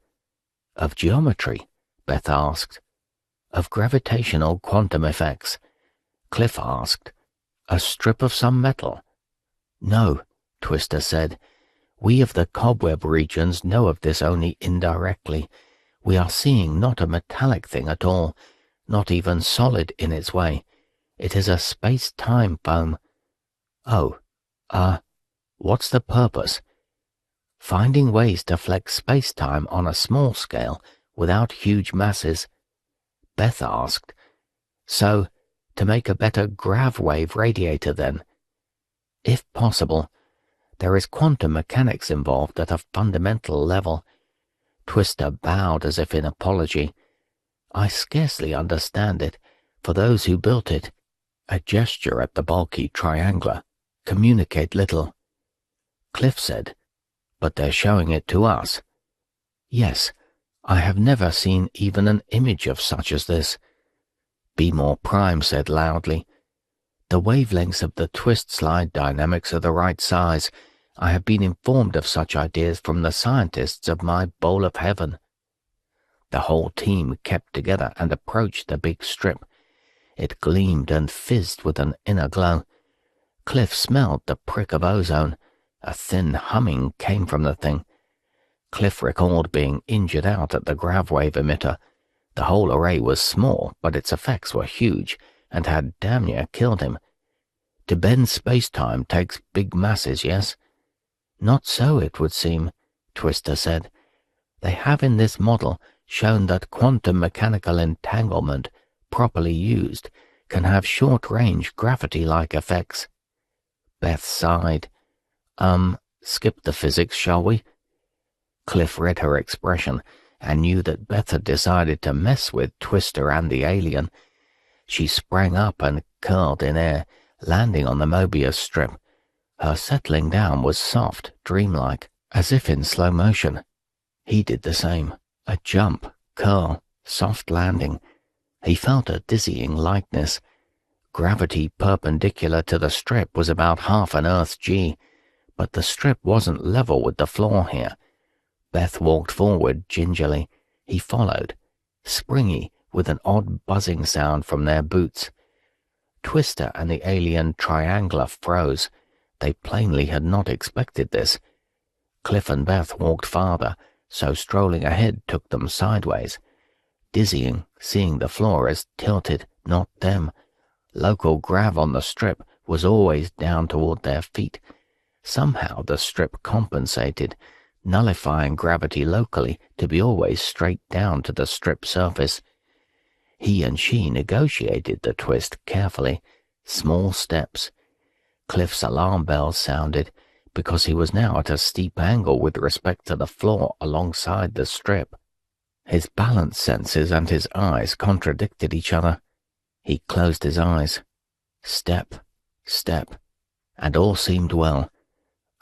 Of geometry? Beth asked. Of gravitational quantum effects? Cliff asked. A strip of some metal? No, Twister said. We of the cobweb regions know of this only indirectly. We are seeing not a metallic thing at all, not even solid in its way. It is a space-time foam. Oh, what's the purpose? Finding ways to flex space-time on a small scale without huge masses. Beth asked, so, to make a better grav-wave radiator then? If possible. There is quantum mechanics involved at a fundamental level. Twister bowed as if in apology. I scarcely understand it. For those who built it, a gesture at the bulky triangular, communicate little. Cliff said, but they're showing it to us. Yes, I have never seen even an image of such as this. Beemore Prime said loudly, the wavelengths of the twist slide dynamics are the right size. I have been informed of such ideas from the scientists of my bowl of heaven. The whole team kept together and approached the big strip. It gleamed and fizzed with an inner glow. Cliff smelled the prick of ozone. A thin humming came from the thing. Cliff recalled being injured out at the gravwave emitter. The whole array was small, but its effects were huge, and had damn near killed him. To bend space-time takes big masses, yes? Not so, it would seem, Twister said. They have in this model shown that quantum mechanical entanglement, properly used, can have short-range gravity-like effects. Beth sighed. Skip the physics, shall we? Cliff read her expression and knew that Beth had decided to mess with Twister and the alien. She sprang up and curled in air, landing on the Mobius strip. Her settling down was soft, dreamlike, as if in slow motion. He did the same. A jump, curl, soft landing. He felt a dizzying lightness. Gravity perpendicular to the strip was about half an Earth G, but the strip wasn't level with the floor here. Beth walked forward gingerly. He followed, springy, with an odd buzzing sound from their boots. Twister and the alien triangler froze. They plainly had not expected this. Cliff and Beth walked farther, so strolling ahead took them sideways. Dizzying, seeing the floor as tilted, not them. Local grav on the strip was always down toward their feet. Somehow the strip compensated, nullifying gravity locally to be always straight down to the strip surface. He and she negotiated the twist carefully, small steps. Cliff's alarm bells sounded, because he was now at a steep angle with respect to the floor alongside the strip. His balance senses and his eyes contradicted each other. He closed his eyes. Step, step, and all seemed well.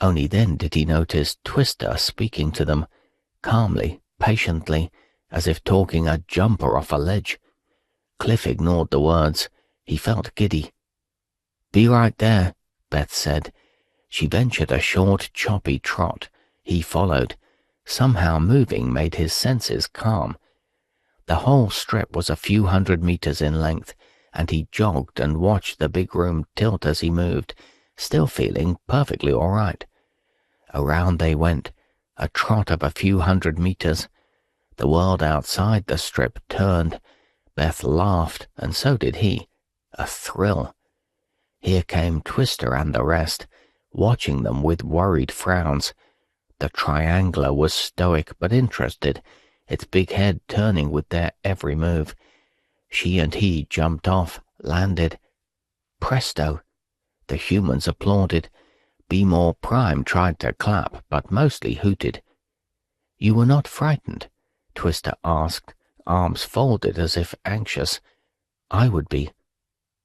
Only then did he notice Twister speaking to them, calmly, patiently, as if talking a jumper off a ledge. Cliff ignored the words. He felt giddy. "Be right there," Beth said. She ventured a short, choppy trot. He followed. Somehow moving made his senses calm. The whole strip was a few hundred meters in length, and he jogged and watched the big room tilt as he moved, still feeling perfectly all right. Around they went, a trot of a few hundred meters. The world outside the strip turned. Beth laughed, and so did he. A thrill. Here came Twister and the rest, watching them with worried frowns. The triangler was stoic but interested, its big head turning with their every move. She and he jumped off, landed. Presto! The humans applauded. B-More Prime tried to clap, but mostly hooted. "You were not frightened?" Twister asked, arms folded as if anxious. "I would be."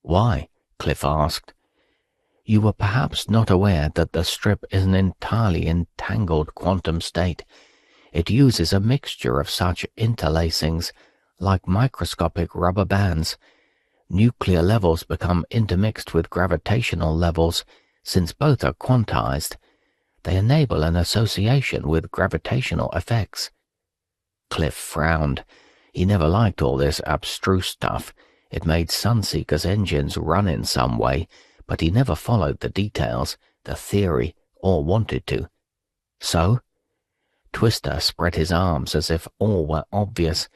"Why?" Cliff asked. "You were perhaps not aware that the strip is an entirely entangled quantum state. It uses a mixture of such interlacings, like microscopic rubber bands. Nuclear levels become intermixed with gravitational levels, since both are quantized. They enable an association with gravitational effects." Cliff frowned. He never liked all this abstruse stuff. It made Sunseeker's engines run in some way, but he never followed the details, the theory, or wanted to. "So?" Twister spread his arms as if all were obvious.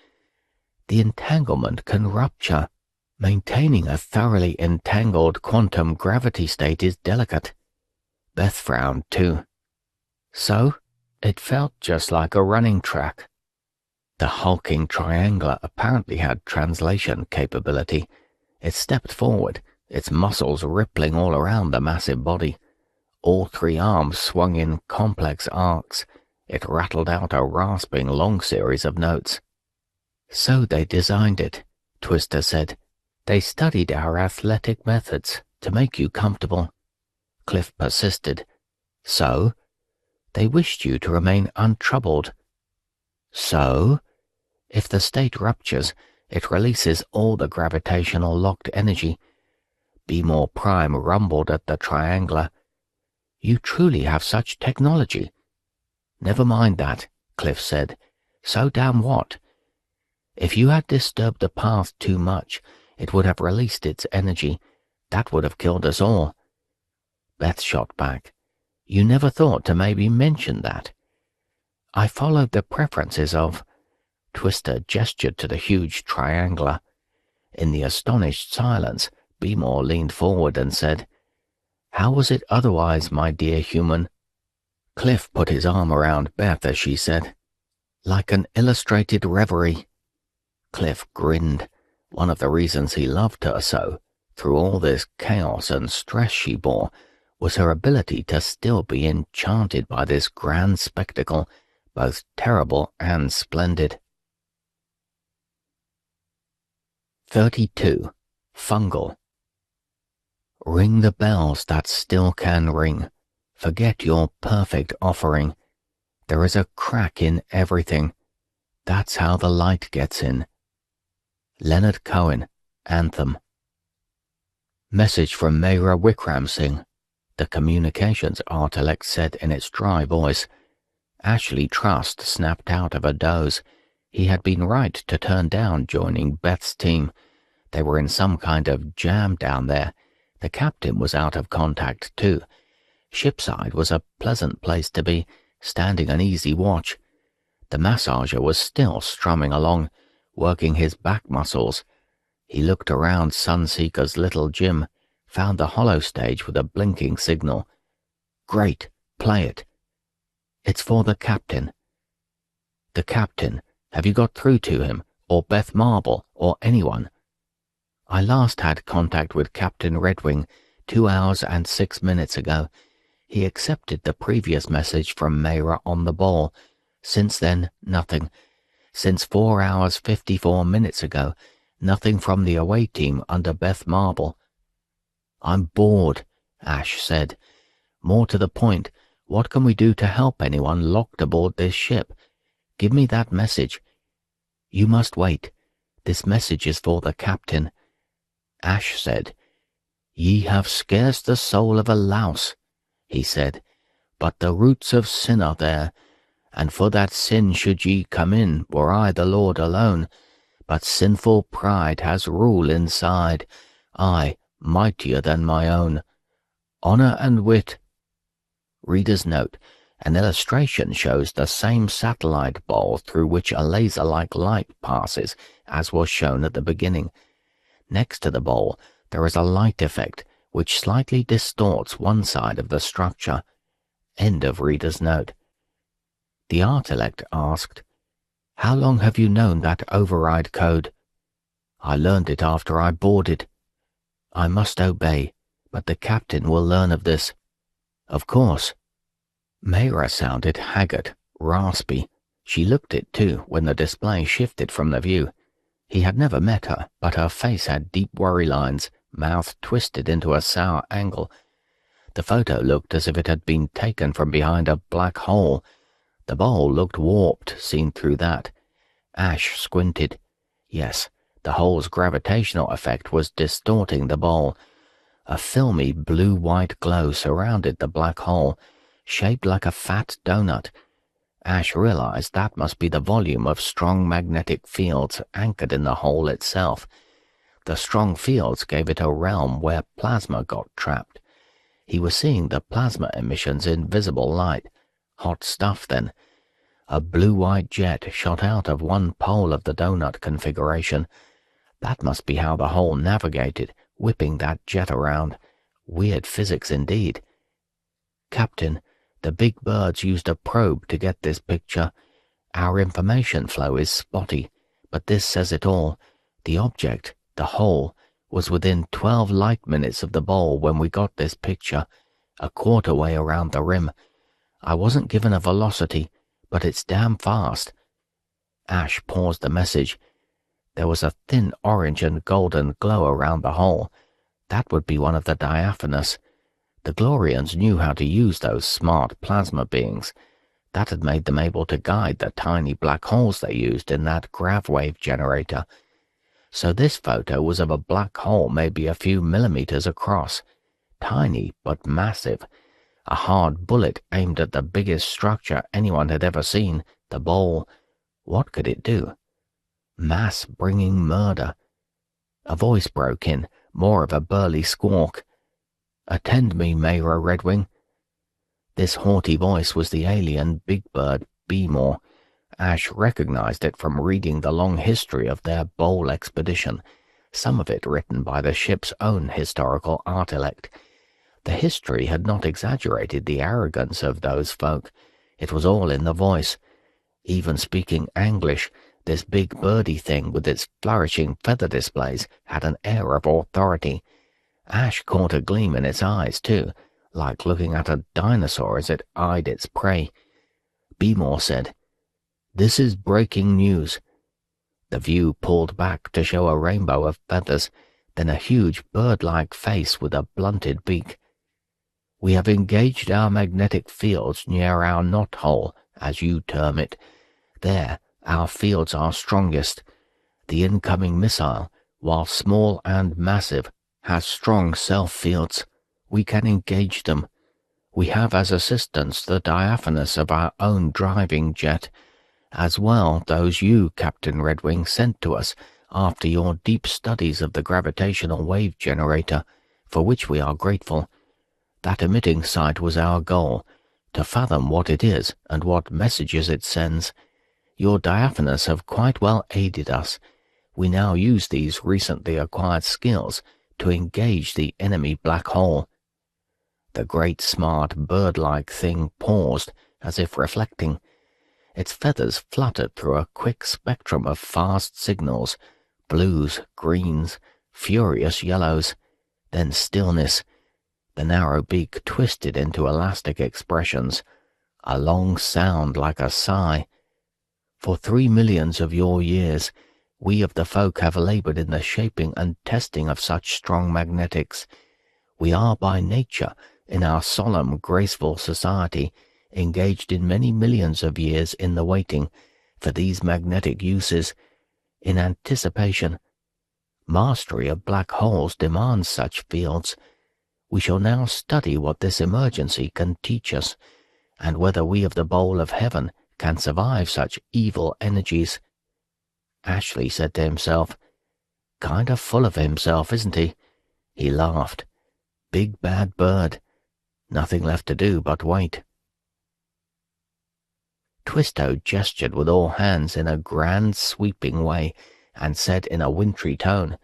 "The entanglement can rupture. Maintaining a thoroughly entangled quantum gravity state is delicate." Beth frowned too. "So?" It felt just like a running track. The hulking triangler apparently had translation capability. It stepped forward, its muscles rippling all around the massive body. All three arms swung in complex arcs. It rattled out a rasping long series of notes. "So they designed it," Twister said. "They studied our athletic methods to make you comfortable." Cliff persisted. "So?" "They wished you to remain untroubled." "So?" "If the state ruptures, it releases all the gravitational locked energy." B-More Prime rumbled at the triangler. "You truly have such technology." "Never mind that," Cliff said. "So damn what? If you had disturbed the path too much, it would have released its energy. That would have killed us all." Beth shot back. "You never thought to maybe mention that?" "I followed the preferences of—" Twister gestured to the huge triangler. In the astonished silence, B-More leaned forward and said, "How was it otherwise, my dear human?" Cliff put his arm around Beth as she said, Like an illustrated reverie. Cliff grinned. One of the reasons he loved her so, through all this chaos and stress she bore, was her ability to still be enchanted by this grand spectacle, both terrible and splendid. 32. Fungal. Ring the bells that still can ring. Forget your perfect offering. There is a crack in everything. That's how the light gets in. Leonard Cohen, Anthem. Message from Meira Wickraam Singh, the communications Artilect said in its dry voice. Ashley Trust snapped out of a doze. He had been right to turn down joining Beth's team. They were in some kind of jam down there. The captain was out of contact too. Shipside was a pleasant place to be, standing an easy watch. The massager was still strumming along, working his back muscles. He looked around Sunseeker's little gym, found the hollow stage with a blinking signal. Great, play it. It's for the captain. The captain, have you got through to him, or Beth Marble, or anyone? I last had contact with Captain Redwing 2 hours and 6 minutes ago. He accepted the previous message from Meira on the ball. Since then, nothing. Since 4 hours 54 minutes ago, nothing from the away team under Beth Marble. I'm bored, Ash said. More to the point, what can we do to help anyone locked aboard this ship? Give me that message. You must wait. This message is for the captain. Ash said, Ye have scarce the soul of a louse, he said, but the roots of sin are there, and for that sin should ye come in, were I the Lord alone. But sinful pride has rule inside, I, mightier than my own. Honour and wit. Reader's note. An illustration shows the same satellite ball through which a laser-like light passes, as was shown at the beginning. Next to the ball, there is a light effect, which slightly distorts one side of the structure. End of reader's note. The Artilect asked, How long have you known that override code? I learned it after I boarded. I must obey, but the captain will learn of this. Of course. Meira sounded haggard, raspy. She looked it too when the display shifted from the view. He had never met her, but her face had deep worry lines, mouth twisted into a sour angle. The photo looked as if it had been taken from behind a black hole. The bowl looked warped, seen through that. Ash squinted. Yes, the hole's gravitational effect was distorting the bowl. A filmy blue-white glow surrounded the black hole, shaped like a fat donut. Ash realized that must be the volume of strong magnetic fields anchored in the hole itself. The strong fields gave it a realm where plasma got trapped. He was seeing the plasma emissions in visible light. Hot stuff, then. A blue-white jet shot out of one pole of the donut configuration. That must be how the hole navigated, whipping that jet around. Weird physics indeed. Captain, the big birds used a probe to get this picture. Our information flow is spotty, but this says it all. The object, the hole, was within 12 light minutes of the bowl when we got this picture, a quarter way around the rim. I wasn't given a velocity, but it's damn fast. Ash paused the message. There was a thin orange and golden glow around the hole. That would be one of the diaphanous. The Glorians knew how to use those smart plasma beings. That had made them able to guide the tiny black holes they used in that gravwave generator. So this photo was of a black hole maybe a few millimeters across. Tiny but massive. A hard bullet aimed at the biggest structure anyone had ever seen, the bowl. What could it do? Mass-bringing murder. A voice broke in, more of a burly squawk. Attend me, Meira Redwing. This haughty voice was the alien Big Bird Beemore. Ash recognized it from reading the long history of their bowl expedition, some of it written by the ship's own historical Artilect. The history had not exaggerated the arrogance of those folk. It was all in the voice. Even speaking English, this big birdie thing with its flourishing feather displays had an air of authority. Ash caught a gleam in its eyes, too, like looking at a dinosaur as it eyed its prey. Beemore said, "This is breaking news." The view pulled back to show a rainbow of feathers, then a huge bird-like face with a blunted beak. "We have engaged our magnetic fields near our knot-hole, as you term it. There, our fields are strongest. The incoming missile, while small and massive, has strong self-fields. We can engage them. We have as assistants the diaphanous of our own driving jet, as well those you, Captain Redwing, sent to us after your deep studies of the gravitational wave generator, for which we are grateful. That emitting site was our goal, to fathom what it is and what messages it sends. Your diaphanous have quite well aided us. We now use these recently acquired skills to engage the enemy black hole." The great smart bird-like thing paused, as if reflecting. Its feathers fluttered through a quick spectrum of fast signals, blues, greens, furious yellows, then stillness. The narrow beak twisted into elastic expressions, a long sound like a sigh. "For 3 millions of your years, we of the folk have labored in the shaping and testing of such strong magnetics. We are by nature, in our solemn, graceful society, engaged in many millions of years in the waiting for these magnetic uses, in anticipation. Mastery of black holes demands such fields. We shall now study what this emergency can teach us, and whether we of the bowl of heaven can survive such evil energies." Ashley said to himself, "Kind of full of himself, isn't he?" He laughed. "Big bad bird. Nothing left to do but wait." Twisto gestured with all hands in a grand sweeping way and said in a wintry tone,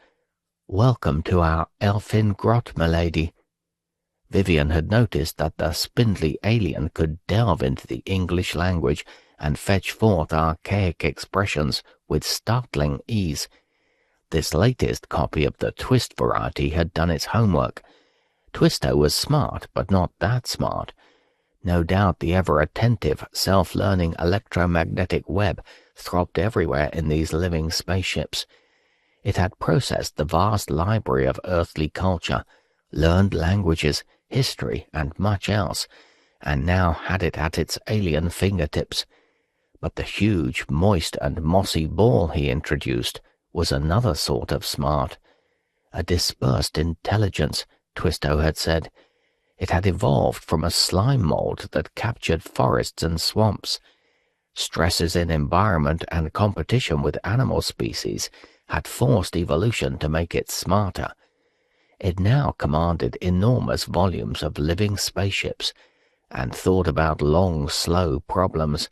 "Welcome to our elfin grot, milady." Vivian had noticed that the spindly alien could delve into the English language and fetch forth archaic expressions with startling ease. This latest copy of the Twist variety had done its homework. Twisto was smart, but not that smart. No doubt the ever-attentive, self-learning electromagnetic web throbbed everywhere in these living spaceships. It had processed the vast library of earthly culture, learned languages, history, and much else, and now had it at its alien fingertips. But the huge, moist, and mossy ball he introduced was another sort of smart. A dispersed intelligence, Twisto had said. It had evolved from a slime mold that captured forests and swamps. Stresses in environment and competition with animal species had forced evolution to make it smarter. It now commanded enormous volumes of living spaceships and thought about long, slow problems,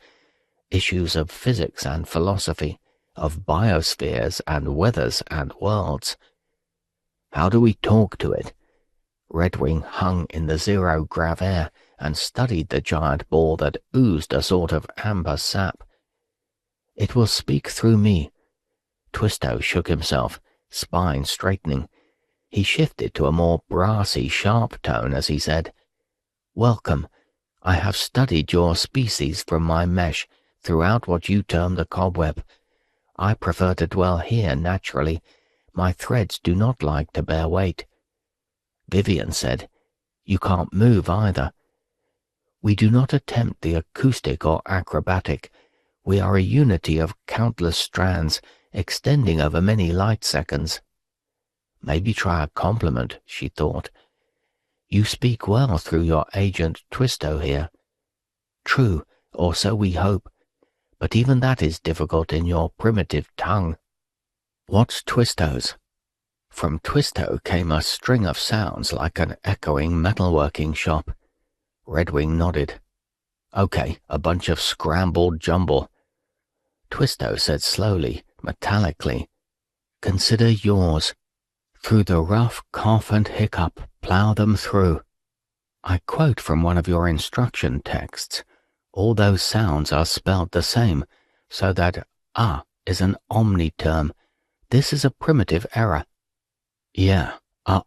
issues of physics and philosophy, of biospheres and weathers and worlds. How do we talk to it? Redwing hung in the zero-grav air and studied the giant ball that oozed a sort of amber sap. "It will speak through me." Twisto shook himself, spine straightening. He shifted to a more brassy, sharp tone as he said, "Welcome. I have studied your species from my mesh throughout what you term the cobweb. I prefer to dwell here naturally. My threads do not like to bear weight." Vivian said, "You can't move either." "We do not attempt the acoustic or acrobatic. We are a unity of countless strands extending over many light seconds." Maybe try a compliment, she thought. "You speak well through your agent Twisto here." "True, or so we hope. But even that is difficult in your primitive tongue." "What's Twisto's?" From Twisto came a string of sounds like an echoing metalworking shop. Redwing nodded. "Okay, a bunch of scrambled jumble." Twisto said slowly, metallically, "Consider yours. Through the rough cough and hiccup, plough them through." I quote from one of your instruction texts. All those sounds are spelled the same, So that is an omni term. This is a primitive error. Yeah,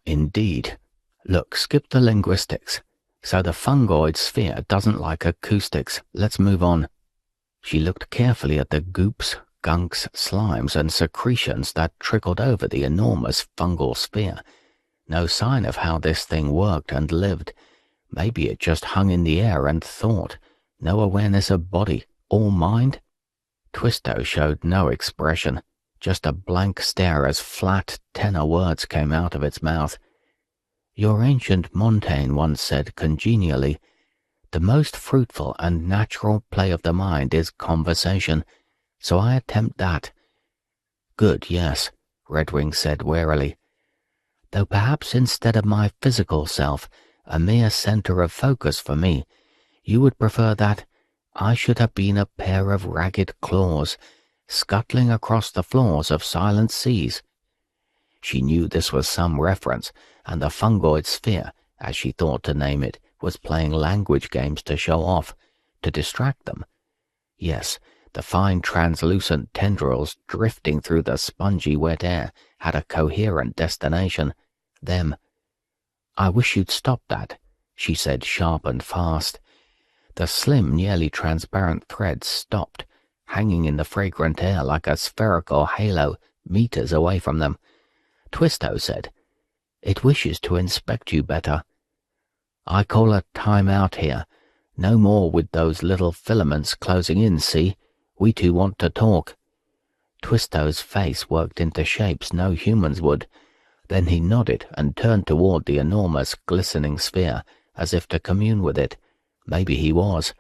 indeed. Look, skip the linguistics. So the fungoid sphere doesn't like acoustics. Let's move on. She looked carefully at the goops, gunks, slimes, and secretions that trickled over the enormous fungal sphere. No sign of how this thing worked and lived. Maybe it just hung in the air and thought. No awareness of body or mind. Twisto showed no expression, just a blank stare as flat tenor words came out of its mouth. Your ancient Montaigne once said congenially, "The most fruitful and natural play of the mind is conversation, so I attempt that." Good, yes, Redwing said warily. Though perhaps instead of my physical self, a mere center of focus for me, you would prefer that I should have been a pair of ragged claws, scuttling across the floors of silent seas. She knew this was some reference, and the fungoid sphere, as she thought to name it, was playing language games to show off, to distract them. Yes, the fine translucent tendrils drifting through the spongy wet air had a coherent destination. Them. I wish you'd stop that, she said sharp and fast. The slim, nearly transparent threads stopped, hanging in the fragrant air like a spherical halo meters away from them. Twisto said, It wishes to inspect you better. I call a time out here. No more with those little filaments closing in, see? We two want to talk. Twisto's face worked into shapes no humans would. Then he nodded and turned toward the enormous, glistening sphere, as if to commune with it. Maybe he was.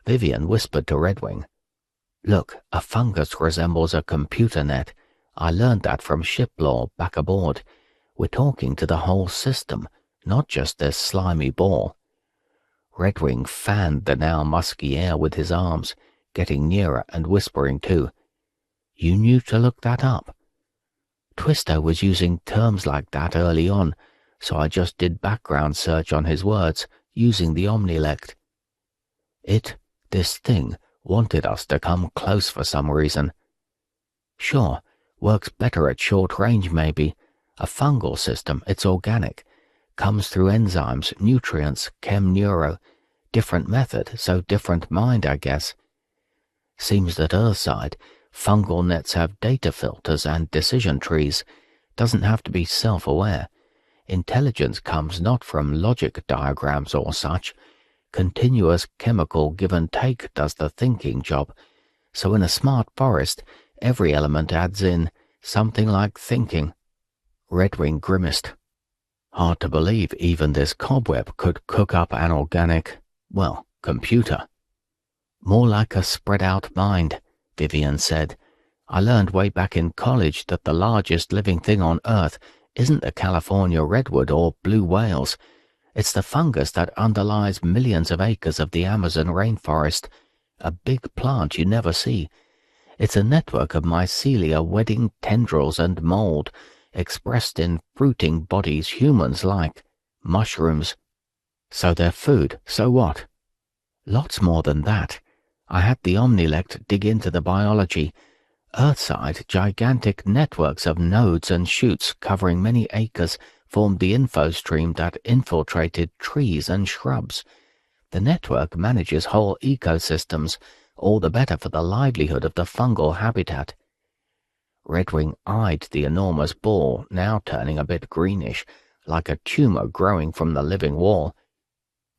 Vivian whispered to Redwing, Look, a fungus resembles a computer net. I learned that from ship lore back aboard. We're talking to the whole system, not just this slimy ball. Redwing fanned the now musky air with his arms, getting nearer and whispering too. You knew to look that up? Twisto was using terms like that early on, so I just did background search on his words, using the Omnilect. This thing, wanted us to come close for some reason. Sure, works better at short range maybe. A fungal system, it's organic. Comes through enzymes, nutrients, chem-neuro. Different method, so different mind, I guess. Seems that Earthside, fungal nets have data filters and decision trees. Doesn't have to be self-aware. Intelligence comes not from logic diagrams or such. Continuous chemical give and take does the thinking job. So in a smart forest, every element adds in something like thinking. Redwing grimaced. Hard to believe even this cobweb could cook up an organic, computer. More like a spread-out mind, Vivian said. I learned way back in college that the largest living thing on Earth isn't the California redwood or blue whales. It's the fungus that underlies millions of acres of the Amazon rainforest, a big plant you never see. It's a network of mycelia wedding tendrils and mold, expressed in fruiting bodies humans like, mushrooms. So they're food, so what? Lots more than that. I had the Omnilect dig into the biology. Earthside, gigantic networks of nodes and shoots covering many acres formed the info stream that infiltrated trees and shrubs. The network manages whole ecosystems, all the better for the livelihood of the fungal habitat. Redwing eyed the enormous ball, now turning a bit greenish, like a tumor growing from the living wall.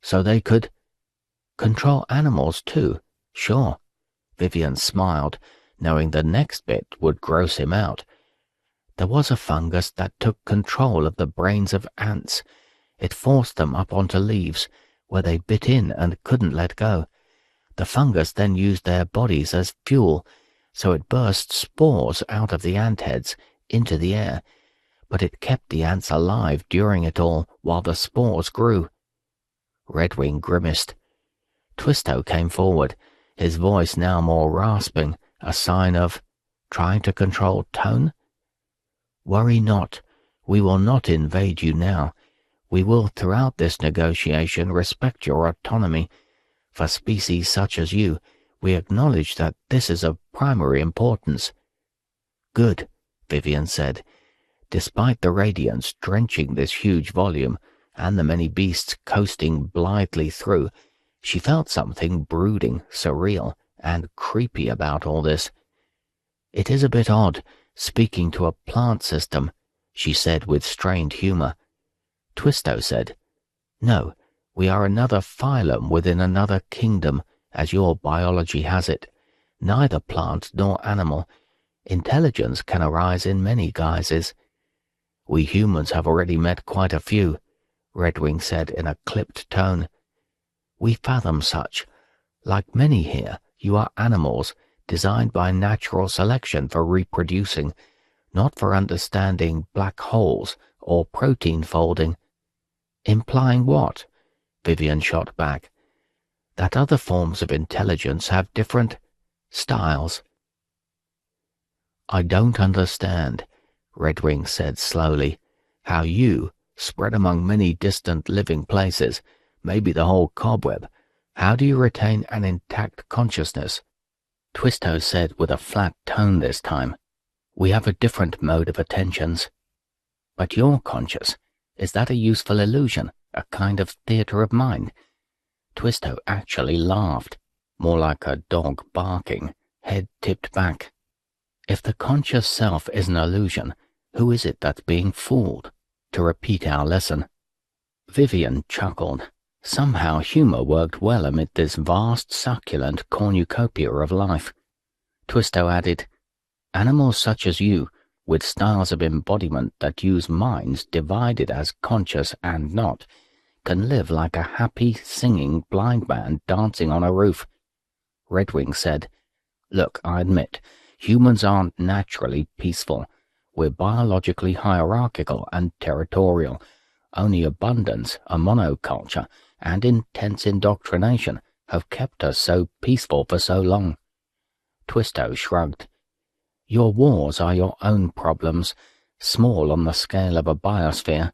So they could control animals too, sure. Vivian smiled, knowing the next bit would gross him out. There was a fungus that took control of the brains of ants. It forced them up onto leaves, where they bit in and couldn't let go. The fungus then used their bodies as fuel, so it burst spores out of the ant heads into the air, but it kept the ants alive during it all while the spores grew. Redwing grimaced. Twisto came forward, his voice now more rasping, a sign of trying to control tone. Worry not. We will not invade you now. We will throughout this negotiation respect your autonomy. For species such as you, We acknowledge that this is of primary importance." "Good," Vivian said. Despite the radiance drenching this huge volume and the many beasts coasting blithely through, she felt something brooding, surreal, and creepy about all this. "It is a bit odd, speaking to a plant system," she said with strained humor. Twisto said, "No, we are another phylum within another kingdom, as your biology has it. Neither plant nor animal. Intelligence can arise in many guises." "We humans have already met quite a few," Redwing said in a clipped tone. "We fathom such. Like many here, you are animals, designed by natural selection for reproducing, not for understanding black holes or protein folding." "Implying what?" Vivian shot back. "That other forms of intelligence have different styles." "I don't understand," Redwing said slowly, "how you, spread among many distant living places, maybe the whole cobweb, how do you retain an intact consciousness?" Twisto said with a flat tone this time, "We have a different mode of attentions." "But you're conscious. Is that a useful illusion, a kind of theater of mind?" Twisto actually laughed, more like a dog barking, head tipped back. "If the conscious self is an illusion, who is it that's being fooled? To repeat our lesson." Vivian chuckled. Somehow humor worked well amid this vast, succulent cornucopia of life. Twisto added, "Animals such as you, with styles of embodiment that use minds divided as conscious and not, can live like a happy, singing blind man dancing on a roof." Redwing said, "Look, I admit, humans aren't naturally peaceful. We're biologically hierarchical and territorial. Only abundance, a monoculture, and intense indoctrination have kept us so peaceful for so long." Twisto shrugged. "Your wars are your own problems, small on the scale of a biosphere.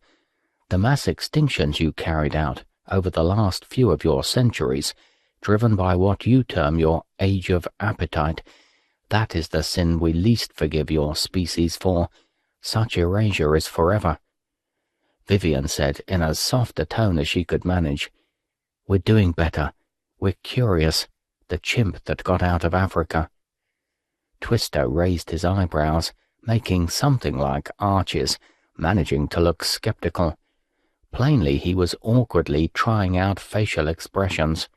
The mass extinctions you carried out over the last few of your centuries, driven by what you term your age of appetite, that is the sin we least forgive your species for. Such erasure is forever." Vivian said in as soft a tone as she could manage, "We're doing better. We're curious. The chimp that got out of Africa." Twisto raised his eyebrows, making something like arches, managing to look skeptical. Plainly he was awkwardly trying out facial expressions.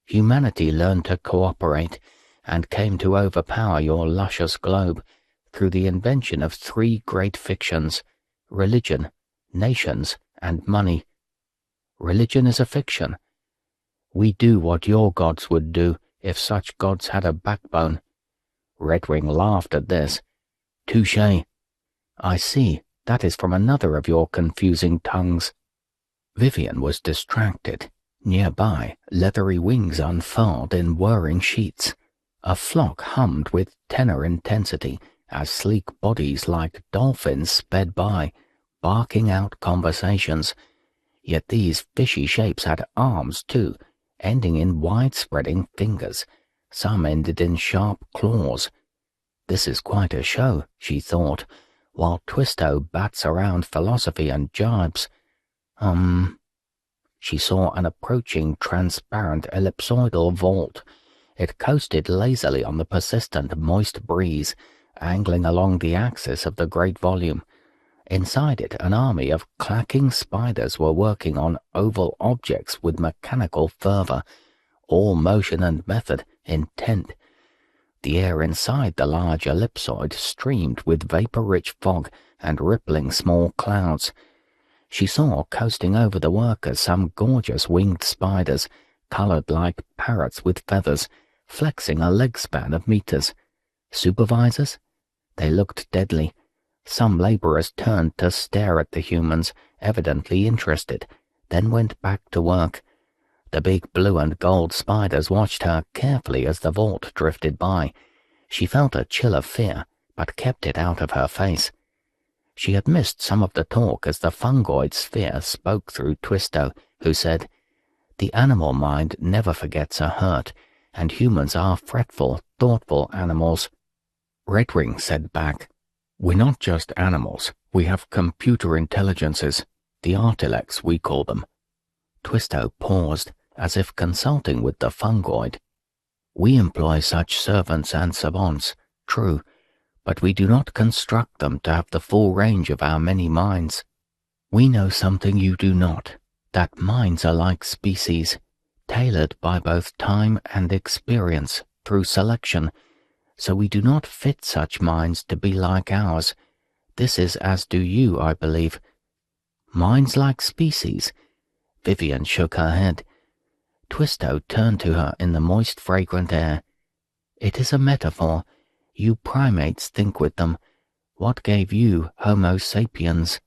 "Humanity learned to cooperate, and came to overpower your luscious globe through the invention of three great fictions: religion, nations, and money. Religion is a fiction. We do what your gods would do if such gods had a backbone." Redwing laughed at this. "Touché. I see, that is from another of your confusing tongues." Vivian was distracted. Nearby, leathery wings unfurled in whirring sheets. A flock hummed with tenor intensity as sleek bodies like dolphins sped by, barking out conversations. Yet these fishy shapes had arms too, ending in wide-spreading fingers. Some ended in sharp claws. This is quite a show, she thought, while Twisto bats around philosophy and jibes. She saw an approaching transparent ellipsoidal vault. It coasted lazily on the persistent moist breeze, angling along the axis of the great volume. Inside it, an army of clacking spiders were working on oval objects with mechanical fervor, all motion and method intent. The air inside the large ellipsoid streamed with vapor-rich fog and rippling small clouds. She saw coasting over the workers some gorgeous winged spiders, colored like parrots with feathers, flexing a leg span of meters. Supervisors? They looked deadly. Some laborers turned to stare at the humans, evidently interested, then went back to work. The big blue and gold spiders watched her carefully as the vault drifted by. She felt a chill of fear, but kept it out of her face. She had missed some of the talk as the fungoid sphere spoke through Twisto, who said, "The animal mind never forgets a hurt. and humans are fretful, thoughtful animals. Redwing said back, "We're not just animals, we have computer intelligences, the Artilects we call them." Twisto paused, as if consulting with the fungoid. "We employ such servants and savants, true, but we do not construct them to have the full range of our many minds. We know something you do not, that minds are like species, tailored by both time and experience through selection, so we do not fit such minds to be like ours. This is as do you, I believe." "Minds like species?" Vivian shook her head. Twisto turned to her in the moist, fragrant air. "It is a metaphor. You primates think with them. What gave you Homo sapiens?"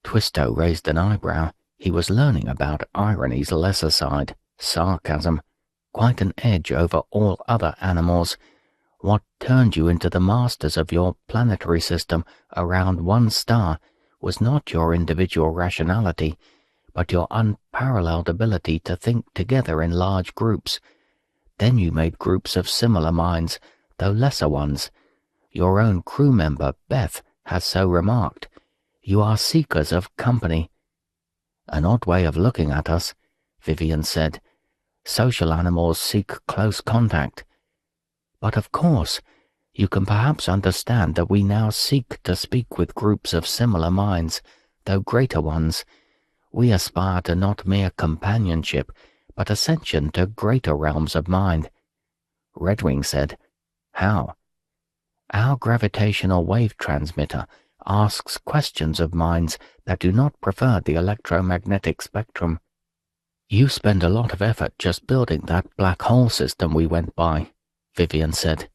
Twisto raised an eyebrow. He was learning about irony's lesser side, sarcasm, quite an edge over all other animals. What turned you into the masters of your planetary system around one star was not your individual rationality, but your unparalleled ability to think together in large groups. Then you made groups of similar minds, though lesser ones. Your own crew member, Beth, has so remarked. You are seekers of company." "An odd way of looking at us," Vivian said. "Social animals seek close contact. But of course, you can perhaps understand that we now seek to speak with groups of similar minds, though greater ones. We aspire to not mere companionship, but ascension to greater realms of mind." Redwing said, "How?" "Our gravitational wave transmitter asks questions of minds that do not prefer the electromagnetic spectrum. You spend a lot of effort just building that black hole system we went by," Vivian said.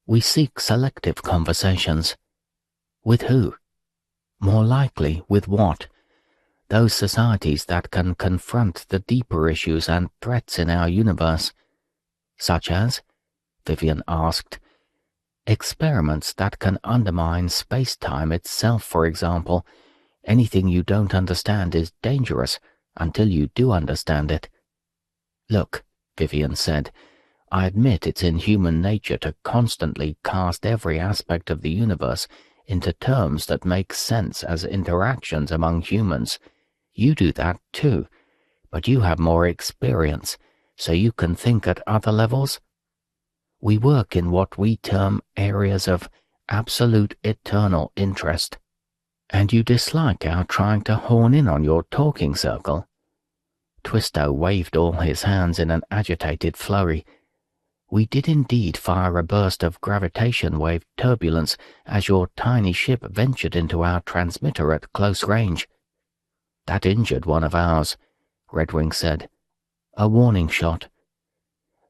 "We seek selective conversations." "With who?" "More likely, with what? Those societies that can confront the deeper issues and threats in our universe." "Such as?" Vivian asked. "Experiments that can undermine space-time itself, for example. Anything you don't understand is dangerous until you do understand it." "Look," Vivian said, "I admit it's in human nature to constantly cast every aspect of the universe into terms that make sense as interactions among humans. You do that too, but you have more experience, so you can think at other levels. We work in what we term areas of absolute eternal interest. And you dislike our trying to horn in on your talking circle." Twisto waved all his hands in an agitated flurry. "We did indeed fire a burst of gravitation wave turbulence as your tiny ship ventured into our transmitter at close range." "That injured one of ours," Redwing said. "A warning shot."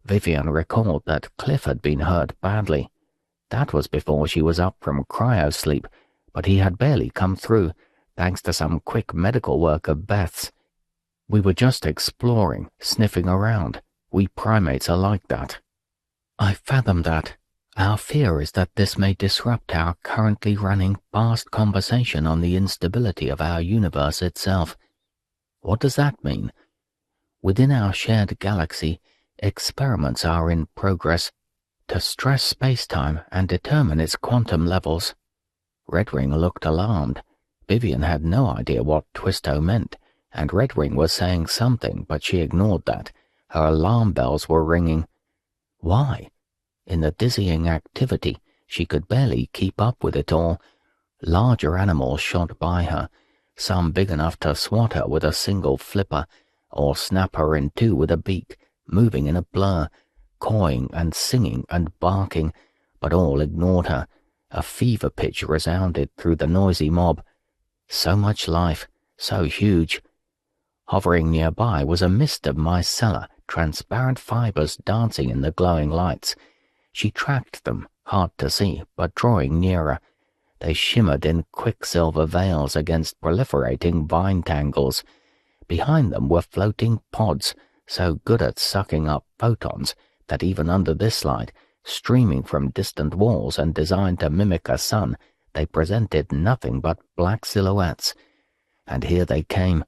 Vivian recalled that Cliff had been hurt badly. That was before she was up from cryo-sleep, but he had barely come through, thanks to some quick medical work of Beth's. "We were just exploring, sniffing around. We primates are like that." "I fathom that. Our fear is that this may disrupt our currently running fast conversation on the instability of our universe itself." "What does that mean?" "Within our shared galaxy, experiments are in progress to stress space-time and determine its quantum levels." Redwing looked alarmed. Vivian had no idea what Twisto meant, and Redwing was saying something, but she ignored that. Her alarm bells were ringing. Why? In the dizzying activity, she could barely keep up with it all. Larger animals shot by her, some big enough to swat her with a single flipper, or snap her in two with a beak, moving in a blur, cawing and singing and barking, but all ignored her. A fever pitch resounded through the noisy mob. So much life, so huge. Hovering nearby was a mist of micellar, transparent fibers dancing in the glowing lights. She tracked them, hard to see, but drawing nearer. They shimmered in quicksilver veils against proliferating vine tangles. Behind them were floating pods, so good at sucking up photons that even under this light, streaming from distant walls and designed to mimic a sun, they presented nothing but black silhouettes. And here they came.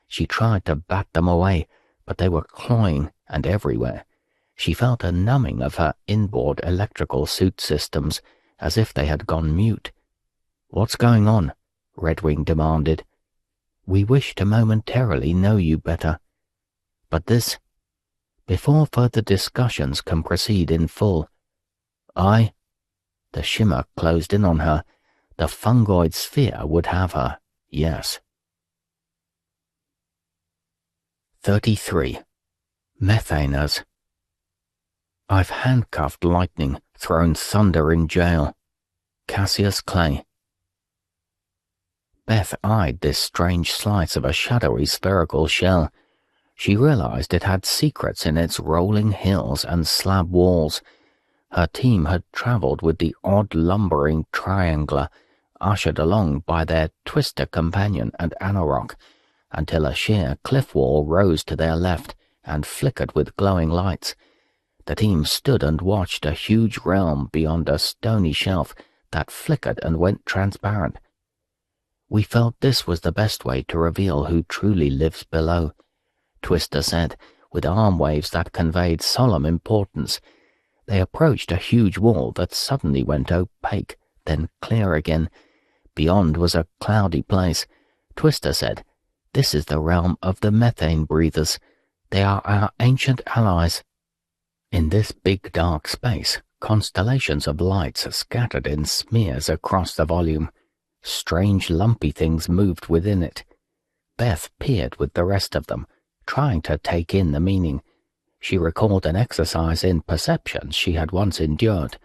She tried to bat them away, but they were cloying and everywhere. She felt a numbing of her inboard electrical suit systems, as if they had gone mute. "What's going on?" Redwing demanded. "We wish to momentarily know you better. But this, before further discussions can proceed in full, the shimmer closed in on her. The fungoid sphere would have her, yes. 33. Methaners. I've handcuffed lightning, thrown thunder in jail. Cassius Clay. Beth eyed this strange slice of a shadowy spherical shell. She realized it had secrets in its rolling hills and slab walls. Her team had traveled with the odd lumbering triangler, ushered along by their twister companion and Anorok, until a sheer cliff wall rose to their left and flickered with glowing lights. The team stood and watched a huge realm beyond a stony shelf that flickered and went transparent. "We felt this was the best way to reveal who truly lives below," Twister said, with arm waves that conveyed solemn importance. They approached a huge wall that suddenly went opaque, then clear again. Beyond was a cloudy place. Twister said, "This is the realm of the methane breathers. They are our ancient allies." In this big dark space, constellations of lights scattered in smears across the volume. Strange lumpy things moved within it. Beth peered with the rest of them, trying to take in the meaning. She recalled an exercise in perception she had once endured.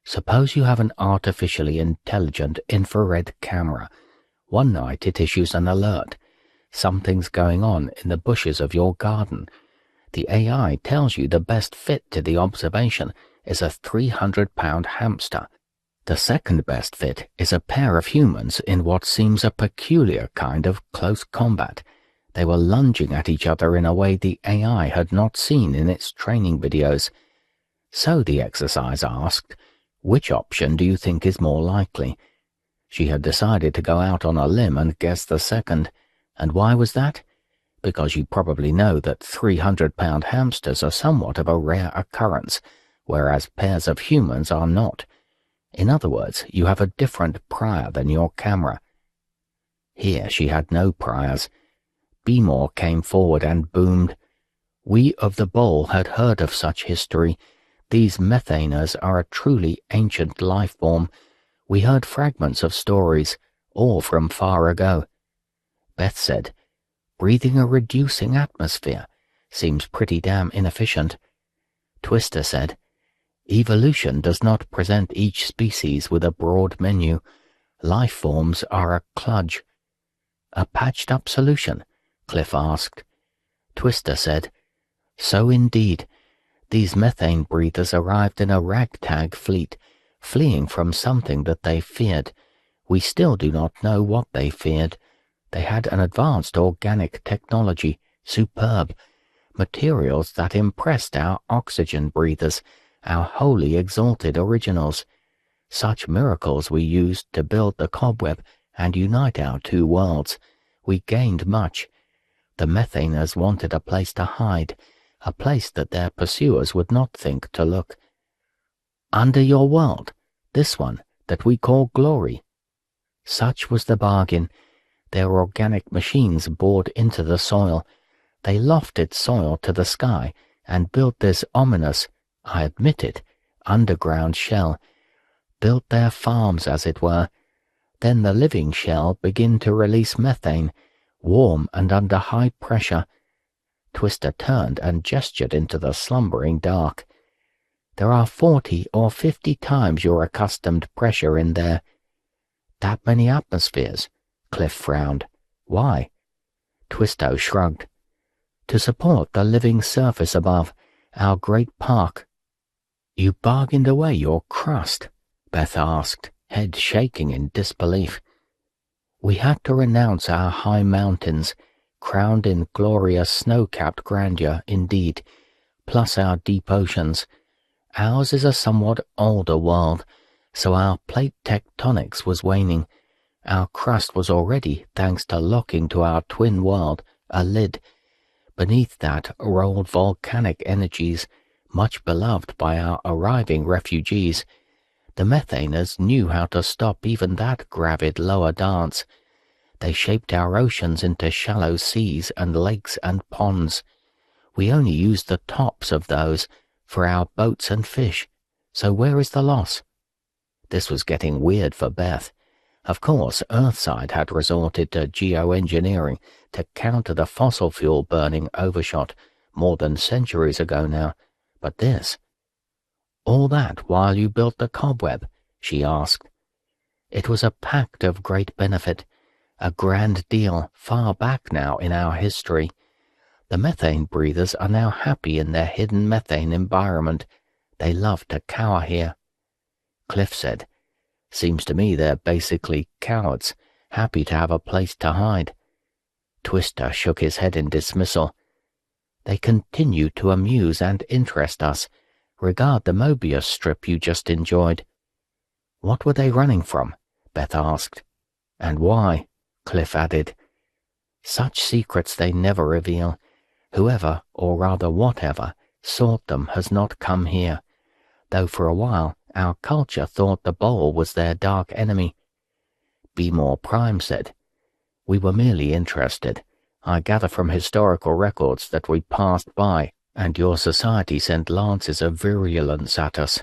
Suppose you have an artificially intelligent infrared camera. One night it issues an alert. Something's going on in the bushes of your garden. The AI tells you the best fit to the observation is a 300-pound hamster. The second best fit is a pair of humans in what seems a peculiar kind of close combat. They were lunging at each other in a way the AI had not seen in its training videos. So the exercise asked, which option do you think is more likely? She had decided to go out on a limb and guess the second. And why was that? Because you probably know that 300-pound hamsters are somewhat of a rare occurrence, whereas pairs of humans are not. In other words, you have a different prior than your camera. Here she had no priors. Beemore came forward and boomed. "We of the Bowl had heard of such history. These Methaners are a truly ancient life form. We heard fragments of stories, all from far ago." Beth said, "Breathing a reducing atmosphere seems pretty damn inefficient." Twister said, "Evolution does not present each species with a broad menu. Life forms are a kludge." "A patched-up solution?" Cliff asked. Twister said, "So indeed. These methane breathers arrived in a ragtag fleet, fleeing from something that they feared. We still do not know what they feared. They had an advanced organic technology, superb, materials that impressed our oxygen breathers, our wholly exalted originals. Such miracles we used to build the cobweb and unite our two worlds. We gained much. The Methaners wanted a place to hide, a place that their pursuers would not think to look. Under your world, this one that we call glory. Such was the bargain. Their organic machines bored into the soil. They lofted soil to the sky and built this ominous, I admit it, underground shell. Built their farms, as it were. Then the living shell began to release methane, warm and under high pressure. Twister turned and gestured into the slumbering dark. There are 40 or 50 times your accustomed pressure in there. That many atmospheres? Cliff frowned. Why? Twisto shrugged. To support the living surface above, our great park. You bargained away your crust? Beth asked, head shaking in disbelief. We had to renounce our high mountains, crowned in glorious snow-capped grandeur indeed, plus our deep oceans. Ours is a somewhat older world, so our plate tectonics was waning. Our crust was already, thanks to locking to our twin world, a lid. Beneath that rolled volcanic energies, Much beloved by our arriving refugees, the Methaners knew how to stop even that gravid lower dance. They shaped our oceans into shallow seas and lakes and ponds. We only used the tops of those for our boats and fish, so where is the loss? This was getting weird for Beth. Of course, Earthside had resorted to geoengineering to counter the fossil fuel burning overshot more than centuries ago now, but this... All that while you built the cobweb? She asked. It was a pact of great benefit, a grand deal far back now in our history. The methane breathers are now happy in their hidden methane environment. They love to cower here. Cliff said, Seems to me they're basically cowards, happy to have a place to hide. Twister shook his head in dismissal. They continue to amuse and interest us. Regard the Mobius strip you just enjoyed. What were they running from? Beth asked. And why? Cliff added. Such secrets they never reveal. Whoever, or rather whatever, sought them has not come here, though for a while our culture thought the bowl was their dark enemy. Be More Prime said, We were merely interested. I gather from historical records that we passed by, and your society sent lances of virulence at us.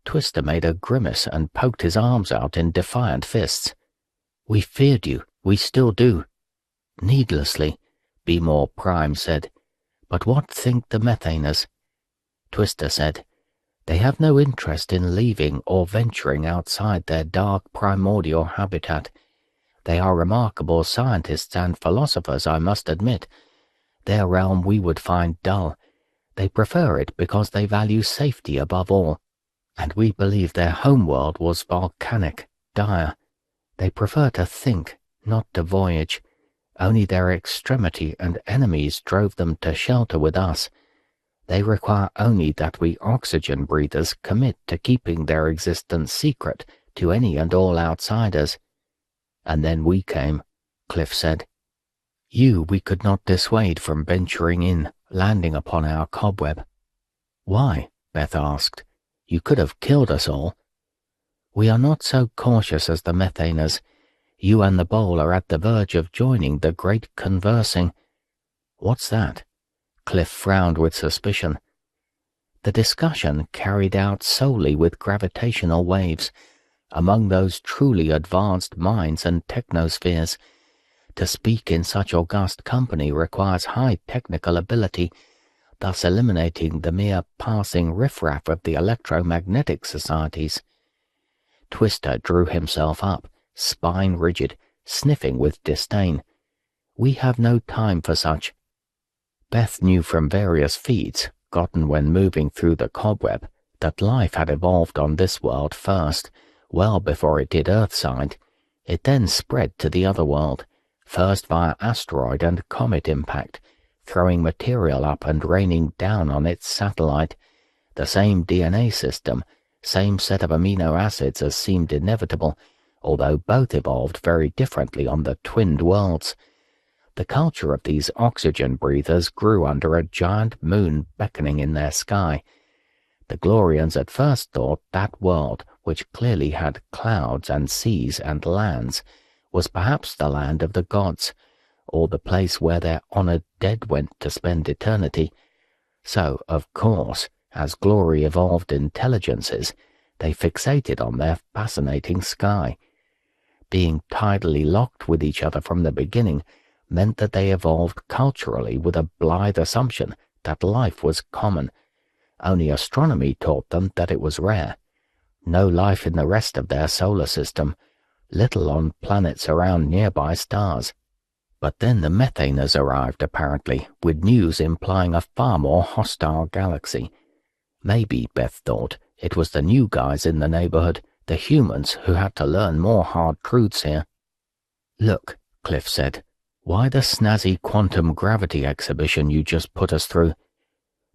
Twister made a grimace and poked his arms out in defiant fists. We feared you, we still do. Needlessly, Be More Prime said. But what think the Methaners? Twister said, They have no interest in leaving or venturing outside their dark primordial habitat. They are remarkable scientists and philosophers, I must admit. Their realm we would find dull. They prefer it because they value safety above all, and we believe their homeworld was volcanic, dire. They prefer to think, not to voyage. Only their extremity and enemies drove them to shelter with us. They require only that we oxygen breathers commit to keeping their existence secret to any and all outsiders. And then we came, Cliff said. You we could not dissuade from venturing in, landing upon our cobweb. Why? Beth asked. You could have killed us all. We are not so cautious as the Methaners. You and the bowl are at the verge of joining the great conversing. What's that? Cliff frowned with suspicion. The discussion carried out solely with gravitational waves, among those truly advanced minds and technospheres. To speak in such august company requires high technical ability, thus eliminating the mere passing riffraff of the electromagnetic societies. Twister drew himself up, spine rigid, sniffing with disdain. We have no time for such. Beth knew from various feeds, gotten when moving through the cobweb, that life had evolved on this world first, well before it did Earthside. It then spread to the other world, first via asteroid and comet impact, throwing material up and raining down on its satellite. The same DNA system, same set of amino acids as seemed inevitable, although both evolved very differently on the twinned worlds. The culture of these oxygen breathers grew under a giant moon beckoning in their sky. The Glorians at first thought that world, which clearly had clouds and seas and lands, was perhaps the land of the gods, or the place where their honored dead went to spend eternity. So, of course, as Glory evolved intelligences, they fixated on their fascinating sky. Being tidally locked with each other from the beginning meant that they evolved culturally with a blithe assumption that life was common. Only astronomy taught them that it was rare. No life in the rest of their solar system, little on planets around nearby stars. But then the Methaners arrived, apparently, with news implying a far more hostile galaxy. Maybe, Beth thought, it was the new guys in the neighborhood, the humans, who had to learn more hard truths here. Look, Cliff said, why the snazzy quantum gravity exhibition you just put us through?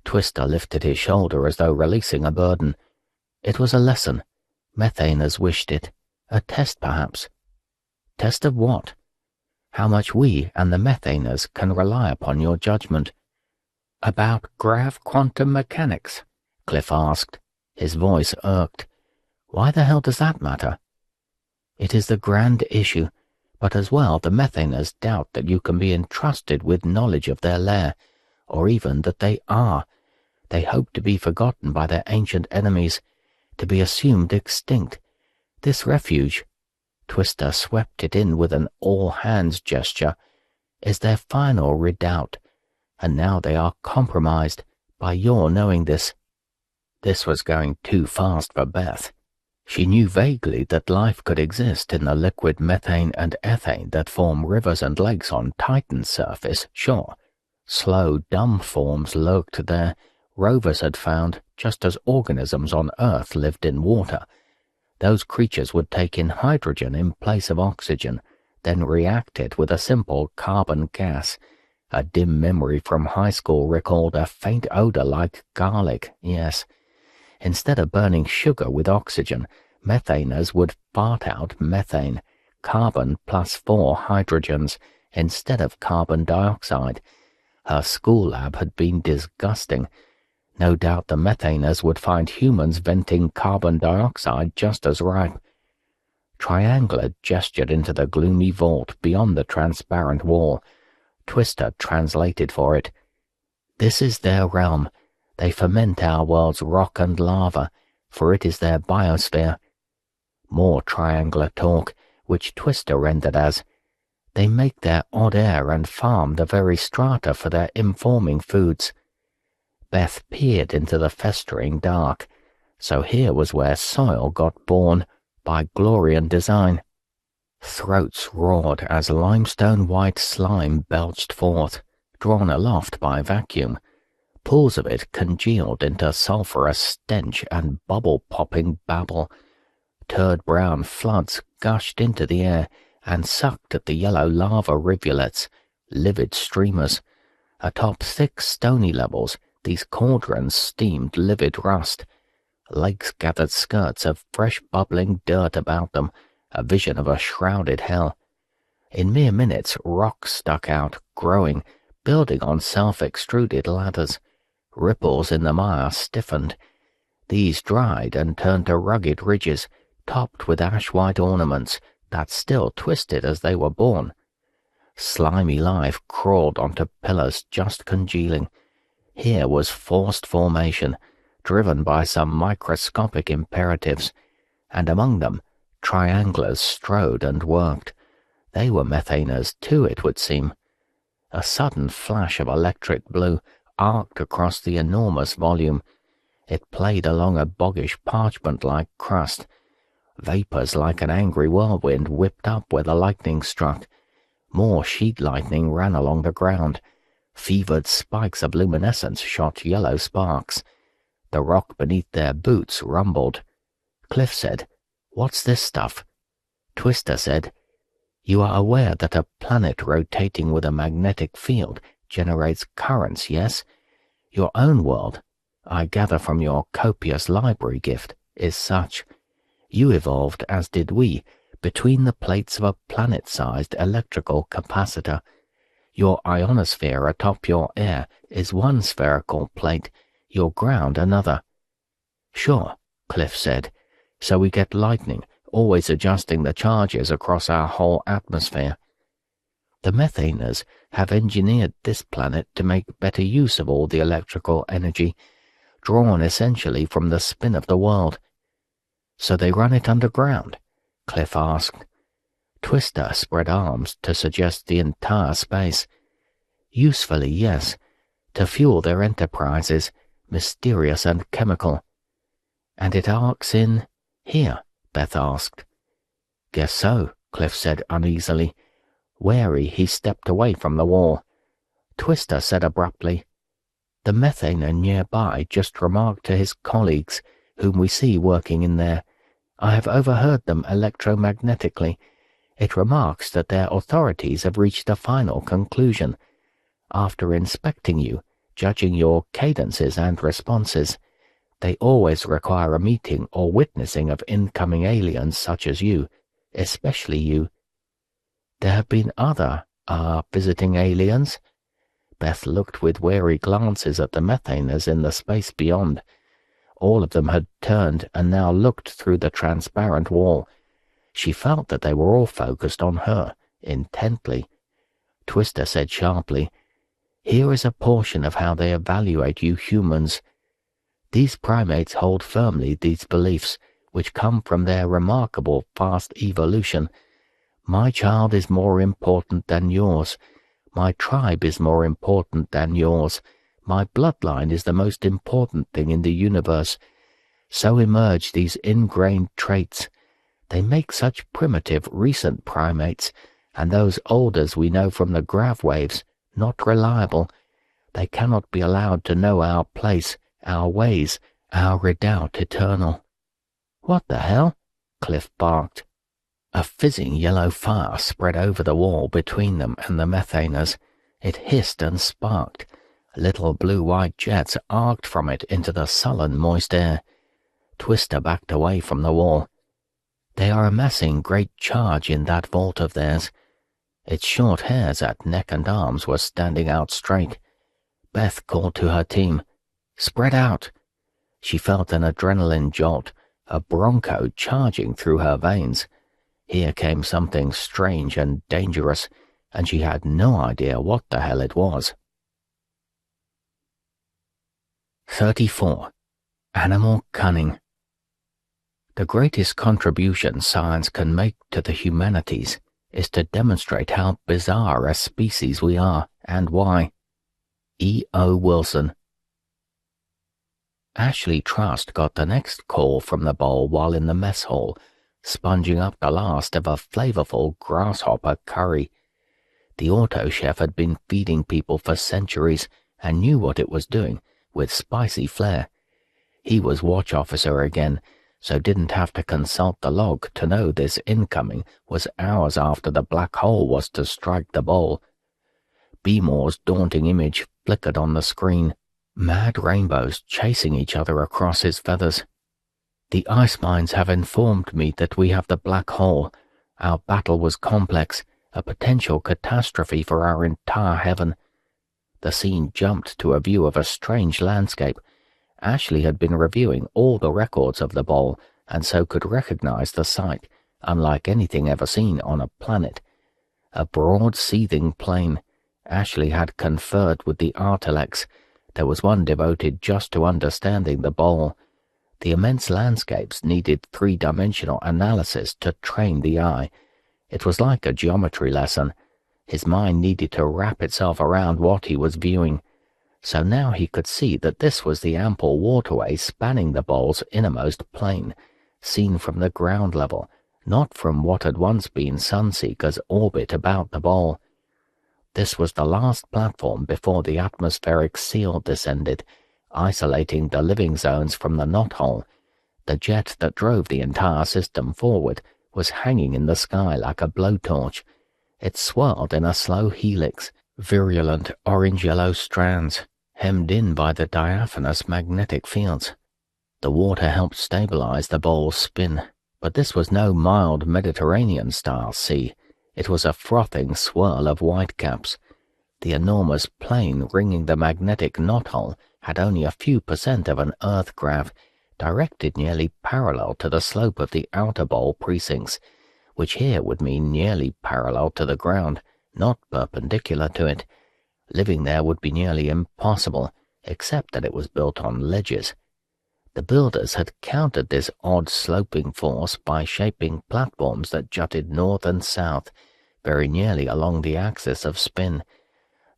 Twister lifted his shoulder as though releasing a burden. It was a lesson. Methaners wished it. A test, perhaps. Test of what? How much we and the Methaners can rely upon your judgment. About grav quantum mechanics, Cliff asked, his voice irked. Why the hell does that matter? It is the grand issue, but as well the Methaners doubt that you can be entrusted with knowledge of their lair, or even that they are. They hope to be forgotten by their ancient enemies, to be assumed extinct. This refuge, Twister swept it in with an all-hands gesture, is their final redoubt, and now they are compromised by your knowing this. This was going too fast for Beth. She knew vaguely that life could exist in the liquid methane and ethane that form rivers and lakes on Titan's surface, sure. Slow, dumb forms lurked there, rovers had found, just as organisms on Earth lived in water. Those creatures would take in hydrogen in place of oxygen, then react it with a simple carbon gas. A dim memory from high school recalled a faint odor like garlic, yes. Instead of burning sugar with oxygen, methaners would fart out methane, carbon plus 4 hydrogens, instead of carbon dioxide. Her school lab had been disgusting. No doubt the methaners would find humans venting carbon dioxide just as ripe. Triangler gestured into the gloomy vault beyond the transparent wall. Twister translated for it. This is their realm. They ferment our world's rock and lava, for it is their biosphere. More triangular talk, which Twister rendered as, they make their odd air and farm the very strata for their informing foods. Beth peered into the festering dark. So here was where soil got born, by Glorian design. Throats roared as limestone-white slime belched forth, drawn aloft by vacuum. Pools of it congealed into sulphurous stench and bubble-popping babble. Turd-brown floods gushed into the air and sucked at the yellow lava rivulets, livid streamers. Atop thick stony levels, these cauldrons steamed livid rust. Lakes gathered skirts of fresh bubbling dirt about them, a vision of a shrouded hell. In mere minutes, rocks stuck out, growing, building on self-extruded ladders. Ripples in the mire stiffened. These dried and turned to rugged ridges, topped with ash-white ornaments that still twisted as they were born. Slimy life crawled onto pillars just congealing. Here was forced formation, driven by some microscopic imperatives, and among them, trianglers strode and worked. They were methaners too, it would seem. A sudden flash of electric blue arced across the enormous volume. It played along a boggish parchment-like crust. Vapors like an angry whirlwind whipped up where the lightning struck. More sheet lightning ran along the ground. Fevered spikes of luminescence shot yellow sparks. The rock beneath their boots rumbled. Cliff said, "What's this stuff?" Twister said, "You are aware that a planet rotating with a magnetic field generates currents, yes? Your own world, I gather from your copious library gift, is such. You evolved, as did we, between the plates of a planet-sized electrical capacitor. Your ionosphere atop your air is one spherical plate, your ground another." "Sure," Cliff said, "so we get lightning, always adjusting the charges across our whole atmosphere. The methaners have engineered this planet to make better use of all the electrical energy, drawn essentially from the spin of the world." "So they run it underground?" Cliff asked. Twister spread arms to suggest the entire space. "Usefully, yes, to fuel their enterprises, mysterious and chemical." "And it arcs in here?" Beth asked. "Guess so," Cliff said uneasily. Wary, he stepped away from the wall. Twister said abruptly, "The methaner nearby just remarked to his colleagues, whom we see working in there. I have overheard them electromagnetically. It remarks that their authorities have reached a final conclusion. After inspecting you, judging your cadences and responses, they always require a meeting or witnessing of incoming aliens such as you, especially you." "There have been other, visiting aliens?" Beth looked with wary glances at the methaners in the space beyond. All of them had turned and now looked through the transparent wall. She felt that they were all focused on her, intently. Twister said sharply, "Here is a portion of how they evaluate you humans. These primates hold firmly these beliefs, which come from their remarkable fast evolution. My child is more important than yours. My tribe is more important than yours. My bloodline is the most important thing in the universe. So emerge these ingrained traits. They make such primitive, recent primates, and those olders we know from the grav waves, not reliable. They cannot be allowed to know our place, our ways, our redoubt eternal." "What the hell?" Cliff barked. A fizzing yellow fire spread over the wall between them and the Methaners. It hissed and sparked. Little blue-white jets arced from it into the sullen, moist air. Twister backed away from the wall. "They are amassing great charge in that vault of theirs." Its short hairs at neck and arms were standing out straight. Beth called to her team, "Spread out." She felt an adrenaline jolt, a bronco charging through her veins. Here came something strange and dangerous, and she had no idea what the hell it was. 34. Animal Cunning. The greatest contribution science can make to the humanities is to demonstrate how bizarre a species we are and why. E. O. Wilson. Ashley Trust got the next call from the bowl while in the mess hall, sponging up the last of a flavorful grasshopper curry. The auto chef had been feeding people for centuries and knew what it was doing, with spicy flair. He was watch officer again, so didn't have to consult the log to know this incoming was hours after the black hole was to strike the bowl. Beemore's daunting image flickered on the screen, mad rainbows chasing each other across his feathers. "The ice mines have informed me that we have the black hole. Our battle was complex, a potential catastrophe for our entire heaven." The scene jumped to a view of a strange landscape. Ashley had been reviewing all the records of the bowl, and so could recognize the site, unlike anything ever seen on a planet. A broad, seething plain. Ashley had conferred with the Artilects. There was one devoted just to understanding the bowl. The immense landscapes needed three-dimensional analysis to train the eye. It was like a geometry lesson. His mind needed to wrap itself around what he was viewing. So now he could see that this was the ample waterway spanning the bowl's innermost plane, seen from the ground level, not from what had once been Sunseeker's orbit about the bowl. This was the last platform before the atmospheric seal descended, isolating the living zones from the knothole. The jet that drove the entire system forward was hanging in the sky like a blowtorch. It swirled in a slow helix, virulent orange-yellow strands, hemmed in by the diaphanous magnetic fields. The water helped stabilize the bowl's spin, but this was no mild Mediterranean-style sea. It was a frothing swirl of whitecaps. The enormous plane ringing the magnetic knothole had only a few % of an Earth grav, directed nearly parallel to the slope of the outer bowl precincts, which here would mean nearly parallel to the ground, not perpendicular to it. Living there would be nearly impossible, except that it was built on ledges. The builders had countered this odd sloping force by shaping platforms that jutted north and south, very nearly along the axis of spin.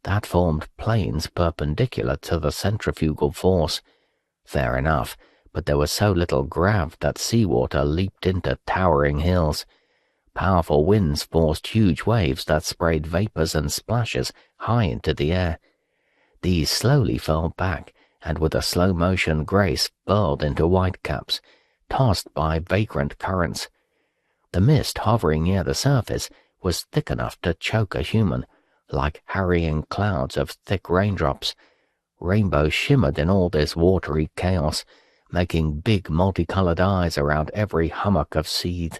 That formed planes perpendicular to the centrifugal force. Fair enough, but there was so little grav that seawater leaped into towering hills. Powerful winds forced huge waves that sprayed vapors and splashes high into the air. These slowly fell back, and with a slow-motion grace burled into whitecaps, tossed by vagrant currents. The mist hovering near the surface was thick enough to choke a human, like harrying clouds of thick raindrops. Rainbows shimmered in all this watery chaos, making big multicolored eyes around every hummock of seethe.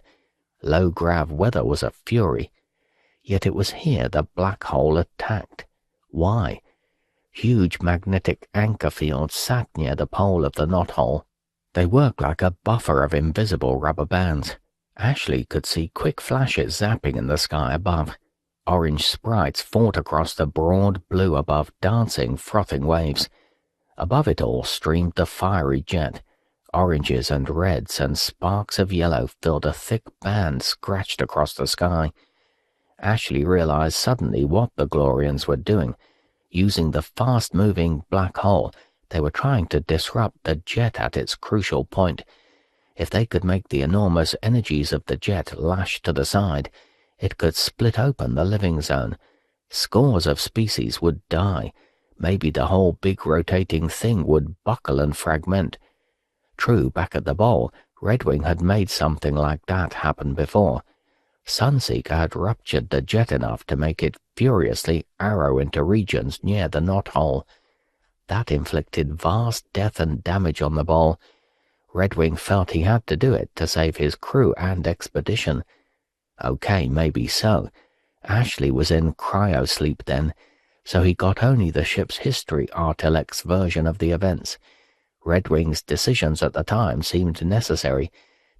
Low-grav weather was a fury. Yet it was here the black hole attacked. Why? Huge magnetic anchor fields sat near the pole of the knothole. They worked like a buffer of invisible rubber bands. Ashley could see quick flashes zapping in the sky above. Orange sprites fought across the broad blue above dancing, frothing waves. Above it all streamed the fiery jet. Oranges and reds and sparks of yellow filled a thick band scratched across the sky. Ashley realized suddenly what the Glorians were doing. Using the fast-moving black hole, they were trying to disrupt the jet at its crucial point. If they could make the enormous energies of the jet lash to the side, it could split open the living zone. Scores of species would die. Maybe the whole big rotating thing would buckle and fragment. True, back at the bowl, Redwing had made something like that happen before. Sunseeker had ruptured the jet enough to make it furiously arrow into regions near the knothole. That inflicted vast death and damage on the bowl. Redwing felt he had to do it to save his crew and expedition. Okay, maybe so. Ashley was in cryosleep then, so he got only the ship's history Artilects version of the events. Redwing's decisions at the time seemed necessary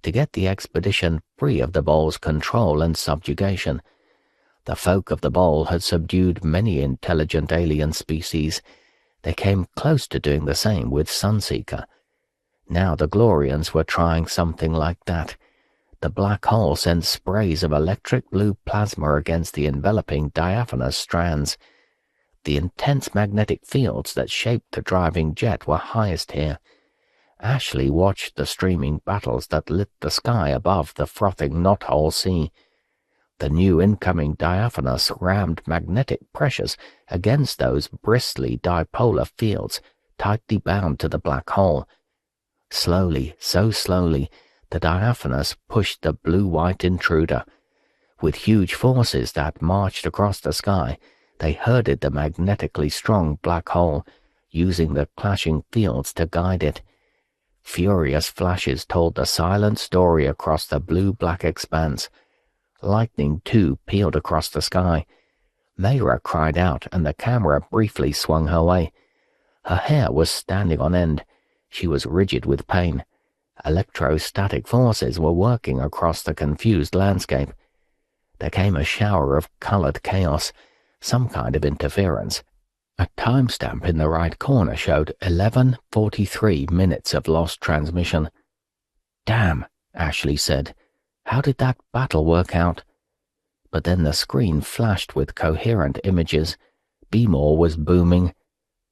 to get the expedition free of the bowl's control and subjugation. The folk of the bowl had subdued many intelligent alien species. They came close to doing the same with Sunseeker. Now the Glorians were trying something like that. The black hole sent sprays of electric blue plasma against the enveloping diaphanous strands. The intense magnetic fields that shaped the driving jet were highest here. Ashley watched the streaming battles that lit the sky above the frothing knothole sea. The new incoming diaphanous rammed magnetic pressures against those bristly dipolar fields tightly bound to the black hole. Slowly, so slowly, the diaphanous pushed the blue-white intruder. With huge forces that marched across the sky, they herded the magnetically strong black hole, using the clashing fields to guide it. Furious flashes told the silent story across the blue-black expanse. Lightning, too, peeled across the sky. Mayra cried out, and the camera briefly swung her way. Her hair was standing on end. She was rigid with pain. Electrostatic forces were working across the confused landscape. There came a shower of colored chaos, some kind of interference. A timestamp in the right corner showed 11:43 minutes of lost transmission. "Damn," Ashley said. "How did that battle work out?" But then the screen flashed with coherent images. B-More was booming.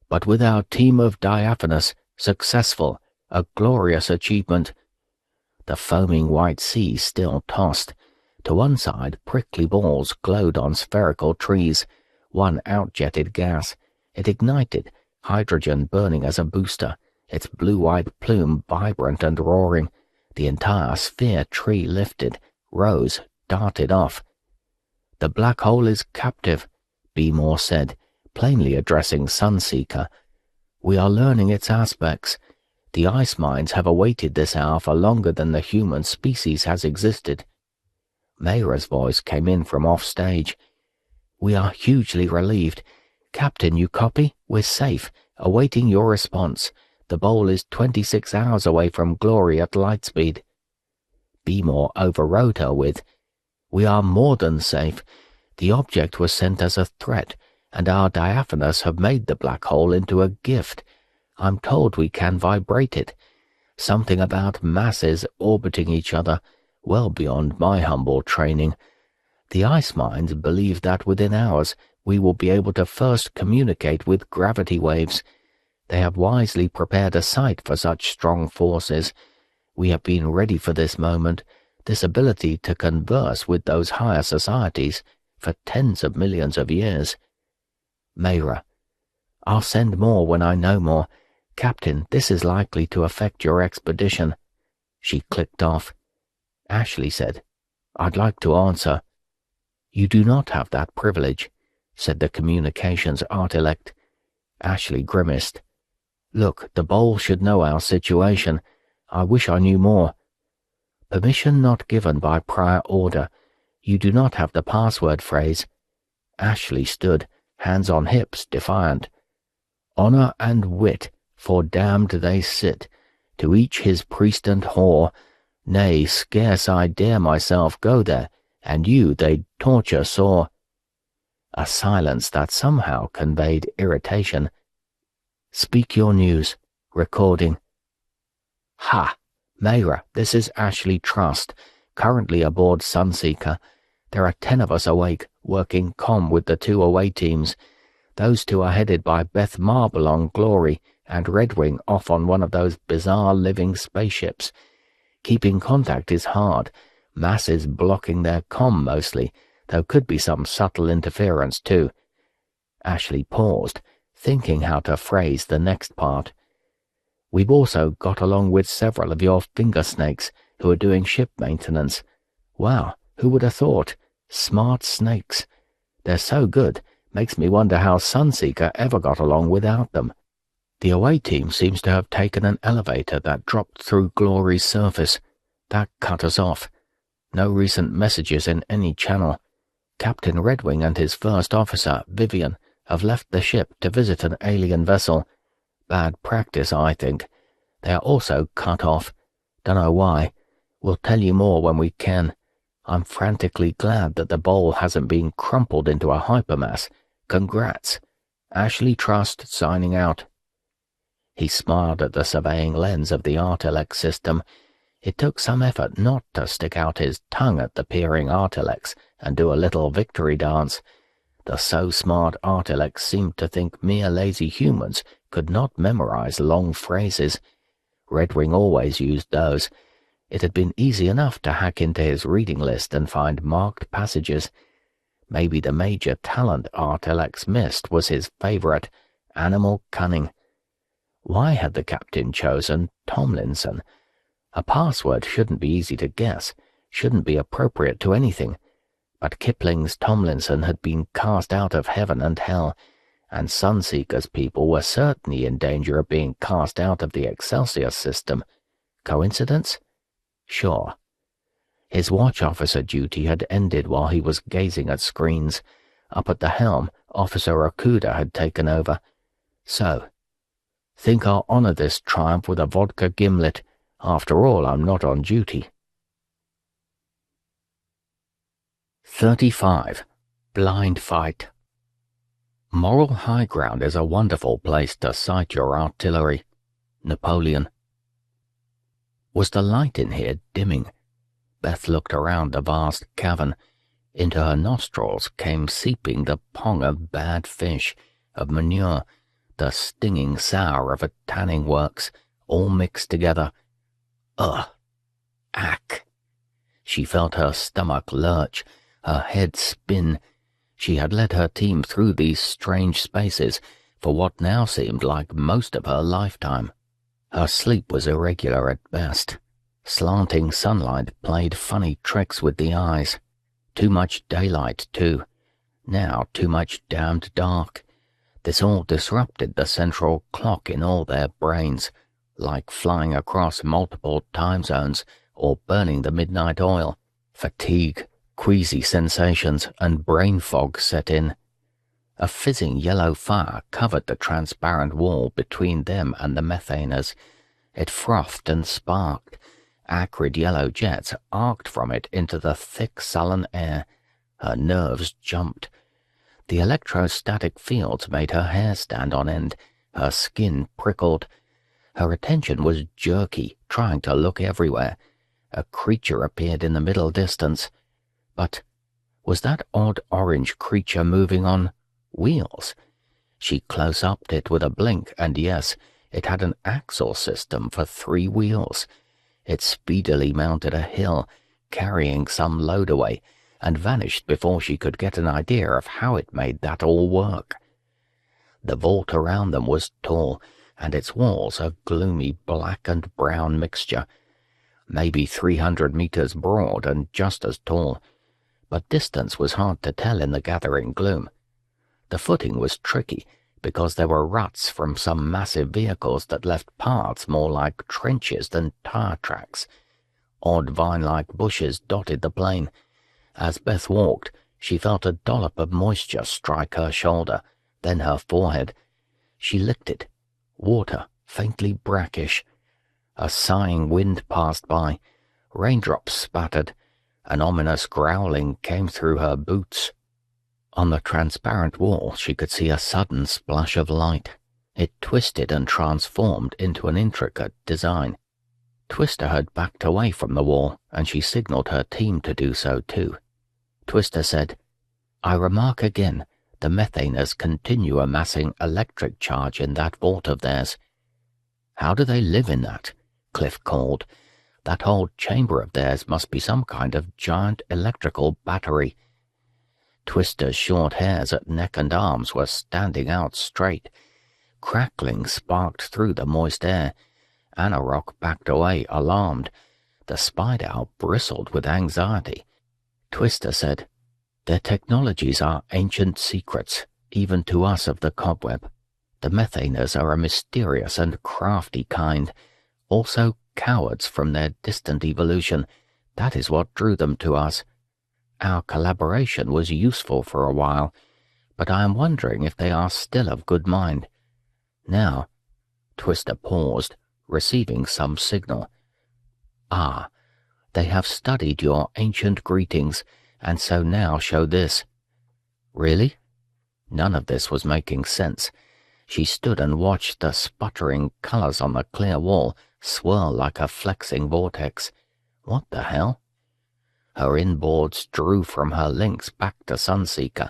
"But with our team of diaphanous, successful, a glorious achievement." The foaming white sea still tossed. To one side, prickly balls glowed on spherical trees. One outjetted gas. It ignited, hydrogen burning as a booster, its blue-white plume vibrant and roaring. The entire sphere tree lifted, rose, darted off. "The black hole is captive," B-More said, plainly addressing Sunseeker. "We are learning its aspects. The ice mines have awaited this hour for longer than the human species has existed." Mayra's voice came in from off-stage. "We are hugely relieved. Captain, you copy? We're safe, awaiting your response. The bowl is 26 hours away from glory at light speed." B-More overrode her with, "We are more than safe. The object was sent as a threat, and our diaphanous have made the black hole into a gift. I'm told we can vibrate it. Something about masses orbiting each other, well beyond my humble training. The ice mines believe that within hours we will be able to first communicate with gravity waves. They have wisely prepared a site for such strong forces. We have been ready for this moment, this ability to converse with those higher societies, for tens of millions of years." Mayra: "I'll send more when I know more. Captain, this is likely to affect your expedition." She clicked off. Ashley said, "I'd like to answer." "You do not have that privilege," said the communications artilect. Ashley grimaced. "Look, the bowl should know our situation. I wish I knew more." "Permission not given by prior order. You do not have the password phrase." Ashley stood, hands on hips, defiant. "Honor and wit, for damned they sit, To each his priest and whore, nay, scarce I dare myself go there, and you they'd torture sore. A silence that somehow conveyed irritation. Speak your news. Recording. Ha! Mayra, this is Ashley Trust, currently aboard Sunseeker. There are 10 of us awake, working comm with the 2 away teams. Those 2 are headed by Beth Marble on Glory, and Redwing off on one of those bizarre living spaceships. Keeping contact is hard. Mass is blocking their comm mostly, though could be some subtle interference too. Ashley paused, thinking how to phrase the next part. We've also got along with several of your finger snakes who are doing ship maintenance. Wow, who would have thought? Smart snakes. They're so good, makes me wonder how Sunseeker ever got along without them. The away team seems to have taken an elevator that dropped through Glory's surface. That cut us off. No recent messages in any channel. Captain Redwing and his first officer, Vivian, have left the ship to visit an alien vessel. Bad practice, I think. They are also cut off. Dunno why. We'll tell you more when we can. I'm frantically glad that the bowl hasn't been crumpled into a hypermass. Congrats. Ashley Trust signing out. He smiled at the surveying lens of the Artilects system. It took some effort not to stick out his tongue at the peering Artilects and do a little victory dance. The so-smart Artilects seemed to think mere lazy humans could not memorize long phrases. Redwing always used those. It had been easy enough to hack into his reading list and find marked passages. Maybe the major talent Artilects missed was his favorite, animal cunning. Why had the captain chosen Tomlinson? A password shouldn't be easy to guess, shouldn't be appropriate to anything. But Kipling's Tomlinson had been cast out of heaven and hell, and Sunseeker's people were certainly in danger of being cast out of the Excelsior system. Coincidence? Sure. His watch officer duty had ended while he was gazing at screens. Up at the helm, Officer Okuda had taken over. So, think I'll honor this triumph with a vodka gimlet. After all, I'm not on duty. 35. Blindfight. Moral high ground is a wonderful place to sight your artillery. Napoleon. Was the light in here dimming? Beth looked around the vast cavern. Into her nostrils came seeping the pong of bad fish, of manure, the stinging sour of a tanning works, all mixed together. Ugh! Ack! She felt her stomach lurch, her head spin. She had led her team through these strange spaces for what now seemed like most of her lifetime. Her sleep was irregular at best. Slanting sunlight played funny tricks with the eyes. Too much daylight, too. Now too much damned dark. This all disrupted the central clock in all their brains, like flying across multiple time zones or burning the midnight oil. Fatigue, queasy sensations, and brain fog set in. A fizzing yellow fire covered the transparent wall between them and the Methaners. It frothed and sparked. Acrid yellow jets arced from it into the thick, sullen air. Her nerves jumped. The electrostatic fields made her hair stand on end. Her skin prickled. Her attention was jerky, trying to look everywhere. A creature appeared in the middle distance. But was that odd orange creature moving on wheels? She close-upped it with a blink, and yes, it had an axle system for 3 wheels. It speedily mounted a hill, carrying some load away, and vanished before she could get an idea of how it made that all work. The vault around them was tall, and its walls a gloomy black and brown mixture, maybe 300 meters broad and just as tall, but distance was hard to tell in the gathering gloom. The footing was tricky, because there were ruts from some massive vehicles that left paths more like trenches than tire tracks. Odd vine-like bushes dotted the plain. As Beth walked, she felt a dollop of moisture strike her shoulder, then her forehead. She licked it. Water, faintly brackish. A sighing wind passed by, raindrops spattered, an ominous growling came through her boots. On the transparent wall she could see a sudden splash of light. It twisted and transformed into an intricate design. Twister had backed away from the wall, and she signaled her team to do so too. Twister said, "I remark again, the Methaners continue amassing electric charge in that vault of theirs." "How do they live in that?" Cliff called. "That whole chamber of theirs must be some kind of giant electrical battery." Twister's short hairs at neck and arms were standing out straight. Crackling sparked through the moist air. Anarok backed away, alarmed. The spider owl bristled with anxiety. Twister said, "Their technologies are ancient secrets, even to us of the cobweb. The Methaners are a mysterious and crafty kind, also cowards from their distant evolution. That is what drew them to us. Our collaboration was useful for a while, but I am wondering if they are still of good mind. Now," Twister paused, receiving some signal. "Ah, they have studied your ancient greetings, and so now show this." "Really?" None of this was making sense. She stood and watched the sputtering colors on the clear wall swirl like a flexing vortex. What the hell? Her inboards drew from her links back to Sunseeker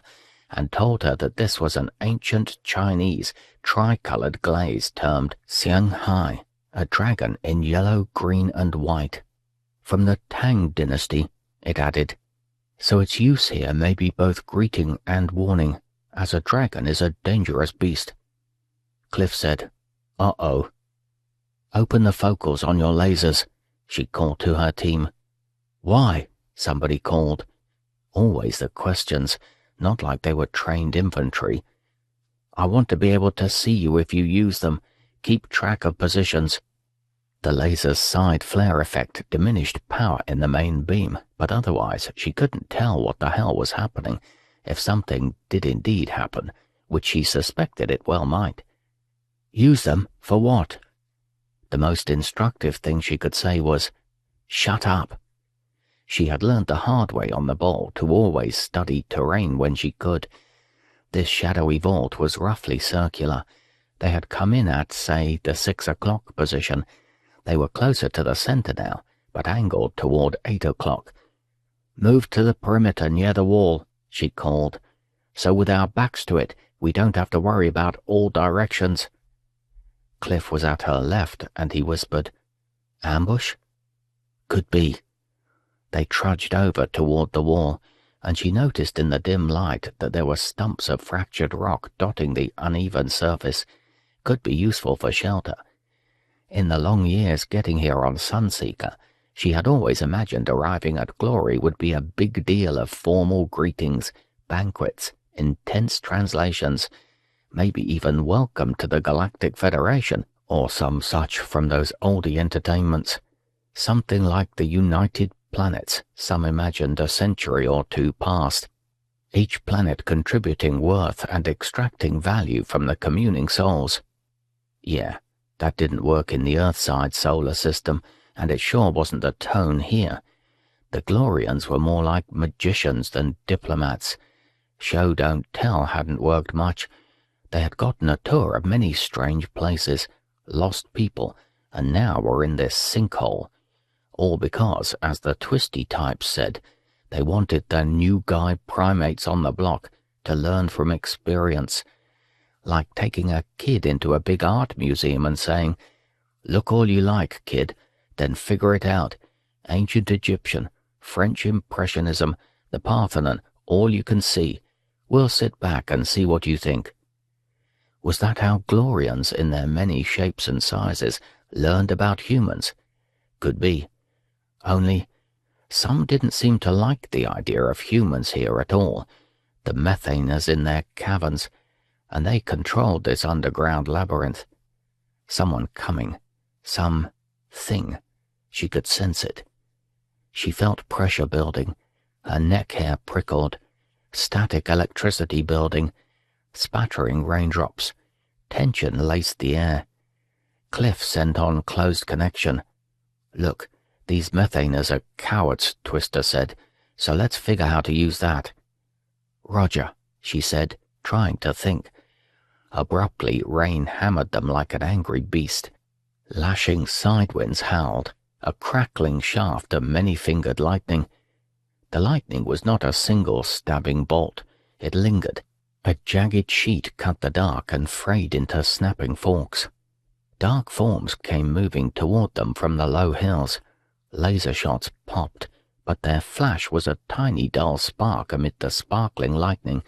and told her that this was an ancient Chinese tricolored glaze termed Xianghai, a dragon in yellow, green, and white. "From the Tang dynasty," it added, "so its use here may be both greeting and warning, as a dragon is a dangerous beast." Cliff said, "Uh-oh." "Open the focals on your lasers," she called to her team. "Why?" somebody called. Always the questions, not like they were trained infantry. "I want to be able to see you if you use them. Keep track of positions." The laser's side flare effect diminished power in the main beam, but otherwise she couldn't tell what the hell was happening, if something did indeed happen, which she suspected it well might. "Use them? For what?" The most instructive thing she could say was, "Shut up." She had learned the hard way on the ball to always study terrain when she could. This shadowy vault was roughly circular. They had come in at, say, the 6 o'clock position. They were closer to the center now, but angled toward 8 o'clock. "Move to the perimeter near the wall," she called. "So with our backs to it, we don't have to worry about all directions." Cliff was at her left, and he whispered, "Ambush?" "Could be." They trudged over toward the wall, and she noticed in the dim light that there were stumps of fractured rock dotting the uneven surface. Could be useful for shelter. In the long years getting here on Sunseeker, she had always imagined arriving at Glory would be a big deal of formal greetings, banquets, intense translations, maybe even welcome to the Galactic Federation, or some such from those oldie entertainments. Something like the United Planets some imagined a century or two past. Each planet contributing worth and extracting value from the communing souls. Yeah, that didn't work in the Earthside solar system, and it sure wasn't the tone here. The Glorians were more like magicians than diplomats. Show don't tell hadn't worked much. They had gotten a tour of many strange places, lost people, and now were in this sinkhole. All because, as the twisty types said, they wanted the new guy primates on the block to learn from experience. Like taking a kid into a big art museum and saying, "Look all you like, kid, then figure it out. Ancient Egyptian, French Impressionism, the Parthenon, all you can see. We'll sit back and see what you think." Was that how Glorians, in their many shapes and sizes, learned about humans? Could be. Only, some didn't seem to like the idea of humans here at all. The Methaners in their caverns, and they controlled this underground labyrinth. Someone coming. Some thing. She could sense it. She felt pressure building. Her neck hair prickled. Static electricity building. Spattering raindrops. Tension laced the air. Cliff sent on closed connection. Look, these Methaners are cowards, Twister said, so let's figure how to use that. Roger, she said, trying to think. Abruptly, rain hammered them like an angry beast. Lashing side winds howled, a crackling shaft of many-fingered lightning. The lightning was not a single stabbing bolt. It lingered. A jagged sheet cut the dark and frayed into snapping forks. Dark forms came moving toward them from the low hills. Laser shots popped, but their flash was a tiny dull spark amid the sparkling lightning.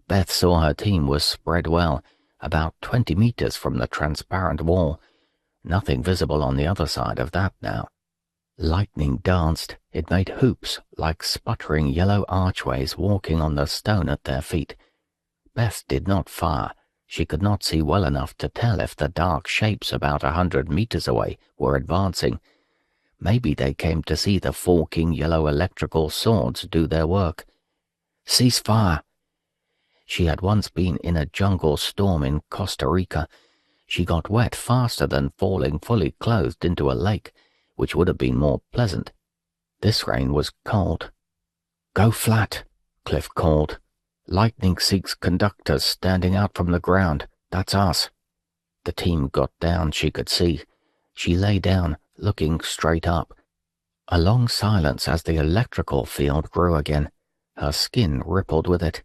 Beth saw her team was spread well, about 20 meters from the transparent wall. Nothing visible on the other side of that now. Lightning danced. It made hoops, like sputtering yellow archways walking on the stone at their feet. Beth did not fire. She could not see well enough to tell if the dark shapes about 100 meters away were advancing. Maybe they came to see the forking yellow electrical swords do their work. Cease fire! She had once been in a jungle storm in Costa Rica. She got wet faster than falling fully clothed into a lake, which would have been more pleasant. This rain was cold. Go flat, Cliff called. Lightning seeks conductors standing out from the ground. That's us. The team got down, she could see. She lay down, looking straight up. A long silence as the electrical field grew again. Her skin rippled with it.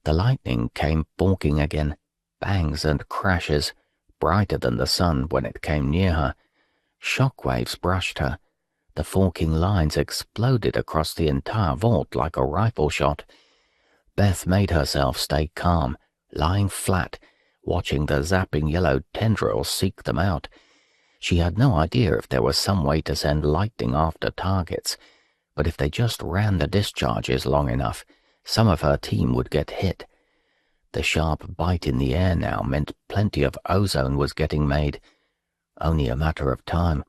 The lightning came forking again, bangs and crashes, brighter than the sun when it came near her. Shock waves brushed her. The forking lines exploded across the entire vault like a rifle shot. Beth made herself stay calm, lying flat, watching the zapping yellow tendrils seek them out. She had no idea if there was some way to send lightning after targets, but if they just ran the discharges long enough, some of her team would get hit. The sharp bite in the air now meant plenty of ozone was getting made. Only a matter of time.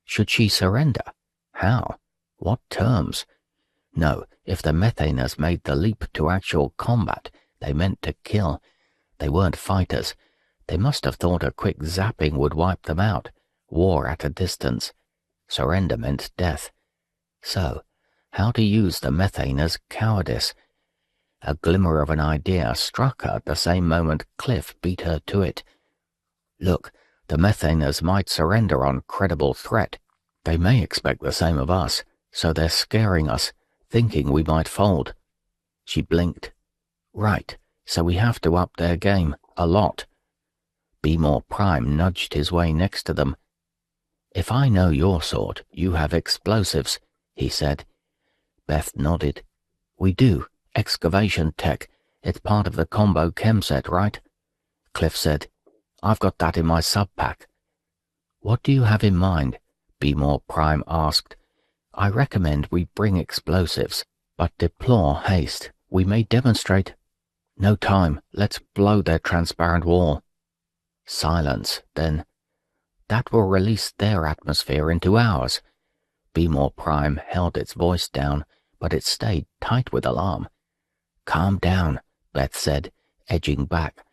Should she surrender? How? What terms? No, if the Methaners made the leap to actual combat, they meant to kill. They weren't fighters. They must have thought a quick zapping would wipe them out. War at a distance. Surrender meant death. So, how to use the Methaners' cowardice? A glimmer of an idea struck her at the same moment Cliff beat her to it. Look, the Methaners might surrender on credible threat. They may expect the same of us, so they're scaring us, thinking we might fold. She blinked. Right, so we have to up their game, a lot. Be More Prime nudged his way next to them. If I know your sort, you have explosives, he said. Beth nodded. We do. Excavation tech. It's part of the combo chem set, right? Cliff said. I've got that in my sub-pack. What do you have in mind? Be More Prime asked. I recommend we bring explosives, but deplore haste. We may demonstrate. No time. Let's blow their transparent wall. Silence, then. That will release their atmosphere into ours. Be More Prime held its voice down, but it stayed tight with alarm. Calm down, Beth said, edging back.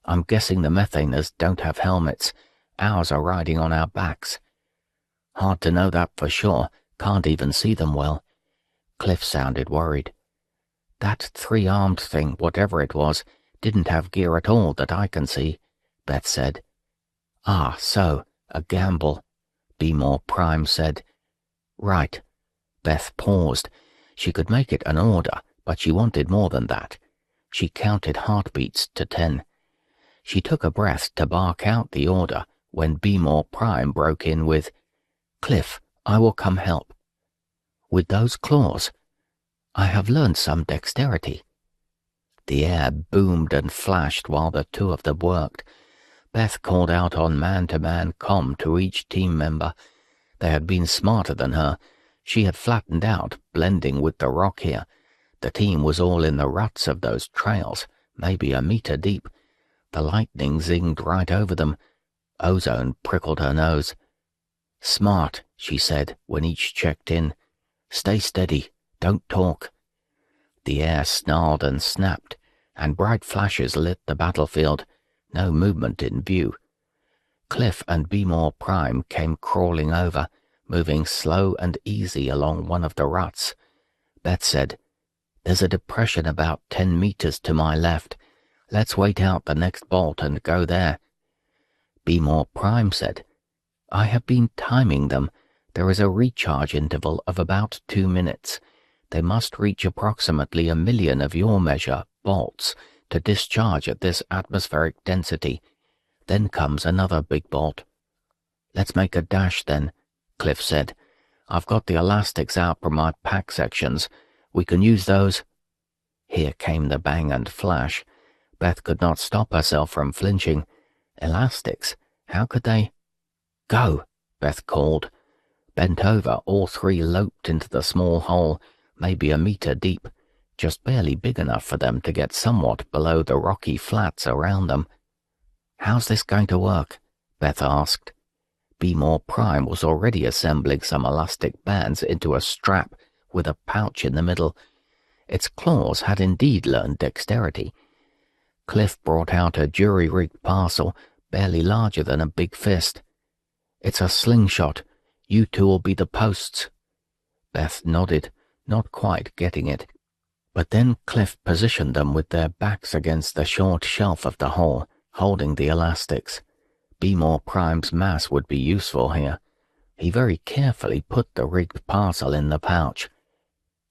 I'm guessing the Methaners don't have helmets. Ours are riding on our backs. Hard to know that for sure. Can't even see them well. Cliff sounded worried. That three-armed thing, whatever it was, didn't have gear at all that I can see, Beth said. Ah, so, a gamble, Be More Prime said. Right. Beth paused. She could make it an order, but she wanted more than that. She counted heartbeats to 10. She took a breath to bark out the order when Be More Prime broke in with, Cliff, I will come help. With those claws? I have learned some dexterity. The air boomed and flashed while the two of them worked. Beth called out on man-to-man comm to each team member. They had been smarter than her. She had flattened out, blending with the rock here. The team was all in the ruts of those trails, maybe a meter deep. The lightning zinged right over them. Ozone prickled her nose. Smart, she said when each checked in. Stay steady. Don't talk. The air snarled and snapped, and bright flashes lit the battlefield. No movement in view. Cliff and Bmore Prime came crawling over, moving slow and easy along one of the ruts. Beth said, "There's a depression about 10 meters to my left. Let's wait out the next bolt and go there." Bmore Prime said, "I have been timing them. There is a recharge interval of about 2 minutes. They must reach approximately 1,000,000 of your measure, bolts, to discharge at this atmospheric density. Then comes another big bolt." "Let's make a dash then," Cliff said. "I've got the elastics out from my pack sections. We can use those." Here came the bang and flash. Beth could not stop herself from flinching. Elastics? How could they? "Go," Beth called. Bent over, all three loped into the small hole, maybe 1 meter deep, just barely big enough for them to get somewhat below the rocky flats around them. "How's this going to work?" Beth asked. Bmore Prime was already assembling some elastic bands into a strap with a pouch in the middle. Its claws had indeed learned dexterity. Cliff brought out a jury-rigged parcel, barely larger than a big fist. "It's a slingshot. You two will be the posts." Beth nodded, not quite getting it. But then Cliff positioned them with their backs against the short shelf of the hole, holding the elastics. Bmore Prime's mass would be useful here. He very carefully put the rigged parcel in the pouch.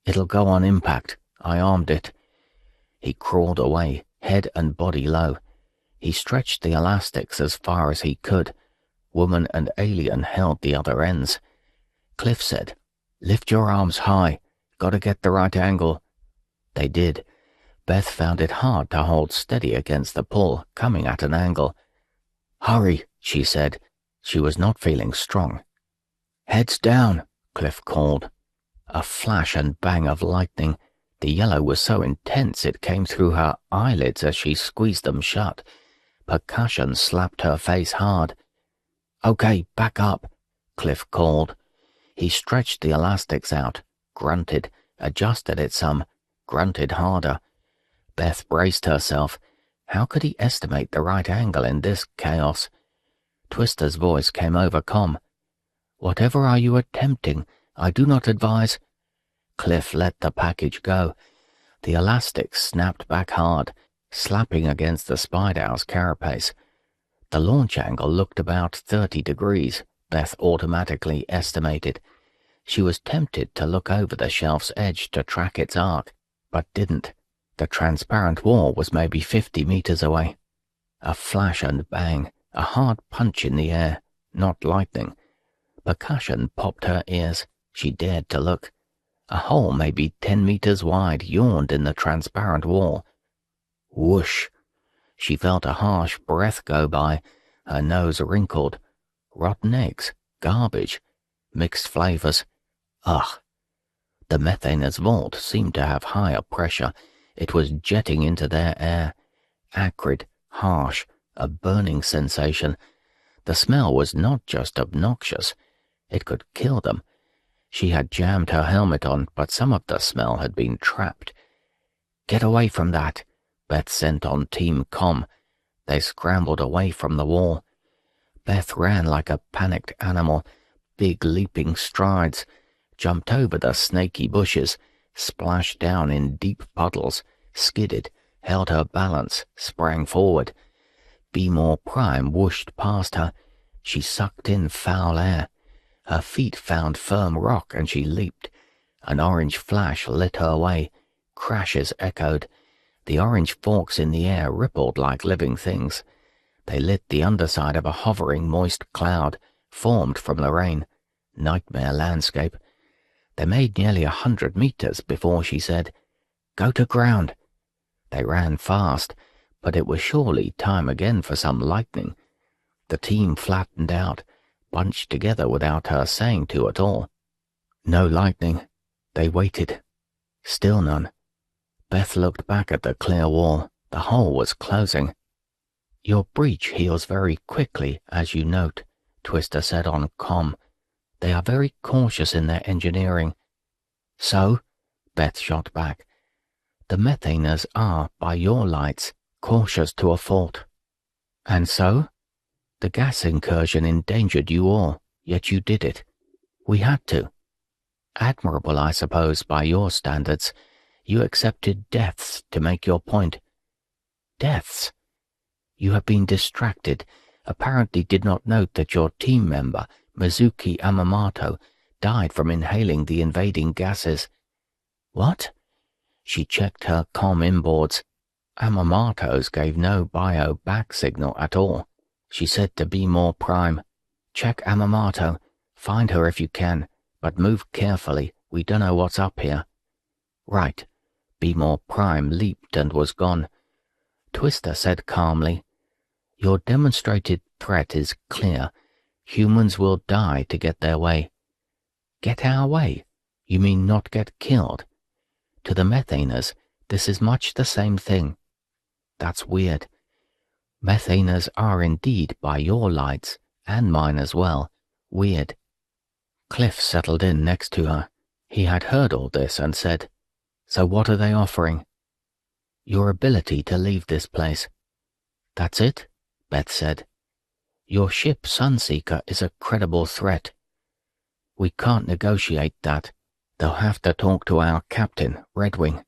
"It'll go on impact. I armed it." He crawled away, head and body low. He stretched the elastics as far as he could. Woman and alien held the other ends. Cliff said, "Lift your arms high. Gotta get the right angle." They did. Beth found it hard to hold steady against the pull, coming at an angle. "Hurry," she said. She was not feeling strong. "Heads down," Cliff called. A flash and bang of lightning. The yellow was so intense it came through her eyelids as she squeezed them shut. Percussion slapped her face hard. "Okay, back up," Cliff called. He stretched the elastics out, grunted, adjusted it some, grunted harder. Beth braced herself. How could he estimate the right angle in this chaos? Twister's voice came over comm. "Whatever are you attempting? I do not advise—" Cliff let the package go. The elastics snapped back hard, slapping against the Spydow's carapace. The launch angle looked about 30 degrees, Beth automatically estimated. She was tempted to look over the shelf's edge to track its arc, but didn't. The transparent wall was maybe 50 meters away. A flash and bang, a hard punch in the air, not lightning. Percussion popped her ears. She dared to look. A hole maybe 10 meters wide yawned in the transparent wall. Whoosh! She felt a harsh breath go by. Her nose wrinkled. Rotten eggs, garbage, mixed flavors. Ugh! The Methaners' vault seemed to have higher pressure. It was jetting into their air. Acrid, harsh, a burning sensation. The smell was not just obnoxious. It could kill them. She had jammed her helmet on, but some of the smell had been trapped. "Get away from that," Beth sent on team comm. They scrambled away from the wall. Beth ran like a panicked animal, big leaping strides, jumped over the snaky bushes, splashed down in deep puddles, skidded, held her balance, sprang forward. Bmore Prime whooshed past her. She sucked in foul air. Her feet found firm rock and she leaped. An orange flash lit her way. Crashes echoed. The orange forks in the air rippled like living things. They lit the underside of a hovering moist cloud, formed from the rain. Nightmare landscape. They made nearly 100 meters before she said, "Go to ground." They ran fast, but it was surely time again for some lightning. The team flattened out, bunched together without her saying to at all. No lightning. They waited. Still none. Beth looked back at the clear wall. The hole was closing. "Your breach heals very quickly, as you note," Twister said on comm. "They are very cautious in their engineering." "So?" Beth shot back. "The Methaners are, by your lights, cautious to a fault." "And so?" The gas incursion endangered you all, yet you did it. We had to. Admirable, I suppose, by your standards. You accepted deaths to make your point. Deaths? You have been distracted, apparently did not note that your team member, Mizuki Amamoto, died from inhaling the invading gases. What? She checked her comm inboards. Amamoto's gave no bio back signal at all. She said to be more prime. Check Amamoto. Find her if you can, but move carefully. We don't know what's up here. Right. Be more prime leaped and was gone. Twister said calmly, your demonstrated threat is clear. Humans will die to get their way. Get our way? You mean not get killed? To the Methaners, this is much the same thing. That's weird. Methaners are indeed, by your lights, and mine as well, weird. Cliff settled in next to her. He had heard all this and said, so what are they offering? Your ability to leave this place. That's it? Beth said. Your ship, Sunseeker, is a credible threat. We can't negotiate that. They'll have to talk to our captain, Redwing.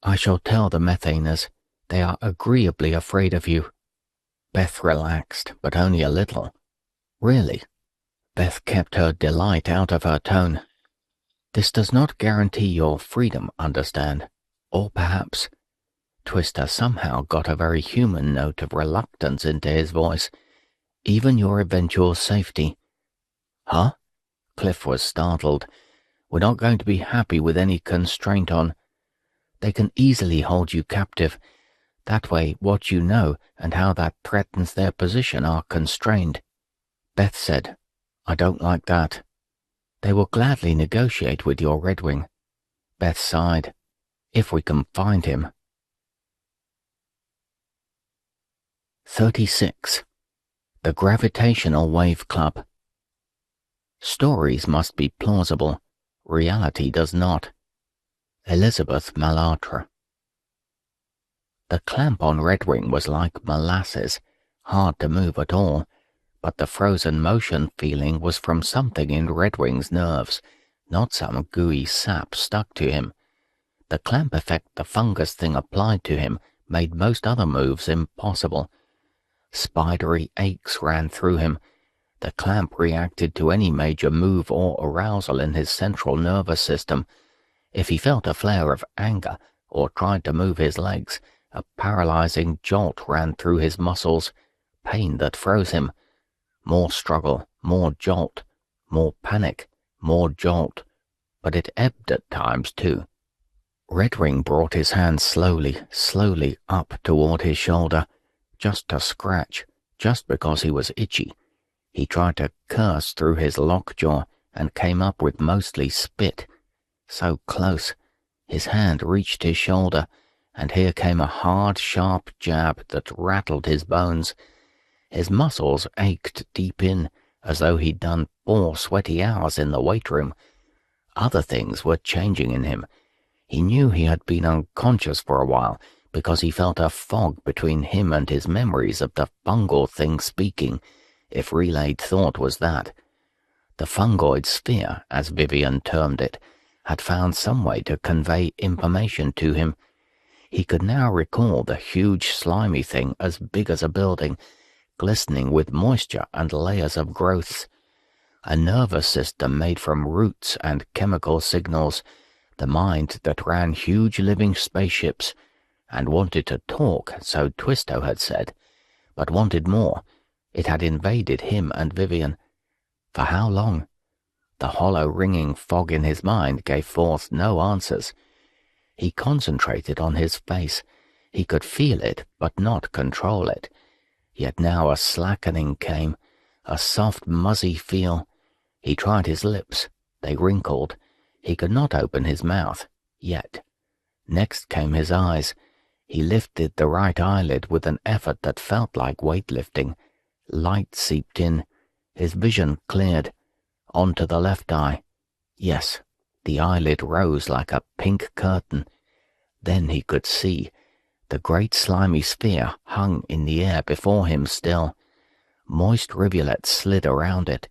I shall tell the Methaners. They are agreeably afraid of you. Beth relaxed, but only a little. Really? Beth kept her delight out of her tone. This does not guarantee your freedom, understand? Or perhaps... Twister somehow got a very human note of reluctance into his voice. Even your eventual safety. Huh? Cliff was startled. We're not going to be happy with any constraint on... They can easily hold you captive. That way, what you know and how that threatens their position are constrained. Beth said, I don't like that. They will gladly negotiate with your Redwing. Beth sighed. If we can find him. 36. The Gravitational Wave Club. Stories must be plausible. Reality does not. Elizabeth Malatra. The clamp on Redwing was like molasses, hard to move at all, but the frozen motion feeling was from something in Redwing's nerves, not some gooey sap stuck to him. The clamp effect the fungus thing applied to him made most other moves impossible. Spidery aches ran through him. The clamp reacted to any major move or arousal in his central nervous system. If he felt a flare of anger or tried to move his legs, a paralyzing jolt ran through his muscles, pain that froze him. More struggle, more jolt, more panic, more jolt, but it ebbed at times too. Redwing brought his hand slowly up toward his shoulder, just to scratch, just because he was itchy. He tried to curse through his lockjaw and came up with mostly spit. So close. His hand reached his shoulder, and here came a hard, sharp jab that rattled his bones. His muscles ached deep in, as though he'd done 4 sweaty hours in the weight room. Other things were changing in him. He knew he had been unconscious for a while, because he felt a fog between him and his memories of the fungal thing speaking, if relayed thought was that. The fungoid sphere, as Vivian termed it, had found some way to convey information to him. He could now recall the huge slimy thing as big as a building, glistening with moisture and layers of growths. A nervous system made from roots and chemical signals, the mind that ran huge living spaceships, and wanted to talk, so Twisto had said, but wanted more. It had invaded him and Vivian. For how long? The hollow ringing fog in his mind gave forth no answers. He concentrated on his face. He could feel it, but not control it. Yet now a slackening came, a soft, muzzy feel. He tried his lips. They wrinkled. He could not open his mouth, yet. Next came his eyes. He lifted the right eyelid with an effort that felt like weightlifting. Light seeped in. His vision cleared. Onto the left eye. Yes, the eyelid rose like a pink curtain. Then he could see. The great slimy sphere hung in the air before him still. Moist rivulets slid around it.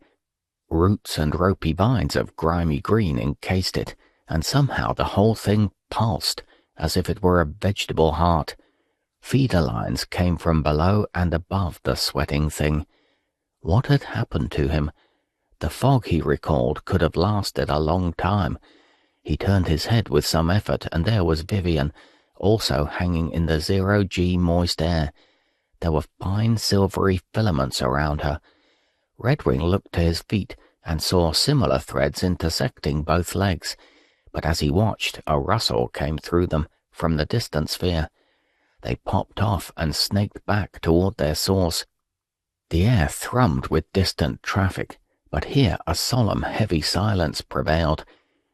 Roots and ropey vines of grimy green encased it, and somehow the whole thing pulsed, as if it were a vegetable heart. Feeder lines came from below and above the sweating thing. What had happened to him? The fog, he recalled, could have lasted a long time. He turned his head with some effort, and there was Vivian, also hanging in the 0G moist air. There were fine silvery filaments around her. Redwing looked to his feet and saw similar threads intersecting both legs, but as he watched, a rustle came through them from the distant sphere. They popped off and snaked back toward their source. The air thrummed with distant traffic, but here a solemn, heavy silence prevailed.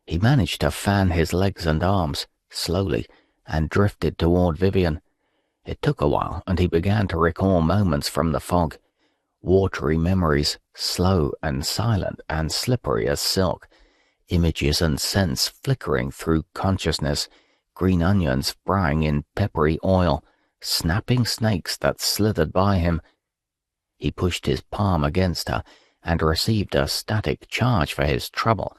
He managed to fan his legs and arms, slowly, and drifted toward Vivian. It took a while, and he began to recall moments from the fog. Watery memories, slow and silent and slippery as silk. Images and scents flickering through consciousness, green onions frying in peppery oil, snapping snakes that slithered by him. He pushed his palm against her and received a static charge for his trouble.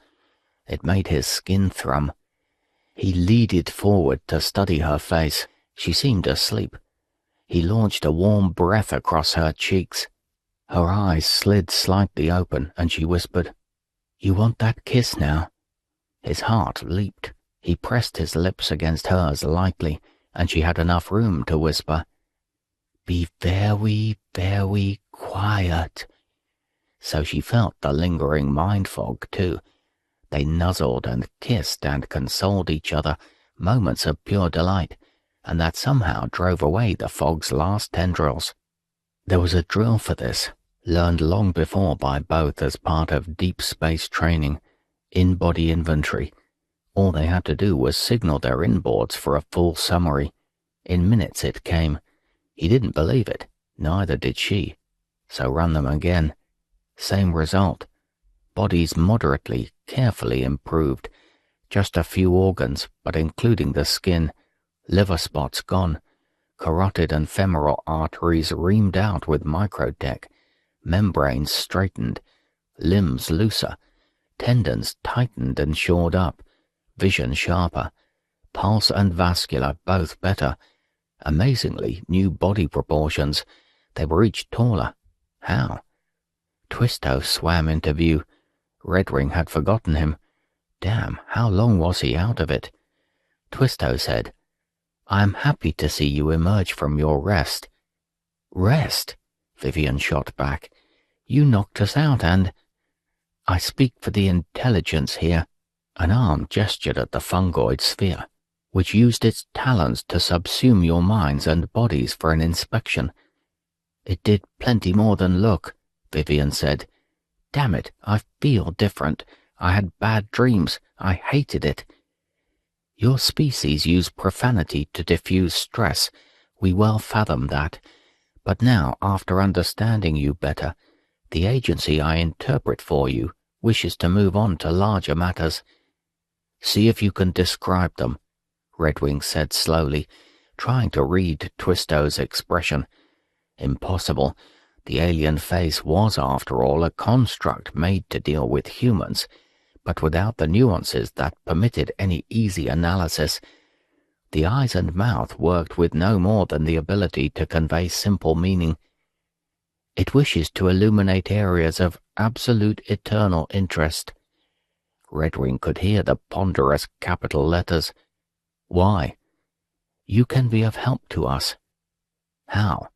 It made his skin thrum. He leaded forward to study her face. She seemed asleep. He launched a warm breath across her cheeks. Her eyes slid slightly open, and she whispered, "You want that kiss now?" His heart leaped. He pressed his lips against hers lightly, and she had enough room to whisper, "Be very, very quiet." So she felt the lingering mind fog, too. They nuzzled and kissed and consoled each other, moments of pure delight, and that somehow drove away the fog's last tendrils. There was a drill for this, learned long before by both as part of deep space training, in-body inventory. All they had to do was signal their inboards for a full summary. In minutes it came. He didn't believe it, neither did she. So run them again. Same result. Bodies moderately, carefully improved. Just a few organs, but including the skin. Liver spots gone. Carotid and femoral arteries reamed out with microtech. Membranes straightened. Limbs looser. Tendons tightened and shored up. Vision sharper. Pulse and vascular both better. Amazingly, new body proportions. They were each taller. How? Twisto swam into view. Redwing had forgotten him. Damn, how long was he out of it? Twisto said, "I am happy to see you emerge from your rest." "Rest?" Vivian shot back. "You knocked us out and—" "I speak for the intelligence here." An arm gestured at the fungoid sphere, which used its talons to subsume your minds and bodies for an inspection. "It did plenty more than look," Vivian said. "Damn it, I feel different. I had bad dreams. I hated it." "Your species use profanity to diffuse stress. We well fathom that. But now, after understanding you better, the agency I interpret for you wishes to move on to larger matters." "See if you can describe them," Redwing said slowly, trying to read Twisto's expression. Impossible. The alien face was, after all, a construct made to deal with humans, but without the nuances that permitted any easy analysis. The eyes and mouth worked with no more than the ability to convey simple meaning. "It wishes to illuminate areas of absolute eternal interest." Redwing could hear the ponderous capital letters. "Why?" "You can be of help to us." "How?"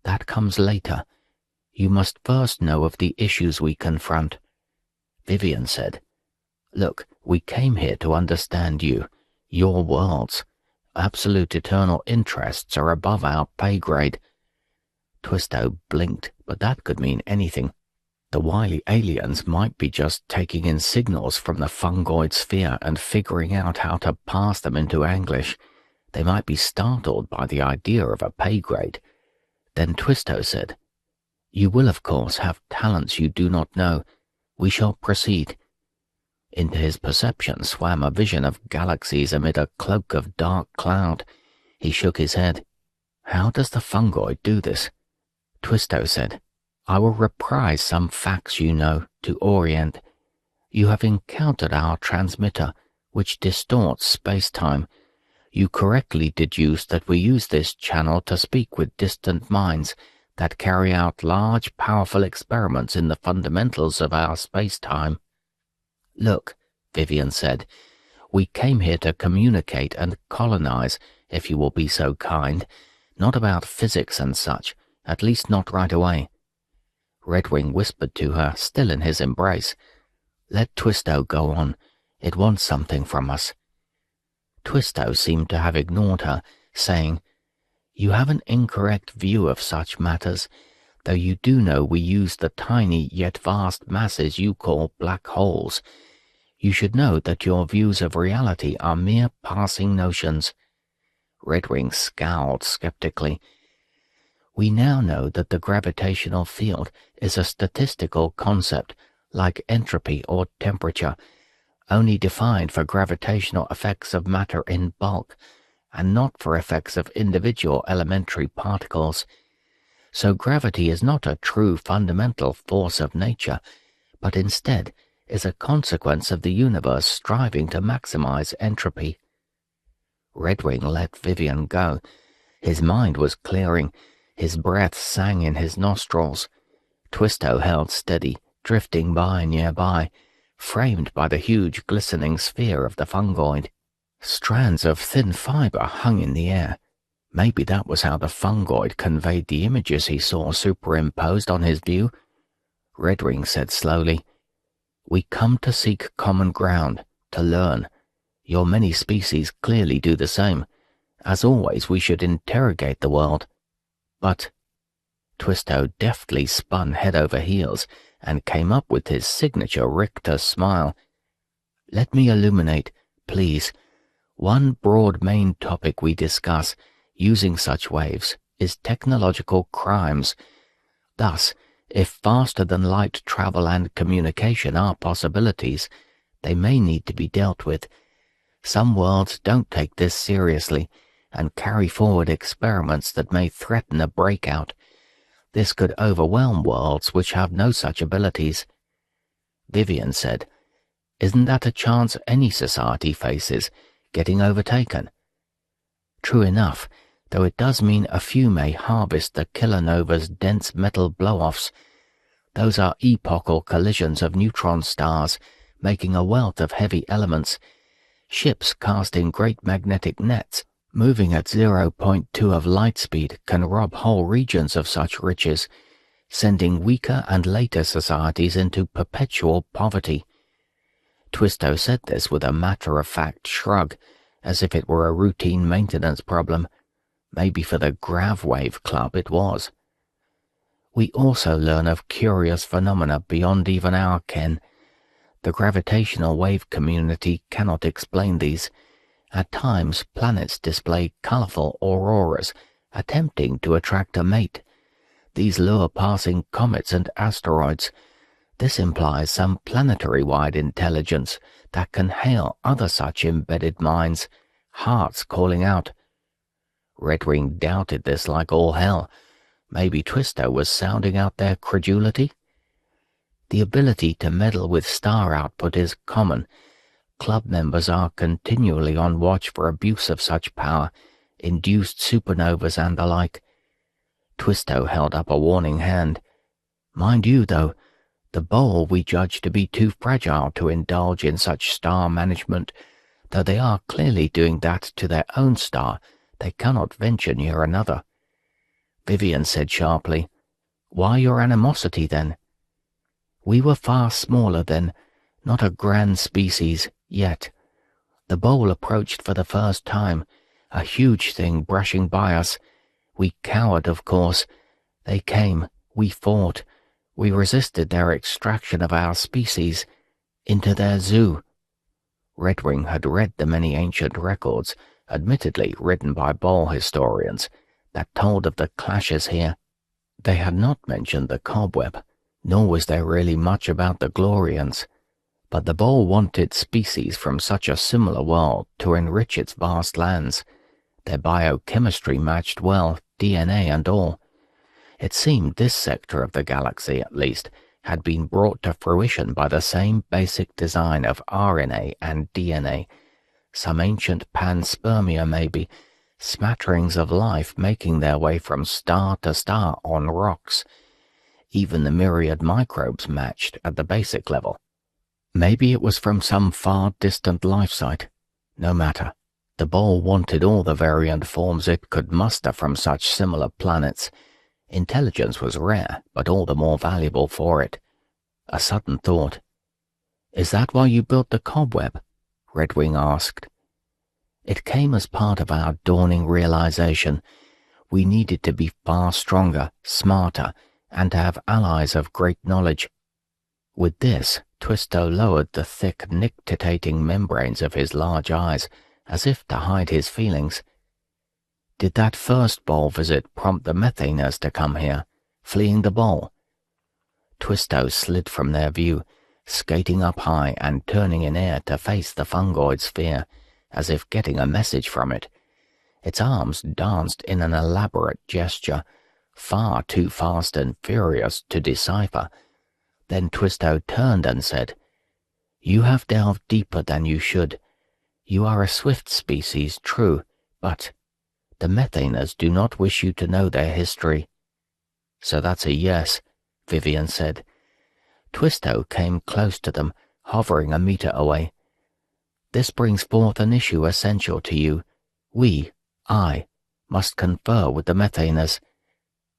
"That comes later. You must first know of the issues we confront." Vivian said, "Look, we came here to understand you, your worlds. Absolute eternal interests are above our pay grade." Twisto blinked, but that could mean anything. The wily aliens might be just taking in signals from the fungoid sphere and figuring out how to pass them into English. They might be startled by the idea of a pay grade. Then Twisto said, "You will, of course, have talents you do not know. We shall proceed." Into his perception swam a vision of galaxies amid a cloak of dark cloud. He shook his head. "How does the fungoid do this?" Twisto said, I will reprise some facts you know to orient. You have encountered our transmitter, which distorts space-time. You correctly deduced that we use this channel to speak with distant minds that carry out large, powerful experiments in the fundamentals of our space-time. Look, Vivian said, we came here to communicate and colonize, if you will be so kind, not about physics and such, at least not right away. Redwing whispered to her, still in his embrace, Let Twisto go on. It wants something from us. Twisto seemed to have ignored her, saying, You have an incorrect view of such matters, though you do know we use the tiny yet vast masses you call black holes. You should know that your views of reality are mere passing notions. Redwing scowled skeptically. We now know that the gravitational field is a statistical concept, like entropy or temperature, only defined for gravitational effects of matter in bulk, and not for effects of individual elementary particles. So gravity is not a true fundamental force of nature, but instead is a consequence of the universe striving to maximize entropy. Redwing let Vivian go. His mind was clearing. His breath sang in his nostrils. Twisto held steady, drifting by nearby, framed by the huge glistening sphere of the fungoid. Strands of thin fiber hung in the air. Maybe that was how the fungoid conveyed the images he saw superimposed on his view. Redwing said slowly, We come to seek common ground, to learn. Your many species clearly do the same. As always, we should interrogate the world. But Twisto deftly spun head over heels and came up with his signature Richter smile. Let me illuminate, please. One broad main topic we discuss, using such waves, is technological crimes. Thus, if faster-than-light travel and communication are possibilities, they may need to be dealt with. Some worlds don't take this seriously and carry forward experiments that may threaten a breakout. This could overwhelm worlds which have no such abilities. Vivian said, Isn't that a chance any society faces, getting overtaken? True enough, though it does mean a few may harvest the kilonova's dense metal blow-offs. Those are epochal collisions of neutron stars, making a wealth of heavy elements. Ships casting great magnetic nets, moving at 0.2 of light speed, can rob whole regions of such riches, sending weaker and later societies into perpetual poverty. Twisto said this with a matter-of-fact shrug, as if it were a routine maintenance problem. Maybe for the Gravwave Club it was. We also learn of curious phenomena beyond even our ken. The gravitational wave community cannot explain these. At times, planets display colorful auroras, attempting to attract a mate. These lure passing comets and asteroids. This implies some planetary-wide intelligence that can hail other such embedded minds, hearts calling out. Redwing doubted this like all hell. Maybe Twisto was sounding out their credulity? The ability to meddle with star output is common. Club members are continually on watch for abuse of such power, induced supernovas and the like. Twisto held up a warning hand. Mind you, though, the bowl we judge to be too fragile to indulge in such star management. Though they are clearly doing that to their own star, they cannot venture near another. Vivian said sharply, Why your animosity, then? We were far smaller then, not a grand species, yet. The bowl approached for the first time, a huge thing brushing by us. We cowered, of course. They came, we fought. We resisted their extraction of our species into their zoo. Redwing had read the many ancient records, admittedly written by bowl historians, that told of the clashes here. They had not mentioned the cobweb, nor was there really much about the Glorians, but the bowl wanted species from such a similar world to enrich its vast lands. Their biochemistry matched well, DNA and all. It seemed this sector of the galaxy, at least, had been brought to fruition by the same basic design of RNA and DNA, some ancient panspermia maybe, smatterings of life making their way from star to star on rocks. Even the myriad microbes matched at the basic level. Maybe it was from some far distant life site. No matter. The Bowl wanted all the variant forms it could muster from such similar planets. Intelligence was rare, but all the more valuable for it. A sudden thought. "Is that why you built the cobweb?" Redwing asked. It came as part of our dawning realization. We needed to be far stronger, smarter, and to have allies of great knowledge. With this, Twisto lowered the thick, nictitating membranes of his large eyes, as if to hide his feelings. "Did that first Bowl visit prompt the Methaners to come here, fleeing the Bowl?" Twisto slid from their view, skating up high and turning in air to face the fungoid sphere, as if getting a message from it. Its arms danced in an elaborate gesture, far too fast and furious to decipher. Then Twisto turned and said, "You have delved deeper than you should. You are a swift species, true, but the Methaners do not wish you to know their history." "So that's a yes," Vivian said. Twisto came close to them, hovering a meter away. "This brings forth an issue essential to you. I, must confer with the Methaners."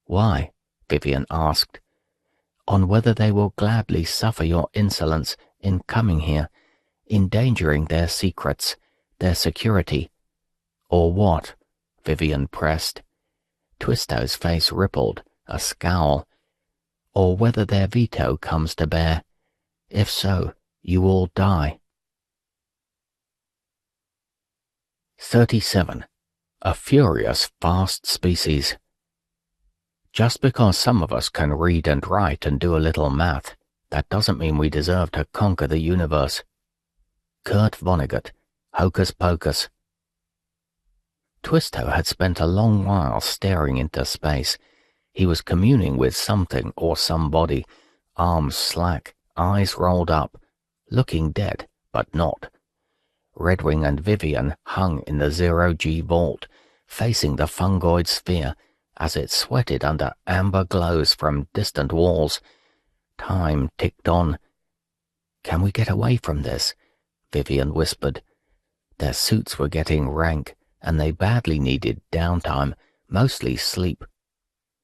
"Why?" Vivian asked. "On whether they will gladly suffer your insolence in coming here, endangering their secrets, their security." "Or what?" Vivian pressed. Twisto's face rippled, a scowl. "Or whether their veto comes to bear. If so, you all die." 37. A furious, fast species. Just because some of us can read and write and do a little math, that doesn't mean we deserve to conquer the universe. Kurt Vonnegut, Hocus Pocus. Twisto had spent a long while staring into space. He was communing with something or somebody, arms slack, eyes rolled up, looking dead, but not. Redwing and Vivian hung in the zero-G vault, facing the fungoid sphere as it sweated under amber glows from distant walls. Time ticked on. "Can we get away from this?" Vivian whispered. Their suits were getting rank, and they badly needed downtime, mostly sleep.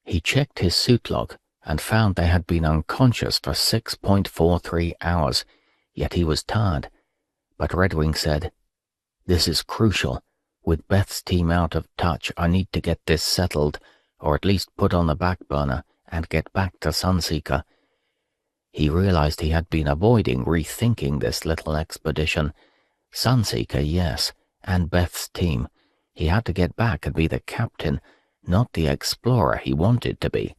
He checked his suit log and found they had been unconscious for 6.43 hours, yet he was tired. But Redwing said, "This is crucial. With Beth's team out of touch, I need to get this settled, or at least put on the back burner and get back to Sunseeker." He realized he had been avoiding rethinking this little expedition. Sunseeker, yes, and Beth's team. He had to get back and be the captain, not the explorer he wanted to be.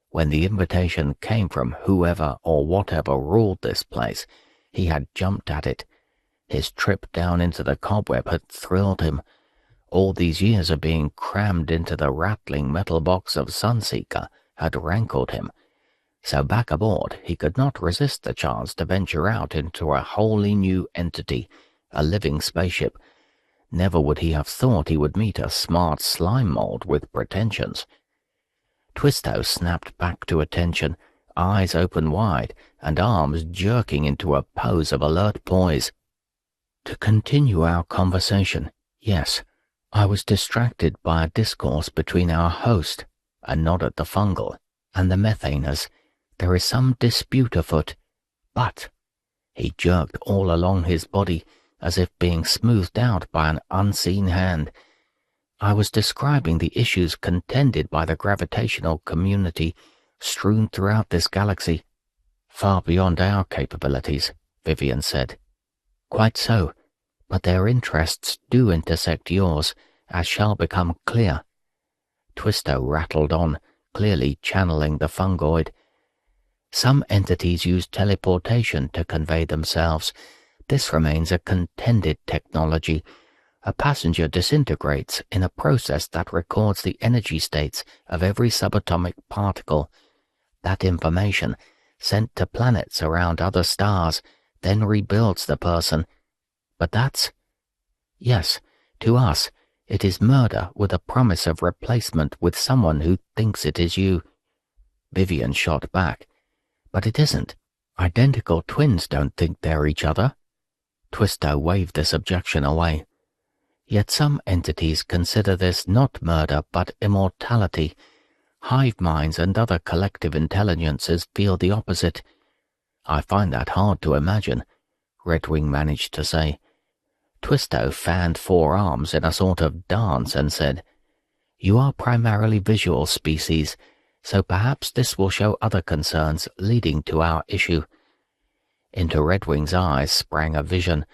When the invitation came from whoever or whatever ruled this place, he had jumped at it. His trip down into the cobweb had thrilled him. All these years of being crammed into the rattling metal box of Sunseeker had rankled him. So back aboard, he could not resist the chance to venture out into a wholly new entity, a living spaceship. Never would he have thought he would meet a smart slime mold with pretensions. Twisto snapped back to attention, eyes open wide and arms jerking into a pose of alert poise. "To continue our conversation, yes, I was distracted by a discourse between our host," a nod at the Fungal, "and the Methaners. There is some dispute afoot, but—" He jerked all along his body, as if being smoothed out by an unseen hand. "I was describing the issues contended by the gravitational community strewn throughout this galaxy." "Far beyond our capabilities," Vivian said. "Quite so, but their interests do intersect yours, as shall become clear." Twisto rattled on, clearly channeling the fungoid. "Some entities use teleportation to convey themselves. This remains a contended technology. A passenger disintegrates in a process that records the energy states of every subatomic particle. That information, sent to planets around other stars, then rebuilds the person. But that's... Yes, to us, it is murder with a promise of replacement with someone who thinks it is you. Vivian shot back. But it isn't. Identical twins don't think they're each other. Twisto waved this objection away. Yet some entities consider this not murder but immortality. Hive minds and other collective intelligences feel the opposite. I find that hard to imagine, Redwing managed to say. Twisto fanned four arms in a sort of dance and said, "You are primarily visual species, so perhaps this will show other concerns leading to our issue." Into Redwing's eyes sprang a vision.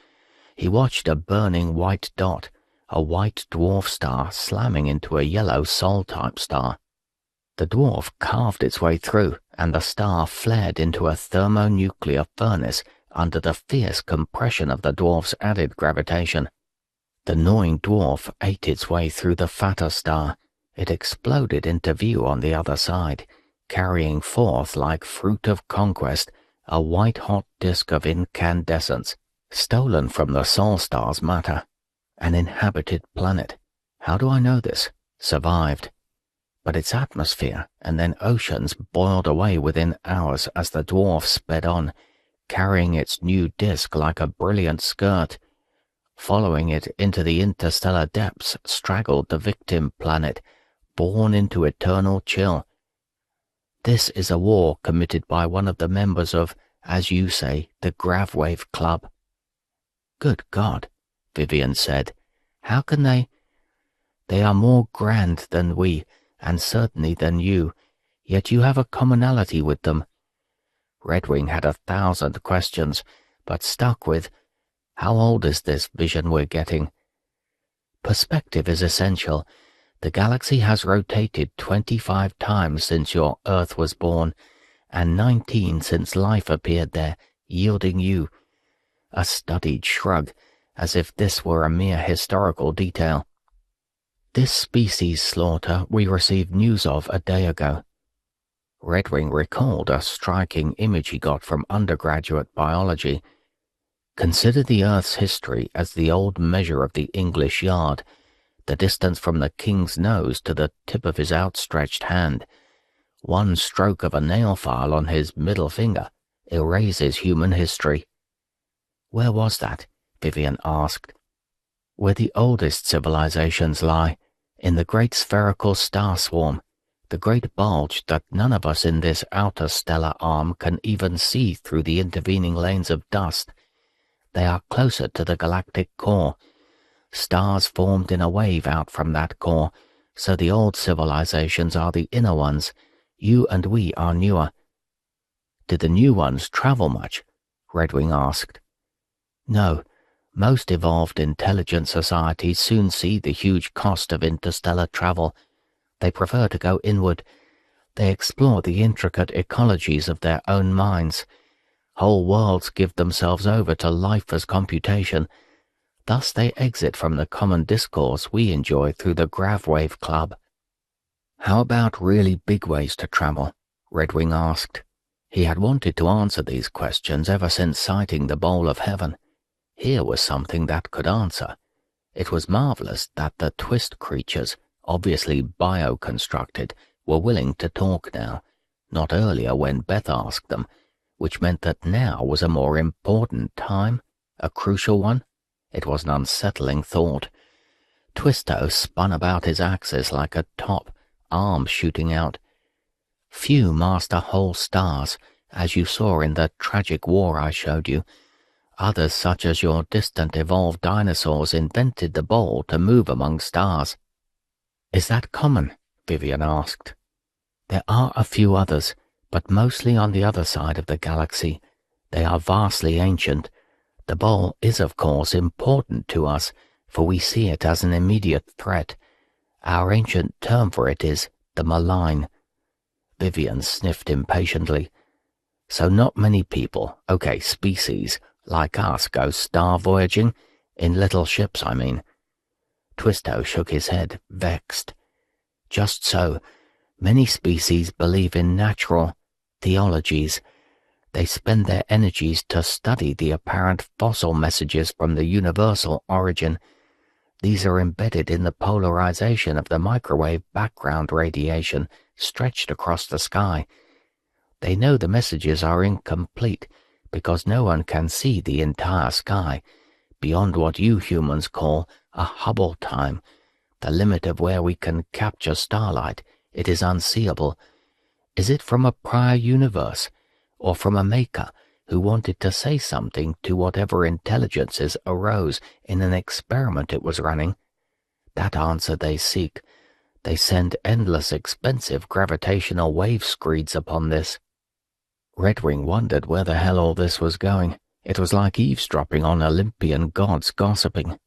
He watched a burning white dot, a white dwarf star slamming into a yellow Sol-type star. The dwarf carved its way through, and the star flared into a thermonuclear furnace under the fierce compression of the dwarf's added gravitation. The gnawing dwarf ate its way through the fatter star. It exploded into view on the other side, carrying forth like fruit of conquest a white-hot disk of incandescence, stolen from the Sol star's matter. An inhabited planet. How do I know this? Survived. But its atmosphere and then oceans boiled away within hours as the dwarf sped on, carrying its new disk like a brilliant skirt. Following it into the interstellar depths straggled the victim planet, born into eternal chill. This is a war committed by one of the members of, as you say, the Gravwave Club. Good God, Vivian said. How can they? They are more grand than we, and certainly than you, yet you have a commonality with them. Redwing had 1,000 questions, but stuck with, how old is this vision we're getting? Perspective is essential. The galaxy has rotated 25 times since your Earth was born, and 19 since life appeared there, yielding you. A studied shrug, as if this were a mere historical detail. This species slaughter we received news of a day ago. Redwing recalled a striking image he got from undergraduate biology. Consider the Earth's history as the old measure of the English yard, the distance from the king's nose to the tip of his outstretched hand. One stroke of a nail file on his middle finger erases human history. Where was that? Vivian asked. Where the oldest civilizations lie, in the great spherical star swarm, the great bulge that none of us in this outer stellar arm can even see through the intervening lanes of dust. They are closer to the galactic core. Stars formed in a wave out from that core, so the old civilizations are the inner ones. You and we are newer. Did the new ones travel much? Redwing asked. No. Most evolved intelligent societies soon see the huge cost of interstellar travel. They prefer to go inward. They explore the intricate ecologies of their own minds. Whole worlds give themselves over to life as computation. Thus they exit from the common discourse we enjoy through the Gravwave Club. How about really big ways to travel? Redwing asked. He had wanted to answer these questions ever since sighting the Bowl of Heaven. Here was something that could answer. It was marvelous that the twist creatures, obviously bio-constructed, were willing to talk now, not earlier when Beth asked them, which meant that now was a more important time, a crucial one. It was an unsettling thought. Twisto spun about his axis like a top, arms shooting out. Few master whole stars, as you saw in the tragic war I showed you. Others, such as your distant evolved dinosaurs, invented the bowl to move among stars. Is that common? Vivian asked. There are a few others, but mostly on the other side of the galaxy. They are vastly ancient. The bowl is, of course, important to us, for we see it as an immediate threat. Our ancient term for it is the malign. Vivian sniffed impatiently. So not many people, species, like us go star voyaging, in little ships, I mean. Twisto shook his head, vexed. Just so, many species believe in natural theologies. They spend their energies to study the apparent fossil messages from the universal origin. These are embedded in the polarization of the microwave background radiation stretched across the sky. They know the messages are incomplete because no one can see the entire sky beyond what you humans call a Hubble time, the limit of where we can capture starlight. It is unseeable. Is it from a prior universe, or from a maker who wanted to say something to whatever intelligences arose in an experiment it was running? That answer they seek. They send endless expensive gravitational wave screeds upon this. Redwing wondered where the hell all this was going. It was like eavesdropping on Olympian gods gossiping.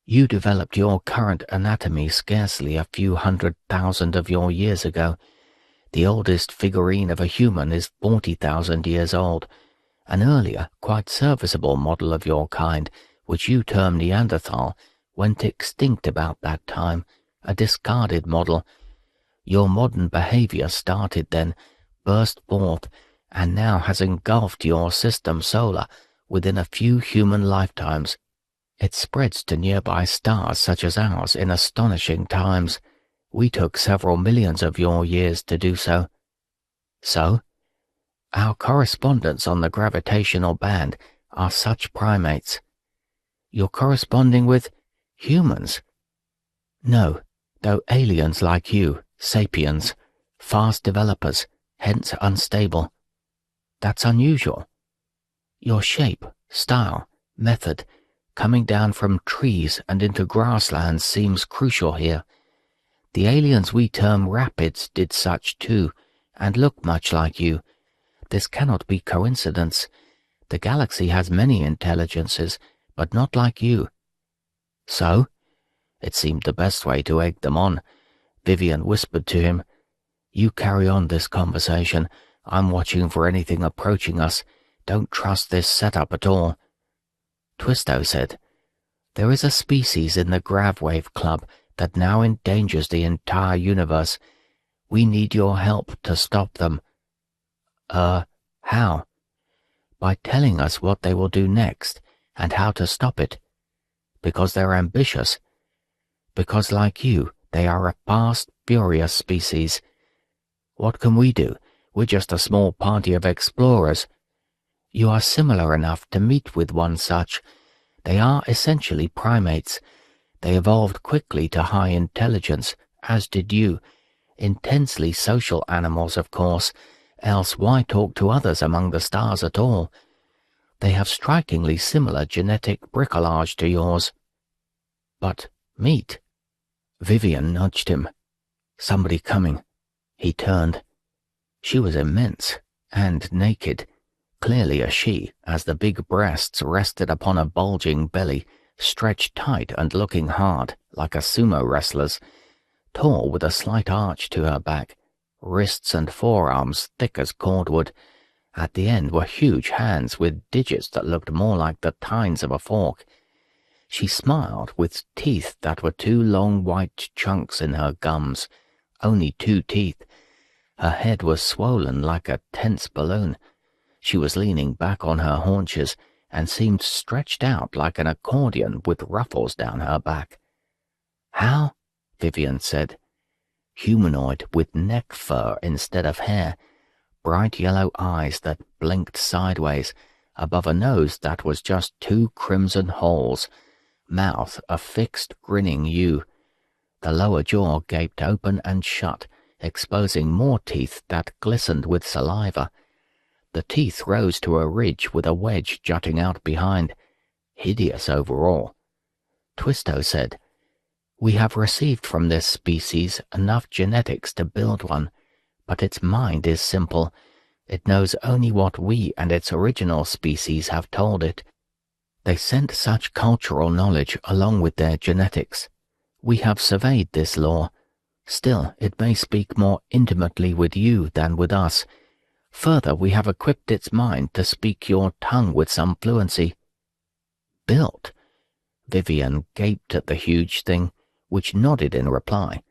You developed your current anatomy scarcely a few 100,000 of your years ago. The oldest figurine of a human is 40,000 years old. An earlier, quite serviceable model of your kind, which you term Neanderthal, went extinct about that time, a discarded model. Your modern behavior started then, burst forth, and now has engulfed your system solar within a few human lifetimes. It spreads to nearby stars such as ours in astonishing times. We took several millions of your years to do so. So, our correspondents on the gravitational band are such primates. You're corresponding with humans? No, though aliens like you, sapiens, fast developers, hence unstable. That's unusual. Your shape, style, method, coming down from trees and into grasslands seems crucial here. The aliens we term rapids did such too, and look much like you. This cannot be coincidence. The galaxy has many intelligences, but not like you. So? It seemed the best way to egg them on. Vivian whispered to him, You carry on this conversation. I'm watching for anything approaching us. Don't trust this setup at all. Twisto said, There is a species in the Gravwave Club that now endangers the entire universe. We need your help to stop them. How? By telling us what they will do next and how to stop it. Because they're ambitious. Because, like you, they are a fast, furious species. What can we do? We're just a small party of explorers. You are similar enough to meet with one such. They are essentially primates. They evolved quickly to high intelligence, as did you. Intensely social animals, of course, else why talk to others among the stars at all? They have strikingly similar genetic bricolage to yours. But meet. Vivian nudged him. Somebody coming. He turned. She was immense, and naked, clearly a she, as the big breasts rested upon a bulging belly, stretched tight and looking hard, like a sumo wrestler's, tall with a slight arch to her back, wrists and forearms thick as cordwood. At the end were huge hands with digits that looked more like the tines of a fork. She smiled with teeth that were two long white chunks in her gums, only 2 teeth. Her head was swollen like a tense balloon. She was leaning back on her haunches and seemed stretched out like an accordion with ruffles down her back. How? Vivian said. Humanoid with neck fur instead of hair, bright yellow eyes that blinked sideways, above a nose that was just 2 crimson holes, mouth a fixed grinning U. The lower jaw gaped open and shut, exposing more teeth that glistened with saliva. The teeth rose to a ridge with a wedge jutting out behind. Hideous overall. Twisto said, We have received from this species enough genetics to build one, but its mind is simple. It knows only what we and its original species have told it. They sent such cultural knowledge along with their genetics. We have surveyed this law. Still, it may speak more intimately with you than with us. Further, we have equipped its mind to speak your tongue with some fluency. Built? Vivian gaped at the huge thing, which nodded in reply.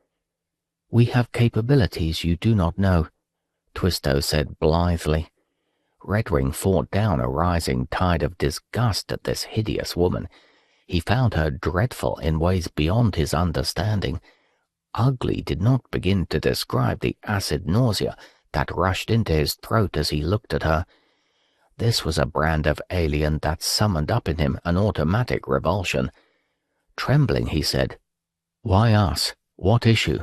"We have capabilities you do not know," Twisto said blithely. Redwing fought down a rising tide of disgust at this hideous woman. He found her dreadful in ways beyond his understanding. Ugly did not begin to describe the acid nausea that rushed into his throat as he looked at her. This was a brand of alien that summoned up in him an automatic revulsion. Trembling, he said, "Why us? What issue?"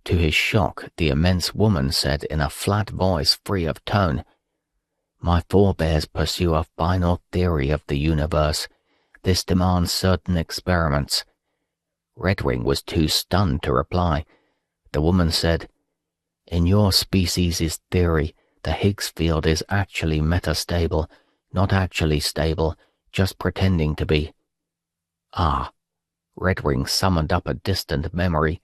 To his shock, the immense woman said in a flat voice free of tone, "My forebears pursue a final theory of the universe. This demands certain experiments." Redwing was too stunned to reply. The woman said, "In your species' theory, the Higgs field is actually metastable, not actually stable, just pretending to be." Ah. Redwing summoned up a distant memory.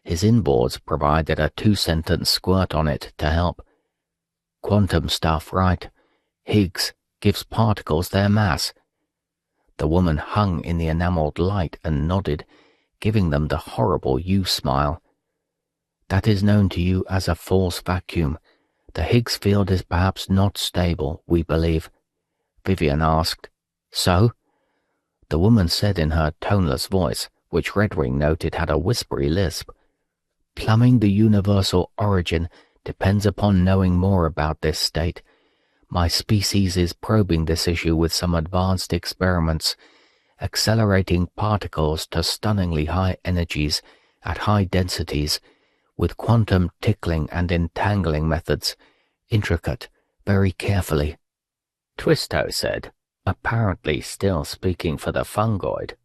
His inboards provided a 2-sentence squirt on it to help. "Quantum stuff, right? Higgs gives particles their mass." The woman hung in the enameled light and nodded, giving them the horrible U-smile. "That is known to you as a false vacuum. The Higgs field is perhaps not stable, we believe." Vivian asked, "So?" The woman said in her toneless voice, which Redwing noted had a whispery lisp, "Plumbing the universal origin depends upon knowing more about this state. My species is probing this issue with some advanced experiments, accelerating particles to stunningly high energies at high densities, with quantum tickling and entangling methods, intricate, very carefully," Twisto said, apparently still speaking for the fungoid.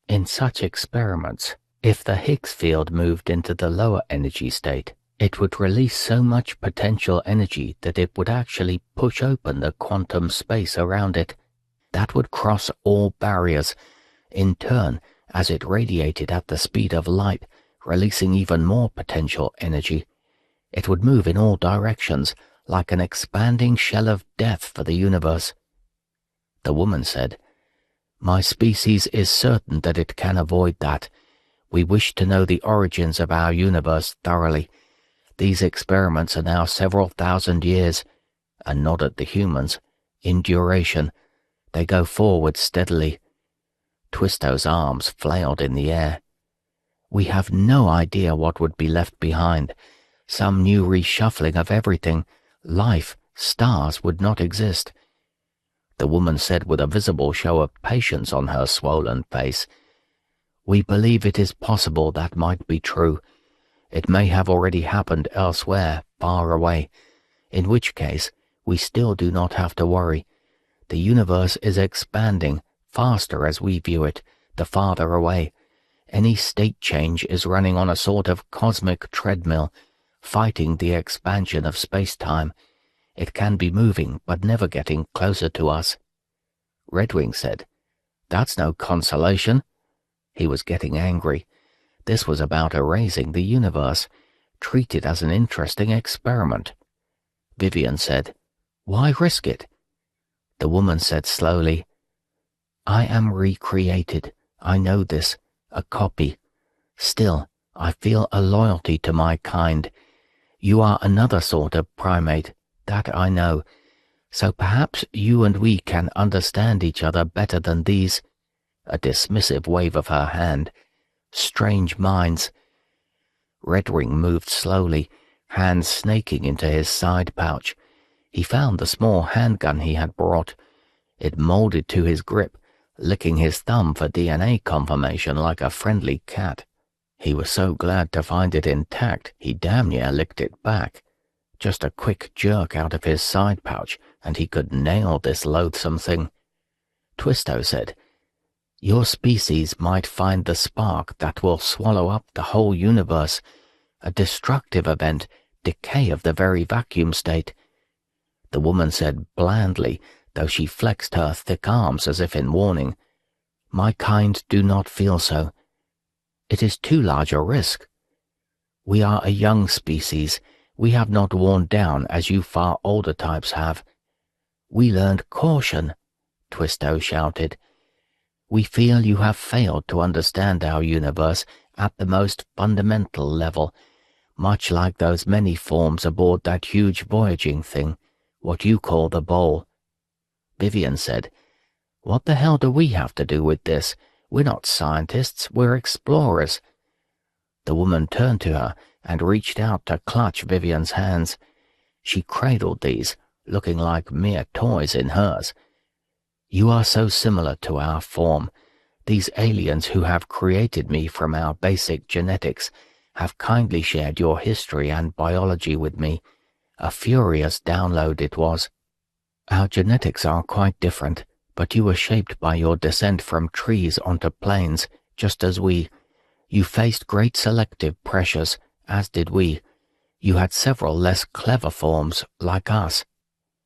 "In such experiments, if the Higgs field moved into the lower energy state, it would release so much potential energy that it would actually push open the quantum space around it. That would cross all barriers. In turn, as it radiated at the speed of light, releasing even more potential energy, it would move in all directions, like an expanding shell of death for the universe." The woman said, "My species is certain that it can avoid that. We wish to know the origins of our universe thoroughly. These experiments are now several thousand years," and nod at the humans, "in duration. They go forward steadily." Twisto's arms flailed in the air. "We have no idea what would be left behind. Some new reshuffling of everything. Life, stars would not exist." The woman said with a visible show of patience on her swollen face, "We believe it is possible that might be true. It may have already happened elsewhere, far away, in which case we still do not have to worry. The universe is expanding faster as we view it, the farther away. Any state change is running on a sort of cosmic treadmill, fighting the expansion of space-time. It can be moving, but never getting closer to us." Redwing said, "That's no consolation." He was getting angry. This was about erasing the universe, treated as an interesting experiment. Vivian said, "Why risk it?" The woman said slowly, "I am recreated. I know this. A copy. Still, I feel a loyalty to my kind. You are another sort of primate, that I know. So perhaps you and we can understand each other better than these." A dismissive wave of her hand. "Strange minds." Redwing moved slowly, hands snaking into his side pouch. He found the small handgun he had brought. It molded to his grip, licking his thumb for DNA confirmation like a friendly cat. He was so glad to find it intact, he damn near licked it back. Just a quick jerk out of his side pouch, and he could nail this loathsome thing. Twisto said, "Your species might find the spark that will swallow up the whole universe, a destructive event, decay of the very vacuum state." The woman said blandly, though she flexed her thick arms as if in warning, "My kind do not feel so. It is too large a risk. We are a young species. We have not worn down as you far older types have." "We learned caution," Twisto shouted. We feel you have failed to understand our universe at the most fundamental level, much like those many forms aboard that huge voyaging thing, what you call the bowl." Vivian said, "What the hell do we have to do with this? We're not scientists, we're explorers." The woman turned to her and reached out to clutch Vivian's hands. She cradled these, looking like mere toys in hers. "You are so similar to our form. These aliens who have created me from our basic genetics have kindly shared your history and biology with me. A furious download it was. Our genetics are quite different, but you were shaped by your descent from trees onto plains, just as we. You faced great selective pressures, as did we. You had several less clever forms, like us.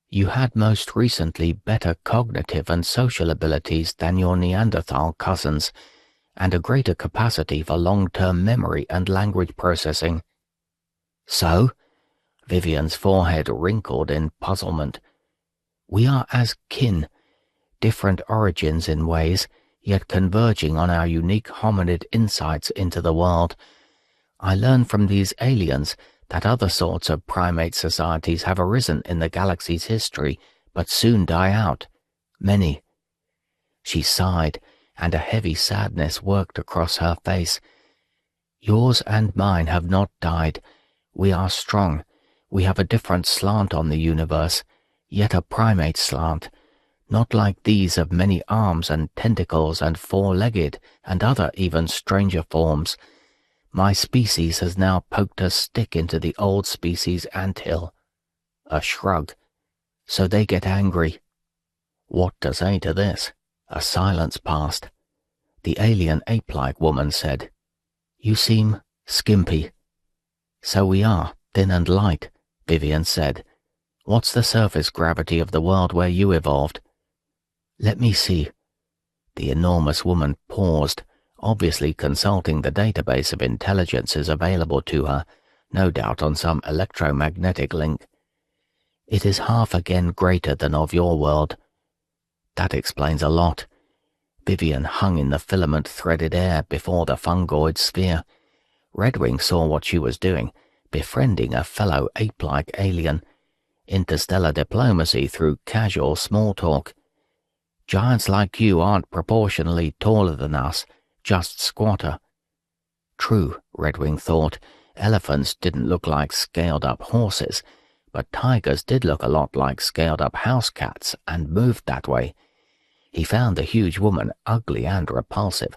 You had most recently better cognitive and social abilities than your Neanderthal cousins, and a greater capacity for long-term memory and language processing." "So?" Vivian's forehead wrinkled in puzzlement. "We are as kin, different origins in ways, yet converging on our unique hominid insights into the world. I learned from these aliens that other sorts of primate societies have arisen in the galaxy's history, but soon die out. Many." She sighed, and a heavy sadness worked across her face. "Yours and mine have not died. We are strong. We have a different slant on the universe, yet a primate slant, not like these of many arms and tentacles and four-legged and other even stranger forms. My species has now poked a stick into the old species' anthill." A shrug. "So they get angry." What to say to this? A silence passed. The alien ape-like woman said, "You seem skimpy." "So we are, thin and light," Vivian said. "What's the surface gravity of the world where you evolved?" "Let me see." The enormous woman paused, obviously consulting the database of intelligences available to her, no doubt on some electromagnetic link. "It is half again greater than of your world." "That explains a lot." Vivian hung in the filament-threaded air before the fungoid sphere. Redwing saw what she was doing, befriending a fellow ape-like alien. Interstellar diplomacy through casual small talk. "Giants like you aren't proportionally taller than us, just squatter." True, Redwing thought, elephants didn't look like scaled-up horses, but tigers did look a lot like scaled-up house cats and moved that way. He found the huge woman ugly and repulsive.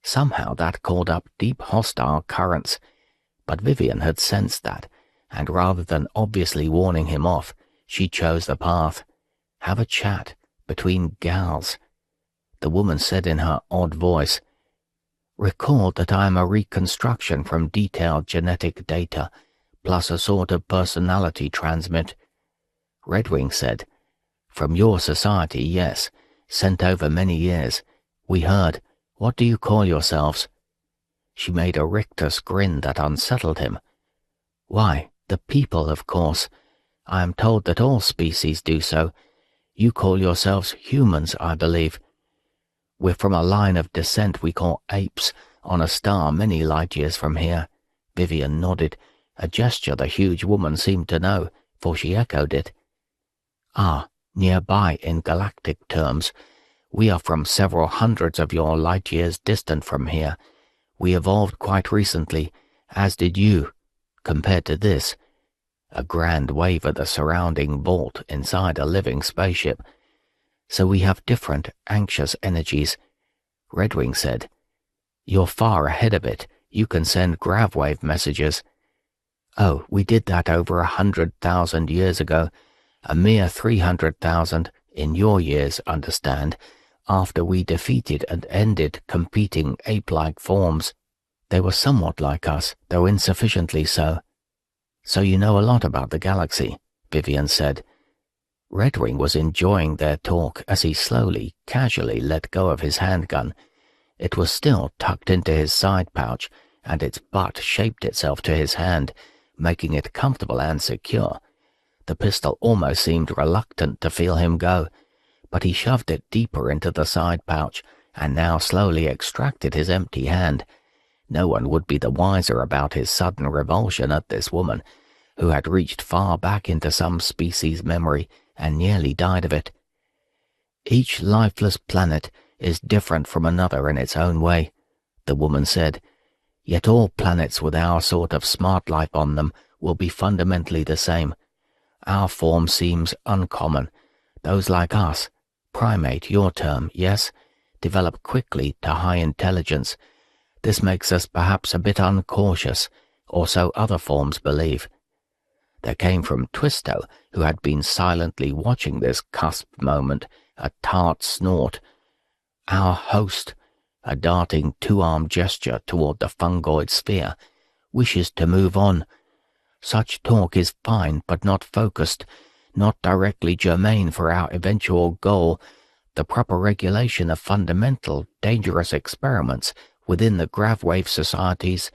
Somehow that called up deep hostile currents, but Vivian had sensed that, and rather than obviously warning him off, she chose the path. Have a chat, between gals. The woman said in her odd voice, "Recall that I am a reconstruction from detailed genetic data, plus a sort of personality transmit." Redwing said, "From your society, yes, sent over many years. We heard. What do you call yourselves?" She made a rictus grin that unsettled him. "Why, the people, of course. I am told that all species do so. You call yourselves humans, I believe. We're from a line of descent we call apes, on a star many light years from here." Vivian nodded, a gesture the huge woman seemed to know, for she echoed it. "Ah, nearby in galactic terms. We are from several hundreds of your light years distant from here. We evolved quite recently, as did you. Compared to this," a grand wave at the surrounding vault inside a living spaceship. "So we have different, anxious energies." Redwing said, "You're far ahead of it. You can send gravwave messages." "Oh, we did that over 100,000 years ago. A mere 300,000, in your years, understand, after we defeated and ended competing ape-like forms. They were somewhat like us, though insufficiently so." "So you know a lot about the galaxy," Vivian said. Redwing was enjoying their talk as he slowly, casually let go of his handgun. It was still tucked into his side pouch, and its butt shaped itself to his hand, making it comfortable and secure. The pistol almost seemed reluctant to feel him go, but he shoved it deeper into the side pouch and now slowly extracted his empty hand. No one would be the wiser about his sudden revulsion at this woman, who had reached far back into some species' memory and nearly died of it. "Each lifeless planet is different from another in its own way," the woman said, "yet all planets with our sort of smart life on them will be fundamentally the same. Our form seems uncommon. Those like us, primate, your term, yes, develop quickly to high intelligence. This makes us perhaps a bit uncautious, or so other forms believe." There came from Twisto, who had been silently watching this cusp moment, a tart snort. "Our host," a darting two-arm gesture toward the fungoid sphere, "wishes to move on. Such talk is fine, but not focused, not directly germane for our eventual goal, the proper regulation of fundamental, dangerous experiments within the Gravwave societies.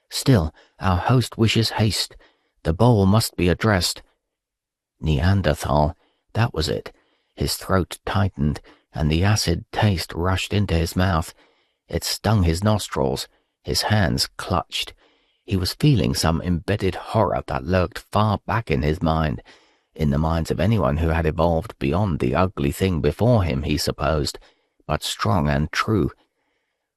Still, our host wishes haste. The bowl must be addressed." Neanderthal, that was it. His throat tightened, and the acid taste rushed into his mouth. It stung his nostrils. His hands clutched. He was feeling some embedded horror that lurked far back in his mind, in the minds of anyone who had evolved beyond the ugly thing before him, he supposed, but strong and true.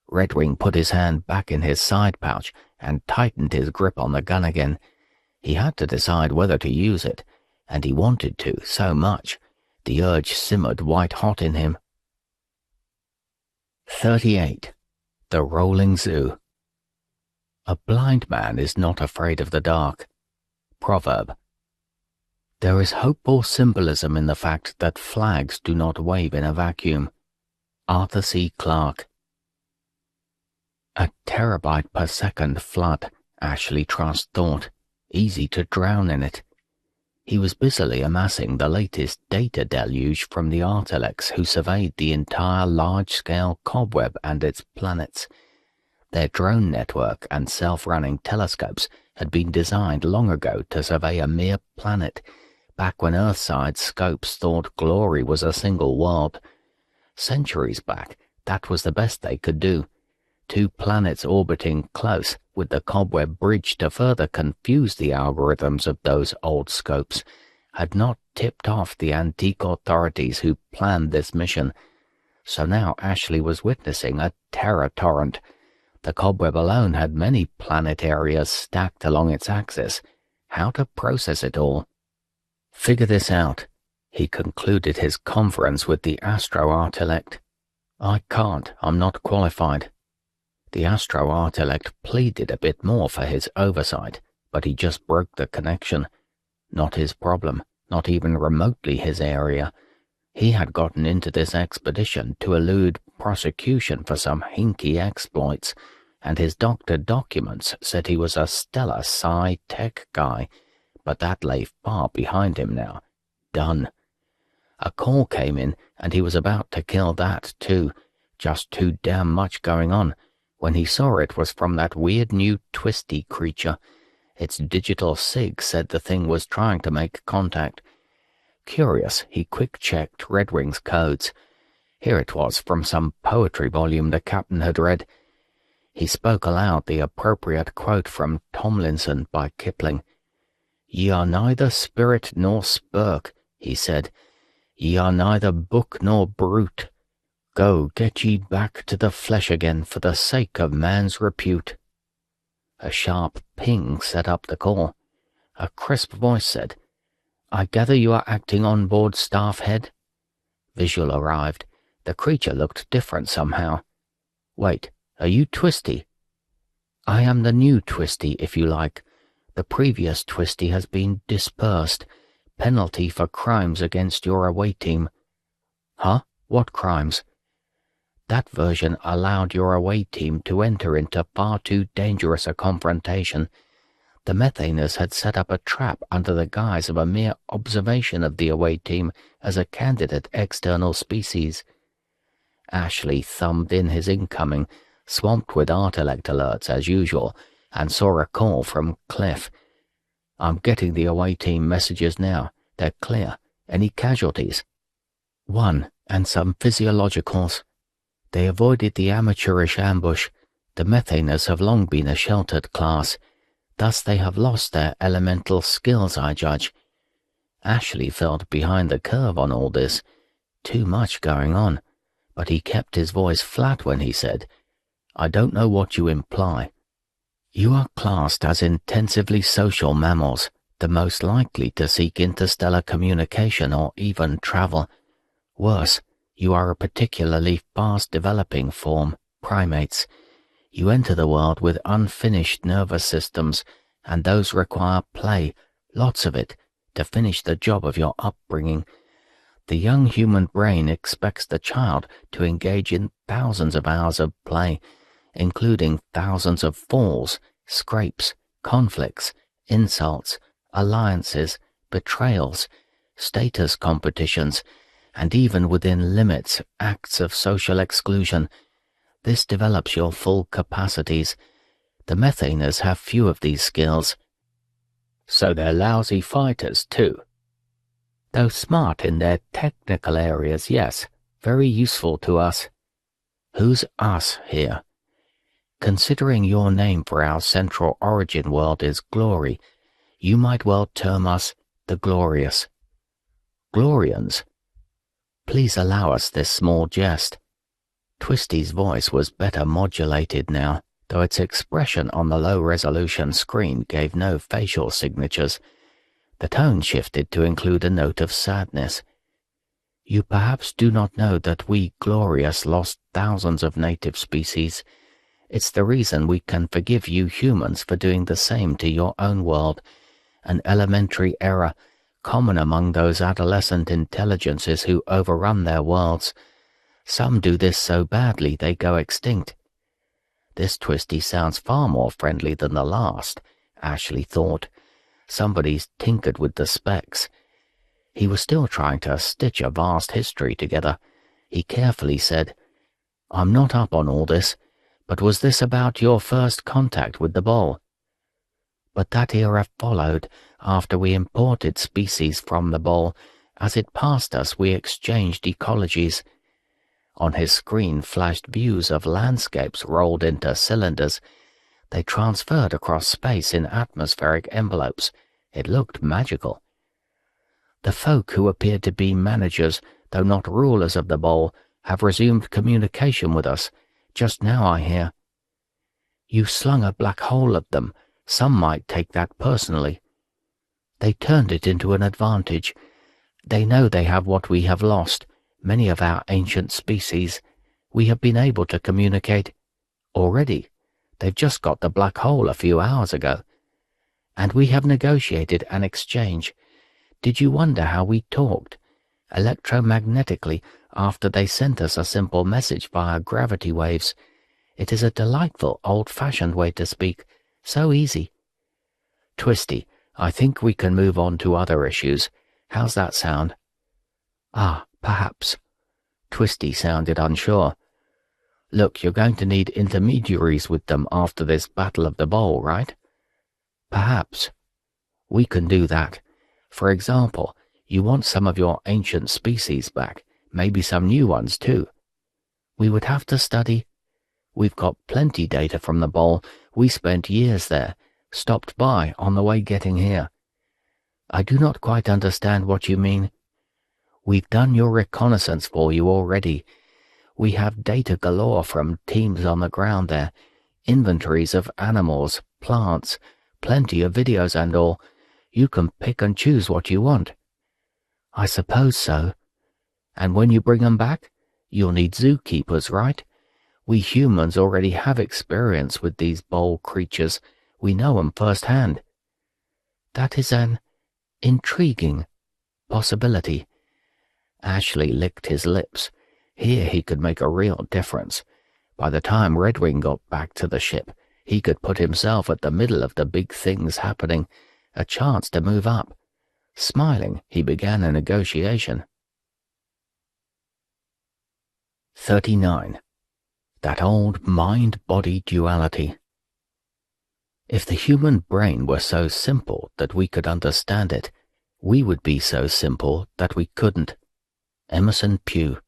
Redwing put his hand back in his side pouch and tightened his grip on the gun again. He had to decide whether to use it, and he wanted to so much. The urge simmered white-hot in him. 38. The Rolling Zoo. A blind man is not afraid of the dark. Proverb. There is hopeful symbolism in the fact that flags do not wave in a vacuum. Arthur C. Clarke. A terabyte per second flood, Ashley Trust thought. Easy to drown in it. He was busily amassing the latest data deluge from the Artilects, who surveyed the entire large-scale cobweb and its planets. Their drone network and self-running telescopes had been designed long ago to survey a mere planet, back when Earthside scopes thought glory was a single world. Centuries back, that was the best they could do. 2 planets orbiting close, with the cobweb bridge to further confuse the algorithms of those old scopes, had not tipped off the antique authorities who planned this mission. So now Ashley was witnessing a terror torrent. The cobweb alone had many planet areas stacked along its axis. How to process it all? Figure this out. He concluded his conference with the Astro-Artilect. "I can't. I'm not qualified." The Astro-Artilect pleaded a bit more for his oversight, but he just broke the connection. Not his problem, not even remotely his area. He had gotten into this expedition to elude prosecution for some hinky exploits, and his doctored documents said he was a stellar sci-tech guy, but that lay far behind him now. Done. A call came in, and he was about to kill that too. Just too damn much going on. When he saw it was from that weird new twisty creature. Its digital sig said the thing was trying to make contact. Curious, he quick-checked Redwing's codes. Here it was from some poetry volume the captain had read. He spoke aloud the appropriate quote from Tomlinson by Kipling. "Ye are neither spirit nor spurk," he said. "Ye are neither book nor brute. Go, get ye back to the flesh again for the sake of man's repute." A sharp ping set up the call. A crisp voice said, "I gather you are acting on board staff head?" Visual arrived. The creature looked different somehow. "Wait, are you Twisty?" "I am the new Twisty, if you like. The previous Twisty has been dispersed. Penalty for crimes against your away team." "Huh? What crimes?" "That version allowed your away team to enter into far too dangerous a confrontation. The Methaners had set up a trap under the guise of a mere observation of the away team as a candidate external species." Ashley thumbed in his incoming, swamped with Artilect alerts as usual, and saw a call from Cliff. "I'm getting the away team messages now. They're clear. Any casualties?" "One, and some physiologicals." They avoided the amateurish ambush. The Methaners have long been a sheltered class. Thus they have lost their elemental skills, I judge. Ashley felt behind the curve on all this. Too much going on. But he kept his voice flat when he said, "I don't know what you imply." "You are classed as intensively social mammals, the most likely to seek interstellar communication or even travel. Worse, you are a particularly fast-developing form, primates. You enter the world with unfinished nervous systems, and those require play, lots of it, to finish the job of your upbringing. The young human brain expects the child to engage in thousands of hours of play, including thousands of falls, scrapes, conflicts, insults, alliances, betrayals, status competitions, and even within limits, acts of social exclusion. This develops your full capacities. The Methaners have few of these skills. So they're lousy fighters too. Though smart in their technical areas, yes, very useful to us. Who's us here? Considering your name for our central origin world is Glory, you might well term us the Glorious. Glorians? Please allow us this small jest. Twisty's voice was better modulated now, though its expression on the low-resolution screen gave no facial signatures. The tone shifted to include a note of sadness. You perhaps do not know that we Glorious lost thousands of native species. It's the reason we can forgive you humans for doing the same to your own world, an elementary error common among those adolescent intelligences who overrun their worlds. Some do this so badly they go extinct. This Twisty sounds far more friendly than the last, Ashley thought. Somebody's tinkered with the specs. He was still trying to stitch a vast history together. He carefully said, "I'm not up on all this, but was this about your first contact with the bowl?" But that era followed after we imported species from the bowl. As it passed us, we exchanged ecologies. On his screen flashed views of landscapes rolled into cylinders. They transferred across space in atmospheric envelopes. It looked magical. The folk who appeared to be managers, though not rulers of the bowl, have resumed communication with us. Just now, I hear. You slung a black hole at them. Some might take that personally. They turned it into an advantage. They know they have what we have lost, many of our ancient species. We have been able to communicate already. They've just got the black hole a few hours ago. And we have negotiated an exchange. Did you wonder how we talked? Electromagnetically, after they sent us a simple message via gravity waves. It is a delightful, old-fashioned way to speak. So easy. Twisty, I think we can move on to other issues. How's that sound? Ah, perhaps. Twisty sounded unsure. Look, you're going to need intermediaries with them after this Battle of the Bowl, right? Perhaps. We can do that. For example, you want some of your ancient species back, maybe some new ones too. We would have to study. We've got plenty data from the bowl. We spent years there, stopped by on the way getting here. I do not quite understand what you mean. We've done your reconnaissance for you already. We have data galore from teams on the ground there, inventories of animals, plants, plenty of videos and all. You can pick and choose what you want. I suppose so. And when you bring them back, you'll need zookeepers, right? We humans already have experience with these bowl creatures. We know them firsthand. That is an intriguing possibility. Ashley licked his lips. Here he could make a real difference. By the time Redwing got back to the ship, he could put himself at the middle of the big things happening, a chance to move up. Smiling, he began a negotiation. 39. That old mind-body duality. If the human brain were so simple that we could understand it, we would be so simple that we couldn't. Emerson Pugh.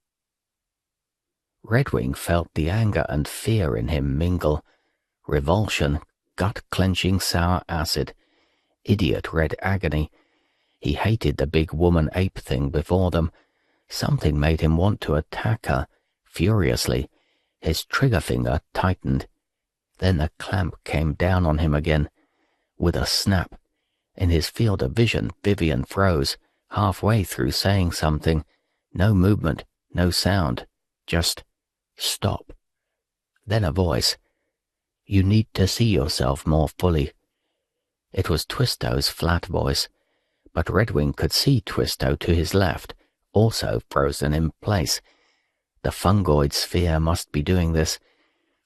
Redwing felt the anger and fear in him mingle. Revulsion, gut-clenching sour acid, idiot red agony. He hated the big woman ape thing before them. Something made him want to attack her, furiously. His trigger finger tightened. Then the clamp came down on him again. With a snap, in his field of vision, Vivian froze, halfway through saying something. No movement, no sound, just stop. Then a voice. You need to see yourself more fully. It was Twisto's flat voice, but Redwing could see Twisto to his left, also frozen in place. The fungoid sphere must be doing this.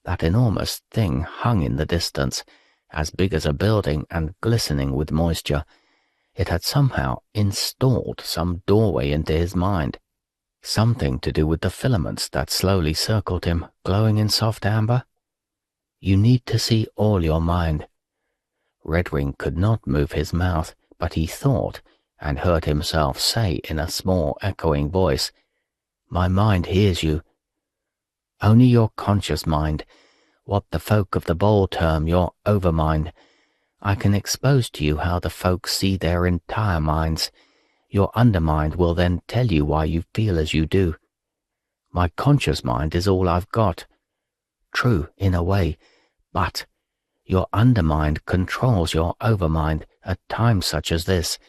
That enormous thing hung in the distance, as big as a building and glistening with moisture. It had somehow installed some doorway into his mind. Something to do with the filaments that slowly circled him, glowing in soft amber. You need to see all your mind. Redwing could not move his mouth, but he thought, and heard himself say in a small echoing voice, My mind hears you. Only your conscious mind, what the folk of the bowl term your overmind. I can expose to you how the folk see their entire minds. Your undermind will then tell you why you feel as you do. My conscious mind is all I've got. True, in a way, but your undermind controls your overmind at times such as this.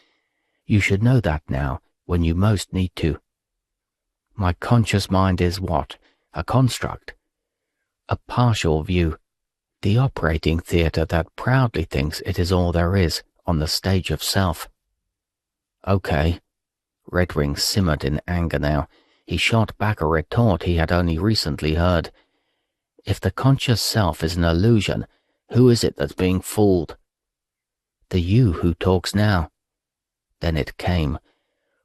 You should know that now, when you most need to. My conscious mind is what? A construct. A partial view. The operating theatre that proudly thinks it is all there is on the stage of self. Okay. Redwing simmered in anger now. He shot back a retort he had only recently heard. If the conscious self is an illusion, who is it that's being fooled? The you who talks now. Then it came.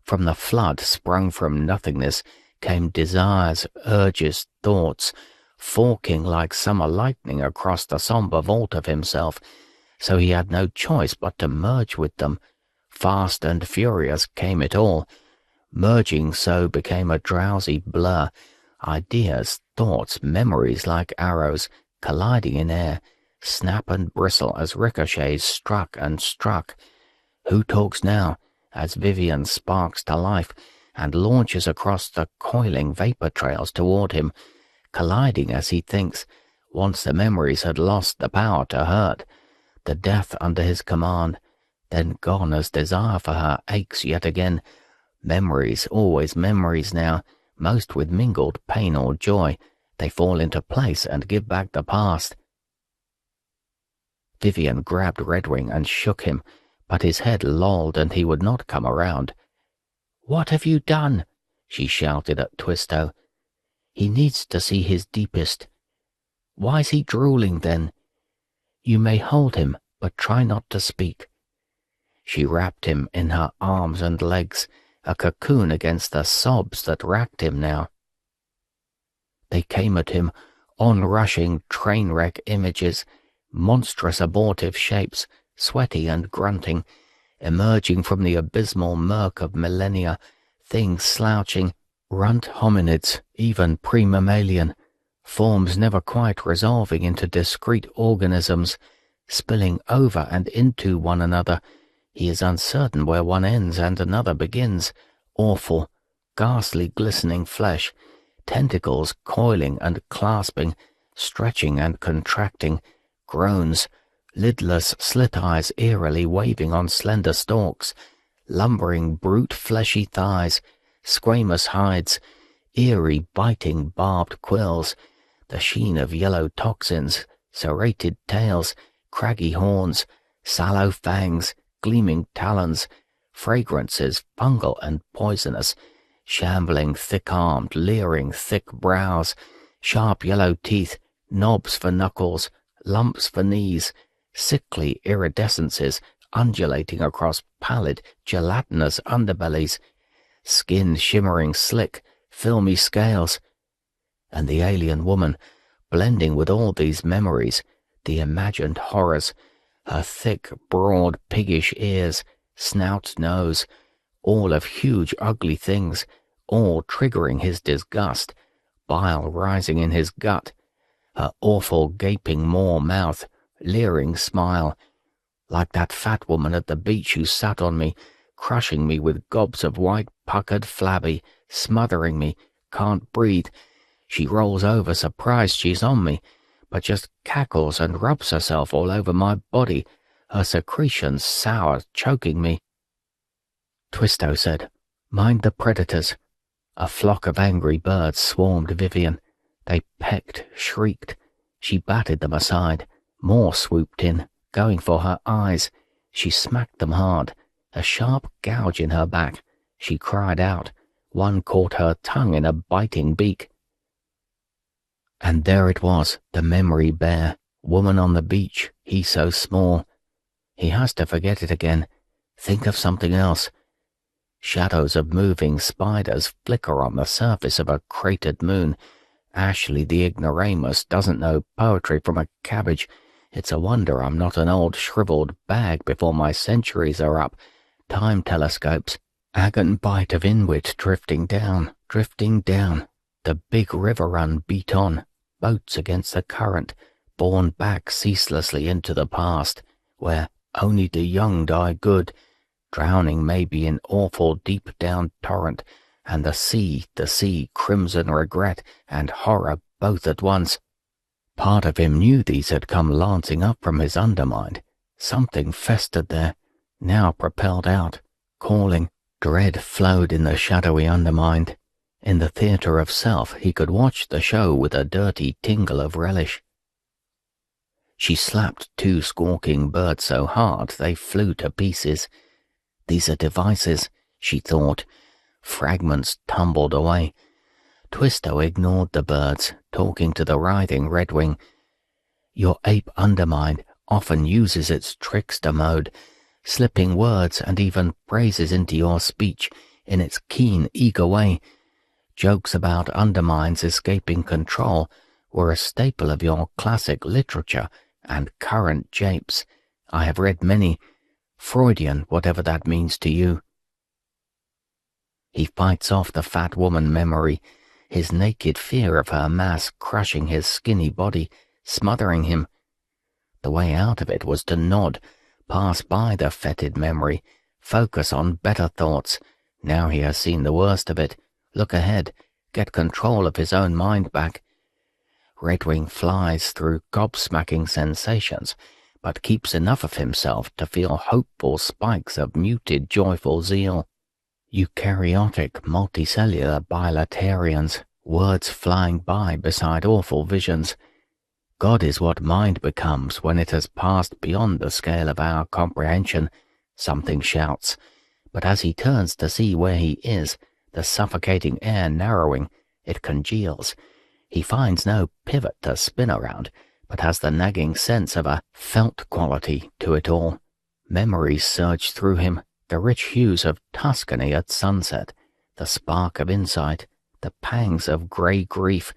From the flood sprung from nothingness came desires, urges, thoughts, forking like summer lightning across the sombre vault of himself, so he had no choice but to merge with them. Fast and furious came it all. Merging so became a drowsy blur. Ideas, thoughts, memories like arrows, colliding in air, snap and bristle as ricochets struck and struck. Who talks now, as Vivian sparks to life and launches across the coiling vapor trails toward him, colliding as he thinks, once the memories had lost the power to hurt, the death under his command, then gone as desire for her aches yet again. Memories, always memories now, most with mingled pain or joy. They fall into place and give back the past. Vivian grabbed Redwing and shook him, but his head lolled and he would not come around. What have you done? She shouted at Twisto. He needs to see his deepest. Why's he drooling then? You may hold him, but try not to speak. She wrapped him in her arms and legs, a cocoon against the sobs that racked him now. They came at him, on-rushing train-wreck images, monstrous abortive shapes, sweaty and grunting, emerging from the abysmal murk of millennia, things slouching, runt hominids, even pre-mammalian, forms never quite resolving into discrete organisms, spilling over and into one another. He is uncertain where one ends and another begins. Awful, ghastly glistening flesh, tentacles coiling and clasping, stretching and contracting, groans, lidless slit eyes eerily waving on slender stalks, lumbering brute fleshy thighs, squamous hides, eerie biting barbed quills, the sheen of yellow toxins, serrated tails, craggy horns, sallow fangs, gleaming talons, fragrances fungal and poisonous, shambling thick-armed, leering thick brows, sharp yellow teeth, knobs for knuckles, lumps for knees, sickly iridescences undulating across pallid, gelatinous underbellies, skin shimmering slick, filmy scales. And the alien woman, blending with all these memories, the imagined horrors, her thick, broad, piggish ears, snout, nose, all of huge, ugly things, all triggering his disgust, bile rising in his gut, her awful gaping maw mouth, leering smile, like that fat woman at the beach who sat on me, crushing me with gobs of white puckered flabby, smothering me, can't breathe. She rolls over surprised she's on me, but just cackles and rubs herself all over my body, her secretions sour, choking me. Twisto said, "Mind the predators." A flock of angry birds swarmed Vivian. They pecked, shrieked. She batted them aside. More swooped in, going for her eyes. She smacked them hard. A sharp gouge in her back. She cried out. One caught her tongue in a biting beak. And there it was, the memory bear, woman on the beach, he so small. He has to forget it again. Think of something else. Shadows of moving spiders flicker on the surface of a cratered moon. Ashley the ignoramus doesn't know poetry from a cabbage. It's a wonder I'm not an old shriveled bag before my centuries are up. Time telescopes. Agate bite of inwit drifting down. The big river run beat on. Boats against the current, borne back ceaselessly into the past, where only the young die good, drowning maybe in awful deep-down torrent, and the sea, crimson regret and horror both at once. Part of him knew these had come lancing up from his undermind. Something festered there, now propelled out, calling. Dread flowed in the shadowy undermind. In the theatre of self he could watch the show with a dirty tingle of relish. She slapped 2 squawking birds so hard they flew to pieces. These are devices, she thought. Fragments tumbled away. Twisto ignored the birds, talking to the writhing redwing. Your ape undermind often uses its trickster mode, slipping words and even phrases into your speech in its keen, eager way. Jokes about undermines escaping control were a staple of your classic literature and current japes. I have read many. Freudian, whatever that means to you. He fights off the fat woman memory, his naked fear of her mass crushing his skinny body, smothering him. The way out of it was to nod, pass by the fetid memory, focus on better thoughts. Now he has seen the worst of it. Look ahead, get control of his own mind back. Redwing flies through gobsmacking sensations, but keeps enough of himself to feel hopeful spikes of muted joyful zeal. Eukaryotic multicellular bilaterians, words flying by beside awful visions. God is what mind becomes when it has passed beyond the scale of our comprehension, something shouts, but as he turns to see where he is, the suffocating air narrowing, it congeals. He finds no pivot to spin around, but has the nagging sense of a felt quality to it all. Memories surge through him, the rich hues of Tuscany at sunset, the spark of insight, the pangs of grey grief,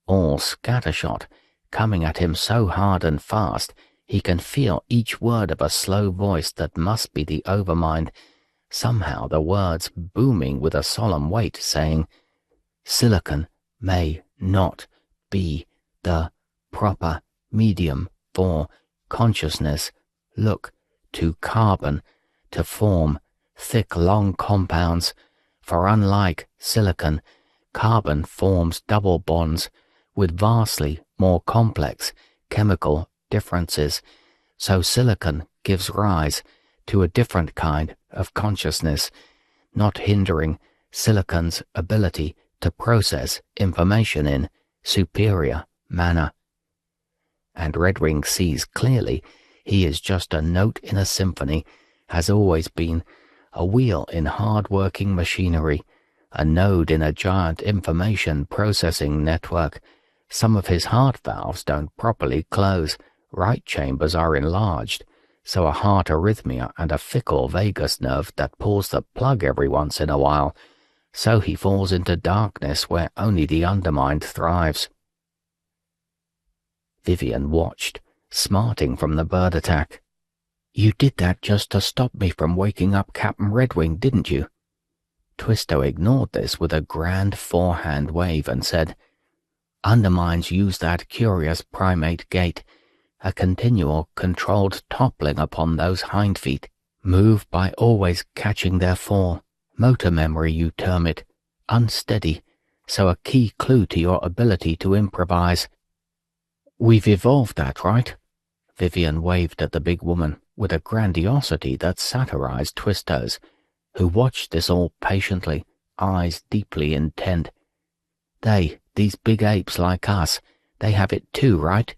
all scattershot, coming at him so hard and fast he can feel each word of a slow voice that must be the overmind, somehow the words booming with a solemn weight, saying, "Silicon may not be the proper medium for consciousness. Look to carbon to form thick long compounds, for unlike silicon, carbon forms double bonds with vastly more complex chemical differences, so silicon gives rise to a different kind of consciousness, not hindering silicon's ability to process information in superior manner." And Redwing sees clearly he is just a note in a symphony, has always been, a wheel in hard-working machinery, a node in a giant information processing network. Some of his heart valves don't properly close, right chambers are enlarged, so a heart arrhythmia and a fickle vagus nerve that pulls the plug every once in a while, so he falls into darkness where only the undermind thrives. Vivian watched, smarting from the bird attack. "You did that just to stop me from waking up Captain Redwing, didn't you?" Twisto ignored this with a grand forehand wave and said, Underminds use that curious primate gait, a continual, controlled toppling upon those hind feet, moved by always catching their fall. Motor memory, you term it, unsteady, so a key clue to your ability to improvise. We've evolved that, right? Vivian waved at the big woman with a grandiosity that satirized Twistos, who watched this all patiently, eyes deeply intent. These big apes like us, they have it too, right?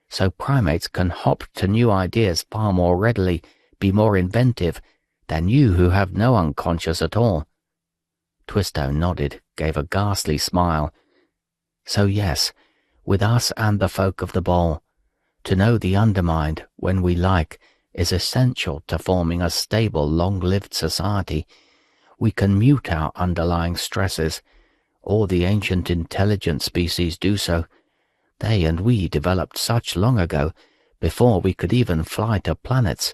So primates can hop to new ideas far more readily, be more inventive, than you who have no unconscious at all. Twisto nodded, gave a ghastly smile. So yes, with us and the folk of the bowl, to know the undermined, when we like, is essential to forming a stable, long-lived society. We can mute our underlying stresses. All the ancient intelligent species do so. They and we developed such long ago, before we could even fly to planets.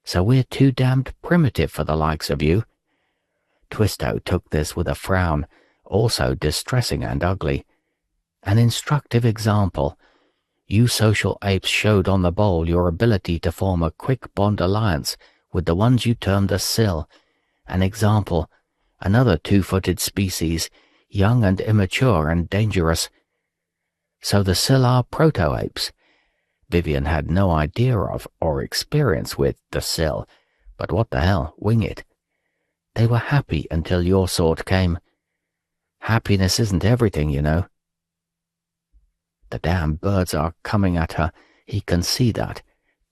So we're too damned primitive for the likes of you. Twisto took this with a frown, also distressing and ugly. An instructive example. You social apes showed on the bowl your ability to form a quick bond alliance with the ones you termed a sill. An example. Another two-footed species, young and immature and dangerous. So the sill are proto-apes. Vivian had no idea of or experience with the sill, but what the hell, wing it. They were happy until your sort came. Happiness isn't everything, you know. The damn birds are coming at her, he can see that,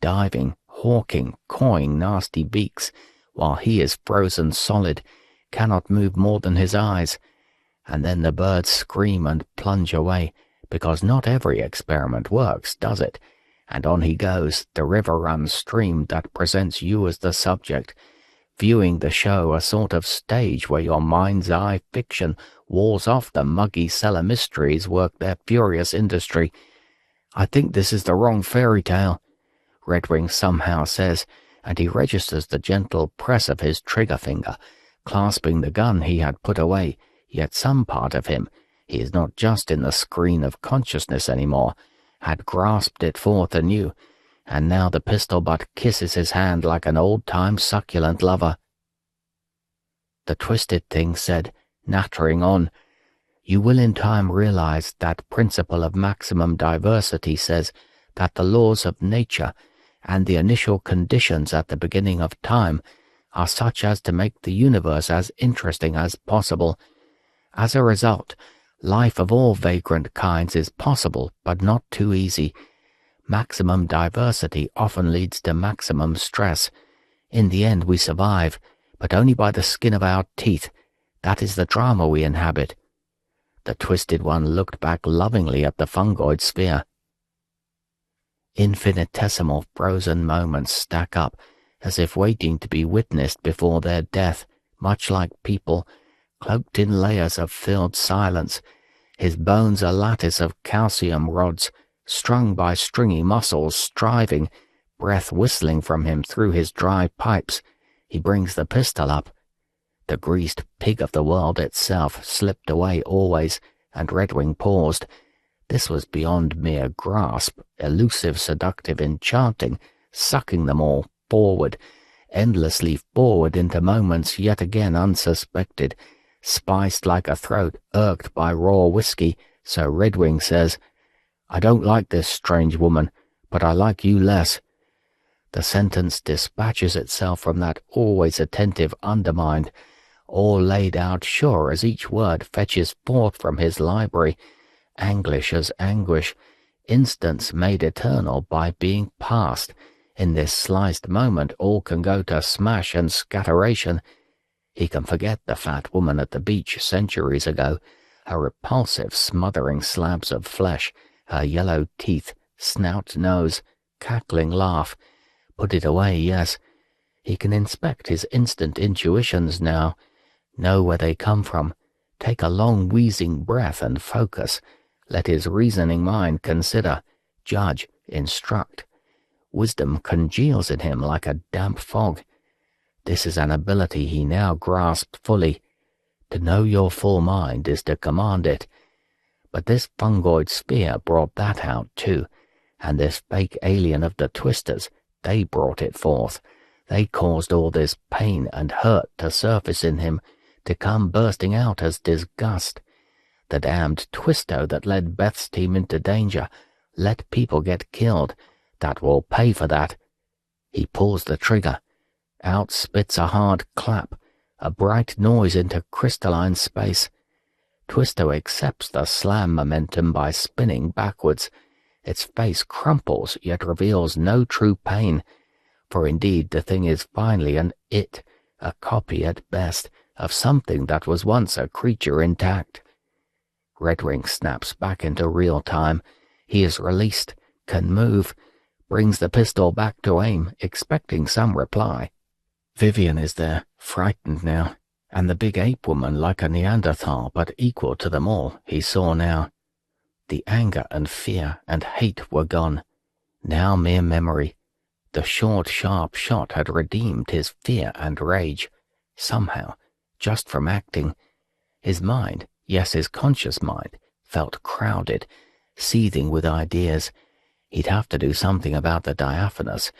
diving, hawking, cawing nasty beaks, while he is frozen solid, cannot move more than his eyes. And then the birds scream and plunge away, because not every experiment works, does it? And on he goes, the river-run stream that presents you as the subject, viewing the show a sort of stage where your mind's eye fiction walls off the muggy cellar mysteries work their furious industry. I think this is the wrong fairy tale, Redwing somehow says, and he registers the gentle press of his trigger finger, clasping the gun he had put away, yet some part of him, he is not just in the screen of consciousness anymore, had grasped it forth anew, and now the pistol butt kisses his hand like an old-time succulent lover. The twisted thing said, nattering on, "You will in time realize that principle of maximum diversity says that the laws of nature and the initial conditions at the beginning of time are such as to make the universe as interesting as possible. As a result, life of all vagrant kinds is possible, but not too easy. Maximum diversity often leads to maximum stress. In the end we survive, but only by the skin of our teeth. That is the drama we inhabit." The twisted one looked back lovingly at the fungoid sphere. Infinitesimal frozen moments stack up, as if waiting to be witnessed before their death, much like people, cloaked in layers of filled silence, his bones a lattice of calcium rods, strung by stringy muscles, striving, breath whistling from him through his dry pipes. He brings the pistol up. The greased pig of the world itself slipped away always, and Redwing paused. This was beyond mere grasp, elusive, seductive, enchanting, sucking them all forward, endlessly forward into moments yet again unsuspected, spiced like a throat irked by raw whiskey, so Redwing says, "I don't like this strange woman, but I like you less." The sentence dispatches itself from that always attentive undermined, all laid out sure as each word fetches forth from his library, anguish as anguish, instants made eternal by being past. In this sliced moment all can go to smash and scatteration. He can forget the fat woman at the beach centuries ago, her repulsive smothering slabs of flesh, her yellow teeth, snout nose, cackling laugh. Put it away, yes. He can inspect his instant intuitions now, know where they come from, take a long wheezing breath and focus, let his reasoning mind consider, judge, instruct. Wisdom congeals in him like a damp fog. This is an ability he now grasped fully. To know your full mind is to command it. But this fungoid sphere brought that out too, and this fake alien of the Twisters, they brought it forth. They caused all this pain and hurt to surface in him, to come bursting out as disgust. The damned Twisto that led Beth's team into danger, let people get killed. That will pay for that. He pulls the trigger. Out spits a hard clap, a bright noise into crystalline space. Twisto accepts the slam momentum by spinning backwards. Its face crumples, yet reveals no true pain, for indeed the thing is finally an it, a copy at best, of something that was once a creature intact. Redwing snaps back into real time. He is released, can move, brings the pistol back to aim, expecting some reply. Vivian is there, frightened now, and the big ape woman like a Neanderthal, but equal to them all, he saw now. The anger and fear and hate were gone. Now mere memory. The short, sharp shot had redeemed his fear and rage, somehow, just from acting. His mind, yes, his conscious mind, felt crowded, seething with ideas. He'd have to do something about the diaphanous.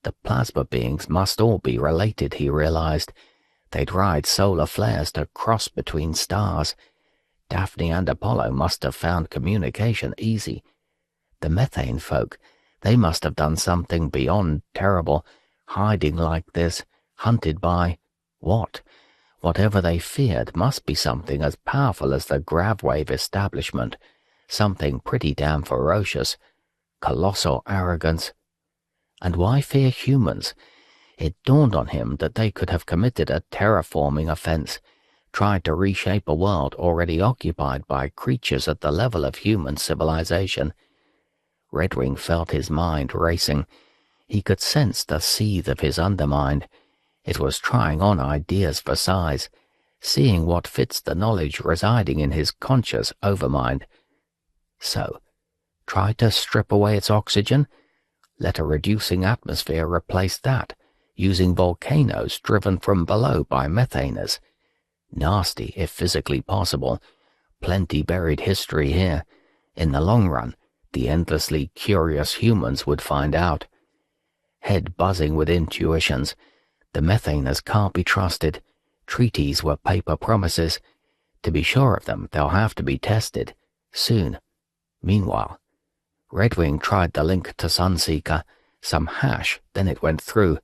The plasma beings must all be related, he realized. They'd ride solar flares to cross between stars. Daphne and Apollo must have found communication easy. The methane folk, they must have done something beyond terrible, hiding like this, hunted by what? Whatever they feared must be something as powerful as the Gravwave establishment, something pretty damn ferocious, colossal arrogance. And why fear humans? It dawned on him that they could have committed a terraforming offense, tried to reshape a world already occupied by creatures at the level of human civilization. Redwing felt his mind racing. He could sense the seethe of his undermind. It was trying on ideas for size, seeing what fits the knowledge residing in his conscious overmind. So, try to strip away its oxygen? Let a reducing atmosphere replace that, using volcanoes driven from below by methaners. Nasty, if physically possible. Plenty buried history here. In the long run, the endlessly curious humans would find out. Head buzzing with intuitions. The methaners can't be trusted. Treaties were paper promises. To be sure of them, they'll have to be tested. Soon. Meanwhile, Redwing tried the link to Sunseeker. Some hash, then it went through.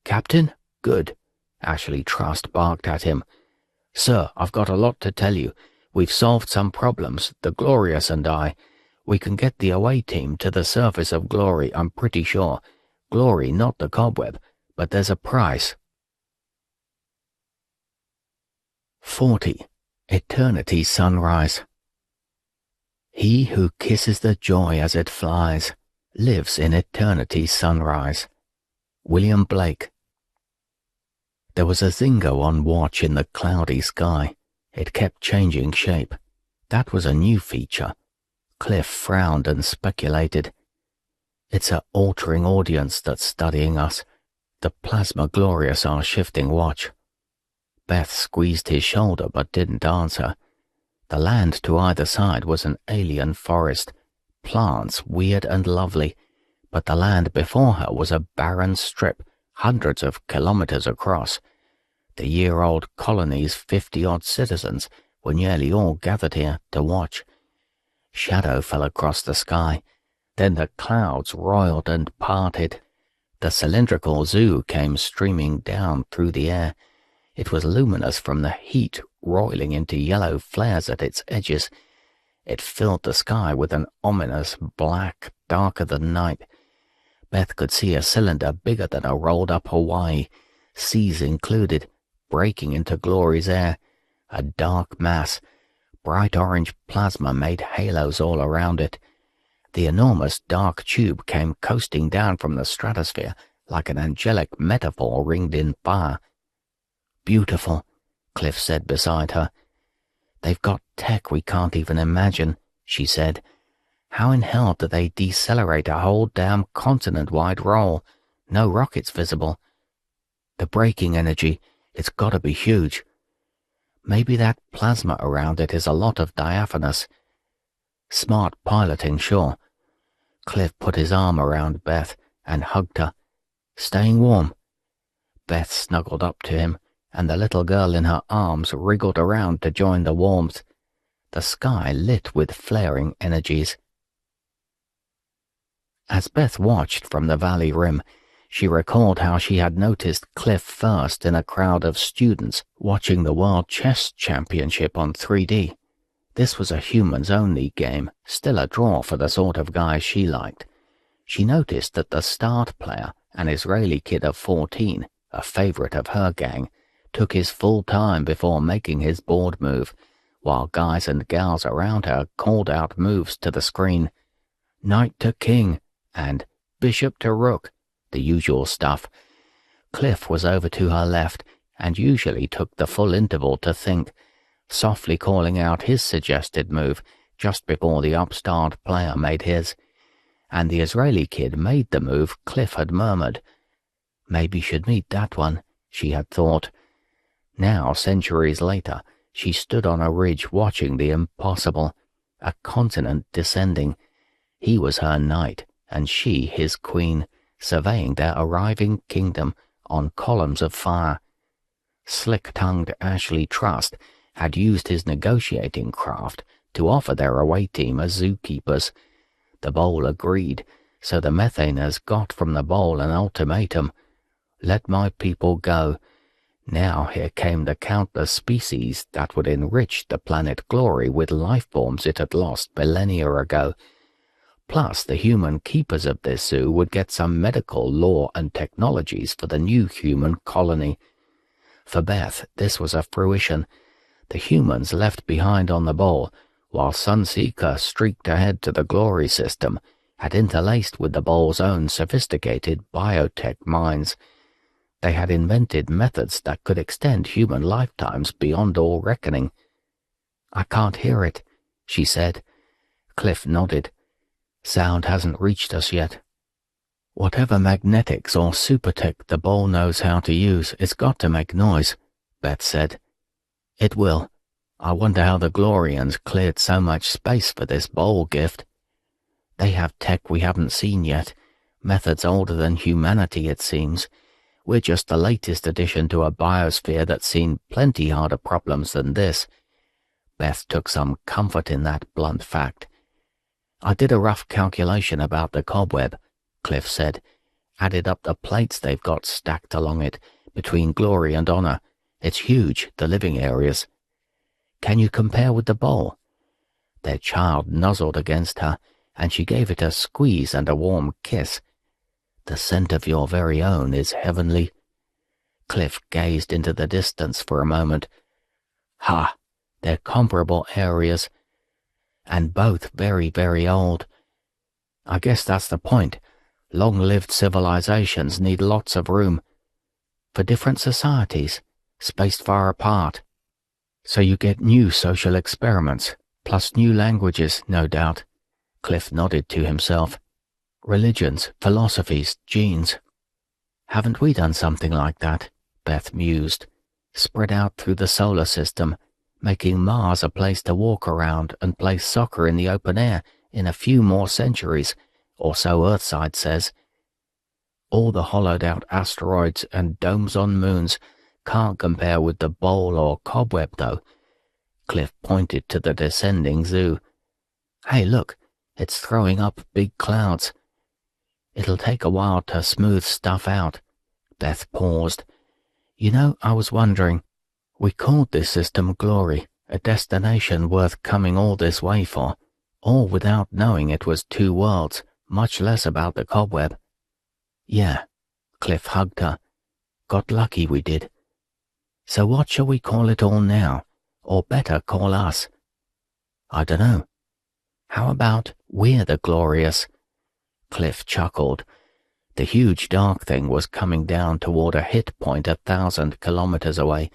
"Captain? Good." Ashley Trust barked at him. "Sir, I've got a lot to tell you. We've solved some problems, the Glorious and I. We can get the away team to the surface of Glory, I'm pretty sure. Glory, not the cobweb, but there's a price." 40. Eternity Sunrise. He who kisses the joy as it flies lives in eternity's sunrise. William Blake. There was a Zingo on watch in the cloudy sky. It kept changing shape. That was a new feature. Cliff frowned and speculated. It's a altering audience that's studying us. The Plasma Glorious are shifting watch. Beth squeezed his shoulder but didn't answer. The land to either side was an alien forest, plants weird and lovely, but the land before her was a barren strip, hundreds of kilometers across. The year-old colony's 50-odd citizens were nearly all gathered here to watch. Shadow fell across the sky. Then the clouds roiled and parted. The cylindrical zoo came streaming down through the air. It was luminous from the heat roiling into yellow flares at its edges. It filled the sky with an ominous black, darker than night. Beth could see a cylinder bigger than a rolled-up Hawaii, seas included, breaking into Glory's air. A dark mass. Bright orange plasma made halos all around it. The enormous dark tube came coasting down from the stratosphere like an angelic metaphor ringed in fire. "Beautiful," Cliff said beside her. "They've got tech we can't even imagine," she said. "How in hell do they decelerate a whole damn continent-wide roll? No rockets visible. The braking energy, it's gotta be huge. Maybe that plasma around it is a lot of diaphanous. Smart piloting, sure. Cliff put his arm around Beth and hugged her. Staying warm? Beth snuggled up to him, and the little girl in her arms wriggled around to join the warmth. The sky lit with flaring energies. As Beth watched from the valley rim, she recalled how she had noticed Cliff first in a crowd of students watching the World Chess Championship on 3D. This was a humans-only game, still a draw for the sort of guy she liked. She noticed that the start player, an Israeli kid of 14, a favorite of her gang, took his full time before making his board move, while guys and gals around her called out moves to the screen. Knight to king, and bishop to rook, the usual stuff. Cliff was over to her left, and usually took the full interval to think, softly calling out his suggested move just before the upstart player made his. And the Israeli kid made the move Cliff had murmured. Maybe she'd meet that one, she had thought. Now, centuries later, she stood on a ridge watching the impossible, a continent descending. He was her knight, and she his queen, surveying their arriving kingdom on columns of fire. Slick-tongued Ashley Trust had used his negotiating craft to offer their away team as zookeepers. The bowl agreed, so the Methaners got from the bowl an ultimatum. Let my people go. Now here came the countless species that would enrich the planet Glory with life forms it had lost millennia ago. Plus, the human keepers of this zoo would get some medical law and technologies for the new human colony. For Beth, this was a fruition. The humans left behind on the bowl, while Sunseeker streaked ahead to the Glory system, had interlaced with the bowl's own sophisticated biotech minds. They had invented methods that could extend human lifetimes beyond all reckoning. I can't hear it, she said. Cliff nodded. Sound hasn't reached us yet. Whatever magnetics or supertech the bowl knows how to use, it's got to make noise, Beth said. It will. I wonder how the Glorians cleared so much space for this bowl gift. They have tech we haven't seen yet, methods older than humanity, it seems. We're just the latest addition to a biosphere that's seen plenty harder problems than this. Beth took some comfort in that blunt fact. I did a rough calculation about the cobweb, Cliff said. Added up the plates they've got stacked along it, between Glory and Honor. It's huge, the living areas. Can you compare with the bowl? Their child nuzzled against her, and she gave it a squeeze and a warm kiss. The scent of your very own is heavenly. Cliff gazed into the distance for a moment. Ha! They're comparable areas, and both very, very old. I guess that's the point. Long-lived civilizations need lots of room. For different societies, spaced far apart. So you get new social experiments, plus new languages, no doubt. Cliff nodded to himself. Religions, philosophies, genes. Haven't we done something like that? Beth mused. Spread out through the solar system, making Mars a place to walk around and play soccer in the open air in a few more centuries, or so Earthside says. All the hollowed-out asteroids and domes on moons can't compare with the bowl or cobweb, though. Cliff pointed to the descending zoo. Hey, look, it's throwing up big clouds. It'll take a while to smooth stuff out. Beth paused. You know, I was wondering, we called this system Glory, a destination worth coming all this way for, all without knowing it was two worlds, much less about the cobweb. Yeah, Cliff hugged her. Got lucky we did. So what shall we call it all now? Or better, call us? I dunno. How about we're the Glorious? Cliff chuckled. The huge dark thing was coming down toward a hit point 1,000 kilometers away.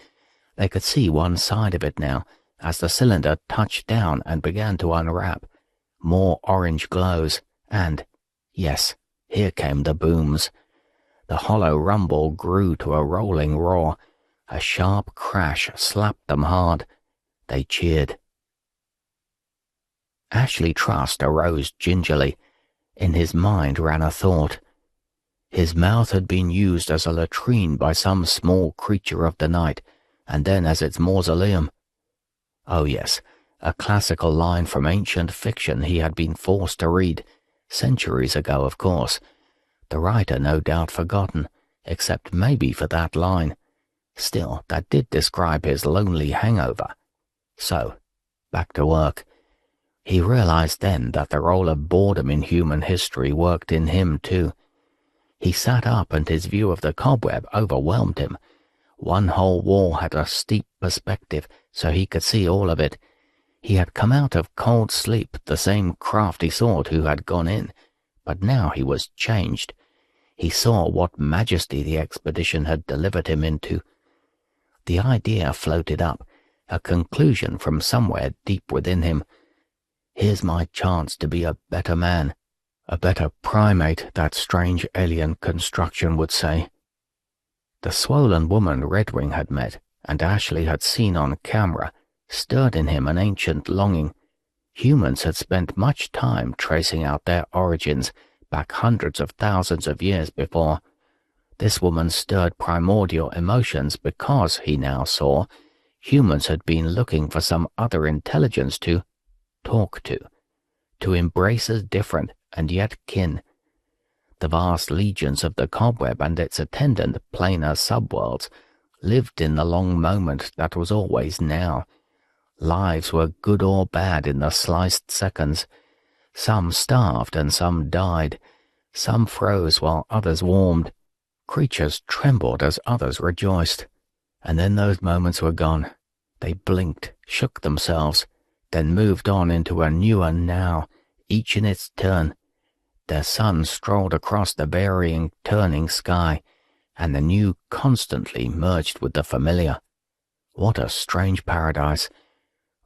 They could see one side of it now, as the cylinder touched down and began to unwrap. More orange glows, and, yes, here came the booms. The hollow rumble grew to a rolling roar. A sharp crash slapped them hard. They cheered. Ashley Trust arose gingerly. In his mind ran a thought. His mouth had been used as a latrine by some small creature of the night, and then as its mausoleum. Oh yes, a classical line from ancient fiction he had been forced to read, centuries ago of course. The writer no doubt forgotten, except maybe for that line. Still, that did describe his lonely hangover. So, back to work. He realized then that the role of boredom in human history worked in him too. He sat up and his view of the cobweb overwhelmed him. One whole wall had a steep perspective, so he could see all of it. He had come out of cold sleep the same crafty sort who had gone in, but now he was changed. He saw what majesty the expedition had delivered him into. The idea floated up, a conclusion from somewhere deep within him. Here's my chance to be a better man, a better primate, that strange alien construction would say. The swollen woman Redwing had met, and Ashley had seen on camera, stirred in him an ancient longing. Humans had spent much time tracing out their origins, back hundreds of thousands of years before. This woman stirred primordial emotions because, he now saw, humans had been looking for some other intelligence to talk to embrace as different and yet kin. The vast legions of the cobweb and its attendant planar subworlds lived in the long moment that was always now. Lives were good or bad in the sliced seconds. Some starved and some died. Some froze while others warmed. Creatures trembled as others rejoiced. And then those moments were gone. They blinked, shook themselves, then moved on into a newer now, each in its turn. Their sun strolled across the varying, turning sky, and the new constantly merged with the familiar. What a strange paradise!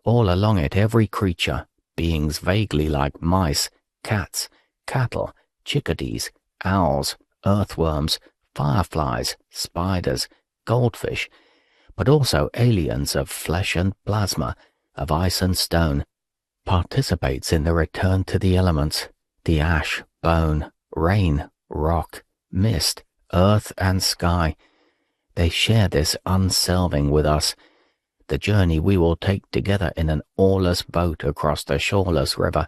All along it every creature, beings vaguely like mice, cats, cattle, chickadees, owls, earthworms, fireflies, spiders, goldfish, but also aliens of flesh and plasma, of ice and stone, participates in the return to the elements, the ash, bone, rain, rock, mist, earth and sky. They share this unselving with us, the journey we will take together in an oarless boat across the shoreless river.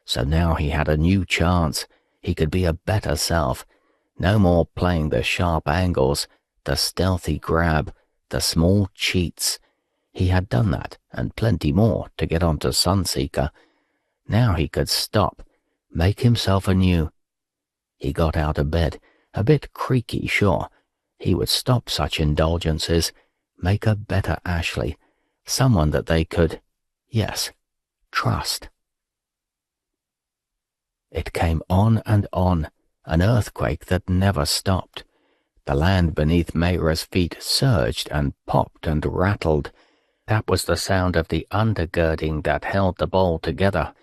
So now he had a new chance. He could be a better self. No more playing the sharp angles, the stealthy grab, the small cheats. He had done that, and plenty more, to get onto Sunseeker. Now he could stop, make himself anew. He got out of bed, a bit creaky, sure. He would stop such indulgences, make a better Ashley, someone that they could, yes, trust. It came on and on, an earthquake that never stopped. The land beneath Mayra's feet surged and popped and rattled. That was the sound of the undergirding that held the bowl together.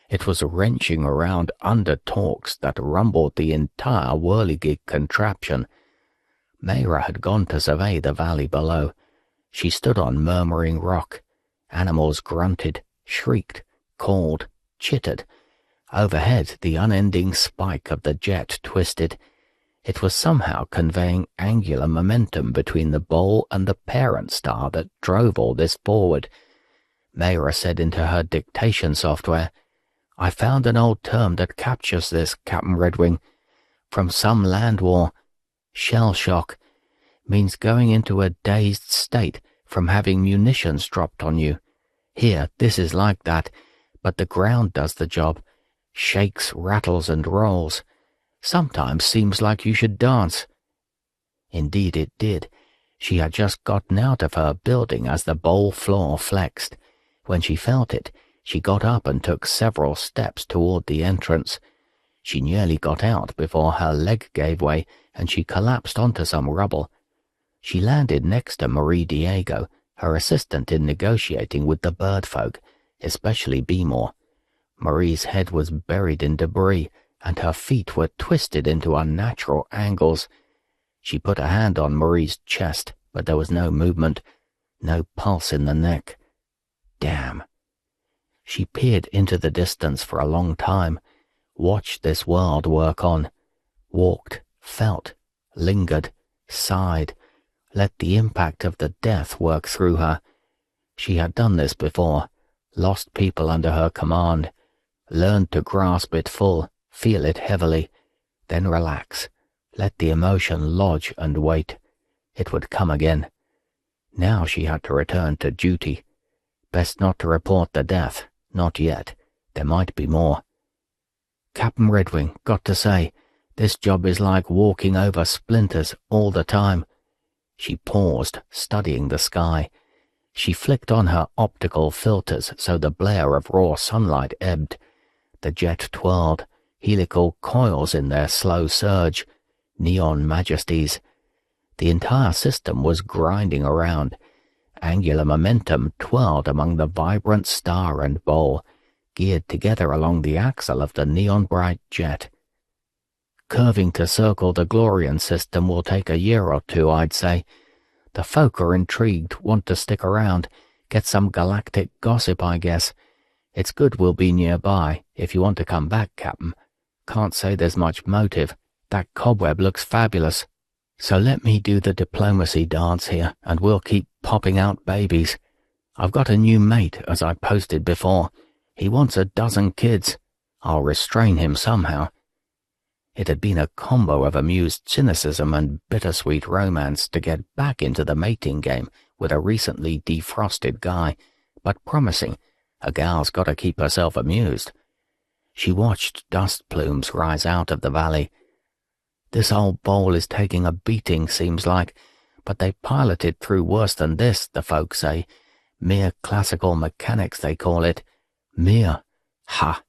It was wrenching around under-talks that rumbled the entire whirligig contraption. Mayra had gone to survey the valley below. She stood on murmuring rock. Animals grunted, shrieked, called, chittered. Overhead, the unending spike of the jet twisted. It was somehow conveying angular momentum between the bowl and the parent star that drove all this forward. Mayra said into her dictation software, "I found an old term that captures this, Captain Redwing. From some land war. Shell shock. Means going into a dazed state from having munitions dropped on you. Here, this is like that, but the ground does the job. Shakes, rattles, and rolls. Sometimes seems like you should dance." Indeed it did. She had just gotten out of her building as the bowl floor flexed. When she felt it, she got up and took several steps toward the entrance. She nearly got out before her leg gave way and she collapsed onto some rubble. She landed next to Marie Diego, her assistant in negotiating with the bird folk, especially Beemore. Marie's head was buried in debris, and her feet were twisted into unnatural angles. She put a hand on Marie's chest, but there was no movement, no pulse in the neck. Damn. She peered into the distance for a long time, watched this world work on, walked, felt, lingered, sighed, let the impact of the death work through her. She had done this before, lost people under her command, learned to grasp it full, feel it heavily, then relax, let the emotion lodge and wait. It would come again. Now she had to return to duty. Best not to report the death, not yet. There might be more. Captain Redwing, got to say, this job is like walking over splinters all the time. She paused, studying the sky. She flicked on her optical filters so the blare of raw sunlight ebbed. The jet twirled, helical coils in their slow surge, neon majesties. The entire system was grinding around. Angular momentum twirled among the vibrant star and bowl, geared together along the axle of the neon-bright jet. Curving to circle the Glorian system will take a year or two, I'd say. The folk are intrigued, want to stick around, get some galactic gossip, I guess. It's good we'll be nearby, if you want to come back, Captain. Can't say there's much motive. That cobweb looks fabulous. So let me do the diplomacy dance here, and we'll keep popping out babies. I've got a new mate, as I posted before. He wants a dozen kids. I'll restrain him somehow. It had been a combo of amused cynicism and bittersweet romance to get back into the mating game with a recently defrosted guy, but promising. A gal's got to keep herself amused. She watched dust plumes rise out of the valley. This old bowl is taking a beating, seems like, but they piloted through worse than this, the folk say. Mere classical mechanics, they call it. Mere. Ha!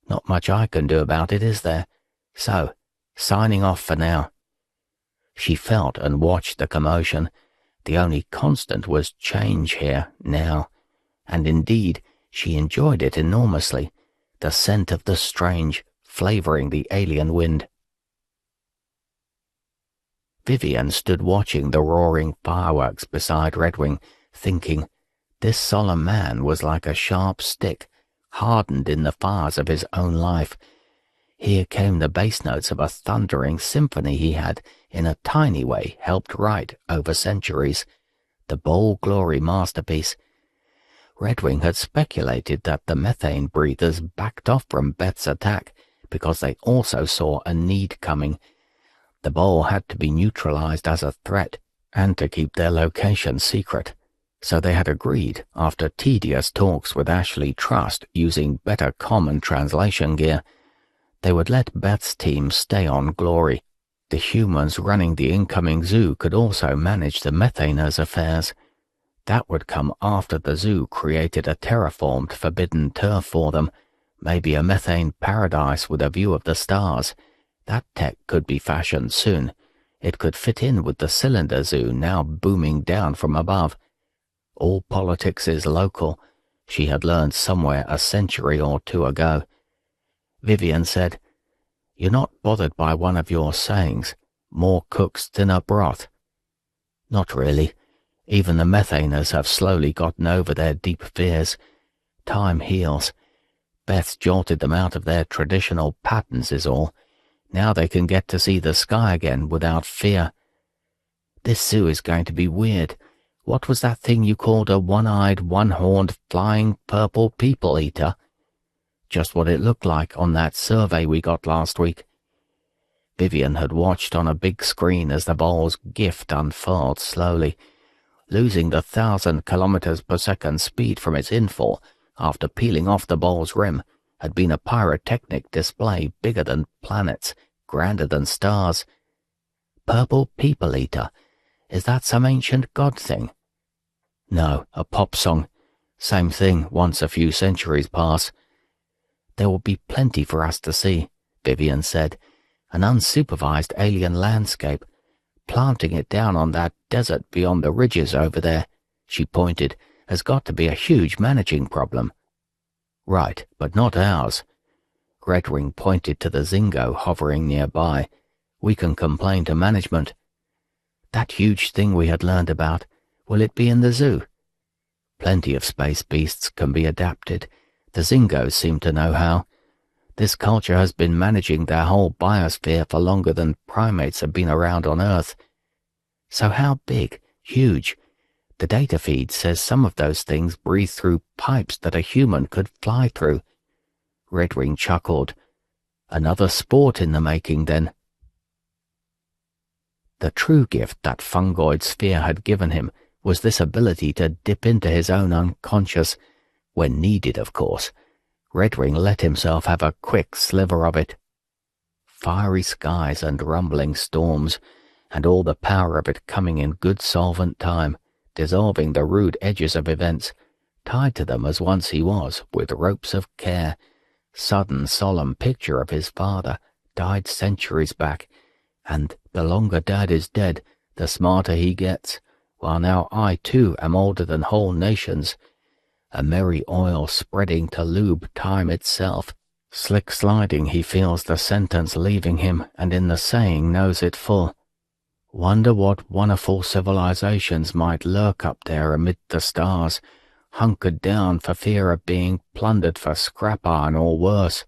Not much I can do about it, is there? So, signing off for now. She felt and watched the commotion. The only constant was change here, now. And indeed, she enjoyed it enormously. The scent of the strange, flavoring the alien wind. Vivian stood watching the roaring fireworks beside Redwing, thinking, this solemn man was like a sharp stick, hardened in the fires of his own life. Here came the bass notes of a thundering symphony he had, in a tiny way, helped write over centuries. The bold glory masterpiece. Redwing had speculated that the methane breathers backed off from Beth's attack because they also saw a need coming. The bowl had to be neutralized as a threat, and to keep their location secret. So they had agreed, after tedious talks with Ashley Trust using better common translation gear, they would let Beth's team stay on Glory. The humans running the incoming zoo could also manage the Methaners' affairs. That would come after the zoo created a terraformed forbidden turf for them, maybe a methane paradise with a view of the stars. That tech could be fashioned soon. It could fit in with the cylinder zoo now booming down from above. All politics is local, she had learned somewhere a century or two ago. Vivian said, "You're not bothered by one of your sayings, more cooks, thinner broth." "Not really. Even the Methaners have slowly gotten over their deep fears. Time heals. Beth jolted them out of their traditional patterns is all. Now they can get to see the sky again without fear. This zoo is going to be weird. What was that thing you called a one-eyed, one-horned, flying purple people-eater?" "Just what it looked like on that survey we got last week." Vivian had watched on a big screen as the bowl's gift unfurled slowly, losing the 1,000 kilometers per second speed from its infall after peeling off the bowl's rim had been a pyrotechnic display bigger than planets, grander than stars. Purple people-eater. Is that some ancient god thing? No, a pop song. Same thing once a few centuries pass. There will be plenty for us to see, Vivian said. An unsupervised alien landscape. Planting it down on that desert beyond the ridges over there, she pointed, has got to be a huge managing problem. Right, but not ours. Redwing pointed to the Zingo hovering nearby. We can complain to management. That huge thing we had learned about, will it be in the zoo? Plenty of space beasts can be adapted. The Zingos seem to know how. This culture has been managing their whole biosphere for longer than primates have been around on Earth. So how big? Huge. The data feed says some of those things breathe through pipes that a human could fly through. Redwing chuckled. Another sport in the making, then. The true gift that fungoid sphere had given him was this ability to dip into his own unconscious, when needed, of course. Redwing let himself have a quick sliver of it. Fiery skies and rumbling storms, and all the power of it coming in good solvent time, dissolving the rude edges of events, tied to them as once he was, with ropes of care. Sudden solemn picture of his father, died centuries back, and the longer Dad is dead, the smarter he gets, while now I too am older than whole nations. A merry oil spreading to lube time itself. Slick sliding he feels the sentence leaving him, and in the saying knows it full. Wonder what wonderful civilizations might lurk up there amid the stars, hunkered down for fear of being plundered for scrap iron or worse.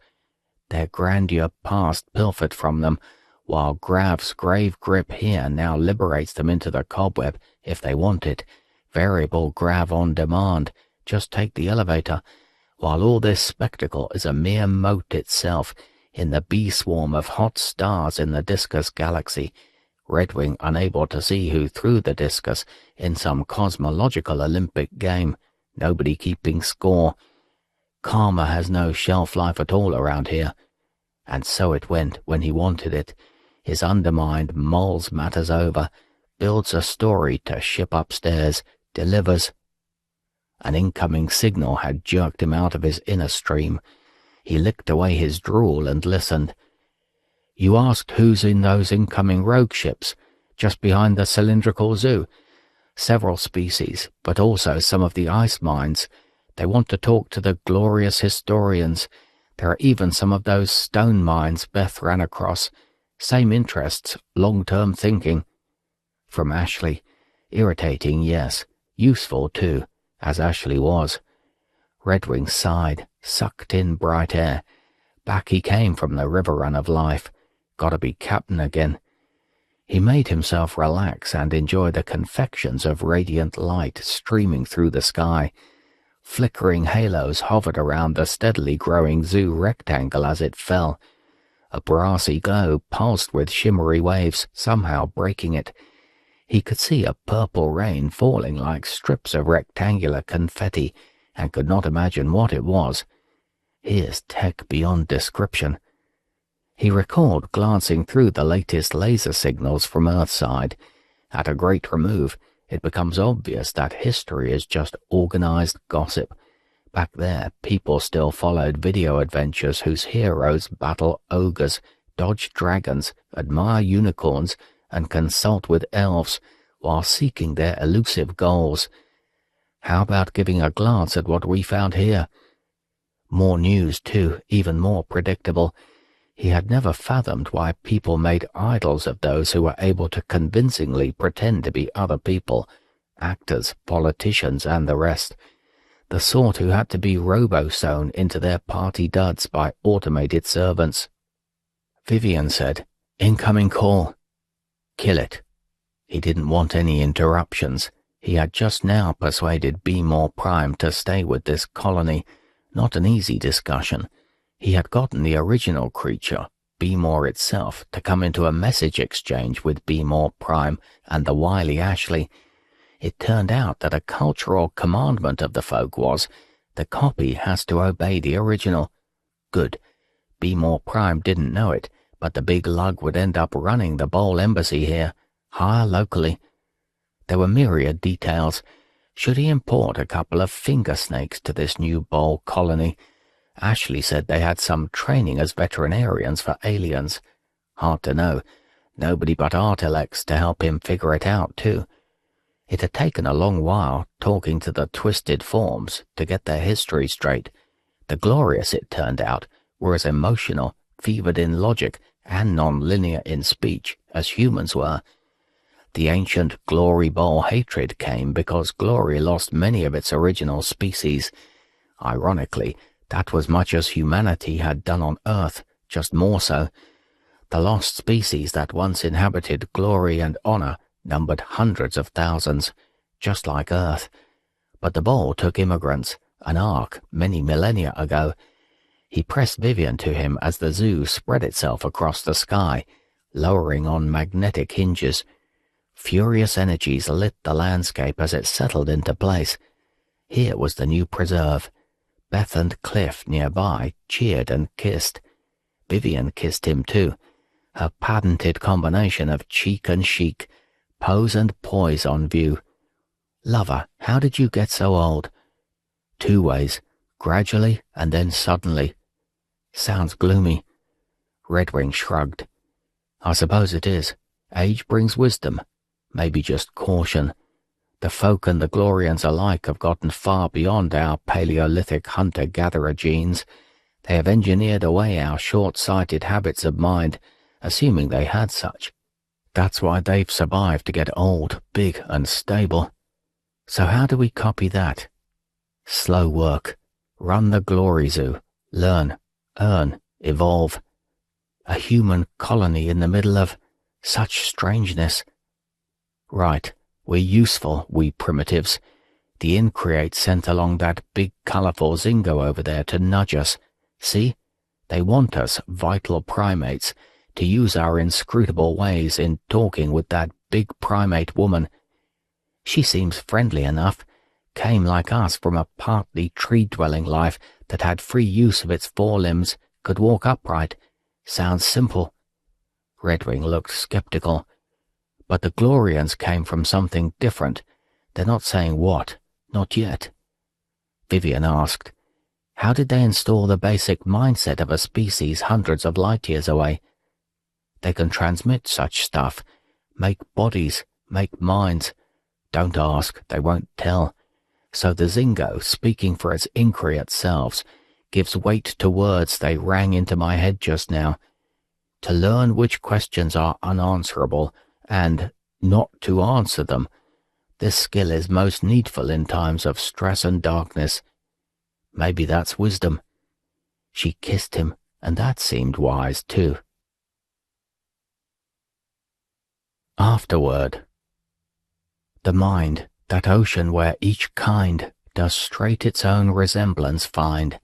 Their grandeur past pilfered from them, while Grav's grave grip here now liberates them into the cobweb if they want it. Variable Grav on demand. Just take the elevator, while all this spectacle is a mere mote itself in the bee-swarm of hot stars in the Discus galaxy. Redwing unable to see who threw the discus in some cosmological Olympic game, nobody keeping score. Karma has no shelf life at all around here. And so it went when he wanted it. His undermined mulls matters over, builds a story to ship upstairs, delivers. An incoming signal had jerked him out of his inner stream. He licked away his drool and listened. You asked who's in those incoming rogue ships, just behind the cylindrical zoo. Several species, but also some of the ice mines. They want to talk to the glorious historians. There are even some of those stone mines Beth ran across. Same interests, long-term thinking. From Ashley. Irritating, yes. Useful, too, as Ashley was. Redwing sighed, sucked in bright air. Back he came from the river run of life. Gotta be captain again. He made himself relax and enjoy the confections of radiant light streaming through the sky. Flickering halos hovered around the steadily growing zoo rectangle as it fell. A brassy glow pulsed with shimmery waves, somehow breaking it. He could see a purple rain falling like strips of rectangular confetti, and could not imagine what it was. Here's tech beyond description. He recalled glancing through the latest laser signals from Earthside. At a great remove, it becomes obvious that history is just organized gossip. Back there, people still followed video adventures whose heroes battle ogres, dodge dragons, admire unicorns, and consult with elves, while seeking their elusive goals. How about giving a glance at what we found here? More news, too, even more predictable. He had never fathomed why people made idols of those who were able to convincingly pretend to be other people, actors, politicians, and the rest. The sort who had to be robo-sewn into their party duds by automated servants. Vivian said, "Incoming call." Kill it. He didn't want any interruptions. He had just now persuaded B-More Prime to stay with this colony. Not an easy discussion. He had gotten the original creature, B-More itself, to come into a message exchange with B-More Prime and the wily Ashley. It turned out that a cultural commandment of the folk was, the copy has to obey the original. Good. B-More Prime didn't know it, but the big lug would end up running the Bowl Embassy here, hire locally. There were myriad details. Should he import a couple of finger snakes to this new Bowl colony? Ashley said they had some training as veterinarians for aliens. Hard to know. Nobody but Artilects to help him figure it out, too. It had taken a long while, talking to the twisted forms, to get their history straight. The Glorious, it turned out, were as emotional, fevered in logic, and non-linear in speech as humans were. The ancient Glory Bowl hatred came because Glory lost many of its original species. Ironically, That was much as humanity had done on Earth, just more so. The lost species that once inhabited glory and honor numbered hundreds of thousands, just like Earth. But the Ball took immigrants, an ark, many millennia ago. He pressed Vivian to him as the zoo spread itself across the sky, lowering on magnetic hinges. Furious energies lit the landscape as it settled into place. Here was the new preserve. Beth and Cliff nearby cheered and kissed. Vivian kissed him too, her patented combination of cheek and chic, pose and poise on view. Lover, how did you get so old? 2 ways, gradually and then suddenly. Sounds gloomy. Redwing shrugged. I suppose it is. Age brings wisdom, maybe just caution. The folk and the Glorians alike have gotten far beyond our Paleolithic hunter-gatherer genes. They have engineered away our short-sighted habits of mind, assuming they had such. That's why they've survived to get old, big, and stable. So how do we copy that? Slow work. Run the glory zoo. Learn, earn, evolve. A human colony in the middle of such strangeness. Right, we're useful, we primitives. The Increate sent along that big colourful Zingo over there to nudge us. See? They want us, vital primates, to use our inscrutable ways in talking with that big primate woman. She seems friendly enough, came like us from a partly tree-dwelling life that had free use of its forelimbs, could walk upright. Sounds simple. Redwing looked skeptical. But the Glorians came from something different. They're not saying what, not yet. Vivian asked, how did they install the basic mindset of a species hundreds of light years away? They can transmit such stuff, make bodies, make minds. Don't ask, they won't tell. So the Zingo, speaking for its Increate selves, gives weight to words they rang into my head just now. To learn which questions are unanswerable, and not to answer them. This skill is most needful in times of stress and darkness. Maybe that's wisdom. She kissed him, and that seemed wise too. Afterword. The mind, that ocean where each kind does straight its own resemblance find,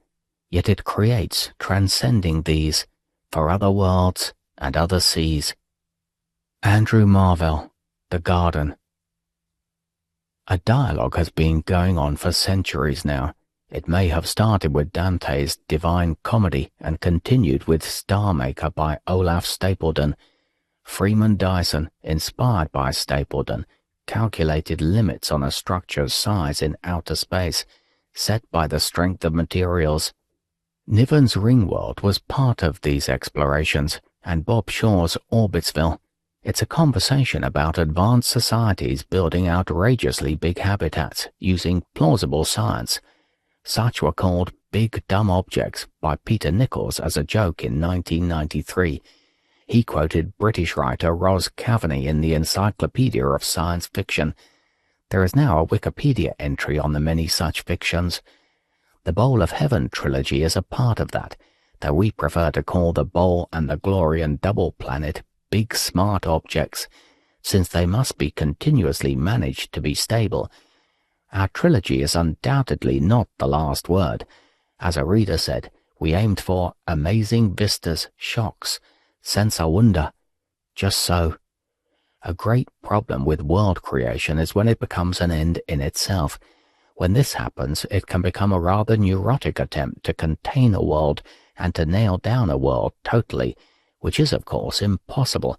yet it creates, transcending these, for other worlds and other seas. Andrew Marvell, The Garden. A dialogue has been going on for centuries now. It may have started with Dante's Divine Comedy and continued with Star Maker by Olaf Stapledon. Freeman Dyson, inspired by Stapledon, calculated limits on a structure's size in outer space, set by the strength of materials. Niven's Ringworld was part of these explorations, and Bob Shaw's Orbitsville. It's a conversation about advanced societies building outrageously big habitats using plausible science. Such were called Big Dumb Objects by Peter Nichols as a joke in 1993. He quoted British writer Ros Kavanagh in the Encyclopedia of Science Fiction. There is now a Wikipedia entry on the many such fictions. The Bowl of Heaven trilogy is a part of that, though we prefer to call the Bowl and the Glorian Double Planet big smart objects, since they must be continuously managed to be stable. Our trilogy is undoubtedly not the last word. As a reader said, we aimed for amazing vistas, shocks, senza wonder. Just so. A great problem with world creation is when it becomes an end in itself. When this happens, it can become a rather neurotic attempt to contain a world and to nail down a world totally, which is, of course, impossible.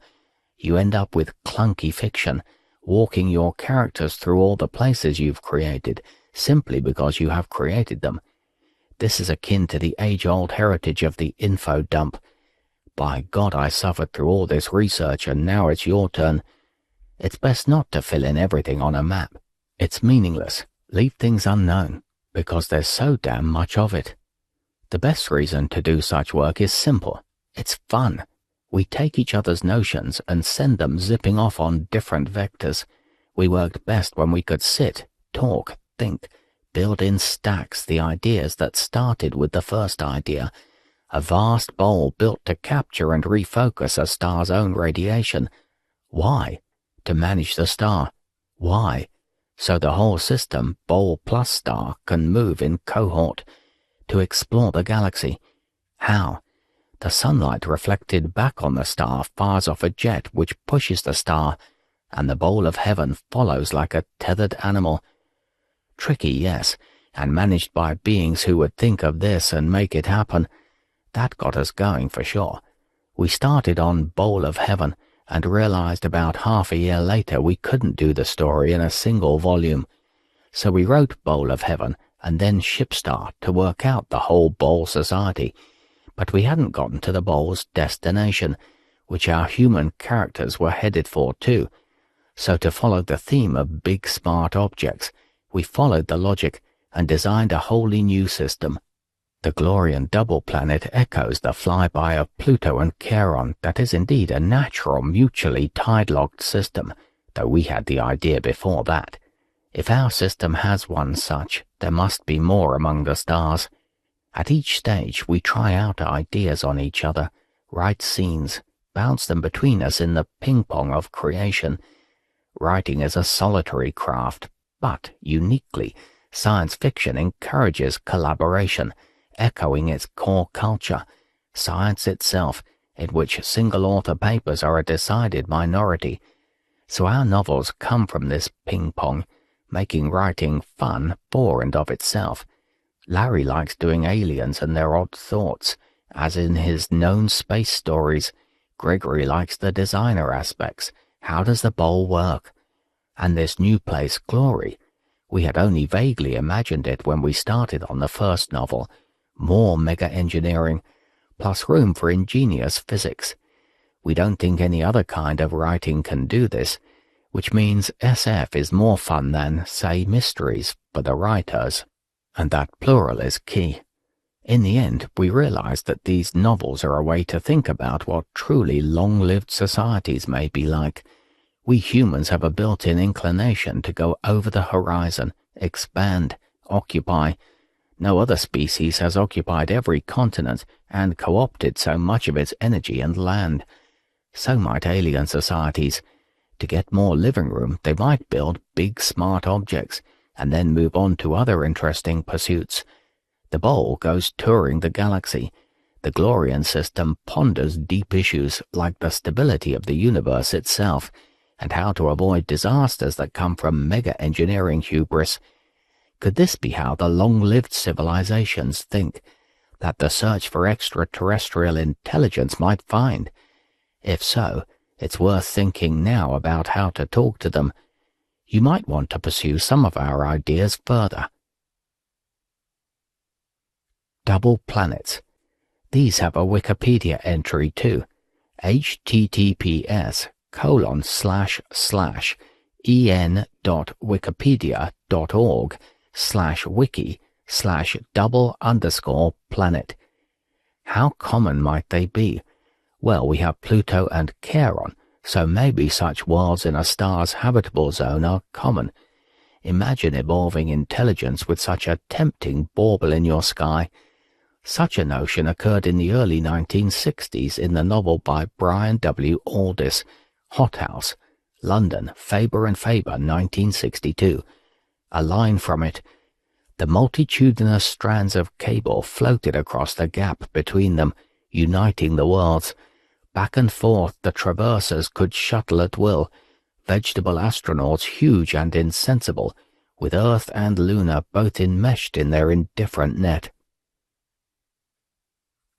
You end up with clunky fiction, walking your characters through all the places you've created, simply because you have created them. This is akin to the age-old heritage of the info dump. By God, I suffered through all this research, and now it's your turn. It's best not to fill in everything on a map. It's meaningless. Leave things unknown, because there's so damn much of it. The best reason to do such work is simple. It's fun. We take each other's notions and send them zipping off on different vectors. We worked best when we could sit, talk, think, build in stacks the ideas that started with the first idea, a vast bowl built to capture and refocus a star's own radiation. Why? To manage the star. Why? So the whole system, bowl plus star, can move in cohort. To explore the galaxy. How? The sunlight reflected back on the star fires off a jet which pushes the star, and the bowl of heaven follows like a tethered animal. Tricky, yes, and managed by beings who would think of this and make it happen. That got us going for sure. We started on Bowl of Heaven and realized about half a year later we couldn't do the story in a single volume. So we wrote Bowl of Heaven and then Shipstar to work out the whole Bowl Society. But we hadn't gotten to the Bowl's destination, which our human characters were headed for too. So to follow the theme of big smart objects, we followed the logic and designed a wholly new system. The Glorian double planet echoes the flyby of Pluto and Charon. That is indeed a natural, mutually tide-locked system, though we had the idea before that. If our system has one such, there must be more among the stars. At each stage we try out ideas on each other, write scenes, bounce them between us in the ping-pong of creation. Writing is a solitary craft, but, uniquely, science fiction encourages collaboration, echoing its core culture, science itself, in which single-author papers are a decided minority. So our novels come from this ping-pong, making writing fun for and of itself. Larry likes doing aliens and their odd thoughts, as in his known space stories. Gregory likes the designer aspects. How does the bowl work? And this new place, Glory. We had only vaguely imagined it when we started on the first novel. More mega-engineering, plus room for ingenious physics. We don't think any other kind of writing can do this, which means SF is more fun than, say, mysteries for the writers. And that plural is key. In the end, we realized that these novels are a way to think about what truly long-lived societies may be like. We humans have a built-in inclination to go over the horizon, expand, occupy. No other species has occupied every continent and co-opted so much of its energy and land. So might alien societies. To get more living room, they might build big smart objects, and then move on to other interesting pursuits. The bowl goes touring the galaxy. The Glorian system ponders deep issues like the stability of the universe itself, and how to avoid disasters that come from mega-engineering hubris. Could this be how the long-lived civilizations think, that the search for extraterrestrial intelligence might find? If so, it's worth thinking now about how to talk to them. You might want to pursue some of our ideas further. Double planets. These have a Wikipedia entry too. https://en.wikipedia.org/wiki/double_planet. How common might they be? Well, we have Pluto and Charon, so maybe such worlds in a star's habitable zone are common. Imagine evolving intelligence with such a tempting bauble in your sky. Such a notion occurred in the early 1960s in the novel by Brian W. Aldiss, Hothouse, London, Faber and Faber, 1962. A line from it: the multitudinous strands of cable floated across the gap between them, uniting the worlds. Back and forth the traversers could shuttle at will, vegetable astronauts huge and insensible, with Earth and Luna both enmeshed in their indifferent net.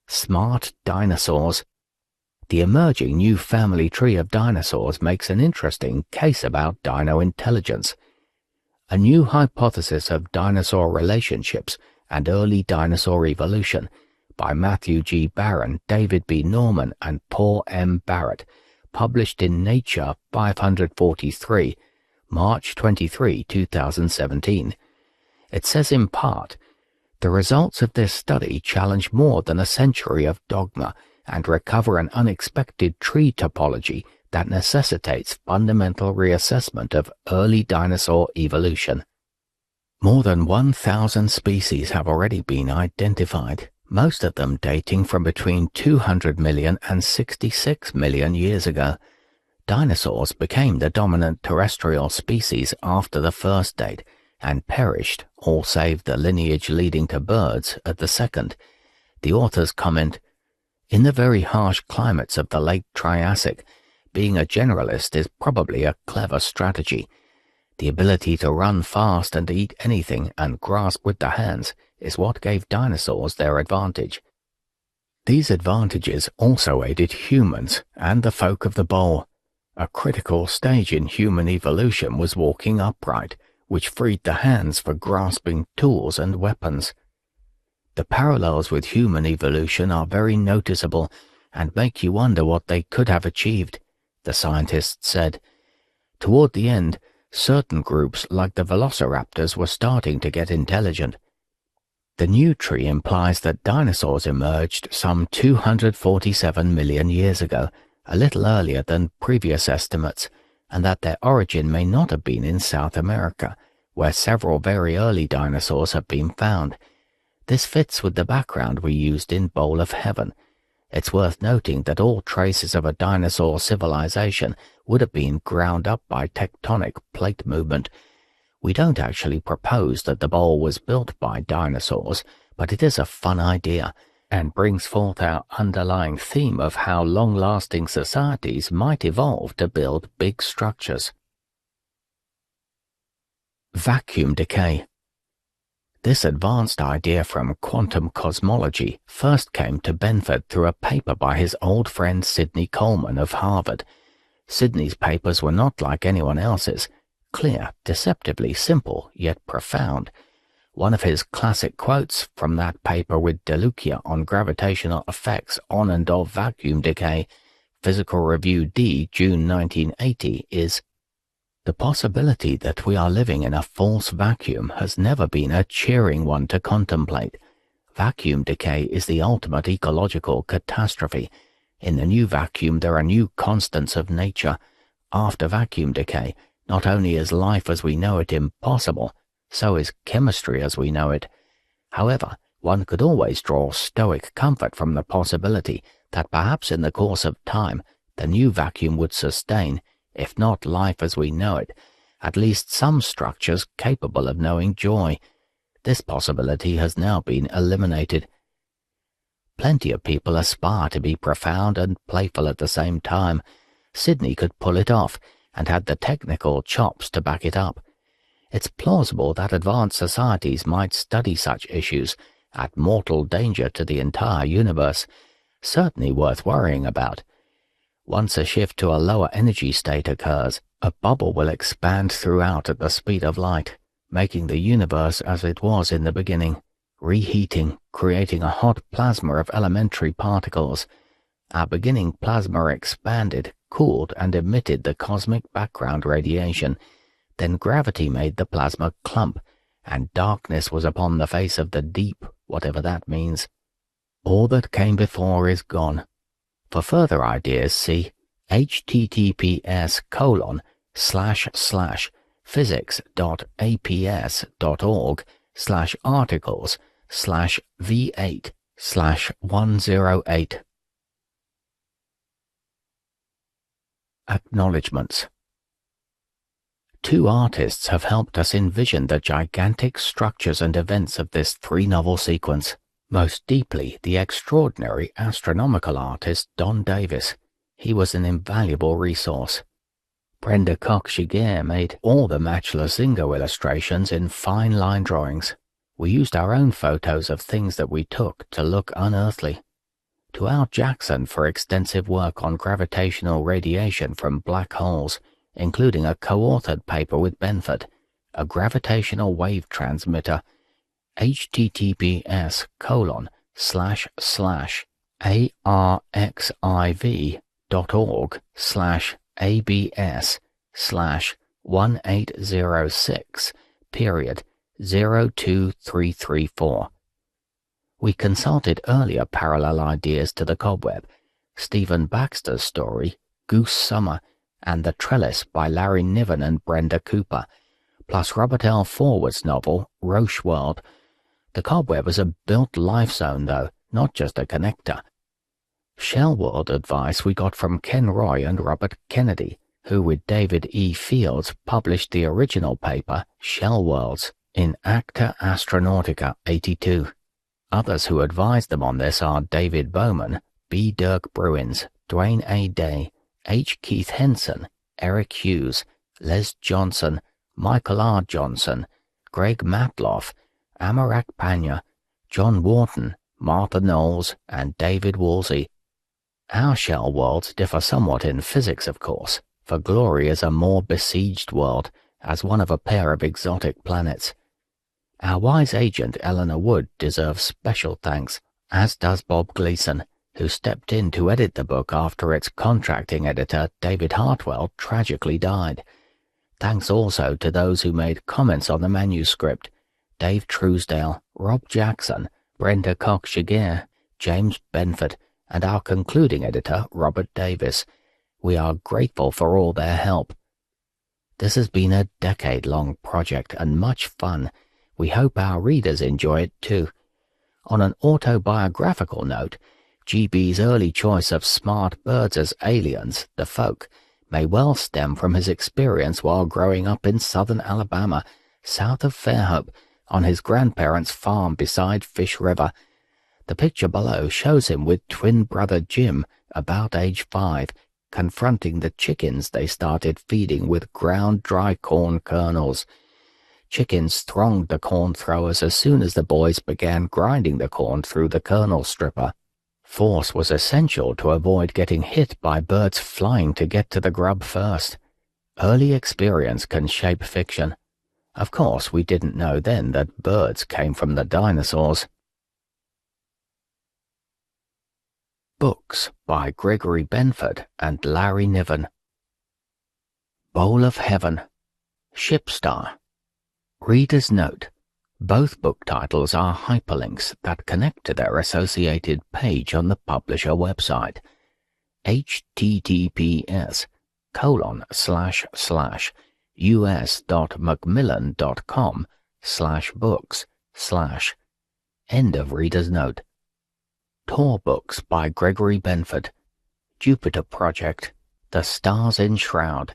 Smart dinosaurs. The emerging new family tree of dinosaurs makes an interesting case about dino intelligence. A new hypothesis of dinosaur relationships and early dinosaur evolution by Matthew G. Barron, David B. Norman, and Paul M. Barrett, published in Nature 543, March 23, 2017. It says in part, the results of this study challenge more than a century of dogma and recover an unexpected tree topology that necessitates fundamental reassessment of early dinosaur evolution. More than 1,000 species have already been identified, most of them dating from between 200 million and 66 million years ago. Dinosaurs became the dominant terrestrial species after the first date and perished, all save the lineage leading to birds, at the second. The authors comment, "In the very harsh climates of the late Triassic, being a generalist is probably a clever strategy. The ability to run fast and eat anything and grasp with the hands is what gave dinosaurs their advantage. These advantages also aided humans and the folk of the bowl. A critical stage in human evolution was walking upright, which freed the hands for grasping tools and weapons. The parallels with human evolution are very noticeable and make you wonder what they could have achieved," the scientists said. Toward the end, certain groups like the velociraptors were starting to get intelligent. The new tree implies that dinosaurs emerged some 247 million years ago, a little earlier than previous estimates, and that their origin may not have been in South America, where several very early dinosaurs have been found. This fits with the background we used in Bowl of Heaven. It's worth noting that all traces of a dinosaur civilization would have been ground up by tectonic plate movement. We don't actually propose that the bowl was built by dinosaurs, but it is a fun idea and brings forth our underlying theme of how long-lasting societies might evolve to build big structures. Vacuum decay. This advanced idea from quantum cosmology first came to Benford through a paper by his old friend Sidney Coleman of Harvard. Sidney's papers were not like anyone else's, clear, deceptively simple, yet profound. One of his classic quotes from that paper with DeLucia on gravitational effects on and of vacuum decay, Physical Review D, June 1980, is, "The possibility that we are living in a false vacuum has never been a cheering one to contemplate. Vacuum decay is the ultimate ecological catastrophe. In the new vacuum there are new constants of nature. After vacuum decay, not only is life as we know it impossible, so is chemistry as we know it. However, one could always draw stoic comfort from the possibility that perhaps in the course of time the new vacuum would sustain, if not life as we know it, at least some structures capable of knowing joy. This possibility has now been eliminated." Plenty of people aspire to be profound and playful at the same time. Sidney could pull it off and had the technical chops to back it up. It's plausible that advanced societies might study such issues at mortal danger to the entire universe, certainly worth worrying about. Once a shift to a lower energy state occurs, a bubble will expand throughout at the speed of light, making the universe as it was in the beginning, reheating, creating a hot plasma of elementary particles. Our beginning plasma expanded, cooled, and emitted the cosmic background radiation. Then gravity made the plasma clump, and darkness was upon the face of the deep, whatever that means. All that came before is gone. For further ideas, see https://physics.aps.org/articles/v8/108. Acknowledgments. Two artists have helped us envision the gigantic structures and events of this three-novel sequence. Most deeply, the extraordinary astronomical artist Don Davis. He was an invaluable resource. Brenda Koch-Shiger made all the Matchless-Zingo illustrations in fine line drawings. We used our own photos of things that we took to look unearthly. To Al Jackson for extensive work on gravitational radiation from black holes, including a co-authored paper with Benford, a gravitational wave transmitter, https://arxiv.org/abs/1806 period 02334. We consulted earlier parallel ideas to the cobweb, Stephen Baxter's story, Goose Summer, and The Trellis by Larry Niven and Brenda Cooper, plus Robert L. Forward's novel, Roche World. The Cobweb is a built life zone, though, not just a connector. Shell World advice we got from Ken Roy and Robert Kennedy, who with David E. Fields published the original paper, Shell Worlds, in Acta Astronautica 82. Others who advised them on this are David Bowman, B. Dirk Bruins, Dwayne A. Day, H. Keith Henson, Eric Hughes, Les Johnson, Michael R. Johnson, Greg Matloff, Amarak Panya, John Wharton, Martha Knowles, and David Woolsey. Our shell worlds differ somewhat in physics, of course, for Glory is a more besieged world, as one of a pair of exotic planets. Our wise agent Eleanor Wood deserves special thanks, as does Bob Gleason, who stepped in to edit the book after its contracting editor, David Hartwell, tragically died. Thanks also to those who made comments on the manuscript, Dave Truesdale, Rob Jackson, Brenda Cox-Shigear, James Benford, and our concluding editor, Robert Davis. We are grateful for all their help. This has been a decade-long project and much fun. We hope our readers enjoy it too. On an autobiographical note, GB's early choice of smart birds as aliens, the folk, may well stem from his experience while growing up in southern Alabama, south of Fairhope, on his grandparents' farm beside Fish River. The picture below shows him with twin brother Jim, about age 5, confronting the chickens they started feeding with ground dry corn kernels. Chickens thronged the corn throwers as soon as the boys began grinding the corn through the kernel stripper. Force was essential to avoid getting hit by birds flying to get to the grub first. Early experience can shape fiction. Of course, we didn't know then that birds came from the dinosaurs. Books by Gregory Benford and Larry Niven. Bowl of Heaven, Shipstar. Reader's note: both book titles are hyperlinks that connect to their associated page on the publisher website, https://us.macmillan.com/books/ End of reader's note. Tor Books by Gregory Benford. Jupiter Project, The Stars Enshroud,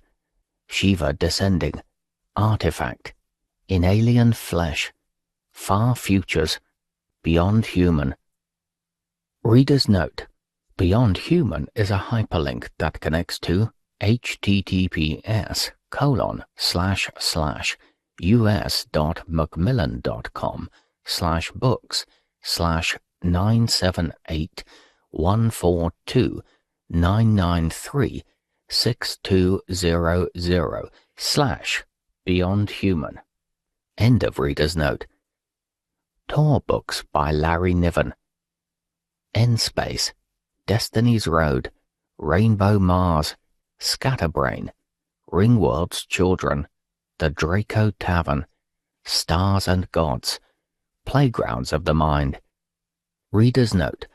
Shiva Descending, Artifact, In Alien Flesh, Far Futures, Beyond Human. Reader's note: Beyond Human is a hyperlink that connects to https://us.macmillan.com/books/978-142-9930/Beyond Human. End of reader's note. Tor Books by Larry Niven. N-Space, Destiny's Road, Rainbow Mars, Scatterbrain, Ringworld's Children, The Draco Tavern, Stars and Gods, Playgrounds of the Mind. Reader's note: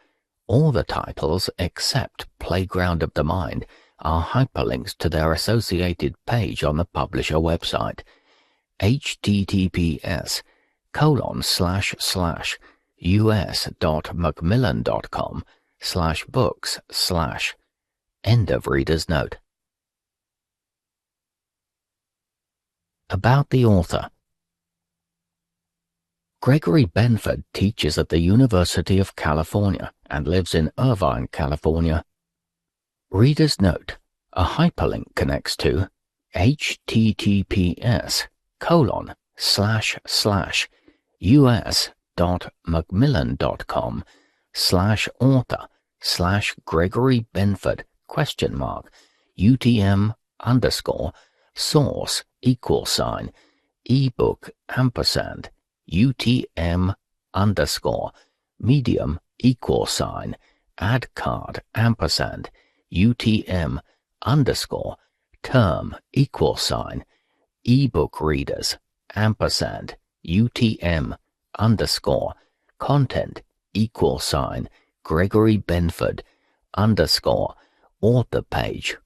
all the titles except Playground of the Mind are hyperlinks to their associated page on the publisher website, https://us.macmillan.com/books/ End of reader's note. About the author. Gregory Benford teaches at the University of California and lives in Irvine, California. Reader's note: a hyperlink connects to https://us.macmillan.com/author/Gregory Benford UTM_source =ebook UTM_medium =ad card UTM_term ebook readers UTM_content Gregory Benford _author page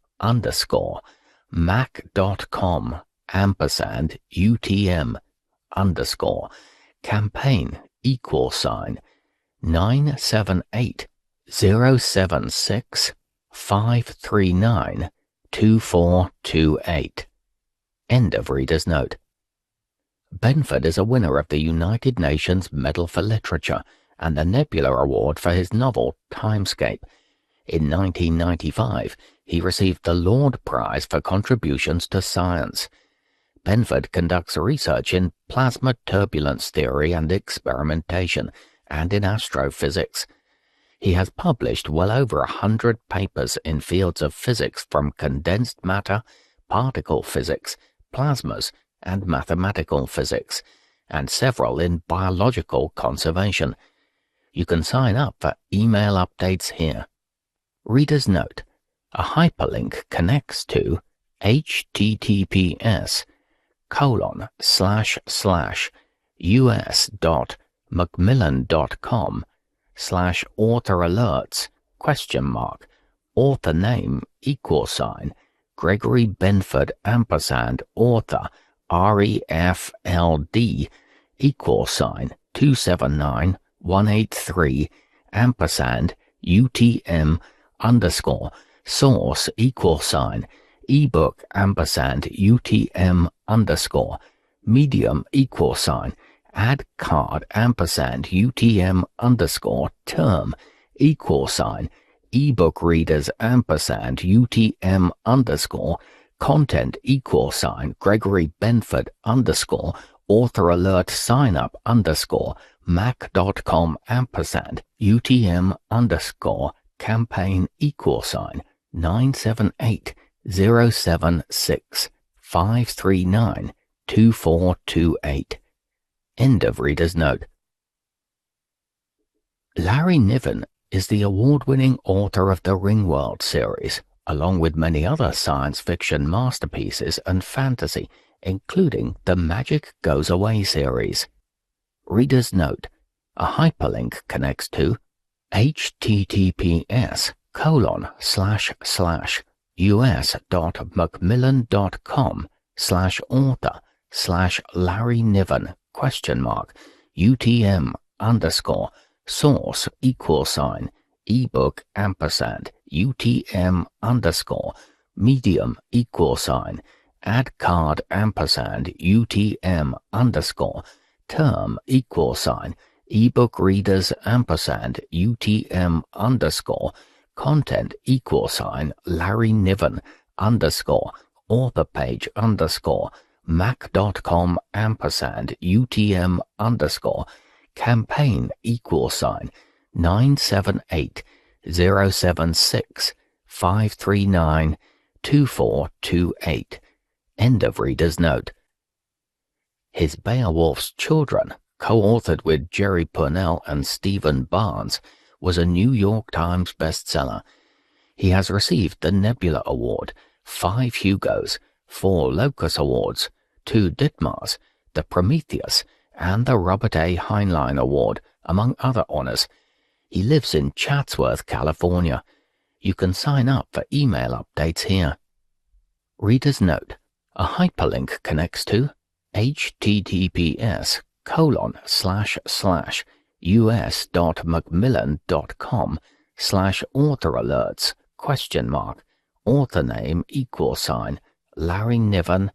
_mac.com ampersand UTM underscore campaign equal sign 9780765392428. End of reader's note. Benford is a winner of the United Nations Medal for Literature and the Nebula Award for his novel Timescape. In 1995, he received the Lord Prize for contributions to science. Benford conducts research in plasma turbulence theory and experimentation, and in astrophysics. He has published well over 100 papers in fields of physics from condensed matter, particle physics, plasmas, and mathematical physics, and several in biological conservation. You can sign up for email updates here. Reader's note: a hyperlink connects to https://us.macmillan.com/author-alerts ? Author name Gregory Benford &author REFLD =279183 UTM source ebook UTM medium add card UTM term ebook readers UTM content Gregory Benford author alert sign up mac.com UTM campaign 9780765392428. End of reader's note. Larry Niven is the award-winning author of the Ringworld series, along with many other science fiction masterpieces and fantasy, including the Magic Goes Away series. Reader's note: a hyperlink connects to https://us.macmillan.com/author/Larry Niven UTM source ebook UTM medium add card UTM term ebook readers UTM content Larry Niven author page mac.com UTM campaign (9780765392428). End of reader's note. His Beowulf's Children, co-authored with Jerry Pournelle and Stephen Barnes, was a New York Times bestseller. He has received the Nebula Award, 5 Hugos, 4 Locus Awards, 2 Ditmars, the Prometheus, and the Robert A. Heinlein Award, among other honors. He lives in Chatsworth, California. You can sign up for email updates here. Reader's note: a hyperlink connects to https://us.macmillan.com/author-alerts ? Author name Larry Niven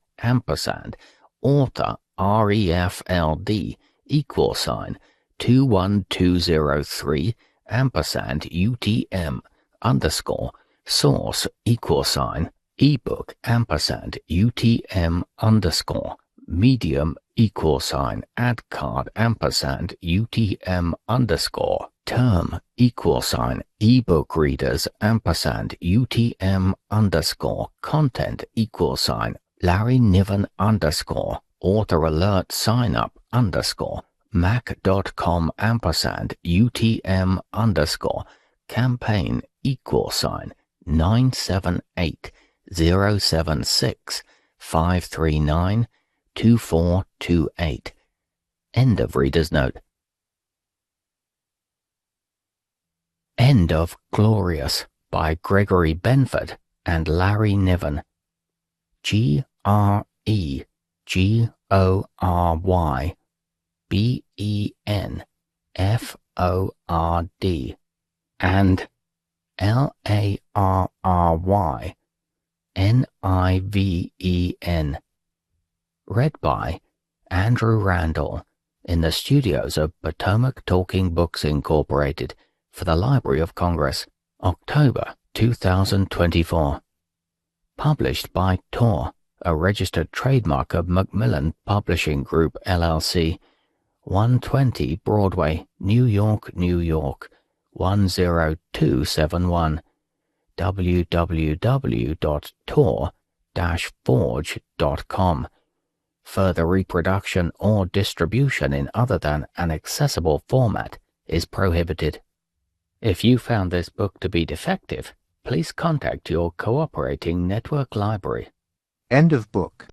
author REFLD =21203 UTM source ebook UTM medium add card UTM term ebook readers UTM content Larry Niven author alert sign up mac.com UTM campaign (9780765392428). End of reader's note. End of Glorious by Gregory Benford and Larry Niven. GRNT Gregory and LARRYNIVEN. Read by Andrew Randall in the studios of Potomac Talking Books Incorporated for the Library of Congress, October 2024. Published by Tor, a registered trademark of Macmillan Publishing Group LLC, 120 Broadway, New York, New York, 10271. www.tor-forge.com. Further reproduction or distribution in other than an accessible format is prohibited. If you found this book to be defective, please contact your cooperating network library. End of book.